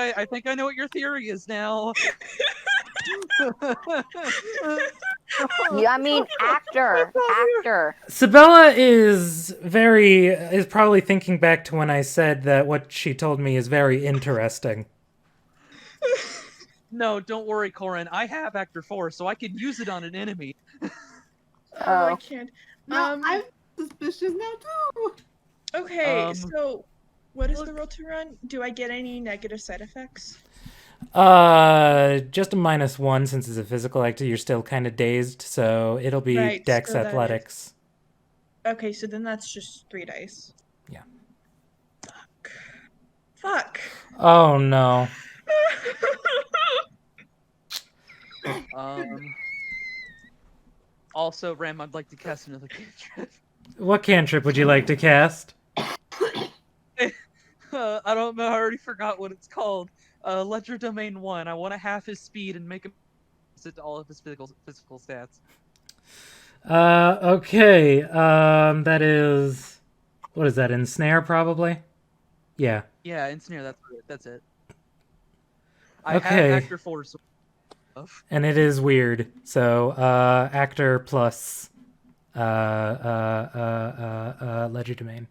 Speaker 3: I know what your theory is now.
Speaker 4: Yeah, I mean, actor.
Speaker 1: Sabella is probably thinking back to when I said that what she told me is very interesting.
Speaker 3: No, don't worry, Corin. I have Actor 4, so I can use it on an enemy.
Speaker 6: I can't.
Speaker 5: No, I'm suspicious now too.
Speaker 6: Okay, so what is the roll to run? Do I get any negative side effects?
Speaker 1: Just a -1 since it's a physical activity. You're still kind of dazed, so it'll be
Speaker 6: Right,
Speaker 1: Dex
Speaker 6: so that
Speaker 1: Athletics.
Speaker 6: Okay, so then that's just 3 dice.
Speaker 1: Yeah.
Speaker 6: Fuck.
Speaker 1: Oh no.
Speaker 3: Also, Ram, I'd like to cast another cantrip.
Speaker 1: What cantrip would you like to cast?
Speaker 3: I don't know. I already forgot what it's called. Ledger Domain 1. I want to half his speed and make him sit to all of his physical stats.
Speaker 1: Okay. That is... What is that, Ensnare, probably? Yeah.
Speaker 3: Yeah, Ensnare, that's it. I have
Speaker 1: Okay.
Speaker 3: Actor 4, so...
Speaker 1: And it is weird. So, actor plus Ledger Domain.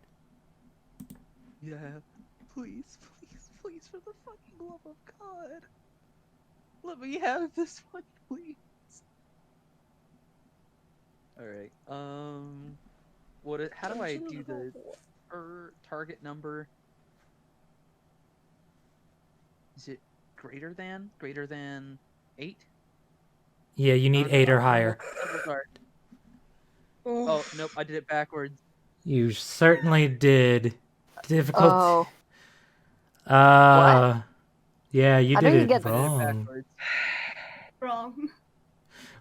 Speaker 3: Yeah. Please, for the fucking love of God. Let me have this one, please. Alright, how do I do the target number? Is it greater than 8?
Speaker 1: Yeah, you need 8 or higher.
Speaker 3: Oh, nope, I did it backwards.
Speaker 1: You certainly did. Difficult.
Speaker 4: Oh.
Speaker 1: Yeah, you
Speaker 4: How
Speaker 1: did
Speaker 4: do you
Speaker 1: it
Speaker 4: get
Speaker 1: wrong.
Speaker 5: Wrong.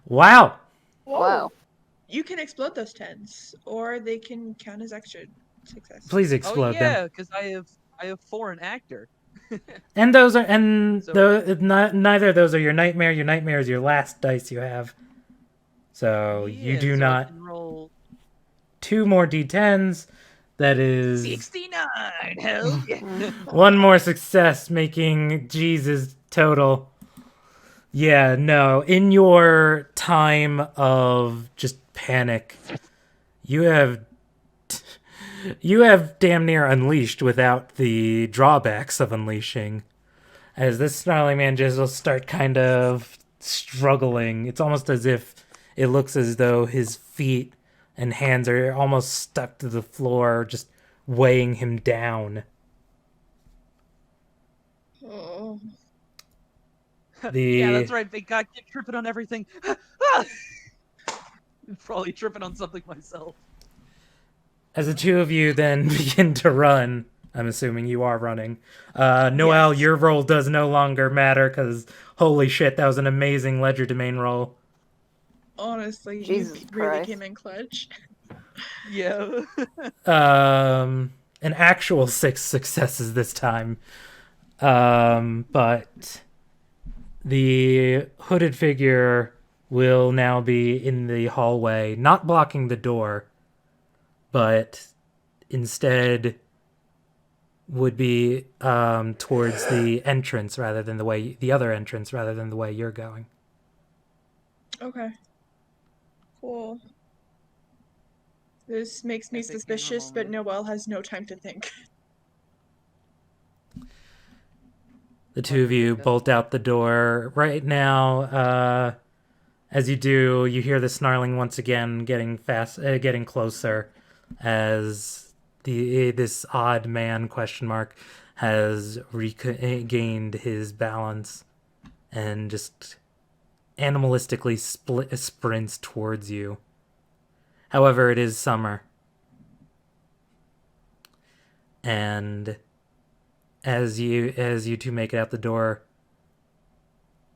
Speaker 1: Wow.
Speaker 4: Whoa.
Speaker 6: You can explode those 10s, or they can count as extra success.
Speaker 1: Please explode them.
Speaker 3: Oh yeah, because I have 4 in actor.
Speaker 1: And those are neither of those are your nightmare. Your nightmare is your last dice you have. So you do not.
Speaker 3: I can roll
Speaker 1: 2 more d10s. That is
Speaker 3: 69. Hell yeah.
Speaker 1: 1 more success, making Jesus total. Yeah, no. In your time of just panic, you have damn near unleashed without the drawbacks of unleashing. As this snarling man just will start kind of struggling. It's almost as if it looks as though his feet and hands are almost stuck to the floor, just weighing him down.
Speaker 6: Oh.
Speaker 3: Yeah, that's right. Thank God, keep tripping on everything. Probably tripping on something myself.
Speaker 1: As the two of you then begin to run, I'm assuming you are running. Noel,
Speaker 6: Yes.
Speaker 1: your roll does no longer matter because holy shit, that was an amazing legerdemain roll.
Speaker 6: Honestly,
Speaker 4: Jesus
Speaker 6: you really
Speaker 4: Christ.
Speaker 6: came in clutch.
Speaker 3: Yeah.
Speaker 1: An actual 6 successes this time. But the hooded figure will now be in the hallway, not blocking the door, but instead would be towards the entrance rather than the other entrance rather than the way you're going.
Speaker 6: Okay. Cool. This makes me
Speaker 3: Epic gamer
Speaker 6: suspicious, but
Speaker 3: moment.
Speaker 6: Noel has no time to think.
Speaker 1: The two of you bolt out the door. Right now, as you do, you hear the snarling once again, getting closer, as this odd man has regained his balance and just animalistically sprints towards you. However, it is summer, and as you two make it out the door,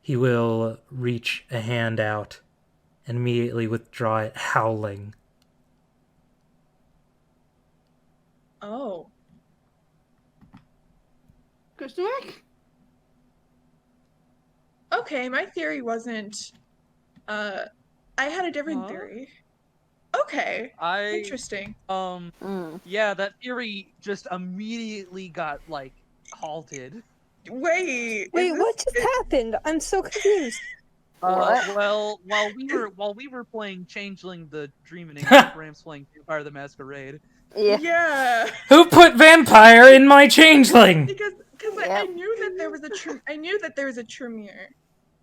Speaker 1: he will reach a hand out and immediately withdraw it, howling.
Speaker 6: Oh.
Speaker 5: Question mark?
Speaker 6: Okay, my theory wasn't. I had a different theory. Okay. Interesting.
Speaker 3: Yeah, that theory just immediately got like halted.
Speaker 6: Wait,
Speaker 2: What just happened? I'm so confused.
Speaker 3: Well, while we were playing Changeling the Dreaming, Bram's playing Vampire the Masquerade.
Speaker 6: Yeah.
Speaker 1: Who put vampire in my changeling?
Speaker 6: Because I knew that there was a Tremere,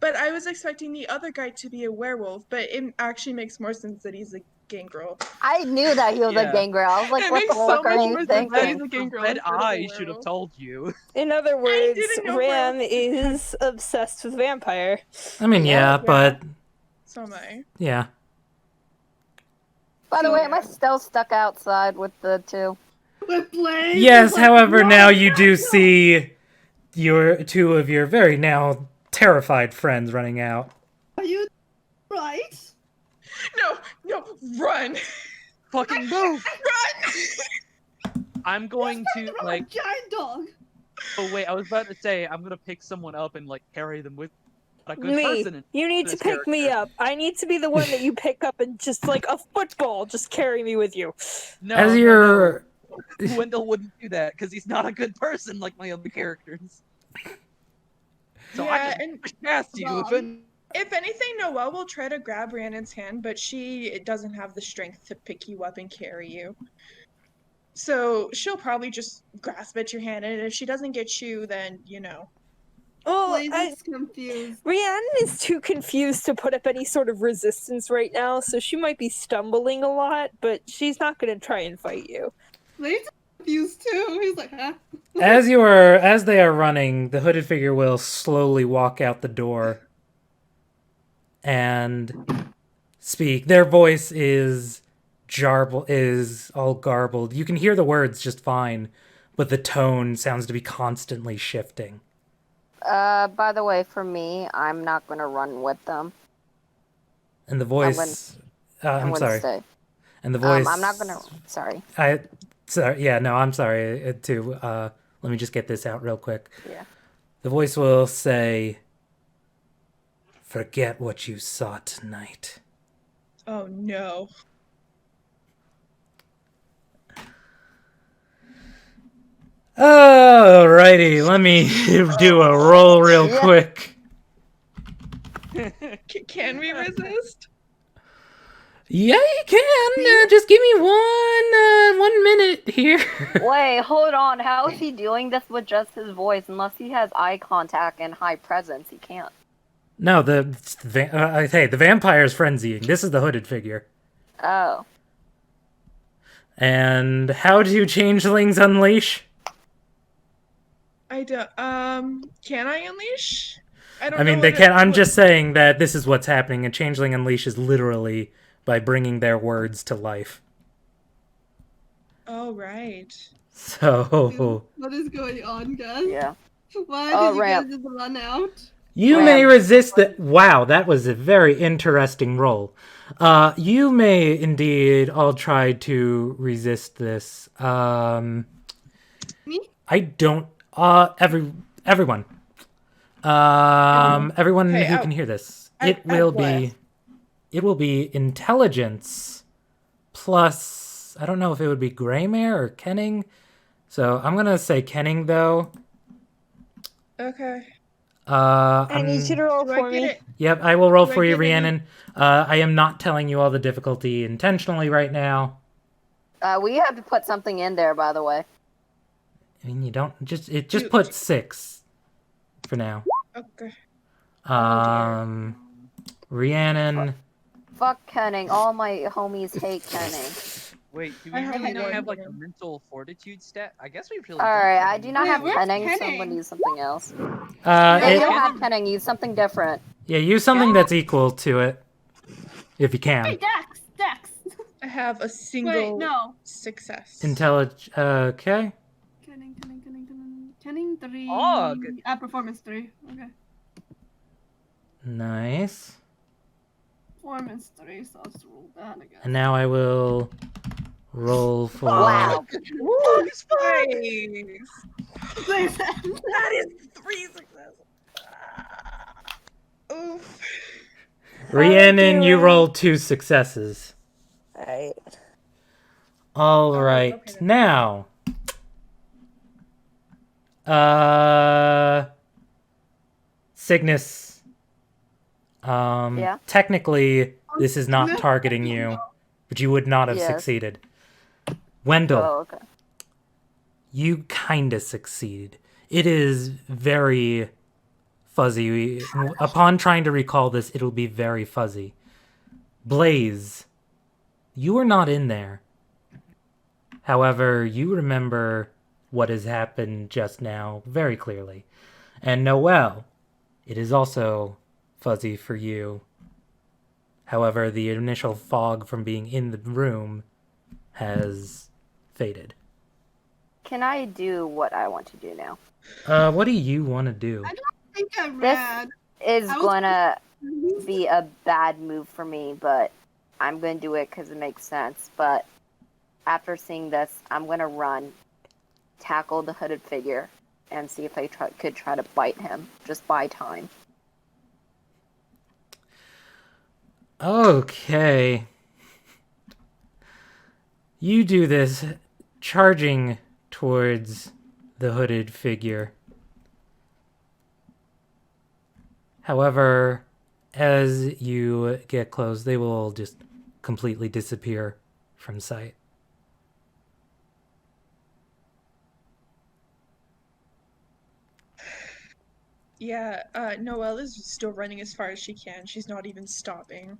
Speaker 6: but I was expecting the other guy to be a werewolf. But it actually makes more sense that he's a gangrel.
Speaker 4: I knew that he was a gangrel. I was like,
Speaker 6: It
Speaker 4: what
Speaker 6: makes
Speaker 4: the fuck
Speaker 6: so
Speaker 4: are
Speaker 6: much
Speaker 4: you
Speaker 6: more sense that he's
Speaker 4: thinking?
Speaker 6: a gangrel
Speaker 3: Red
Speaker 6: instead of a
Speaker 3: Eye should have
Speaker 6: werewolf.
Speaker 3: told you.
Speaker 2: In other words,
Speaker 6: didn't know
Speaker 2: Ram
Speaker 6: where-
Speaker 2: is obsessed with vampire.
Speaker 1: I mean, yeah, but
Speaker 6: So am I.
Speaker 1: yeah.
Speaker 4: By the way, am I still stuck outside with the two?
Speaker 5: With Blaze?
Speaker 1: Yes,
Speaker 5: It's like,
Speaker 1: however,
Speaker 5: no,
Speaker 1: now you do
Speaker 5: no.
Speaker 1: see two of your very now terrified friends running out.
Speaker 5: Are you right?
Speaker 6: No, run!
Speaker 3: Fucking move!
Speaker 6: Run!
Speaker 3: I'm going to like.
Speaker 5: Giant dog.
Speaker 3: Oh wait, I was about to say I'm gonna pick someone up and like carry them with a good
Speaker 2: Me.
Speaker 3: person.
Speaker 2: You need to
Speaker 3: this
Speaker 2: pick me
Speaker 3: character.
Speaker 2: up. I need to be the one that you pick up and just like a football, just carry me with you.
Speaker 3: No,
Speaker 1: As you're
Speaker 3: no. Wendell wouldn't do that because he's not a good person like my other characters. So
Speaker 6: Yeah,
Speaker 3: I can
Speaker 6: and
Speaker 3: push past you.
Speaker 6: if anything, Noelle will try to grab Rhiannon's hand, but she doesn't have the strength to pick you up and carry you. So she'll probably just grasp at your hand, and if she doesn't get you, then
Speaker 2: Oh,
Speaker 5: Blaze is confused.
Speaker 2: Reannon is too confused to put up any sort of resistance right now, so she might be stumbling a lot, but she's not going to try and fight you.
Speaker 5: Blaze is confused too. He's like, huh?
Speaker 1: as they are running, the hooded figure will slowly walk out the door and speak. Their voice is all garbled. You can hear the words just fine, but the tone sounds to be constantly shifting.
Speaker 4: By the way, for me, I'm not gonna run with them.
Speaker 1: And the voice, I'm
Speaker 4: gonna
Speaker 1: sorry.
Speaker 4: Stay.
Speaker 1: And the voice,
Speaker 4: I'm not gonna. Sorry.
Speaker 1: I'm sorry too. Let me just get this out real quick.
Speaker 4: Yeah.
Speaker 1: The voice will say, "Forget what you saw tonight."
Speaker 6: Oh no.
Speaker 1: Alrighty, let me do a roll real quick.
Speaker 6: Can we resist?
Speaker 1: Yeah, you can. Just give me 1 minute here.
Speaker 4: Wait, hold on. How is he doing this with just his voice? Unless he has eye contact and high presence, he can't.
Speaker 1: No, the vampire's frenzying. This is the hooded figure.
Speaker 4: Oh.
Speaker 1: And how do changelings unleash?
Speaker 6: I don't. Can I unleash?
Speaker 1: I mean, they can. I'm just saying that this is what's happening. A changeling unleashes literally by bringing their words to life.
Speaker 6: Oh right.
Speaker 1: So
Speaker 5: What is going on, guys?
Speaker 4: Yeah.
Speaker 5: Why
Speaker 4: Oh,
Speaker 5: did you
Speaker 4: ramp.
Speaker 5: guys just run out?
Speaker 1: you
Speaker 4: Ram.
Speaker 1: may resist the. Wow, that was a very interesting roll. You may indeed all try to resist this.
Speaker 5: Me?
Speaker 1: I don't. Everyone. Everyone
Speaker 6: Hey,
Speaker 1: who can hear this.
Speaker 6: at what?
Speaker 1: It will be intelligence plus. I don't know if it would be Greymare or Kenning. So I'm gonna say Kenning though.
Speaker 6: Okay.
Speaker 2: I need you to roll
Speaker 6: Do
Speaker 2: for
Speaker 6: I get
Speaker 2: me.
Speaker 6: it?
Speaker 1: Yep, I will roll
Speaker 6: Do I
Speaker 1: for you,
Speaker 6: get any-
Speaker 1: Rhiannon. I am not telling you all the difficulty intentionally right now.
Speaker 4: We have to put something in there, by the way.
Speaker 1: I mean, you don't just
Speaker 6: Do-
Speaker 1: put 6 for now.
Speaker 6: Okay.
Speaker 1: Rhiannon.
Speaker 4: Fuck Kenning. All my homies hate Kenning.
Speaker 3: Wait, do
Speaker 6: I
Speaker 3: we
Speaker 6: have
Speaker 3: really
Speaker 6: no
Speaker 3: not have like
Speaker 6: idea.
Speaker 3: a mental fortitude stat? I guess we really
Speaker 4: Alright,
Speaker 3: don't.
Speaker 4: I do not
Speaker 5: Wait,
Speaker 4: have
Speaker 5: where's
Speaker 4: Kenning, so I'm
Speaker 5: Kenning?
Speaker 4: gonna use something else.
Speaker 1: Uh,
Speaker 4: I
Speaker 1: it-
Speaker 4: don't have Kenning, use something different.
Speaker 1: yeah, use something that's equal to it, if you can.
Speaker 5: Hey, Dex!
Speaker 6: I have a single
Speaker 5: Wait, no.
Speaker 6: success.
Speaker 1: Okay.
Speaker 5: Kenning 3.
Speaker 3: Oh, good.
Speaker 5: Performance 3. Okay.
Speaker 1: Nice.
Speaker 5: Performance 3, so I'll just roll that again.
Speaker 1: And now I will roll for.
Speaker 4: Wow.
Speaker 6: Ooh, nice.
Speaker 5: That
Speaker 6: is 3 successes. Oof.
Speaker 1: Rhiannon, you
Speaker 2: doing?
Speaker 1: rolled 2 successes.
Speaker 2: Alright.
Speaker 1: All right,
Speaker 6: okay then.
Speaker 1: now. Cygnus.
Speaker 4: Yeah?
Speaker 1: Technically, this is not targeting you, but you would not have
Speaker 4: Yes.
Speaker 1: succeeded. Wendell,
Speaker 4: Oh, okay.
Speaker 1: you kinda succeeded. It is very fuzzy. Upon trying to recall this, it'll be very fuzzy. Blaze, you were not in there. However, you remember what has happened just now very clearly. And Noel, it is also fuzzy for you. However, the initial fog from being in the room has faded.
Speaker 4: Can I do what I want to do now?
Speaker 1: What do you want to do?
Speaker 5: I think I read.
Speaker 4: Is
Speaker 5: I was-
Speaker 4: gonna be a bad move for me, but I'm gonna do it because it makes sense. But after seeing this, I'm gonna run, tackle the hooded figure, and see if I could try to bite him. Just buy time.
Speaker 1: Okay. You do this, charging towards the hooded figure. However, as you get close, they will just completely disappear from sight.
Speaker 6: Yeah, Noelle is still running as far as she can. She's not even stopping.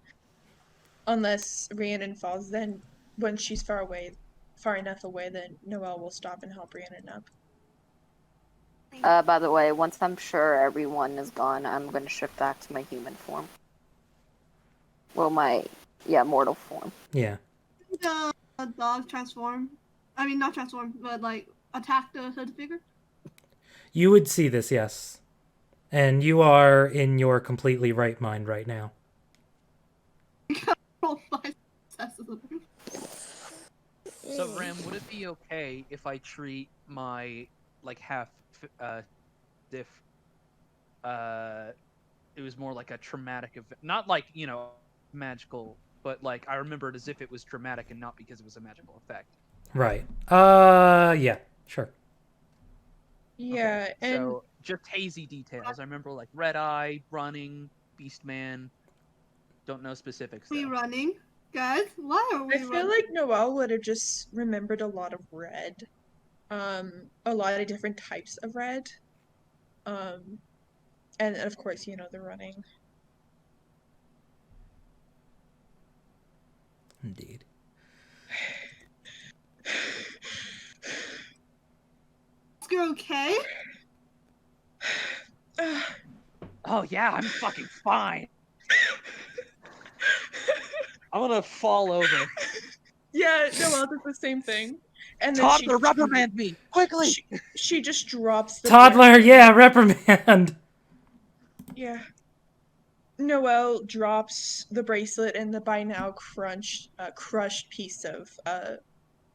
Speaker 6: Unless Rhiannon falls, then when she's far enough away, then Noelle will stop and help Rhiannon up.
Speaker 4: By the way, once I'm sure everyone is gone, I'm gonna shift back to my human form. Well, mortal form.
Speaker 1: Yeah.
Speaker 5: The dog transform. I mean, not transform, but like attack the hood figure.
Speaker 1: You would see this, yes. And you are in your completely right mind right now.
Speaker 5: Roll 5 successes.
Speaker 3: So Ram, would it be okay if I treat my like half diff it was more like a traumatic event, not like, you know, magical, but like I remember it as if it was traumatic and not because it was a magical effect.
Speaker 1: Right. Yeah, sure.
Speaker 6: Yeah,
Speaker 3: Okay,
Speaker 6: and
Speaker 3: so just hazy details. I remember like red eye, running, beast man. Don't know specifics.
Speaker 5: We
Speaker 3: though.
Speaker 5: running, guys. Why are we
Speaker 6: I feel
Speaker 5: running?
Speaker 6: like Noelle would have just remembered a lot of red. A lot of different types of red. And of course, you know, the running.
Speaker 1: Indeed.
Speaker 5: You're okay?
Speaker 3: Oh yeah, I'm fucking fine. I'm gonna fall over.
Speaker 6: Yeah, Noelle did the same thing. And then
Speaker 3: Toddler, reprimand me quickly.
Speaker 6: She just drops the
Speaker 1: Toddler,
Speaker 6: thread.
Speaker 1: yeah, reprimand.
Speaker 6: Yeah. Noel drops the bracelet and the by now crushed piece of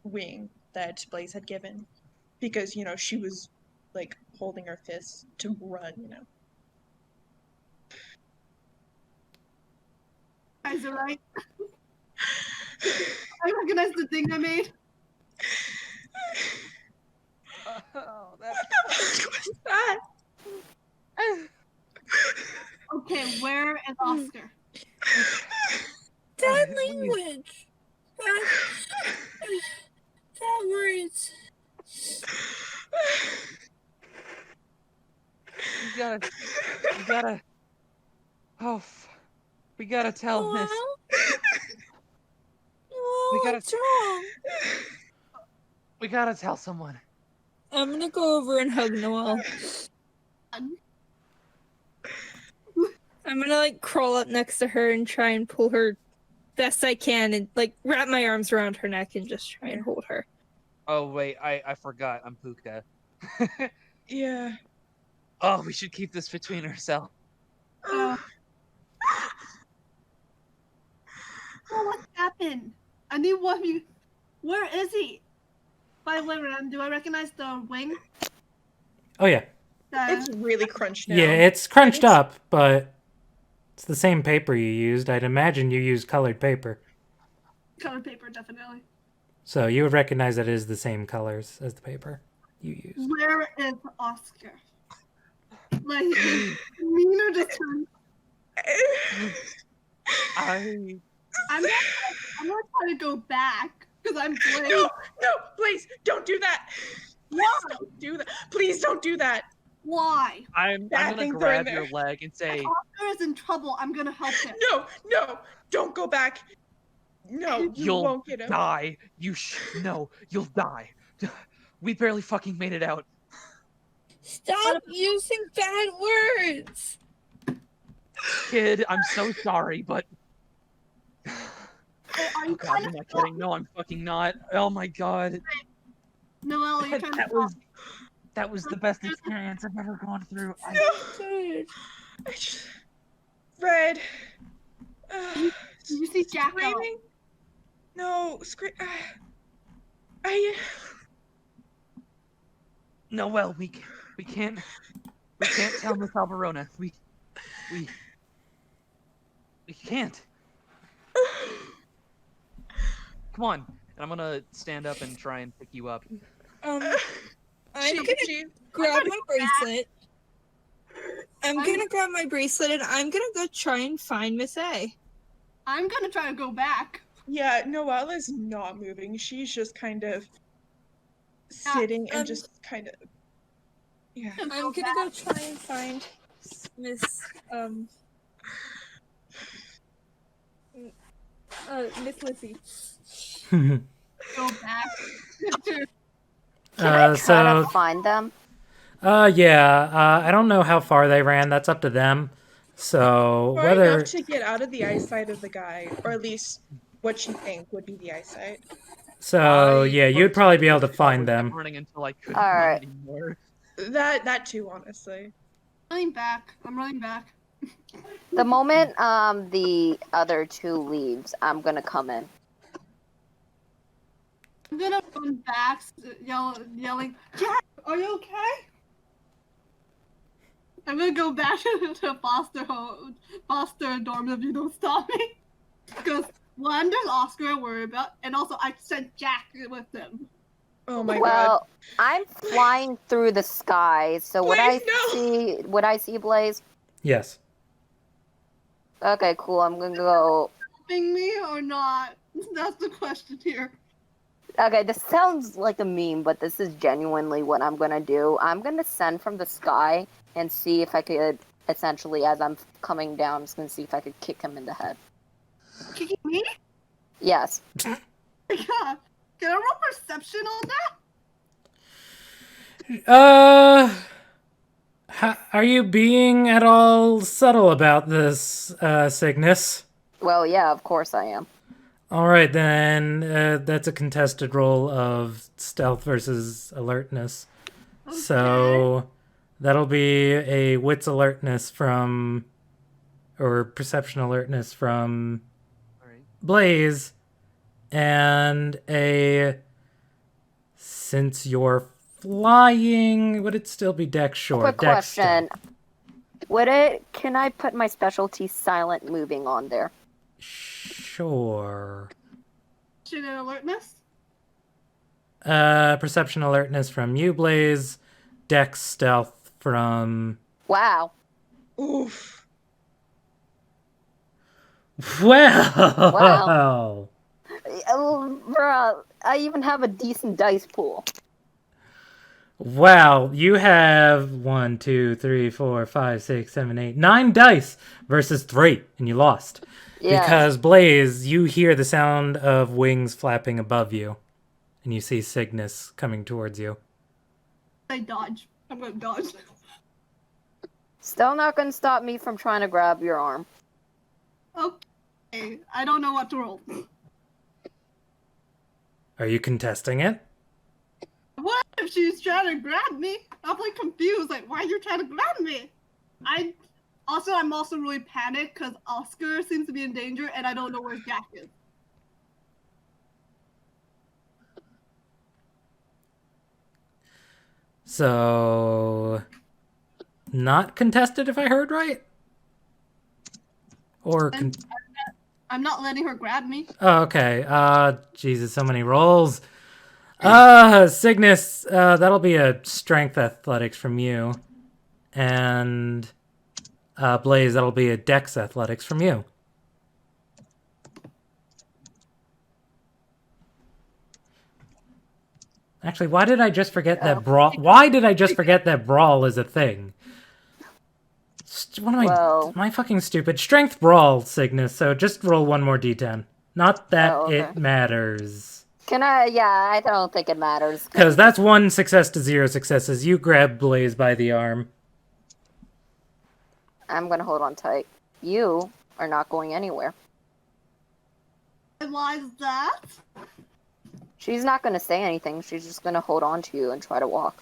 Speaker 6: wing that Blaze had given, because she was like holding her fist to run.
Speaker 5: Guys are right. I recognize the thing I made.
Speaker 3: Oh,
Speaker 6: What the fuck was that?
Speaker 5: Okay, where is Oscar?
Speaker 9: That language. That words.
Speaker 3: We gotta. We gotta tell Miss. We gotta.
Speaker 9: What's wrong?
Speaker 3: We gotta tell someone.
Speaker 9: I'm gonna go over and hug Noel. I'm gonna like crawl up next to her and try and pull her best I can and like wrap my arms around her neck and just try and hold her.
Speaker 3: Oh wait, I forgot. I'm Pooka.
Speaker 6: Yeah.
Speaker 3: Oh, we should keep this between ourselves.
Speaker 5: Oh, what happened? I need one of you. Where is he? By the way, Ram, do I recognize the wing?
Speaker 1: Oh yeah.
Speaker 6: It's really crunched now.
Speaker 1: Yeah, it's crunched up, but it's the same paper you used. I'd imagine you used colored paper.
Speaker 5: Colored paper, definitely.
Speaker 1: So you would recognize that it is the same colors as the paper you used.
Speaker 5: Where is Oscar? Like, mean or just I'm not trying to go back because I'm Blaze.
Speaker 6: No, Blaze, don't do that. Please don't do that. Please don't do that.
Speaker 5: Why?
Speaker 3: I'm gonna grab your leg and say,
Speaker 5: if Oscar is in trouble, I'm gonna help him.
Speaker 6: No, don't go back. No,
Speaker 3: you'll
Speaker 6: won't get him.
Speaker 3: die. No, you'll die. We barely fucking made it out.
Speaker 9: Stop using bad words.
Speaker 3: Kid, I'm so sorry, but
Speaker 5: Are you
Speaker 3: oh god, I'm not kidding. No, I'm fucking not. Oh my god.
Speaker 5: Noel, you're trying
Speaker 3: That was the best experience I've ever gone through.
Speaker 6: Red.
Speaker 5: Did you see Jack?
Speaker 6: Screaming? No,
Speaker 3: Noel, we can't tell Miss Alvarona. We can't. Come on. And I'm gonna stand up and try and pick you up.
Speaker 9: I'm gonna grab my bracelet. I'm gonna grab my bracelet and I'm gonna go try and find Miss A.
Speaker 5: I'm gonna try to go back.
Speaker 6: Yeah, Noelle is not moving. She's just kind of sitting and just kind of. Yeah.
Speaker 9: I'm gonna go try and find Miss Miss Lizzie.
Speaker 5: Go back.
Speaker 4: Can I try
Speaker 1: so
Speaker 4: to find them?
Speaker 1: yeah. I don't know how far they ran. That's up to them. So
Speaker 6: Far
Speaker 1: whether
Speaker 6: enough to get out of the eyesight of the guy, or at least what she think would be the eyesight.
Speaker 1: so yeah, you'd probably be able to find them.
Speaker 3: Running until I couldn't
Speaker 4: All
Speaker 3: run
Speaker 4: right.
Speaker 3: anymore.
Speaker 6: That too, honestly.
Speaker 5: I'm running back.
Speaker 4: The moment the other two leaves, I'm gonna come in.
Speaker 5: I'm gonna run back, yelling, Jack, are you okay? I'm gonna go back to foster dorms if you don't stop me. Because one, there's Oscar to worry about, and also I sent Jack with them.
Speaker 6: Oh my god.
Speaker 4: Well, I'm flying through the sky, so would I see Blaze?
Speaker 1: Yes.
Speaker 4: Okay, cool. I'm gonna go.
Speaker 5: Helping me or not? That's the question here.
Speaker 4: Okay, this sounds like a meme, but this is genuinely what I'm gonna do. I'm gonna send from the sky and see if I could, essentially, as I'm coming down, I'm just gonna see if I could kick him in the head.
Speaker 5: Kicking me?
Speaker 4: Yes.
Speaker 5: Yeah. Can I roll perception on that?
Speaker 1: Are you being at all subtle about this, Cygnus?
Speaker 4: Well, yeah, of course I am.
Speaker 1: All right, then that's a contested roll of stealth versus alertness.
Speaker 5: Okay.
Speaker 1: So that'll be a wits alertness from, or perception alertness from
Speaker 3: All right.
Speaker 1: Blaze, and since you're flying, would it still be dex short?
Speaker 4: Quick
Speaker 1: Dex
Speaker 4: question. Can I put my specialty silent moving on there?
Speaker 1: Sure.
Speaker 5: Should it alertness?
Speaker 1: Perception alertness from you, Blaze. Dex stealth from...
Speaker 4: Wow.
Speaker 6: Oof.
Speaker 1: Well!
Speaker 4: Bruh, I even have a decent dice pool.
Speaker 1: Wow, you have 1, 2, 3, 4, 5, 6, 7, 8, 9 dice versus 3, and you lost.
Speaker 4: Yes.
Speaker 1: Because, Blaze, you hear the sound of wings flapping above you, and you see Cygnus coming towards you.
Speaker 5: I dodge. I'm gonna dodge.
Speaker 4: Still not gonna stop me from trying to grab your arm.
Speaker 5: Okay. I don't know what to roll.
Speaker 1: Are you contesting it?
Speaker 5: What if she's trying to grab me? I'm like confused. Like, why are you trying to grab me? I'm also really panicked because Oscar seems to be in danger and I don't know where Jack is.
Speaker 1: So, not contested if I heard right? Or
Speaker 5: I'm not letting her grab me.
Speaker 1: oh, okay. Jesus, so many rolls. Cygnus, that'll be a strength athletics from you. And Blaze, that'll be a dex athletics from you. Actually, why did I just forget that brawl? Why did I just forget that brawl is a thing? What am
Speaker 4: Well-
Speaker 1: am I fucking stupid? Strength brawl, Cygnus, so just roll one more d10. Not that
Speaker 4: Oh, okay.
Speaker 1: it matters.
Speaker 4: Can I? Yeah, I don't think it matters.
Speaker 1: Because that's 1 success to 0 successes. You grab Blaze by the arm.
Speaker 4: I'm gonna hold on tight. You are not going anywhere.
Speaker 5: And why is that?
Speaker 4: She's not gonna say anything. She's just gonna hold on to you and try to walk.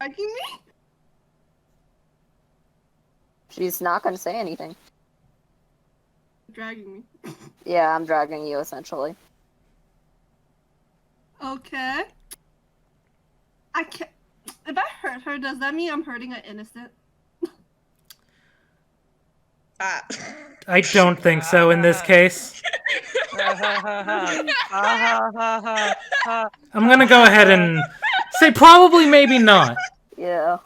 Speaker 5: Dragging me?
Speaker 4: She's not gonna say anything.
Speaker 5: Dragging me.
Speaker 4: Yeah, I'm dragging you essentially.
Speaker 5: Okay. I can't. If I hurt her, does that mean I'm hurting an innocent?
Speaker 6: Ah.
Speaker 1: I don't think so in this case. I'm gonna go ahead and say probably, maybe not.
Speaker 4: Yeah.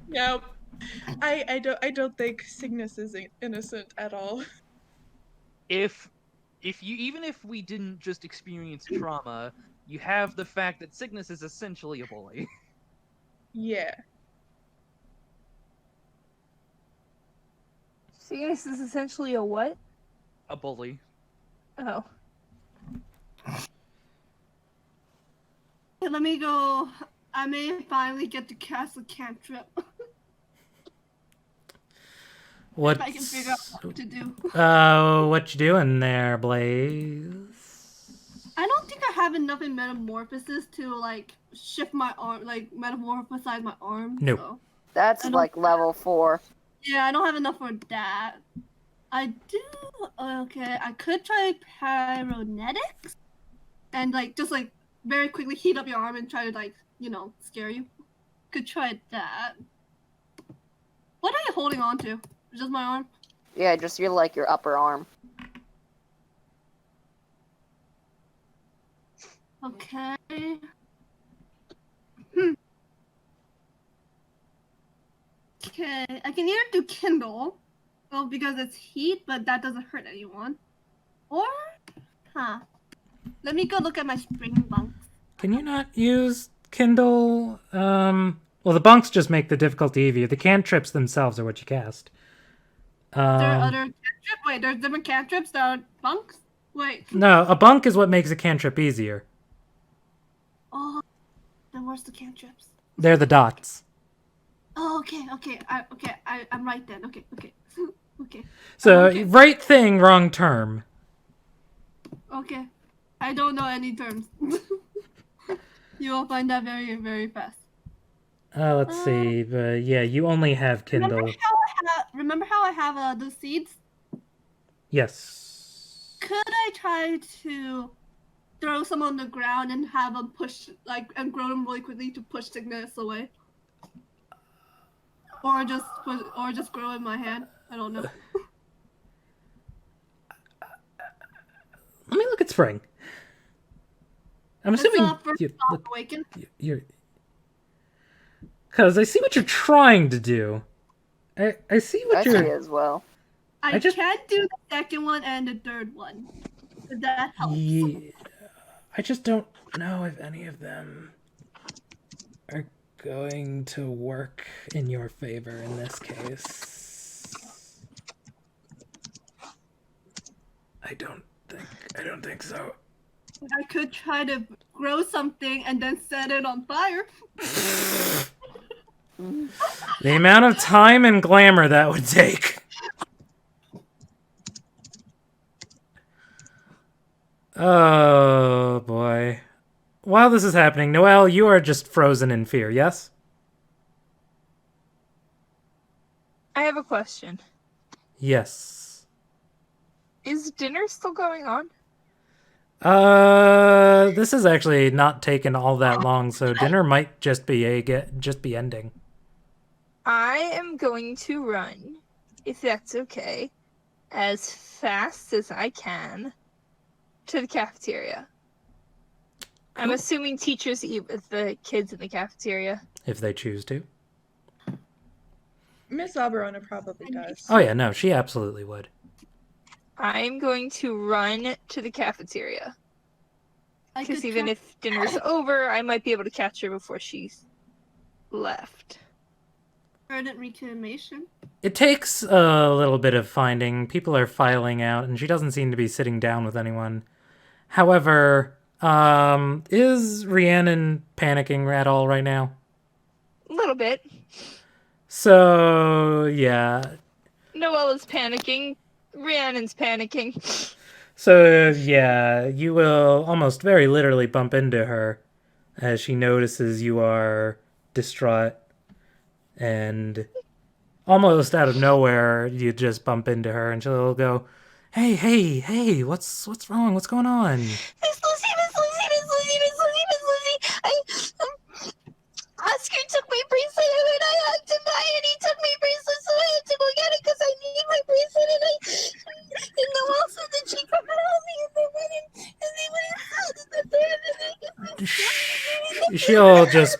Speaker 6: Yep. I don't think Cygnus is innocent at all.
Speaker 3: If you, even if we didn't just experience trauma, you have the fact that Cygnus is essentially a bully.
Speaker 6: Yeah.
Speaker 2: Cygnus is essentially a what?
Speaker 3: A bully.
Speaker 2: Oh.
Speaker 5: Okay, let me go. I may finally get to cast a cantrip.
Speaker 1: What?
Speaker 5: If I can figure out what to do.
Speaker 1: What you doing there, Blaze?
Speaker 5: I don't think I have enough in Metamorphosis to, like, shift my arm, like, metamorphosize my arm.
Speaker 1: Nope.
Speaker 5: So.
Speaker 4: That's
Speaker 5: I don't-
Speaker 4: like level 4.
Speaker 5: Yeah, I don't have enough for that. I do. Okay, I could try pyronetics, and like just like very quickly heat up your arm and try to like scare you. Could try that. What are you holding on to? Just my arm.
Speaker 4: Yeah, just your upper arm.
Speaker 5: Okay. Okay, I can either do Kindle, well, because it's heat, but that doesn't hurt anyone. Or, let me go look at my spring bunks.
Speaker 1: Can you not use Kindle? Well, the bunks just make the difficulty easier. The cantrips themselves are what you cast.
Speaker 5: There are other cantrips? Wait, there's different cantrips that are bunks? Wait.
Speaker 1: No, a bunk is what makes a cantrip easier.
Speaker 5: Oh, then where's the cantrips?
Speaker 1: They're the dots.
Speaker 5: Oh, okay. I'm right then. Okay. Okay.
Speaker 1: So,
Speaker 5: Okay.
Speaker 1: right thing, wrong term.
Speaker 5: Okay. I don't know any terms. You will find that very, very fast.
Speaker 1: Let's see. But yeah, you only have Kindle.
Speaker 5: Remember how I have the seeds?
Speaker 1: Yes.
Speaker 5: Could I try to throw some on the ground and have them push, and grow them really quickly to push Cygnus away? Or just grow in my hand? I don't know.
Speaker 1: Let me look at Spring. I'm assuming you're because I see what you're trying to do. I see what
Speaker 4: I
Speaker 1: you're.
Speaker 4: see as well.
Speaker 5: I can't do the second one and the third one. If that helps.
Speaker 1: Yeah, I just don't know if any of them are going to work in your favor in this case. I don't think so.
Speaker 5: I could try to grow something and then set it on fire.
Speaker 1: The amount of time and glamour that would take. Oh boy. While this is happening, Noel, you are just frozen in fear, yes?
Speaker 9: I have a question.
Speaker 1: Yes.
Speaker 9: Is dinner still going on?
Speaker 1: This has actually not taken all that long, so dinner might just be ending.
Speaker 9: I am going to run, if that's okay, as fast as I can to the cafeteria. I'm assuming teachers eat with the kids in the cafeteria.
Speaker 1: If they choose to.
Speaker 6: Miss Alberona probably does.
Speaker 1: Oh yeah, no, she absolutely would.
Speaker 9: I'm going to run to the cafeteria. Because even if dinner's over, I might be able to catch her before she's left.
Speaker 5: Urgent reclamation.
Speaker 1: It takes a little bit of finding. People are filing out, and she doesn't seem to be sitting down with anyone. However, is Reannon panicking at all right now?
Speaker 9: A little bit.
Speaker 1: So, yeah.
Speaker 9: Noel is panicking. Rhiannon's panicking.
Speaker 1: So, yeah, you will almost very literally bump into her as she notices you are distraught. And almost out of nowhere, you just bump into her and she'll go, Hey, what's wrong? What's going on?
Speaker 7: Miss Lucy. Oscar took my bracelet and I had to buy it. He took my bracelet, so I had to go get it because I need my bracelet. And Noel said that she come and help me, and they went inside.
Speaker 1: She'll just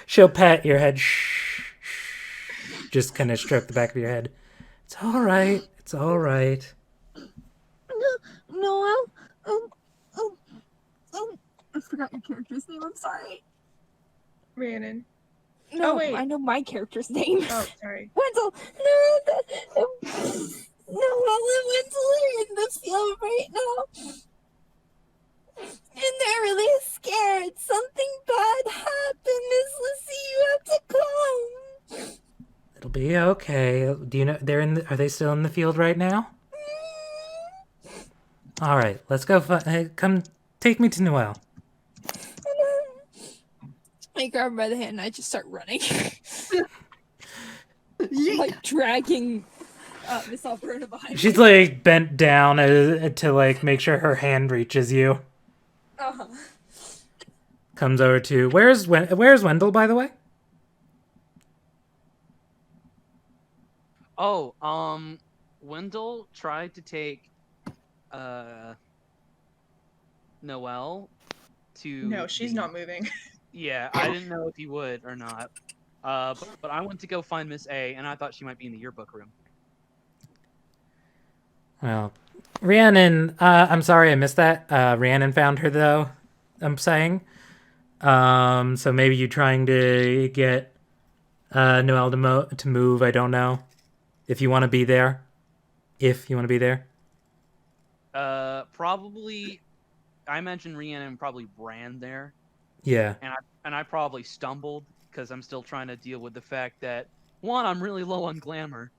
Speaker 1: she'll pat your head. Shh. Just kind of stroke the back of your head. It's all right.
Speaker 7: Noel? I forgot your character's name. I'm sorry.
Speaker 6: Rhiannon.
Speaker 9: No,
Speaker 6: Oh, wait.
Speaker 9: I know my character's name.
Speaker 6: Oh, sorry.
Speaker 9: Wendell!
Speaker 7: Noel and Wendell are in the field right now. And they're really scared. Something bad happened, Miss Lucy. You have to come.
Speaker 1: It'll be okay. Do you know are they still in the field right now? All right, let's go. Come, take me to Noel.
Speaker 9: I grab her by the hand and I just start running. Like dragging Miss Alberta behind
Speaker 1: She's
Speaker 9: me.
Speaker 1: like bent down to like make sure her hand reaches you.
Speaker 9: Uh-huh.
Speaker 1: Comes over to where's Wendell, by the way?
Speaker 3: Oh, Wendell tried to take Noel to.
Speaker 6: No, she's not moving.
Speaker 3: Yeah, I didn't know if he would or not. But I went to go find Miss A, and I thought she might be in the yearbook room.
Speaker 1: Well, Rhiannon, I'm sorry I missed that. Rhiannon found her though. I'm saying. So maybe you trying to get Noel to move. I don't know. If you want to be there.
Speaker 3: Probably. I imagine Rhiannon probably ran there.
Speaker 1: Yeah.
Speaker 3: And I probably stumbled because I'm still trying to deal with the fact that one, I'm really low on glamour,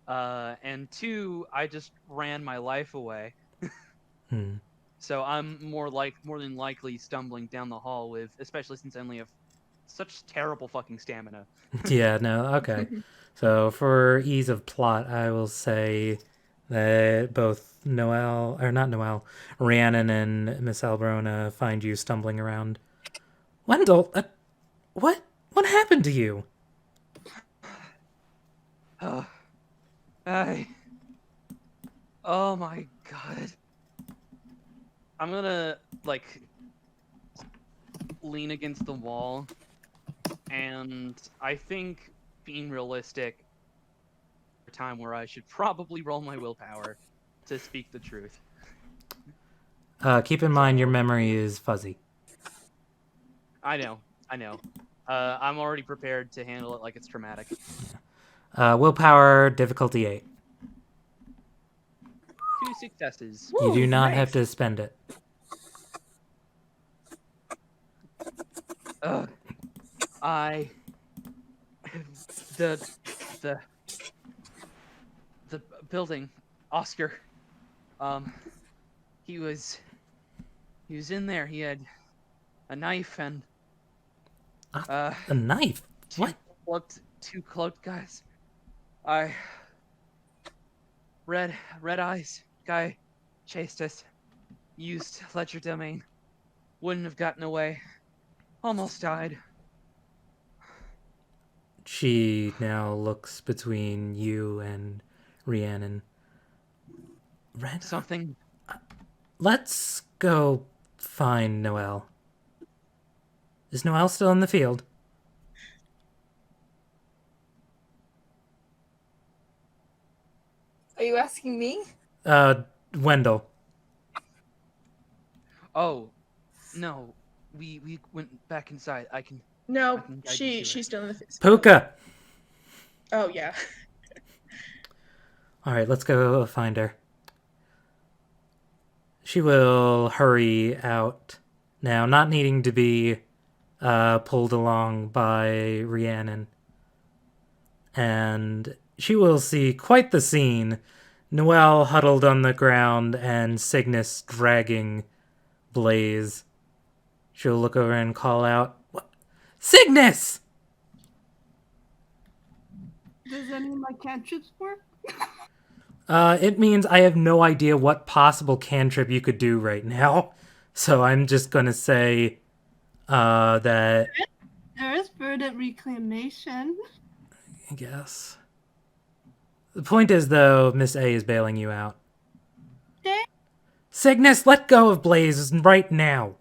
Speaker 3: and two, I just ran my life away. So I'm more than likely stumbling down the hall with, especially since I only have such terrible fucking stamina.
Speaker 1: Yeah, no, okay. So for ease of plot, I will say that both Rhiannon and Miss Albrona find you stumbling around. Wendell, what happened to you?
Speaker 3: Oh my god. I'm gonna lean against the wall, and I think, being realistic, a time where I should probably roll my willpower to speak the truth.
Speaker 1: Keep in mind your memory is fuzzy.
Speaker 3: I know. I'm already prepared to handle it like it's traumatic.
Speaker 1: Willpower difficulty 8.
Speaker 3: 2 successes.
Speaker 1: You do not
Speaker 6: nice.
Speaker 1: have to spend it.
Speaker 3: The building, Oscar. He was in there. He had a knife and
Speaker 1: A knife? What?
Speaker 3: two cloaked guys. Red eyes guy chased us. Used ledger domain. Wouldn't have gotten away. Almost died.
Speaker 1: She now looks between you and Rhiannon.
Speaker 3: Something.
Speaker 1: Let's go find Noel. Is Noel still in the field?
Speaker 9: Are you asking me?
Speaker 1: Wendell.
Speaker 3: Oh, no. We went back inside. I can
Speaker 6: No,
Speaker 3: guide you to
Speaker 6: she's
Speaker 3: it.
Speaker 6: still in the
Speaker 1: Pooka!
Speaker 6: Oh, yeah.
Speaker 1: Alright, let's go find her. She will hurry out now, not needing to be pulled along by Rhiannon. And she will see quite the scene. Noel huddled on the ground and Cygnus dragging Blaze. She'll look over and call out, Cygnus!
Speaker 5: Does any of my cantrips work?
Speaker 1: It means I have no idea what possible cantrip you could do right now. So I'm just gonna say that...
Speaker 5: There is verdant reclamation.
Speaker 1: I guess. The point is, though, Miss A is bailing you out. Cygnus, let go of Blaze right now.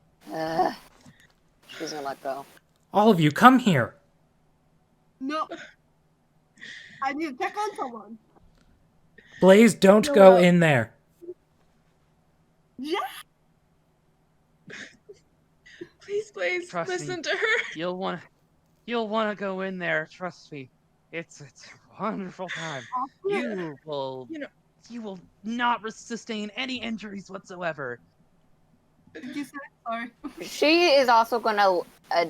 Speaker 4: She's gonna let go.
Speaker 1: All of you, come here.
Speaker 5: No. I need to check on someone.
Speaker 1: Blaze, don't go in there.
Speaker 5: Yeah.
Speaker 6: Please, Blaze,
Speaker 3: Trust
Speaker 6: listen
Speaker 3: me.
Speaker 6: to her.
Speaker 3: You'll wanna go in there. Trust me. It's a wonderful time. You will not sustain any injuries whatsoever.
Speaker 5: You said sorry.
Speaker 4: She is also gonna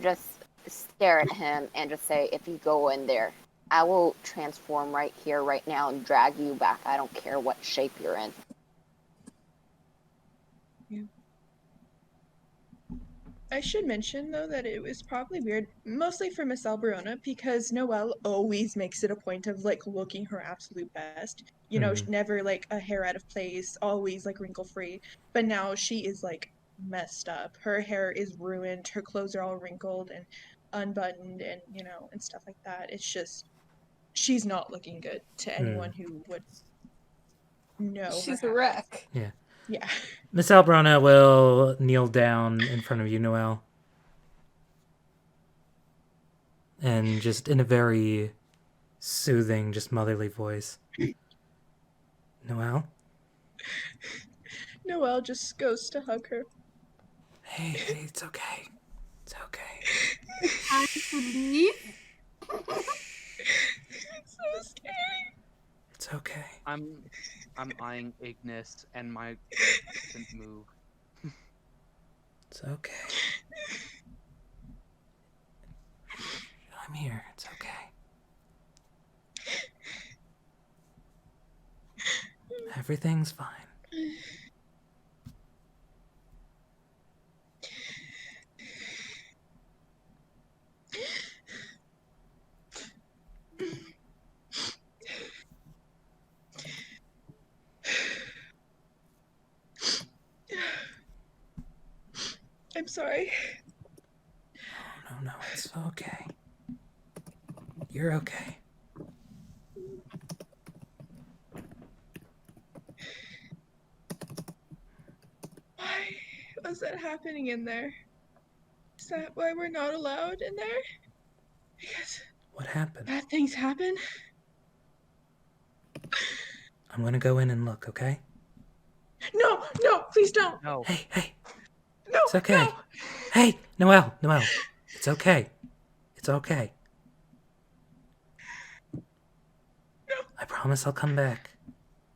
Speaker 4: just stare at him and just say, if you go in there, I will transform right here, right now, and drag you back. I don't care what shape you're in.
Speaker 6: I should mention, though, that it was probably weird, mostly for Miss Albrona, because Noelle always makes it a point of, looking her absolute best. You know, never, a hair out of place, always, wrinkle-free. But now she is, messed up. Her hair is ruined, her clothes are all wrinkled and unbuttoned and, and stuff like that. It's just, she's not looking good to anyone who would know.
Speaker 9: She's a wreck.
Speaker 1: Yeah.
Speaker 6: Yeah.
Speaker 1: Miss Albrona will kneel down in front of you, Noel. And just in a very soothing, just motherly voice. Noel?
Speaker 6: Noelle just goes to hug her.
Speaker 1: Hey, it's okay. It's okay.
Speaker 5: Time to leave?
Speaker 6: It's so scary.
Speaker 1: It's okay.
Speaker 3: I'm eyeing Ignis and my didn't move.
Speaker 1: It's okay. I'm here. It's okay. Everything's fine.
Speaker 6: I'm sorry.
Speaker 1: No, it's okay. You're okay.
Speaker 6: Why was that happening in there? Is that why we're not allowed in there? Because
Speaker 1: What happened?
Speaker 6: bad things happen?
Speaker 1: I'm gonna go in and look, okay?
Speaker 6: No, please don't.
Speaker 3: No.
Speaker 1: Hey.
Speaker 6: No,
Speaker 1: It's okay.
Speaker 6: no.
Speaker 1: Hey, Noel. It's okay. It's okay.
Speaker 6: No.
Speaker 1: I promise I'll come back.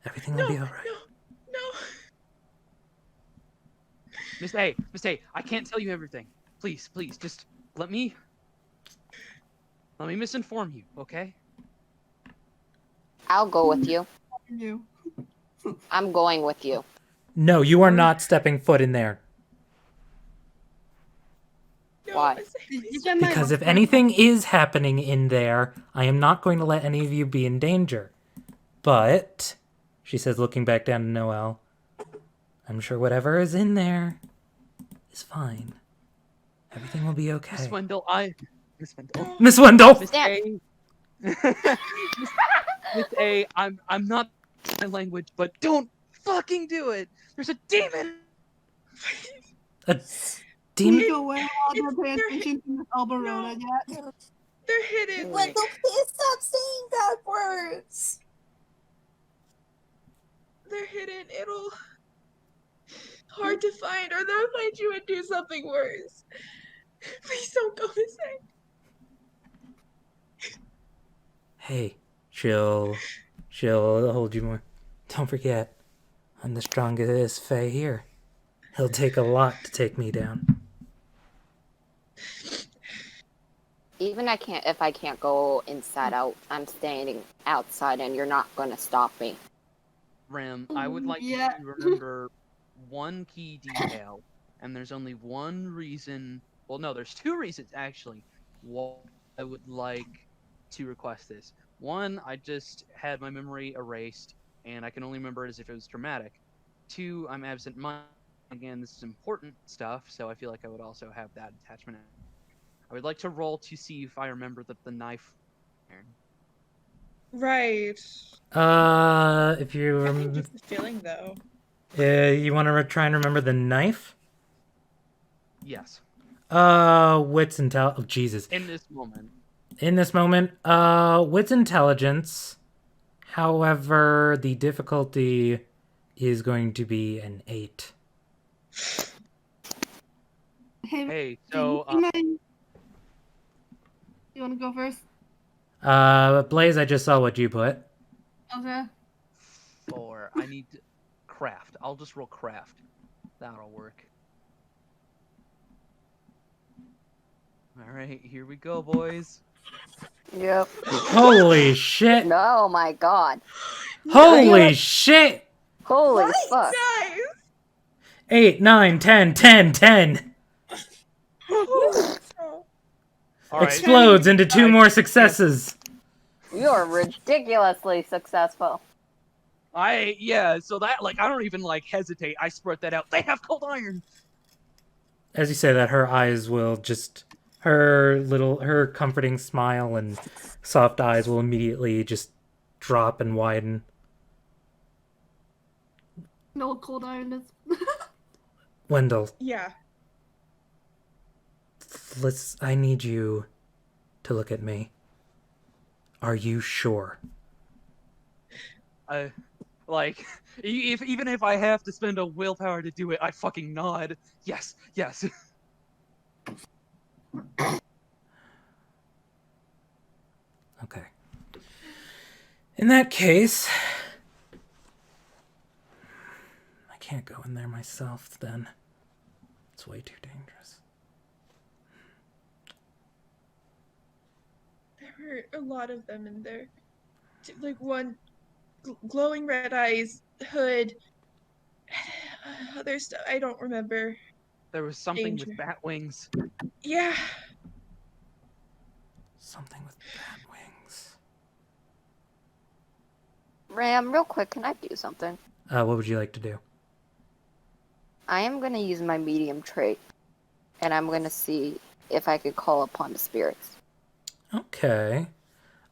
Speaker 1: Everything will be alright.
Speaker 6: No.
Speaker 3: Miss A, I can't tell you everything. Please, just let me misinform you, okay?
Speaker 4: I'll go with you.
Speaker 5: You.
Speaker 4: I'm going with you.
Speaker 1: No, you are not stepping foot in there.
Speaker 4: Why?
Speaker 1: Because if anything is happening in there, I am not going to let any of you be in danger. But, she says, looking back down to Noel, I'm sure whatever is in there is fine. Everything will be okay.
Speaker 3: Miss Wendell,
Speaker 1: Miss Wendell!
Speaker 3: Miss A. Miss A, I'm not my language, but don't fucking do it. There's a demon.
Speaker 1: A demon?
Speaker 5: Nico, where are they paying attention to Miss Alberona yet?
Speaker 6: They're hidden.
Speaker 7: Wendell, please stop saying bad words.
Speaker 6: They're hidden. It'll hard to find, or they'll find you and do something worse. Please don't go this way.
Speaker 1: Hey, she'll hold you more. Don't forget, I'm the strongest Fae here. He'll take a lot to take me down.
Speaker 4: Even if I can't go inside out, I'm standing outside and you're not gonna stop me.
Speaker 3: Ram, I would like
Speaker 5: Yeah.
Speaker 3: you to remember one key detail, and there's only one reason. Well, no, there's two reasons actually. Why I would like to request this. One, I just had my memory erased, and I can only remember it as if it was traumatic. Two, I'm absent-minded. Again, this is important stuff, so I feel like I would also have that attachment. I would like to roll to see if I remember that the knife.
Speaker 6: Right.
Speaker 1: If you
Speaker 6: I think it's the feeling, though.
Speaker 1: you want to try and remember the knife?
Speaker 3: Yes.
Speaker 1: Wits oh Jesus.
Speaker 3: In this moment.
Speaker 1: Wits intelligence. However, the difficulty is going to be an 8.
Speaker 3: Hey, so
Speaker 5: You want to go first?
Speaker 1: Blaze, I just saw what you put.
Speaker 5: Okay.
Speaker 3: 4. I need craft. I'll just roll craft. That'll work. Alright, here we go, boys.
Speaker 4: Yep.
Speaker 1: Holy shit!
Speaker 4: Oh my god.
Speaker 1: Holy shit!
Speaker 4: Holy fuck.
Speaker 6: Nice!
Speaker 1: 8, 9, 10, 10, 10.
Speaker 6: Oh,
Speaker 1: Explodes into 2 more successes.
Speaker 4: You are ridiculously successful.
Speaker 3: So that, I don't even, hesitate. I spread that out. They have cold iron!
Speaker 1: As you say that, her eyes will just... Her comforting smile and soft eyes will immediately just drop and widen.
Speaker 5: No cold iron is.
Speaker 1: Wendell,
Speaker 6: yeah.
Speaker 1: I need you to look at me. Are you sure?
Speaker 3: Even if I have to spend a willpower to do it, I fucking nod. Yes.
Speaker 1: Okay. In that case... I can't go in there myself, then. It's way too dangerous.
Speaker 6: There were a lot of them in there. One glowing red eyes, hood, other stuff. I don't remember.
Speaker 3: There was something
Speaker 6: Danger.
Speaker 3: with bat wings.
Speaker 6: Yeah.
Speaker 1: Something with bat wings.
Speaker 4: Ram, real quick, can I do something?
Speaker 1: What would you like to do?
Speaker 4: I am gonna use my medium trait. and I'm gonna see if I could call upon the spirits.
Speaker 1: Okay.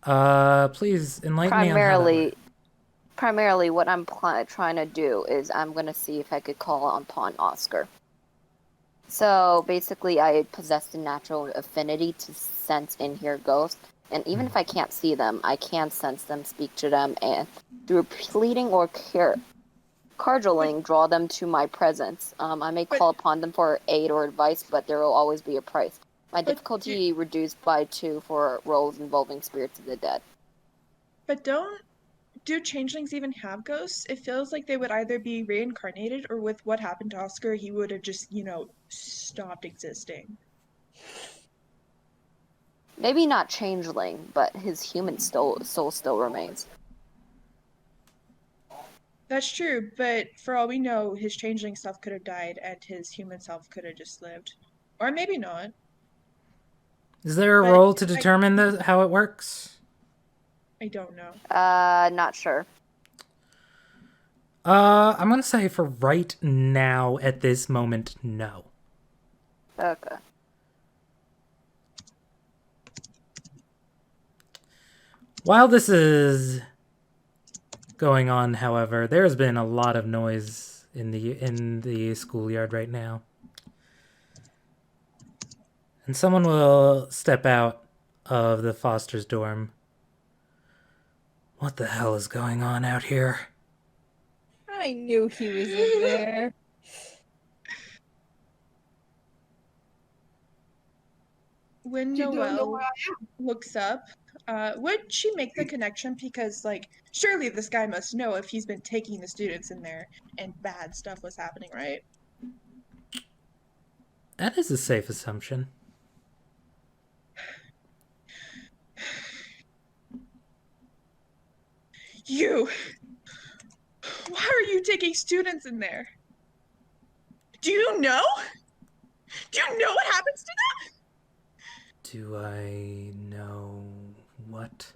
Speaker 1: Please enlighten me on how that works.
Speaker 4: Primarily, what I'm trying to do is I'm gonna see if I could call upon Oscar. So basically, I possess a natural affinity to sense and hear ghosts, and even if I can't see them, I can sense them, speak to them, and through pleading or cajoling, draw them to my presence. I may call upon them for aid or advice, but there will always be a price. My difficulty reduced by 2 for roles involving spirits of the dead.
Speaker 6: But do changelings even have ghosts? It feels like they would either be reincarnated, or with what happened to Oscar, he would have just, stopped existing.
Speaker 4: Maybe not changeling, but his human soul still remains.
Speaker 6: That's true, but for all we know, his changeling self could have died and his human self could have just lived. Or maybe not.
Speaker 1: Is there a
Speaker 6: But
Speaker 1: role to determine how it works?
Speaker 6: I don't know.
Speaker 4: Not sure.
Speaker 1: I'm gonna say for right now, at this moment, no.
Speaker 4: Okay.
Speaker 1: While this is going on, however, there has been a lot of noise in the schoolyard right now. And someone will step out of the Foster's dorm. What the hell is going on out here?
Speaker 2: I knew he was in there.
Speaker 6: When
Speaker 5: You don't know
Speaker 6: Noel
Speaker 5: where
Speaker 6: looks up, would she make the connection? Because, surely this guy must know if he's been taking the students in there and bad stuff was happening, right?
Speaker 1: That is a safe assumption.
Speaker 6: You! Why are you taking students in there? Do you know? Do you know what happens to them?
Speaker 1: Do I know what?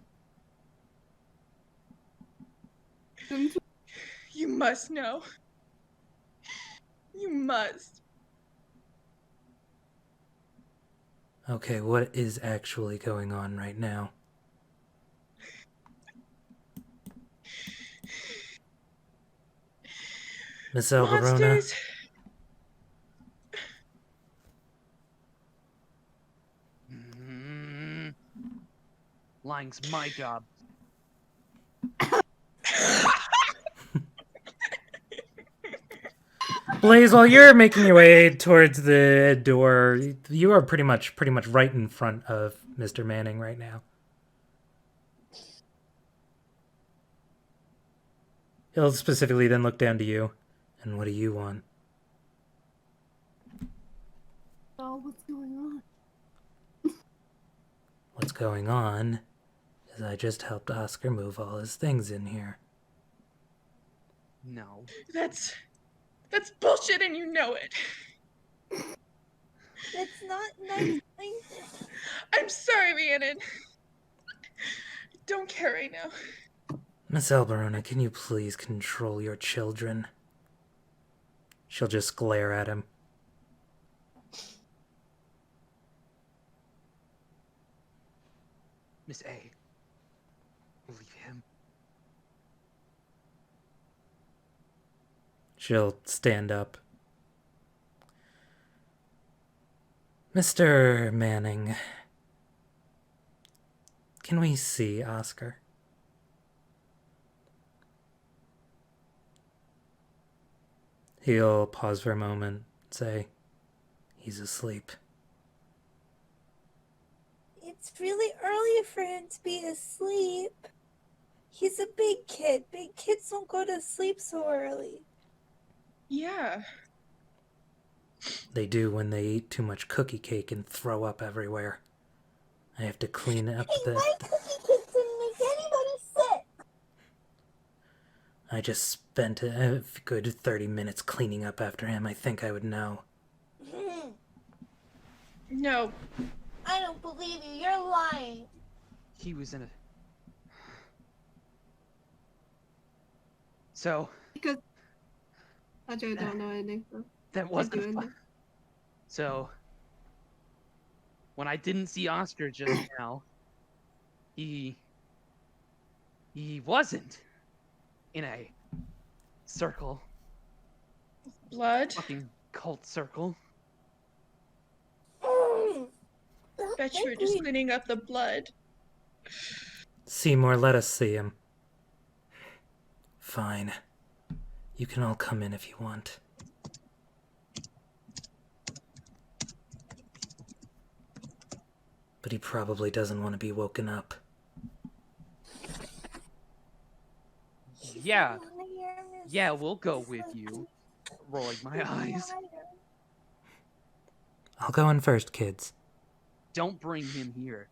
Speaker 6: You must know. You must.
Speaker 1: Okay, what is actually going on right now? Miss Alberona?
Speaker 6: Monsters!
Speaker 3: Lying's my job.
Speaker 1: Blaze, while you're making your way towards the door, you are pretty much right in front of Mr. Manning right now. He'll specifically then look down to you. And what do you want?
Speaker 5: Oh, what's going on?
Speaker 1: What's going on is I just helped Oscar move all his things in here.
Speaker 3: No.
Speaker 6: That's bullshit and you know it.
Speaker 7: It's not nice.
Speaker 6: I'm sorry, Reannon. I don't care right now.
Speaker 1: Miss Alberona, can you please control your children? She'll just glare at him.
Speaker 3: Miss A. Leave him.
Speaker 1: She'll stand up. Mr. Manning, can we see Oscar? He'll pause for a moment, say, he's asleep.
Speaker 7: It's really early for him to be asleep. He's a big kid. Big kids don't go to sleep so early.
Speaker 6: Yeah.
Speaker 1: They do when they eat too much cookie cake and throw up everywhere. I have to clean up
Speaker 7: Hey, my cookie cake didn't make anybody sick.
Speaker 1: I just spent a good 30 minutes cleaning up after him. I think I would know.
Speaker 6: No.
Speaker 7: I don't believe you. You're lying.
Speaker 3: He was in a... So...
Speaker 5: Because I don't know anything. So
Speaker 3: That wasn't fun. So, when I didn't see Oscar just now, he wasn't in a circle,
Speaker 6: Blood?
Speaker 3: fucking cult circle.
Speaker 6: Bet you were just cleaning up the blood.
Speaker 1: Seymour, let us see him. Fine. You can all come in if you want. But he probably doesn't want to be woken up.
Speaker 3: Yeah, we'll go with you. Rolling my eyes.
Speaker 1: I'll go in first, kids.
Speaker 3: Don't bring him here.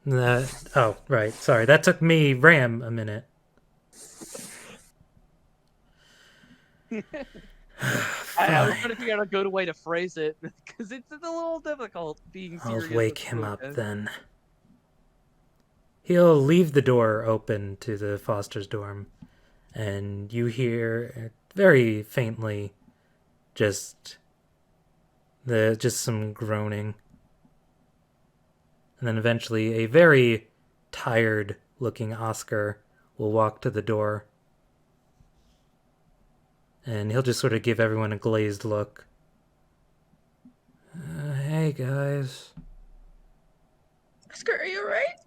Speaker 1: Oh, right. Sorry. That took me, Ram, a minute.
Speaker 3: I was trying to figure out a good way to phrase it, because it's a little difficult being serious.
Speaker 1: I'll wake
Speaker 3: with
Speaker 1: him up
Speaker 3: Pooka.
Speaker 1: then. He'll leave the door open to the Foster's dorm, and you hear very faintly just some groaning. And then eventually a very tired looking Oscar will walk to the door. And he'll just sort of give everyone a glazed look. Hey guys.
Speaker 6: Oscar, are you alright?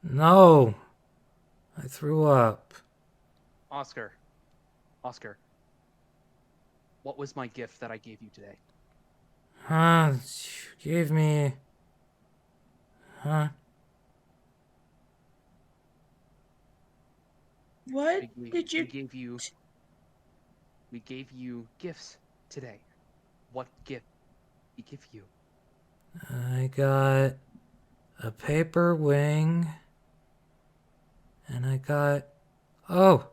Speaker 1: No. I threw up.
Speaker 3: Oscar. What was my gift that I gave you today?
Speaker 1: You gave me... Huh?
Speaker 6: What did you...
Speaker 3: We gave you gifts today. What gift did we give you?
Speaker 1: I got a paper wing. And I got... Oh!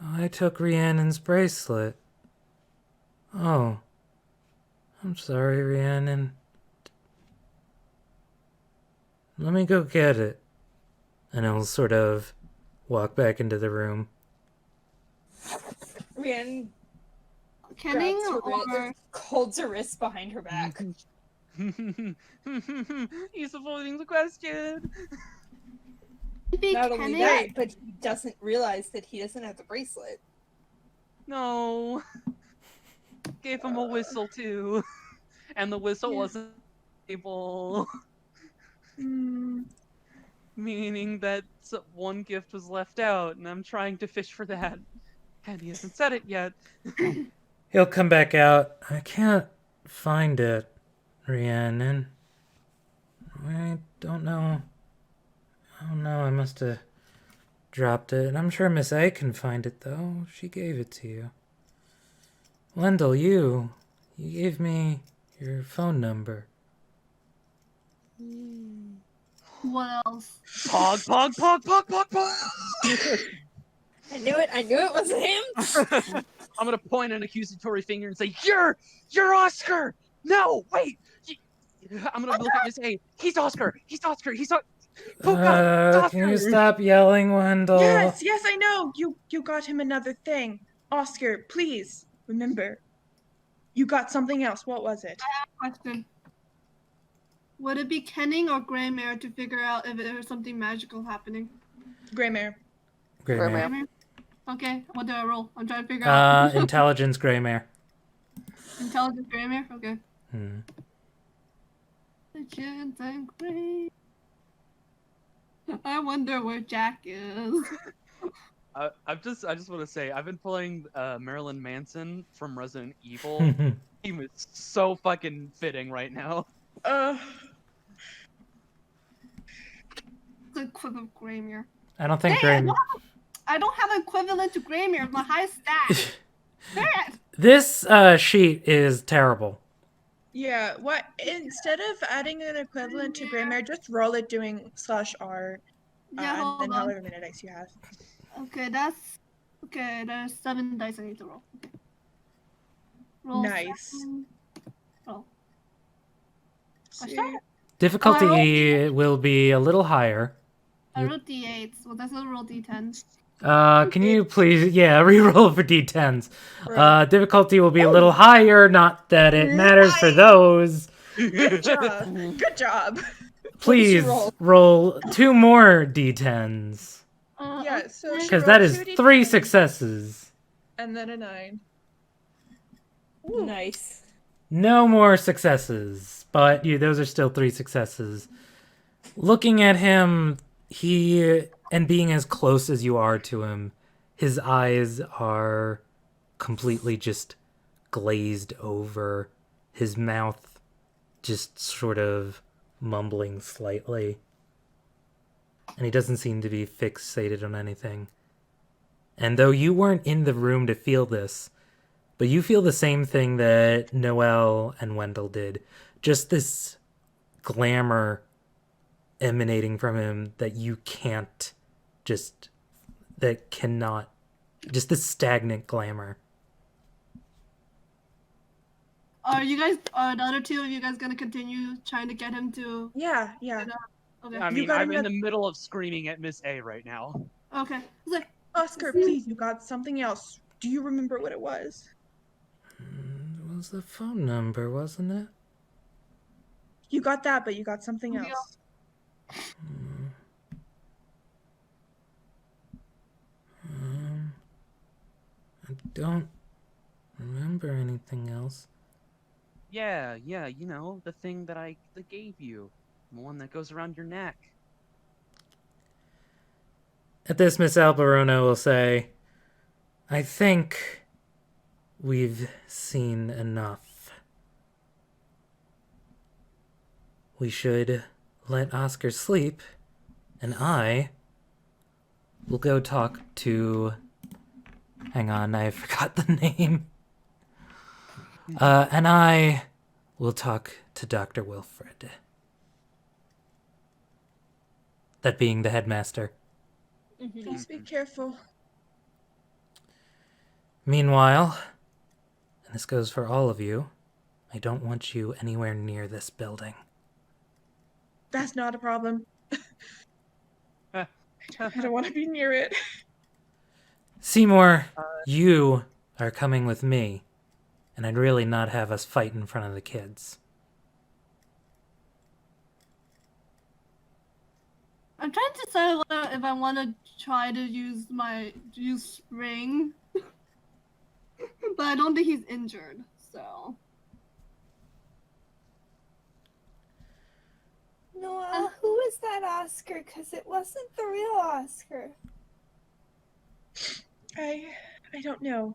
Speaker 1: I took Rhiannon's bracelet. Oh. I'm sorry, Rhiannon. Let me go get it. And I'll sort of walk back into the room.
Speaker 2: Rhiannon
Speaker 5: Kenning
Speaker 2: grabs her
Speaker 5: or
Speaker 2: wrist, holds her wrist behind her back.
Speaker 3: He's avoiding the question.
Speaker 5: maybe
Speaker 2: Not only
Speaker 5: Kenning?
Speaker 2: that, but he doesn't realize that he doesn't have the bracelet.
Speaker 3: No. Gave him a whistle too. And the whistle
Speaker 5: Yeah.
Speaker 3: wasn't able. Meaning that one gift was left out, and I'm trying to fish for that. And he hasn't said it yet.
Speaker 1: He'll come back out. I can't find it, Rhiannon. I don't know. Oh no, I must have dropped it. I'm sure Miss A can find it, though. She gave it to you. Wendell, you gave me your phone number.
Speaker 5: What else?
Speaker 3: Pog.
Speaker 2: I knew it wasn't him!
Speaker 3: I'm gonna point an accusatory finger and say, You're Oscar! No, wait! I'm gonna look at Miss A. He's Oscar! Pooka! It's
Speaker 1: Can you
Speaker 3: Oscar!
Speaker 1: stop yelling, Wendell?
Speaker 6: Yes, I know. You got him another thing. Oscar, please, remember. You got something else. What was it?
Speaker 5: Question. Would it be Kenning or Greymare to figure out if there was something magical happening?
Speaker 6: Greymare.
Speaker 1: Greymare.
Speaker 5: Greymare? Okay, what do I roll? I'm trying to figure out.
Speaker 1: Intelligence, Greymare.
Speaker 5: Intelligence Greymare? Okay.
Speaker 1: Hmm.
Speaker 5: Intelligence and Grey. I wonder where Jack is.
Speaker 3: I just want to say, I've been playing Marilyn Manson from Resident Evil. He was so fucking fitting right now.
Speaker 5: The equivalent of Greymare.
Speaker 1: I don't think
Speaker 5: Dang,
Speaker 1: Greymare...
Speaker 5: I don't have an equivalent to Greymare. My high stat. Dang it.
Speaker 1: This sheet is terrible.
Speaker 6: Yeah, what instead of adding an equivalent to Greymare, just roll it doing /R.
Speaker 5: Yeah,
Speaker 6: And
Speaker 5: hold
Speaker 6: then
Speaker 5: on.
Speaker 6: however many dice you have.
Speaker 5: Okay, there's 7 dice I need to roll. Okay. Roll
Speaker 6: Nice.
Speaker 5: 7. Roll.
Speaker 6: See?
Speaker 1: Difficulty will be a little higher.
Speaker 5: I rolled d8s. Well, that's a roll d10s.
Speaker 1: Can you please, re-roll for d10s.
Speaker 6: Right.
Speaker 1: Difficulty will be a little higher, not that it matters for
Speaker 6: Nice.
Speaker 1: those.
Speaker 6: Good job. Good job.
Speaker 1: Please
Speaker 2: roll?
Speaker 1: roll 2 more d10s.
Speaker 6: Yeah, so
Speaker 5: okay.
Speaker 6: she
Speaker 1: Because
Speaker 6: rolled
Speaker 1: that is
Speaker 6: 2d10
Speaker 1: 3 successes.
Speaker 6: and then a 9.
Speaker 9: Nice.
Speaker 1: No more successes, but those are still 3 successes. Looking at him, and being as close as you are to him, his eyes are completely just glazed over, his mouth just sort of mumbling slightly. And he doesn't seem to be fixated on anything. And though you weren't in the room to feel this, but you feel the same thing that Noel and Wendell did. Just this glamour emanating from him that you can't just this stagnant glamour.
Speaker 5: Are the other two of you guys gonna continue trying to get him to?
Speaker 6: Yeah.
Speaker 5: Okay.
Speaker 3: I
Speaker 6: You
Speaker 3: mean,
Speaker 6: got
Speaker 3: I'm in
Speaker 6: another-
Speaker 3: the middle of screaming at Miss A right now.
Speaker 5: Okay. It's like,
Speaker 6: Oscar, please, you got something else. Do you remember what it was?
Speaker 1: It was the phone number, wasn't it?
Speaker 6: You got that, but you got something
Speaker 5: Yeah.
Speaker 6: else.
Speaker 1: I don't remember anything else.
Speaker 3: Yeah, you know, the thing that I gave you. The one that goes around your neck.
Speaker 1: At this, Miss Alberona will say, I think we've seen enough. We should let Oscar sleep, and I will go talk to... Hang on, I forgot the name. And I will talk to Dr. Wilfred. That being the headmaster.
Speaker 6: Please be careful.
Speaker 1: Meanwhile, and this goes for all of you, I don't want you anywhere near this building.
Speaker 6: That's not a problem. I don't want to be near it.
Speaker 1: Seymour, you are coming with me, and I'd really not have us fight in front of the kids.
Speaker 5: I'm trying to decide if I want to try to use spring, but I don't think he's injured. So
Speaker 7: Noel, who is that Oscar? Because it wasn't the real Oscar.
Speaker 6: I don't know,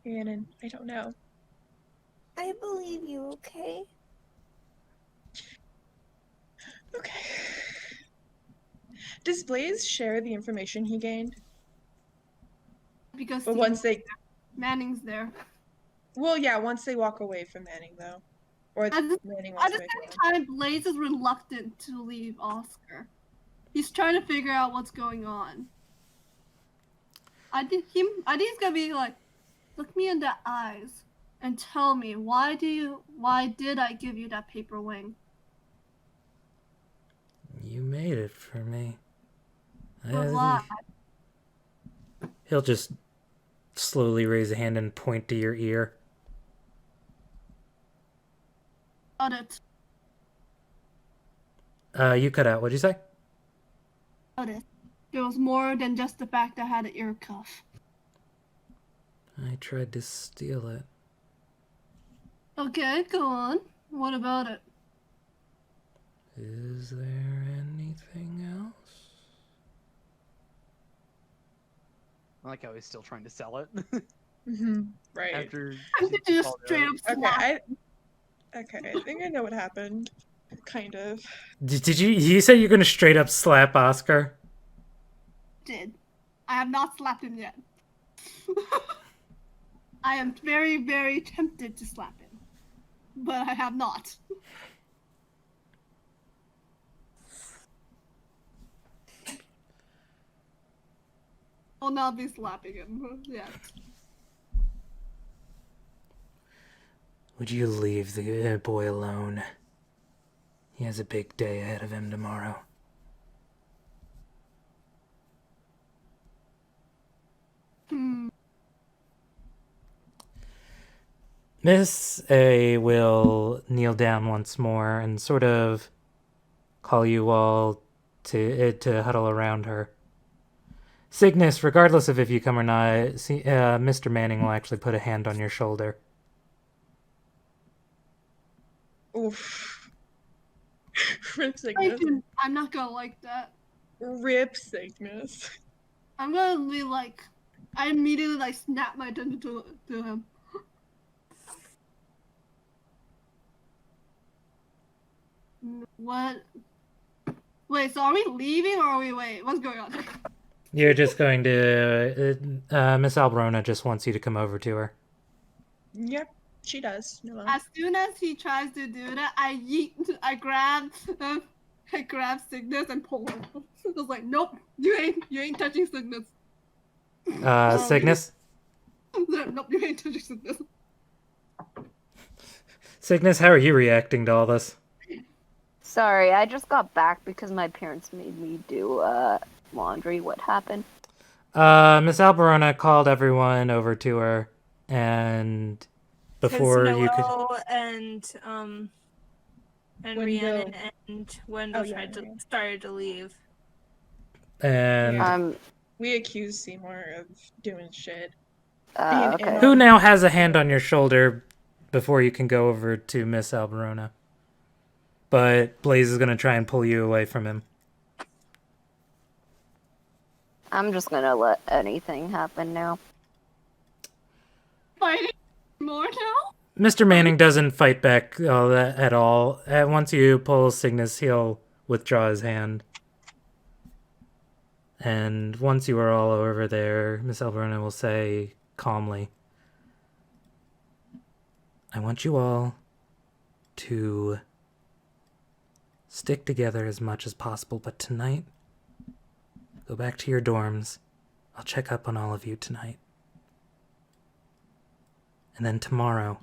Speaker 6: Rhiannon. I don't know.
Speaker 7: I believe you, okay?
Speaker 6: Okay. Does Blaze share the information he gained?
Speaker 5: because
Speaker 6: But once they,
Speaker 5: Manning's there.
Speaker 6: well, yeah, once they walk away from Manning, though, or
Speaker 5: At the,
Speaker 6: Manning
Speaker 5: at
Speaker 6: walks
Speaker 5: the
Speaker 6: away
Speaker 5: same
Speaker 6: from him.
Speaker 5: time, Blaze is reluctant to leave Oscar. He's trying to figure out what's going on. I think he's gonna be like, look me in the eyes and tell me why did I give you that paper wing?
Speaker 1: You made it for me.
Speaker 5: But why?
Speaker 1: He'll just slowly raise a hand and point to your ear.
Speaker 5: Got it.
Speaker 1: You cut out. What'd you say?
Speaker 5: Got it. There was more than just the fact I had an ear cuff.
Speaker 1: I tried to steal it.
Speaker 5: Okay, go on. What about it?
Speaker 1: Is there anything else?
Speaker 3: I like how he's still trying to sell it.
Speaker 6: Right.
Speaker 3: After
Speaker 5: I'm
Speaker 3: she
Speaker 5: just
Speaker 3: called
Speaker 5: straight
Speaker 3: out.
Speaker 5: up slap.
Speaker 6: Okay, I think I know what happened. Kind of.
Speaker 1: Did you say you're gonna straight up slap Oscar?
Speaker 5: Did. I have not slapped him yet. I am very, very tempted to slap him. But I have not. I'll not be slapping him yet.
Speaker 1: Would you leave the boy alone? He has a big day ahead of him tomorrow. Miss A will kneel down once more and sort of call you all to huddle around her. Cygnus, regardless of if you come or not, Mr. Manning will actually put a hand on your shoulder.
Speaker 6: Oof. Rip Cygnus.
Speaker 5: I'm not gonna like that.
Speaker 6: Rip Cygnus.
Speaker 5: I'm gonna be like, I immediately like snap my attention to him. What? Wait, so are we leaving or are we wait? What's going on?
Speaker 1: You're just going to... Miss Alberona just wants you to come over to her.
Speaker 6: Yep, she does. No.
Speaker 5: As soon as he tries to do that, I grab Cygnus and pull him. I was like, nope, you ain't touching Cygnus.
Speaker 1: Cygnus?
Speaker 5: Nope, you ain't touching Cygnus.
Speaker 1: Cygnus, how are you reacting to all this?
Speaker 4: Sorry, I just got back because my parents made me do laundry. What happened?
Speaker 1: Miss Alberona called everyone over to her, and before
Speaker 9: Noel
Speaker 1: you could...
Speaker 9: and
Speaker 6: Wendell.
Speaker 9: Reannon and Wendell
Speaker 6: yeah.
Speaker 9: started to leave.
Speaker 1: And...
Speaker 6: Yeah. We accuse Seymour of doing shit.
Speaker 4: Okay.
Speaker 1: Who now has a hand on your shoulder before you can go over to Miss Alberona? But Blaze is going to try and pull you away from him.
Speaker 4: I'm just gonna let anything happen now.
Speaker 5: Fighting more now?
Speaker 1: Mr. Manning doesn't fight back at all. Once you pull Cygnus, he'll withdraw his hand. And once you are all over there, Miss Alberona will say calmly, I want you all to stick together as much as possible, but tonight, go back to your dorms. I'll check up on all of you tonight. And then tomorrow,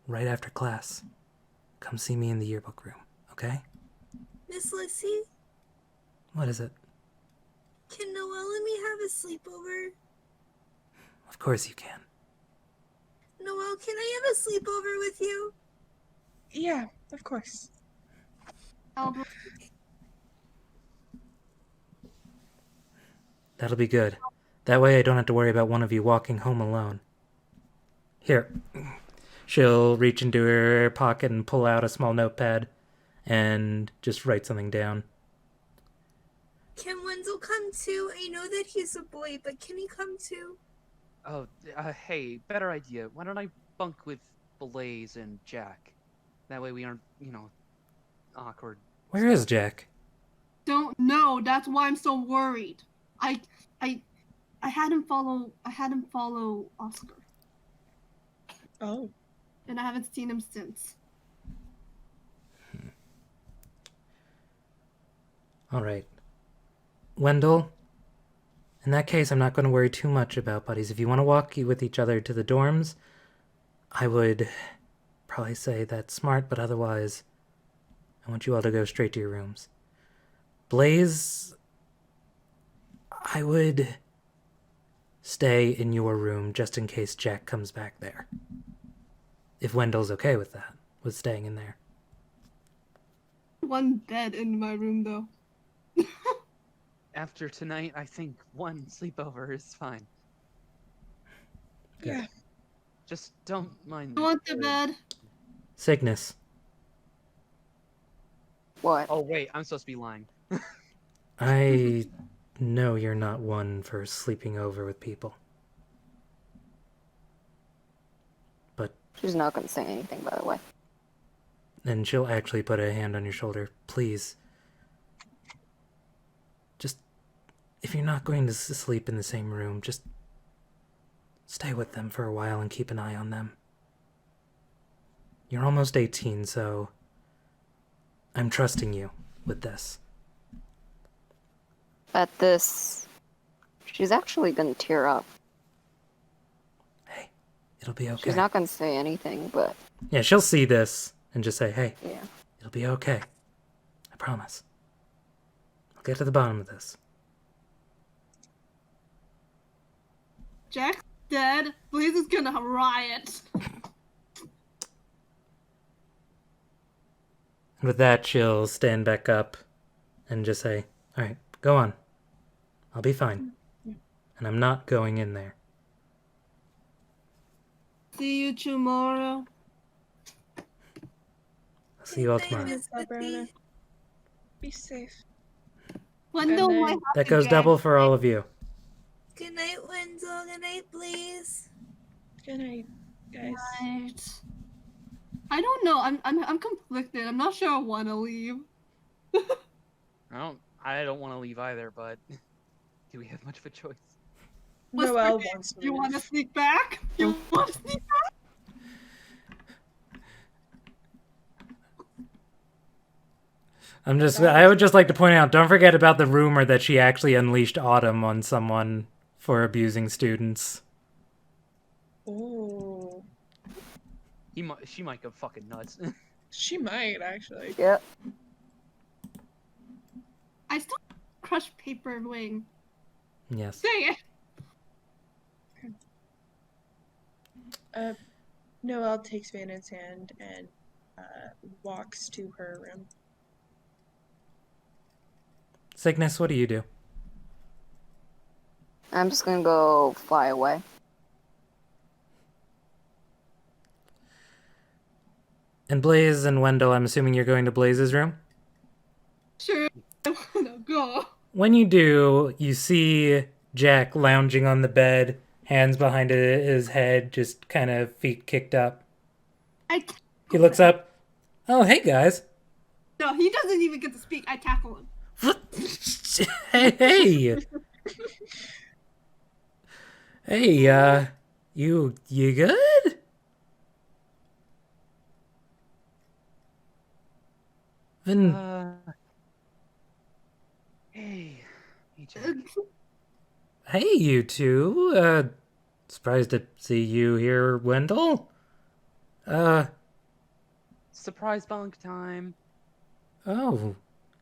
Speaker 1: right after class, come see me in the yearbook room, okay?
Speaker 7: Miss Lissy,
Speaker 1: What is it?
Speaker 7: can Noel and me have a sleepover?
Speaker 1: Of course you can.
Speaker 7: Noel, can I have a sleepover with you?
Speaker 6: Yeah, of course.
Speaker 5: Albert,
Speaker 1: That'll be good. That way I don't have to worry about one of you walking home alone. Here. She'll reach into her pocket and pull out a small notepad and just write something down.
Speaker 7: Can Wendell come too? I know that he's a boy, but can he come too?
Speaker 3: Oh, hey, better idea. Why don't I bunk with Blaze and Jack? That way we aren't, awkward.
Speaker 1: Where is Jack?
Speaker 5: don't know. That's why I'm so worried. I had him follow Oscar,
Speaker 6: Oh.
Speaker 5: and I haven't seen him since.
Speaker 1: All right. Wendell, in that case, I'm not going to worry too much about buddies. If you want to walk with each other to the dorms, I would probably say that's smart, but otherwise, I want you all to go straight to your rooms. Blaze, I would stay in your room just in case Jack comes back there. If Wendell's okay with that, with staying in there.
Speaker 5: One bed in my room, though.
Speaker 3: After tonight, I think one sleepover is fine.
Speaker 6: Yeah.
Speaker 3: Just don't mind.
Speaker 5: I want the bed.
Speaker 1: Cygnus.
Speaker 4: What?
Speaker 3: Oh wait, I'm supposed to be lying.
Speaker 1: I know you're not one for sleeping over with people. But...
Speaker 4: She's not gonna say anything, by the way.
Speaker 1: And she'll actually put a hand on your shoulder. Please. Just... If you're not going to sleep in the same room, just... stay with them for a while and keep an eye on them. You're almost 18, so... I'm trusting you with this.
Speaker 4: At this, she's actually gonna tear up.
Speaker 1: Hey, it'll be okay.
Speaker 4: She's not gonna say anything, but
Speaker 1: Yeah, she'll see this and just say, hey,
Speaker 4: yeah.
Speaker 1: it'll be okay. I promise. I'll get to the bottom of this.
Speaker 5: Jack's dead. Blaze is gonna riot.
Speaker 1: With that, she'll stand back up and just say, all right, go on. I'll be fine. And I'm not going in there.
Speaker 5: See you tomorrow.
Speaker 1: I'll see you all
Speaker 7: Good night,
Speaker 1: tomorrow.
Speaker 7: Miss
Speaker 6: Brianna.
Speaker 7: Vicky.
Speaker 6: Be safe.
Speaker 5: Wendell
Speaker 6: then-
Speaker 5: might have
Speaker 1: That
Speaker 5: to
Speaker 1: goes
Speaker 5: gag.
Speaker 1: double for all of you.
Speaker 7: Good night, Wendell. Good night, Blaze.
Speaker 6: Good night, guys.
Speaker 5: Right. I don't know. I'm conflicted. I'm not sure I want to leave.
Speaker 3: I don't want to leave either, but do we have much of a choice?
Speaker 6: Noel
Speaker 5: Whisper,
Speaker 6: wants to
Speaker 5: You want to
Speaker 6: leave.
Speaker 5: sneak back? You want to sneak back?
Speaker 1: I would just like to point out, don't forget about the rumor that she actually unleashed Autumn on someone for abusing students.
Speaker 6: Oh,
Speaker 3: She might go fucking nuts.
Speaker 6: she might actually.
Speaker 4: Yep.
Speaker 5: I still crush Paper Wing.
Speaker 1: Yes.
Speaker 5: Dang it.
Speaker 6: Noel takes Vanna's hand and walks to her room.
Speaker 1: Cygnus, what do you do?
Speaker 4: I'm just gonna go fly away.
Speaker 1: And Blaze and Wendell, I'm assuming you're going to Blaze's room?
Speaker 5: Sure. I want to go.
Speaker 1: When you do, you see Jack lounging on the bed, hands behind his head, just kind of feet kicked up. He looks up. Oh, hey, guys.
Speaker 5: No, he doesn't even get to speak. I tackle him.
Speaker 1: Hey! Hey, you good? Then,
Speaker 3: Hey, Jack.
Speaker 1: hey, you two. Surprised to see you here, Wendell.
Speaker 3: Surprise bunk time.
Speaker 1: Oh,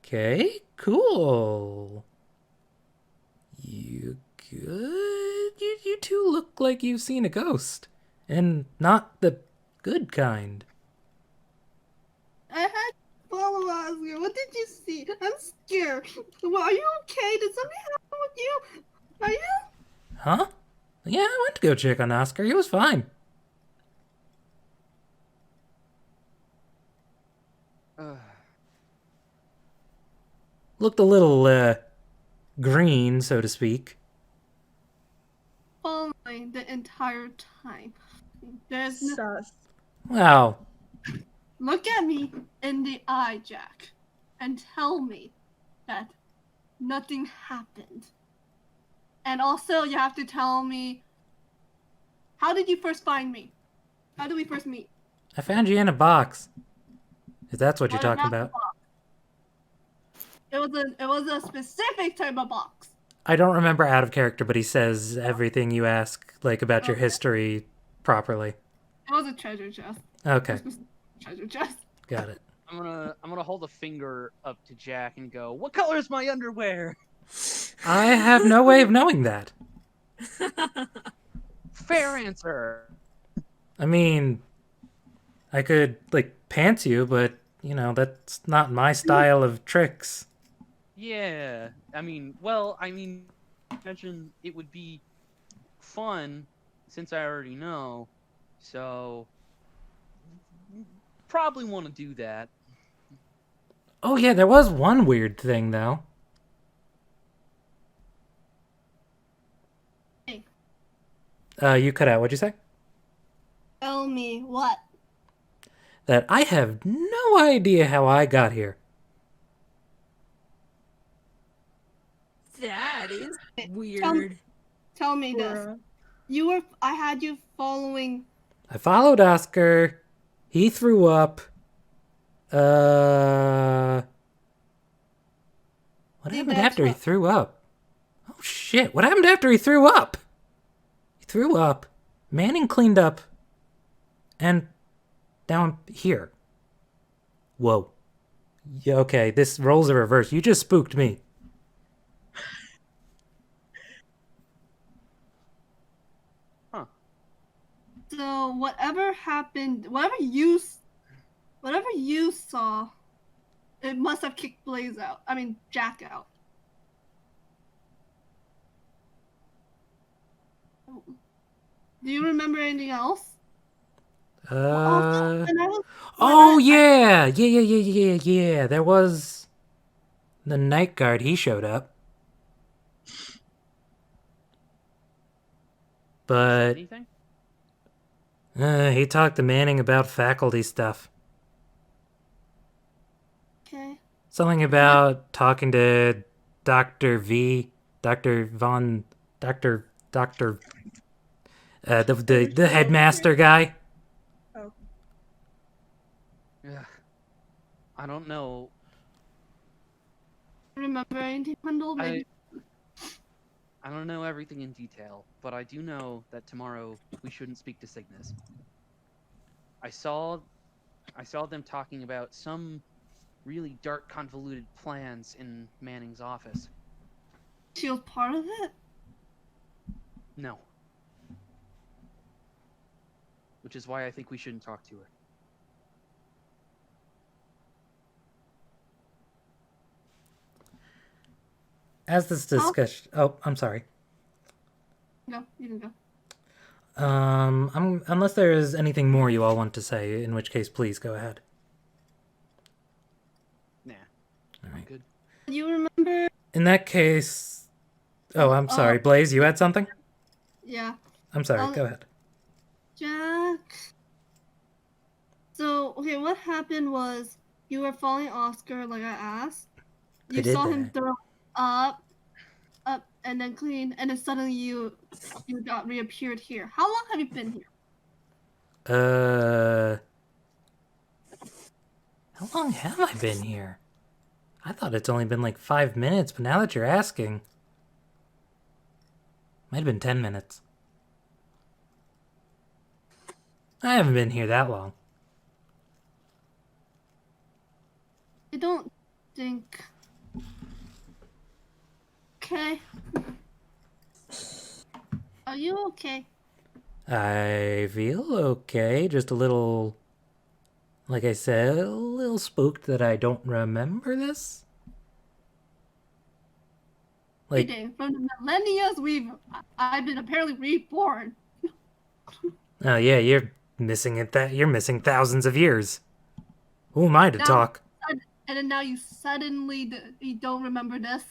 Speaker 1: okay, cool. You good? You two look like you've seen a ghost. And not the good kind.
Speaker 5: I had to follow Oscar. What did you see? I'm scared. Well, are you okay? Did something happen with you? Are you?
Speaker 1: Huh? Yeah, I went to go check on Oscar. He was fine. Looked a little, green, so to speak.
Speaker 5: Following the entire time. There's no...
Speaker 6: Sus.
Speaker 1: Wow.
Speaker 5: Look at me in the eye, Jack, and tell me that nothing happened. And also, you have to tell me, how did you first find me? How did we first meet?
Speaker 1: I found you in a box. If that's what you're
Speaker 5: What
Speaker 1: talking
Speaker 5: about the
Speaker 1: about.
Speaker 5: box? It was a specific type of box.
Speaker 1: I don't remember out of character, but he says everything you ask, like, about your
Speaker 5: Okay.
Speaker 1: history properly.
Speaker 5: It was a treasure chest.
Speaker 1: Okay,
Speaker 5: Treasure chest.
Speaker 1: got it.
Speaker 3: I'm gonna hold a finger up to Jack and go, "What color is my underwear?"
Speaker 1: I have no way of knowing that.
Speaker 3: Fair answer.
Speaker 1: I mean, I could, like, pants you, but, you know, that's not my style of tricks.
Speaker 3: Yeah. Imagine it would be fun since I already know. So probably want to do that.
Speaker 1: Oh, yeah, there was one weird thing, though.
Speaker 5: Hey.
Speaker 1: You cut out. What'd you say?
Speaker 5: Tell me what?
Speaker 1: That I have no idea how I got here.
Speaker 7: That is
Speaker 5: Tell,
Speaker 7: weird.
Speaker 5: tell me this. I had you following.
Speaker 1: I followed Oscar. He threw up. What happened
Speaker 5: that's
Speaker 1: after he
Speaker 5: what-
Speaker 1: threw up? Oh, shit. What happened after he threw up? He threw up. Manning cleaned up. And down here. Whoa. Yeah, okay, this role's a reverse. You just spooked me.
Speaker 5: So whatever happened, whatever you saw, it must have kicked Blaze out. I mean, Jack out. Do you remember anything else? Also,
Speaker 1: Oh yeah. Yeah. There was the night guard. He showed up. But
Speaker 3: Anything?
Speaker 1: he talked to Manning about faculty stuff.
Speaker 5: Okay.
Speaker 1: Something about talking to Dr. V, Dr. Von, Dr. the headmaster guy.
Speaker 6: Oh,
Speaker 3: Yeah. I don't know.
Speaker 5: Remember anything, Wendell? Maybe.
Speaker 3: I don't know everything in detail, but I do know that tomorrow we shouldn't speak to Cygnus. I saw them talking about some really dark, convoluted plans in Manning's office.
Speaker 5: She was part of it?
Speaker 3: No. Which is why I think we shouldn't talk to her.
Speaker 1: As this discussion... Oh, I'm sorry.
Speaker 5: No, you can go.
Speaker 1: Unless there is anything more you all want to say, in which case, please go ahead.
Speaker 3: Nah.
Speaker 1: All right.
Speaker 3: Good.
Speaker 5: You remember?
Speaker 1: In that case... Oh, I'm sorry. Blaze, you had something?
Speaker 5: Yeah.
Speaker 1: I'm sorry. Go ahead.
Speaker 5: Jack. So, okay, what happened was you were following Oscar like I asked. You saw him throw up, and then clean, and then suddenly you got reappeared here. How long have you been here?
Speaker 1: How long have I been here? I thought it's only been like 5 minutes, but now that you're asking... Might have been 10 minutes. I haven't been here that long.
Speaker 5: I don't think... Okay. Are you okay?
Speaker 1: I feel okay. Just a little... Like I said, a little spooked that I don't remember this. Like,
Speaker 5: From the millennia, I've been apparently reborn.
Speaker 1: oh yeah, you're missing it. You're missing thousands of years. Who am I to talk?
Speaker 5: And then now you suddenly you don't remember this.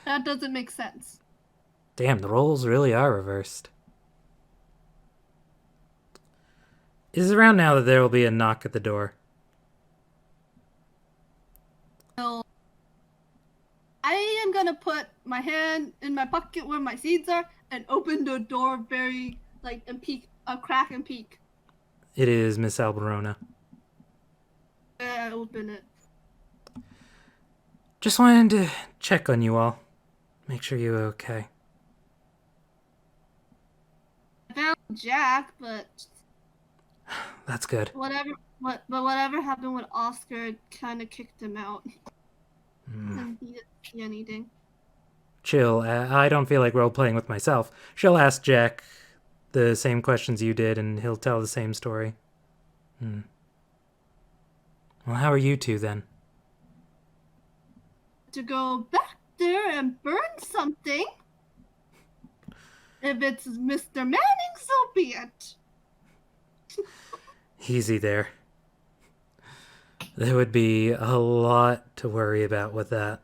Speaker 5: That doesn't make sense.
Speaker 1: Damn, the roles really are reversed. It is around now that there will be a knock at the door.
Speaker 5: So, I am gonna put my hand in my pocket where my seeds are and open the door very, and peek, crack and peek.
Speaker 1: It is Miss Alberona.
Speaker 5: Open it.
Speaker 1: Just wanted to check on you all. Make sure you're okay.
Speaker 5: I found Jack, but
Speaker 1: That's good.
Speaker 5: whatever happened with Oscar kind of kicked him out. And he didn't see anything.
Speaker 1: Chill. I don't feel like role-playing with myself. She'll ask Jack the same questions you did, and he'll tell the same story. Well, how are you two, then?
Speaker 5: To go back there and burn something. If it's Mr. Manning, so be it.
Speaker 1: Easy there. There would be a lot to worry about with that.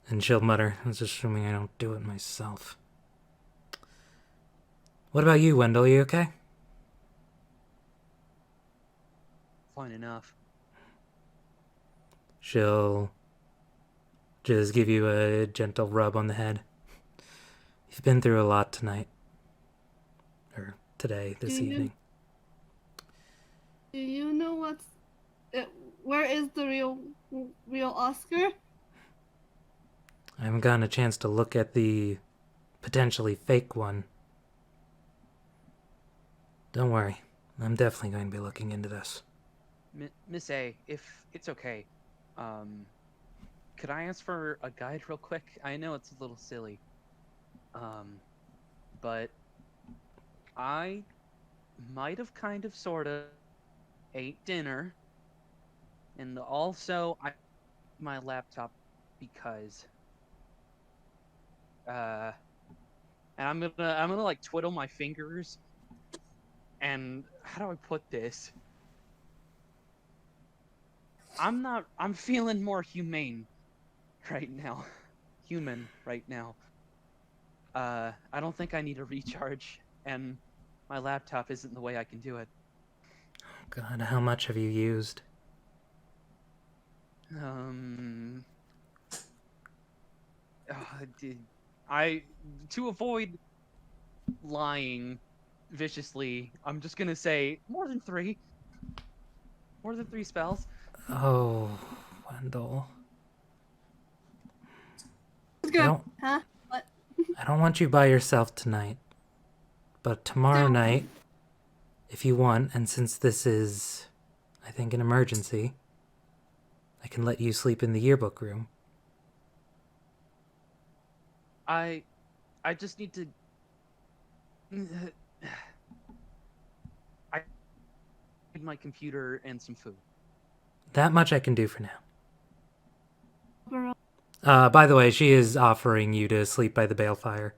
Speaker 1: And she'll mutter, that's assuming I don't do it myself. What about you, Wendell? You okay?
Speaker 3: Fine enough.
Speaker 1: She'll just give you a gentle rub on the head. You've been through a lot tonight. Or today, this evening.
Speaker 5: Do you know where is the real Oscar?
Speaker 1: I haven't gotten a chance to look at the potentially fake one. Don't worry. I'm definitely going to be looking into this.
Speaker 3: Miss A, if it's okay, could I ask for a guide real quick? I know it's a little silly. but I might have kind of sort of ate dinner, and also I my laptop because and I'm gonna like twiddle my fingers, and how do I put this? I'm feeling more humane right now. Human right now. I don't think I need a recharge, and my laptop isn't the way I can do it.
Speaker 1: God, how much have you used?
Speaker 3: Did I to avoid lying viciously, I'm just gonna say more than 3. More than 3 spells.
Speaker 1: Oh, Wendell.
Speaker 5: Let's
Speaker 1: I
Speaker 5: go.
Speaker 1: don't,
Speaker 5: Huh? What?
Speaker 1: I don't want you by yourself tonight. But tomorrow
Speaker 5: No.
Speaker 1: night, if you want, and since this is, I think, an emergency, I can let you sleep in the yearbook room.
Speaker 3: I just need to I need my computer and some food.
Speaker 1: That much I can do for now. By the way, she is offering you to sleep by the balefire.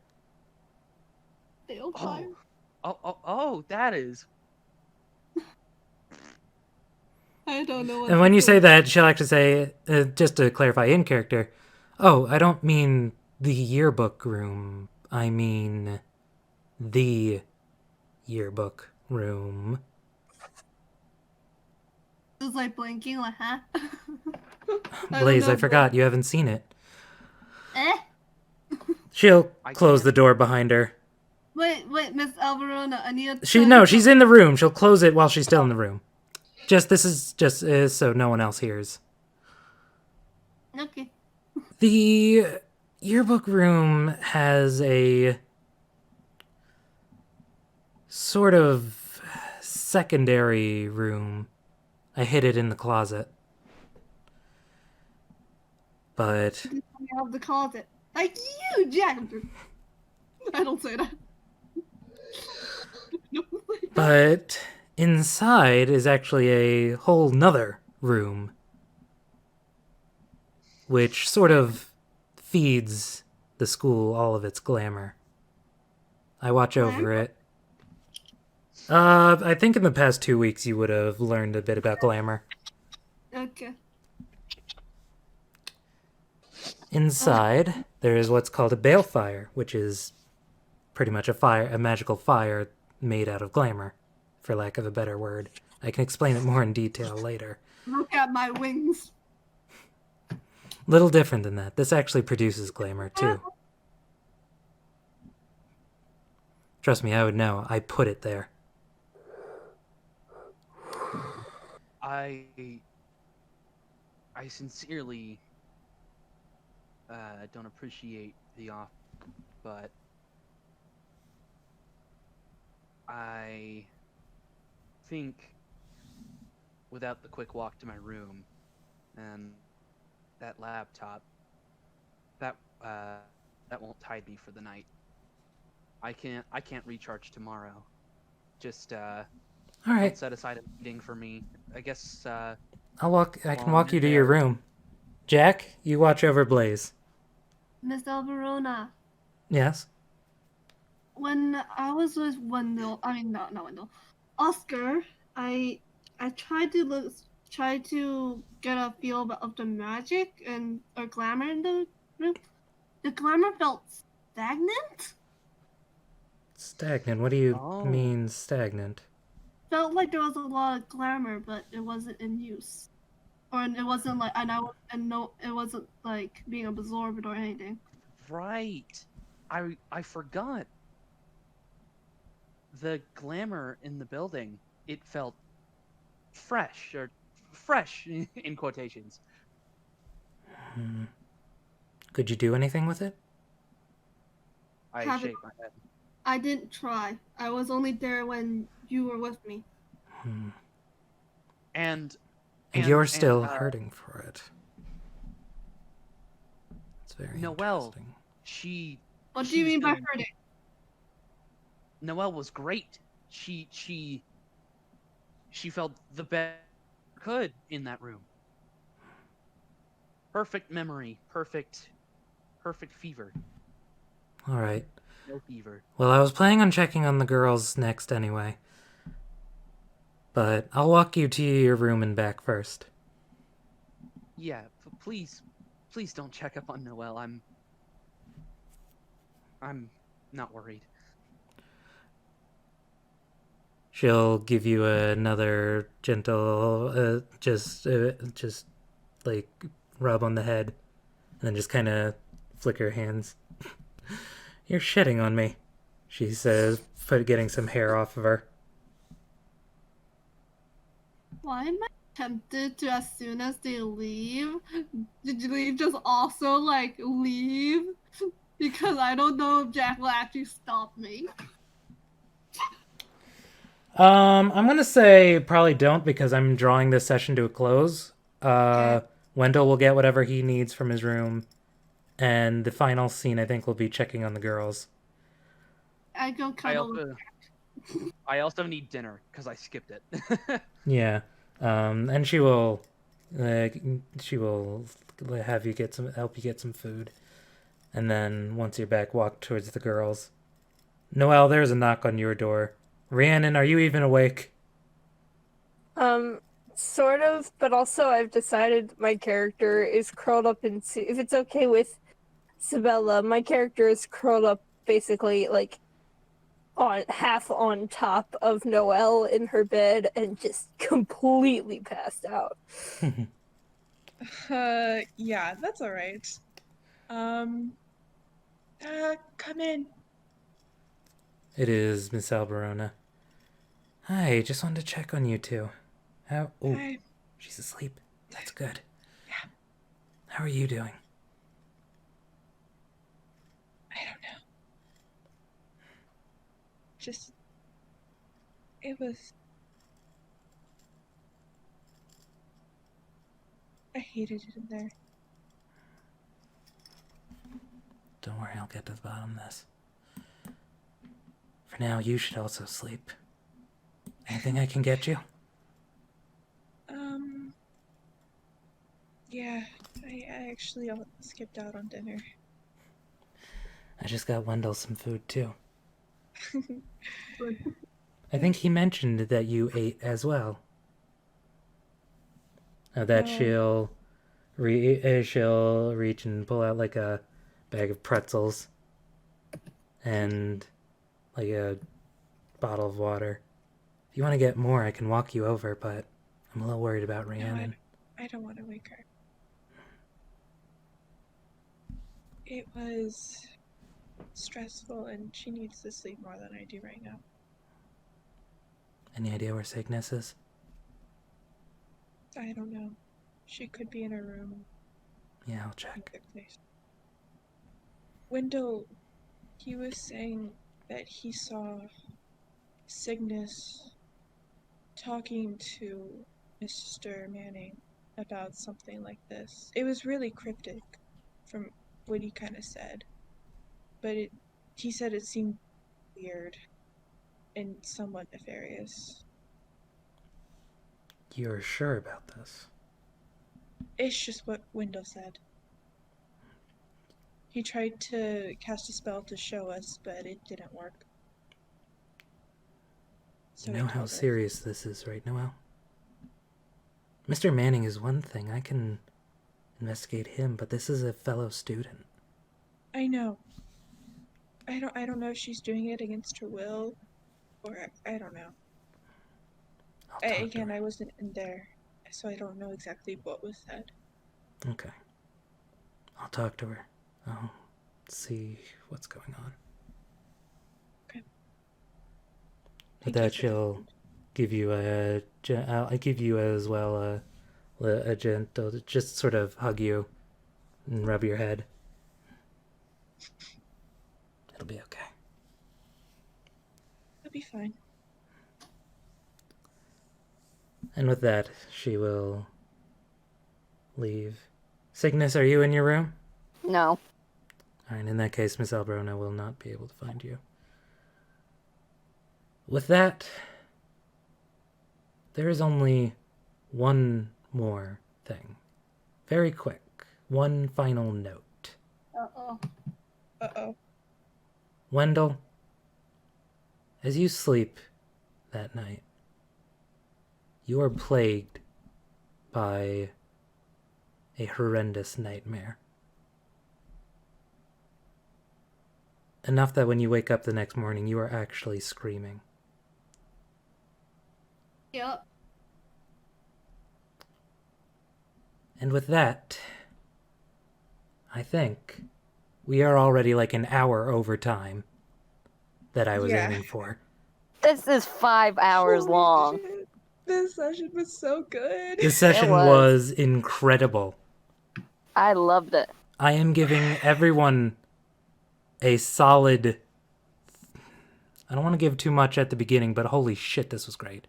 Speaker 5: Balefire?
Speaker 3: Oh, that is.
Speaker 5: I don't know what
Speaker 1: And when
Speaker 5: to
Speaker 1: you
Speaker 5: do.
Speaker 1: say that, she'll actually say, just to clarify in character, oh, I don't mean the yearbook room. I mean the yearbook room.
Speaker 5: Just like blinking, like, huh?
Speaker 1: Blaze, I forgot, you haven't seen it.
Speaker 5: Eh?
Speaker 1: She'll
Speaker 3: I
Speaker 1: close
Speaker 3: can't-
Speaker 1: the door behind her.
Speaker 5: Wait, Miss Alvarona, I need to...
Speaker 1: She's in the room. She'll close it while she's still in the room. This is just so no one else hears.
Speaker 5: Okay.
Speaker 1: The yearbook room has a sort of secondary room. I hid it in the closet. But
Speaker 5: I have the closet. Like you, Jack! I don't say that.
Speaker 1: But inside is actually a whole nother room, which sort of feeds the school all of its glamour. I watch over it. I think in the past 2 weeks you would have learned a bit about glamour.
Speaker 5: Okay.
Speaker 1: Inside, there is what's called a balefire, which is pretty much a magical fire made out of glamour, for lack of a better word. I can explain it more in detail later.
Speaker 5: Look at my wings.
Speaker 1: Little different than that. This actually produces glamour, too. Trust me, I would know. I put it there.
Speaker 3: I sincerely don't appreciate the offer, but I think without the quick walk to my room and that laptop, that won't tide me for the night. I can't recharge tomorrow. Just
Speaker 1: All right.
Speaker 3: set aside a meeting for me. I guess
Speaker 1: I can walk you to your room. Jack, you watch over Blaze.
Speaker 5: Miss Alvarona,
Speaker 1: Yes?
Speaker 5: when I was with Wendell, not Wendell, Oscar, I tried to get a feel of the magic or glamour in the room. The glamour felt stagnant.
Speaker 1: Stagnant? What do you
Speaker 3: Oh.
Speaker 1: mean stagnant?
Speaker 5: Felt like there was a lot of glamour, but it wasn't in use, or it wasn't like it wasn't like being absorbed or anything.
Speaker 3: right. I forgot. The glamour in the building, it felt fresh in quotations.
Speaker 1: Could you do anything with it?
Speaker 3: I
Speaker 5: Haven't-
Speaker 3: shake my head.
Speaker 5: I didn't try. I was only there when you were with me.
Speaker 3: And
Speaker 1: You're still hurting for it. It's very
Speaker 3: Noel.
Speaker 1: interesting.
Speaker 3: She
Speaker 5: What do you
Speaker 3: was
Speaker 5: mean by
Speaker 3: doing-
Speaker 5: hurting?
Speaker 3: Noelle was great. She felt the best could in that room. Perfect memory, perfect fever.
Speaker 1: All right.
Speaker 3: No fever.
Speaker 1: Well, I was planning on checking on the girls next anyway. But I'll walk you to your room and back first.
Speaker 3: Yeah, please don't check up on Noelle. I'm not worried.
Speaker 1: She'll give you another gentle, just like rub on the head, and then just kind of flick her hands. You're shitting on me, she says, getting some hair off of her.
Speaker 5: Why am I tempted to, as soon as they leave, did you leave just also like leave? Because I don't know if Jack will actually stop me.
Speaker 1: I'm gonna say probably don't, because I'm drawing this session to a close.
Speaker 5: Okay.
Speaker 1: Wendell will get whatever he needs from his room, and the final scene I think will be checking on the girls.
Speaker 5: I go cuddle with
Speaker 3: I also need dinner because I skipped it.
Speaker 1: Yeah, and she will have you help you get some food, and then once you're back, walk towards the girls. Noelle, there's a knock on your door. Reannon, are you even awake?
Speaker 2: Sort of, but also I've decided my character is curled up into, if it's okay with Sabella, my character is curled up basically like on half on top of Noelle in her bed and just completely passed out.
Speaker 6: Yeah, that's all right. Come in.
Speaker 1: It is Miss Alberona. Hi, just wanted to check on you two. How? Oh,
Speaker 6: Hi.
Speaker 1: she's asleep. That's good.
Speaker 6: Yeah.
Speaker 1: How are you doing?
Speaker 6: I don't know. Just, it was. I hated it in there.
Speaker 1: Don't worry, I'll get to the bottom of this. For now, you should also sleep. Anything I can get you?
Speaker 6: Yeah, I actually skipped out on dinner.
Speaker 1: I just got Wendell some food, too. I think he mentioned that you ate as well. That
Speaker 6: No.
Speaker 1: she'll reach and pull out like a bag of pretzels and like a bottle of water. If you want to get more, I can walk you over, but I'm a little worried about Reannon.
Speaker 6: No, I don't want to wake her. It was stressful, and she needs to sleep more than I do right now.
Speaker 1: Any idea where Cygnus is?
Speaker 6: I don't know. She could be in her room.
Speaker 1: Yeah, I'll check.
Speaker 6: Wendell, he was saying that he saw Cygnus talking to Mr. Manning about something like this. It was really cryptic from what he kind of said, but he said it seemed weird and somewhat nefarious.
Speaker 1: You're sure about this?
Speaker 6: It's just what Wendell said. He tried to cast a spell to show us, but it didn't work. So
Speaker 1: You know how serious this is, right, Noelle? Mr. Manning is one thing. I can investigate him, but this is a fellow student.
Speaker 6: I know. I don't know if she's doing it against her will, or I don't know. Again, I wasn't in there, so I don't know exactly what was said.
Speaker 1: Okay. I'll talk to her. I'll see what's going on.
Speaker 6: Okay.
Speaker 1: With that, she'll give you I'll give you as well a gentle, just sort of hug you and rub your head. It'll be okay.
Speaker 6: It'll be fine.
Speaker 1: And with that, she will leave. Cygnus, are you in your room?
Speaker 4: No.
Speaker 1: Alright, in that case, Miss Alberona will not be able to find you. With that, there is only one more thing. Very quick. One final note.
Speaker 2: Uh-oh.
Speaker 6: Uh-oh.
Speaker 1: Wendell, as you sleep that night, you are plagued by a horrendous nightmare. Enough that when you wake up the next morning, you are actually screaming.
Speaker 5: Yep.
Speaker 1: And with that, I think we are already like an hour over time that I was
Speaker 6: Yeah.
Speaker 1: aiming for.
Speaker 4: This is 5 hours
Speaker 6: Holy
Speaker 4: long.
Speaker 6: shit. This session was so good.
Speaker 1: This session
Speaker 4: was.
Speaker 1: was incredible.
Speaker 4: I loved it.
Speaker 1: I am giving everyone a solid... I don't want to give too much at the beginning, but holy shit, this was great.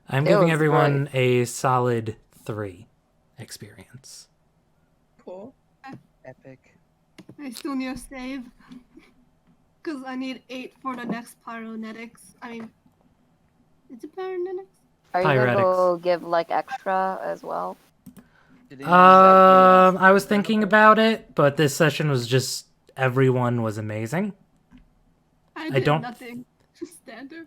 Speaker 1: I'm
Speaker 4: It
Speaker 1: giving
Speaker 4: was
Speaker 1: everyone a solid 3 experience.
Speaker 6: Cool.
Speaker 3: Epic.
Speaker 5: I still need a save. Because I need 8 for the next pyrotechnics. I mean, is it pyrotechnics?
Speaker 4: Are you gonna
Speaker 1: Pyretics.
Speaker 4: go give like extra as well?
Speaker 3: Did anyone use
Speaker 1: I was thinking about it, but this session was just... Everyone was amazing.
Speaker 5: I did
Speaker 1: don't-
Speaker 5: nothing. Standard.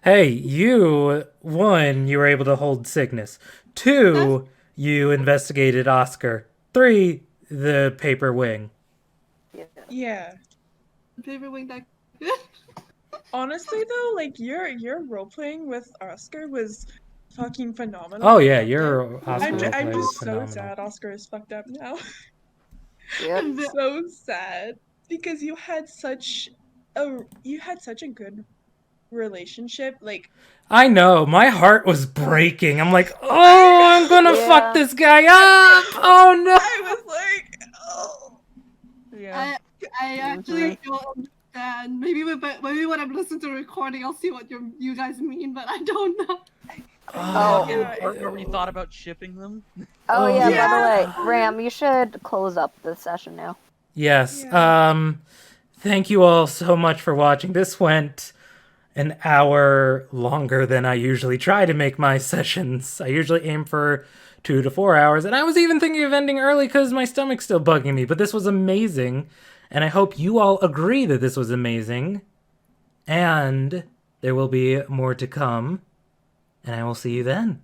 Speaker 1: Hey, you, 1, you were able to hold Cygnus. 2, you investigated Oscar. 3, the paper wing.
Speaker 4: Yeah.
Speaker 6: Yeah.
Speaker 5: Paper wing that good.
Speaker 6: Honestly though, like your role playing with Oscar was fucking phenomenal.
Speaker 1: Oh
Speaker 6: I
Speaker 1: yeah,
Speaker 6: loved
Speaker 1: your
Speaker 6: it.
Speaker 1: Oscar
Speaker 6: I'm
Speaker 1: roleplay was
Speaker 6: just so
Speaker 1: phenomenal.
Speaker 6: sad Oscar is fucked up now.
Speaker 4: Yep.
Speaker 6: I'm so sad because you had such a good relationship. Like
Speaker 1: I know, my heart was breaking. I'm like, oh, I'm gonna
Speaker 4: Yeah.
Speaker 1: fuck this guy up! Oh no!
Speaker 6: I was like, oh.
Speaker 3: Yeah.
Speaker 5: I actually don't understand. Maybe when I'm listening to the recording, I'll see what you guys mean, but I don't know.
Speaker 4: Oh.
Speaker 6: Yeah.
Speaker 3: Or you thought about shipping them?
Speaker 4: Oh
Speaker 1: Oh,
Speaker 4: yeah,
Speaker 6: yeah.
Speaker 4: by the way, Ram, you should close up the session now.
Speaker 1: Yes,
Speaker 6: Yeah.
Speaker 1: thank you all so much for watching. This went an hour longer than I usually try to make my sessions. I usually aim for 2 to 4 hours, and I was even thinking of ending early because my stomach's still bugging me, but this was amazing, and I hope you all agree that this was amazing, and there will be more to come, and I will see you then.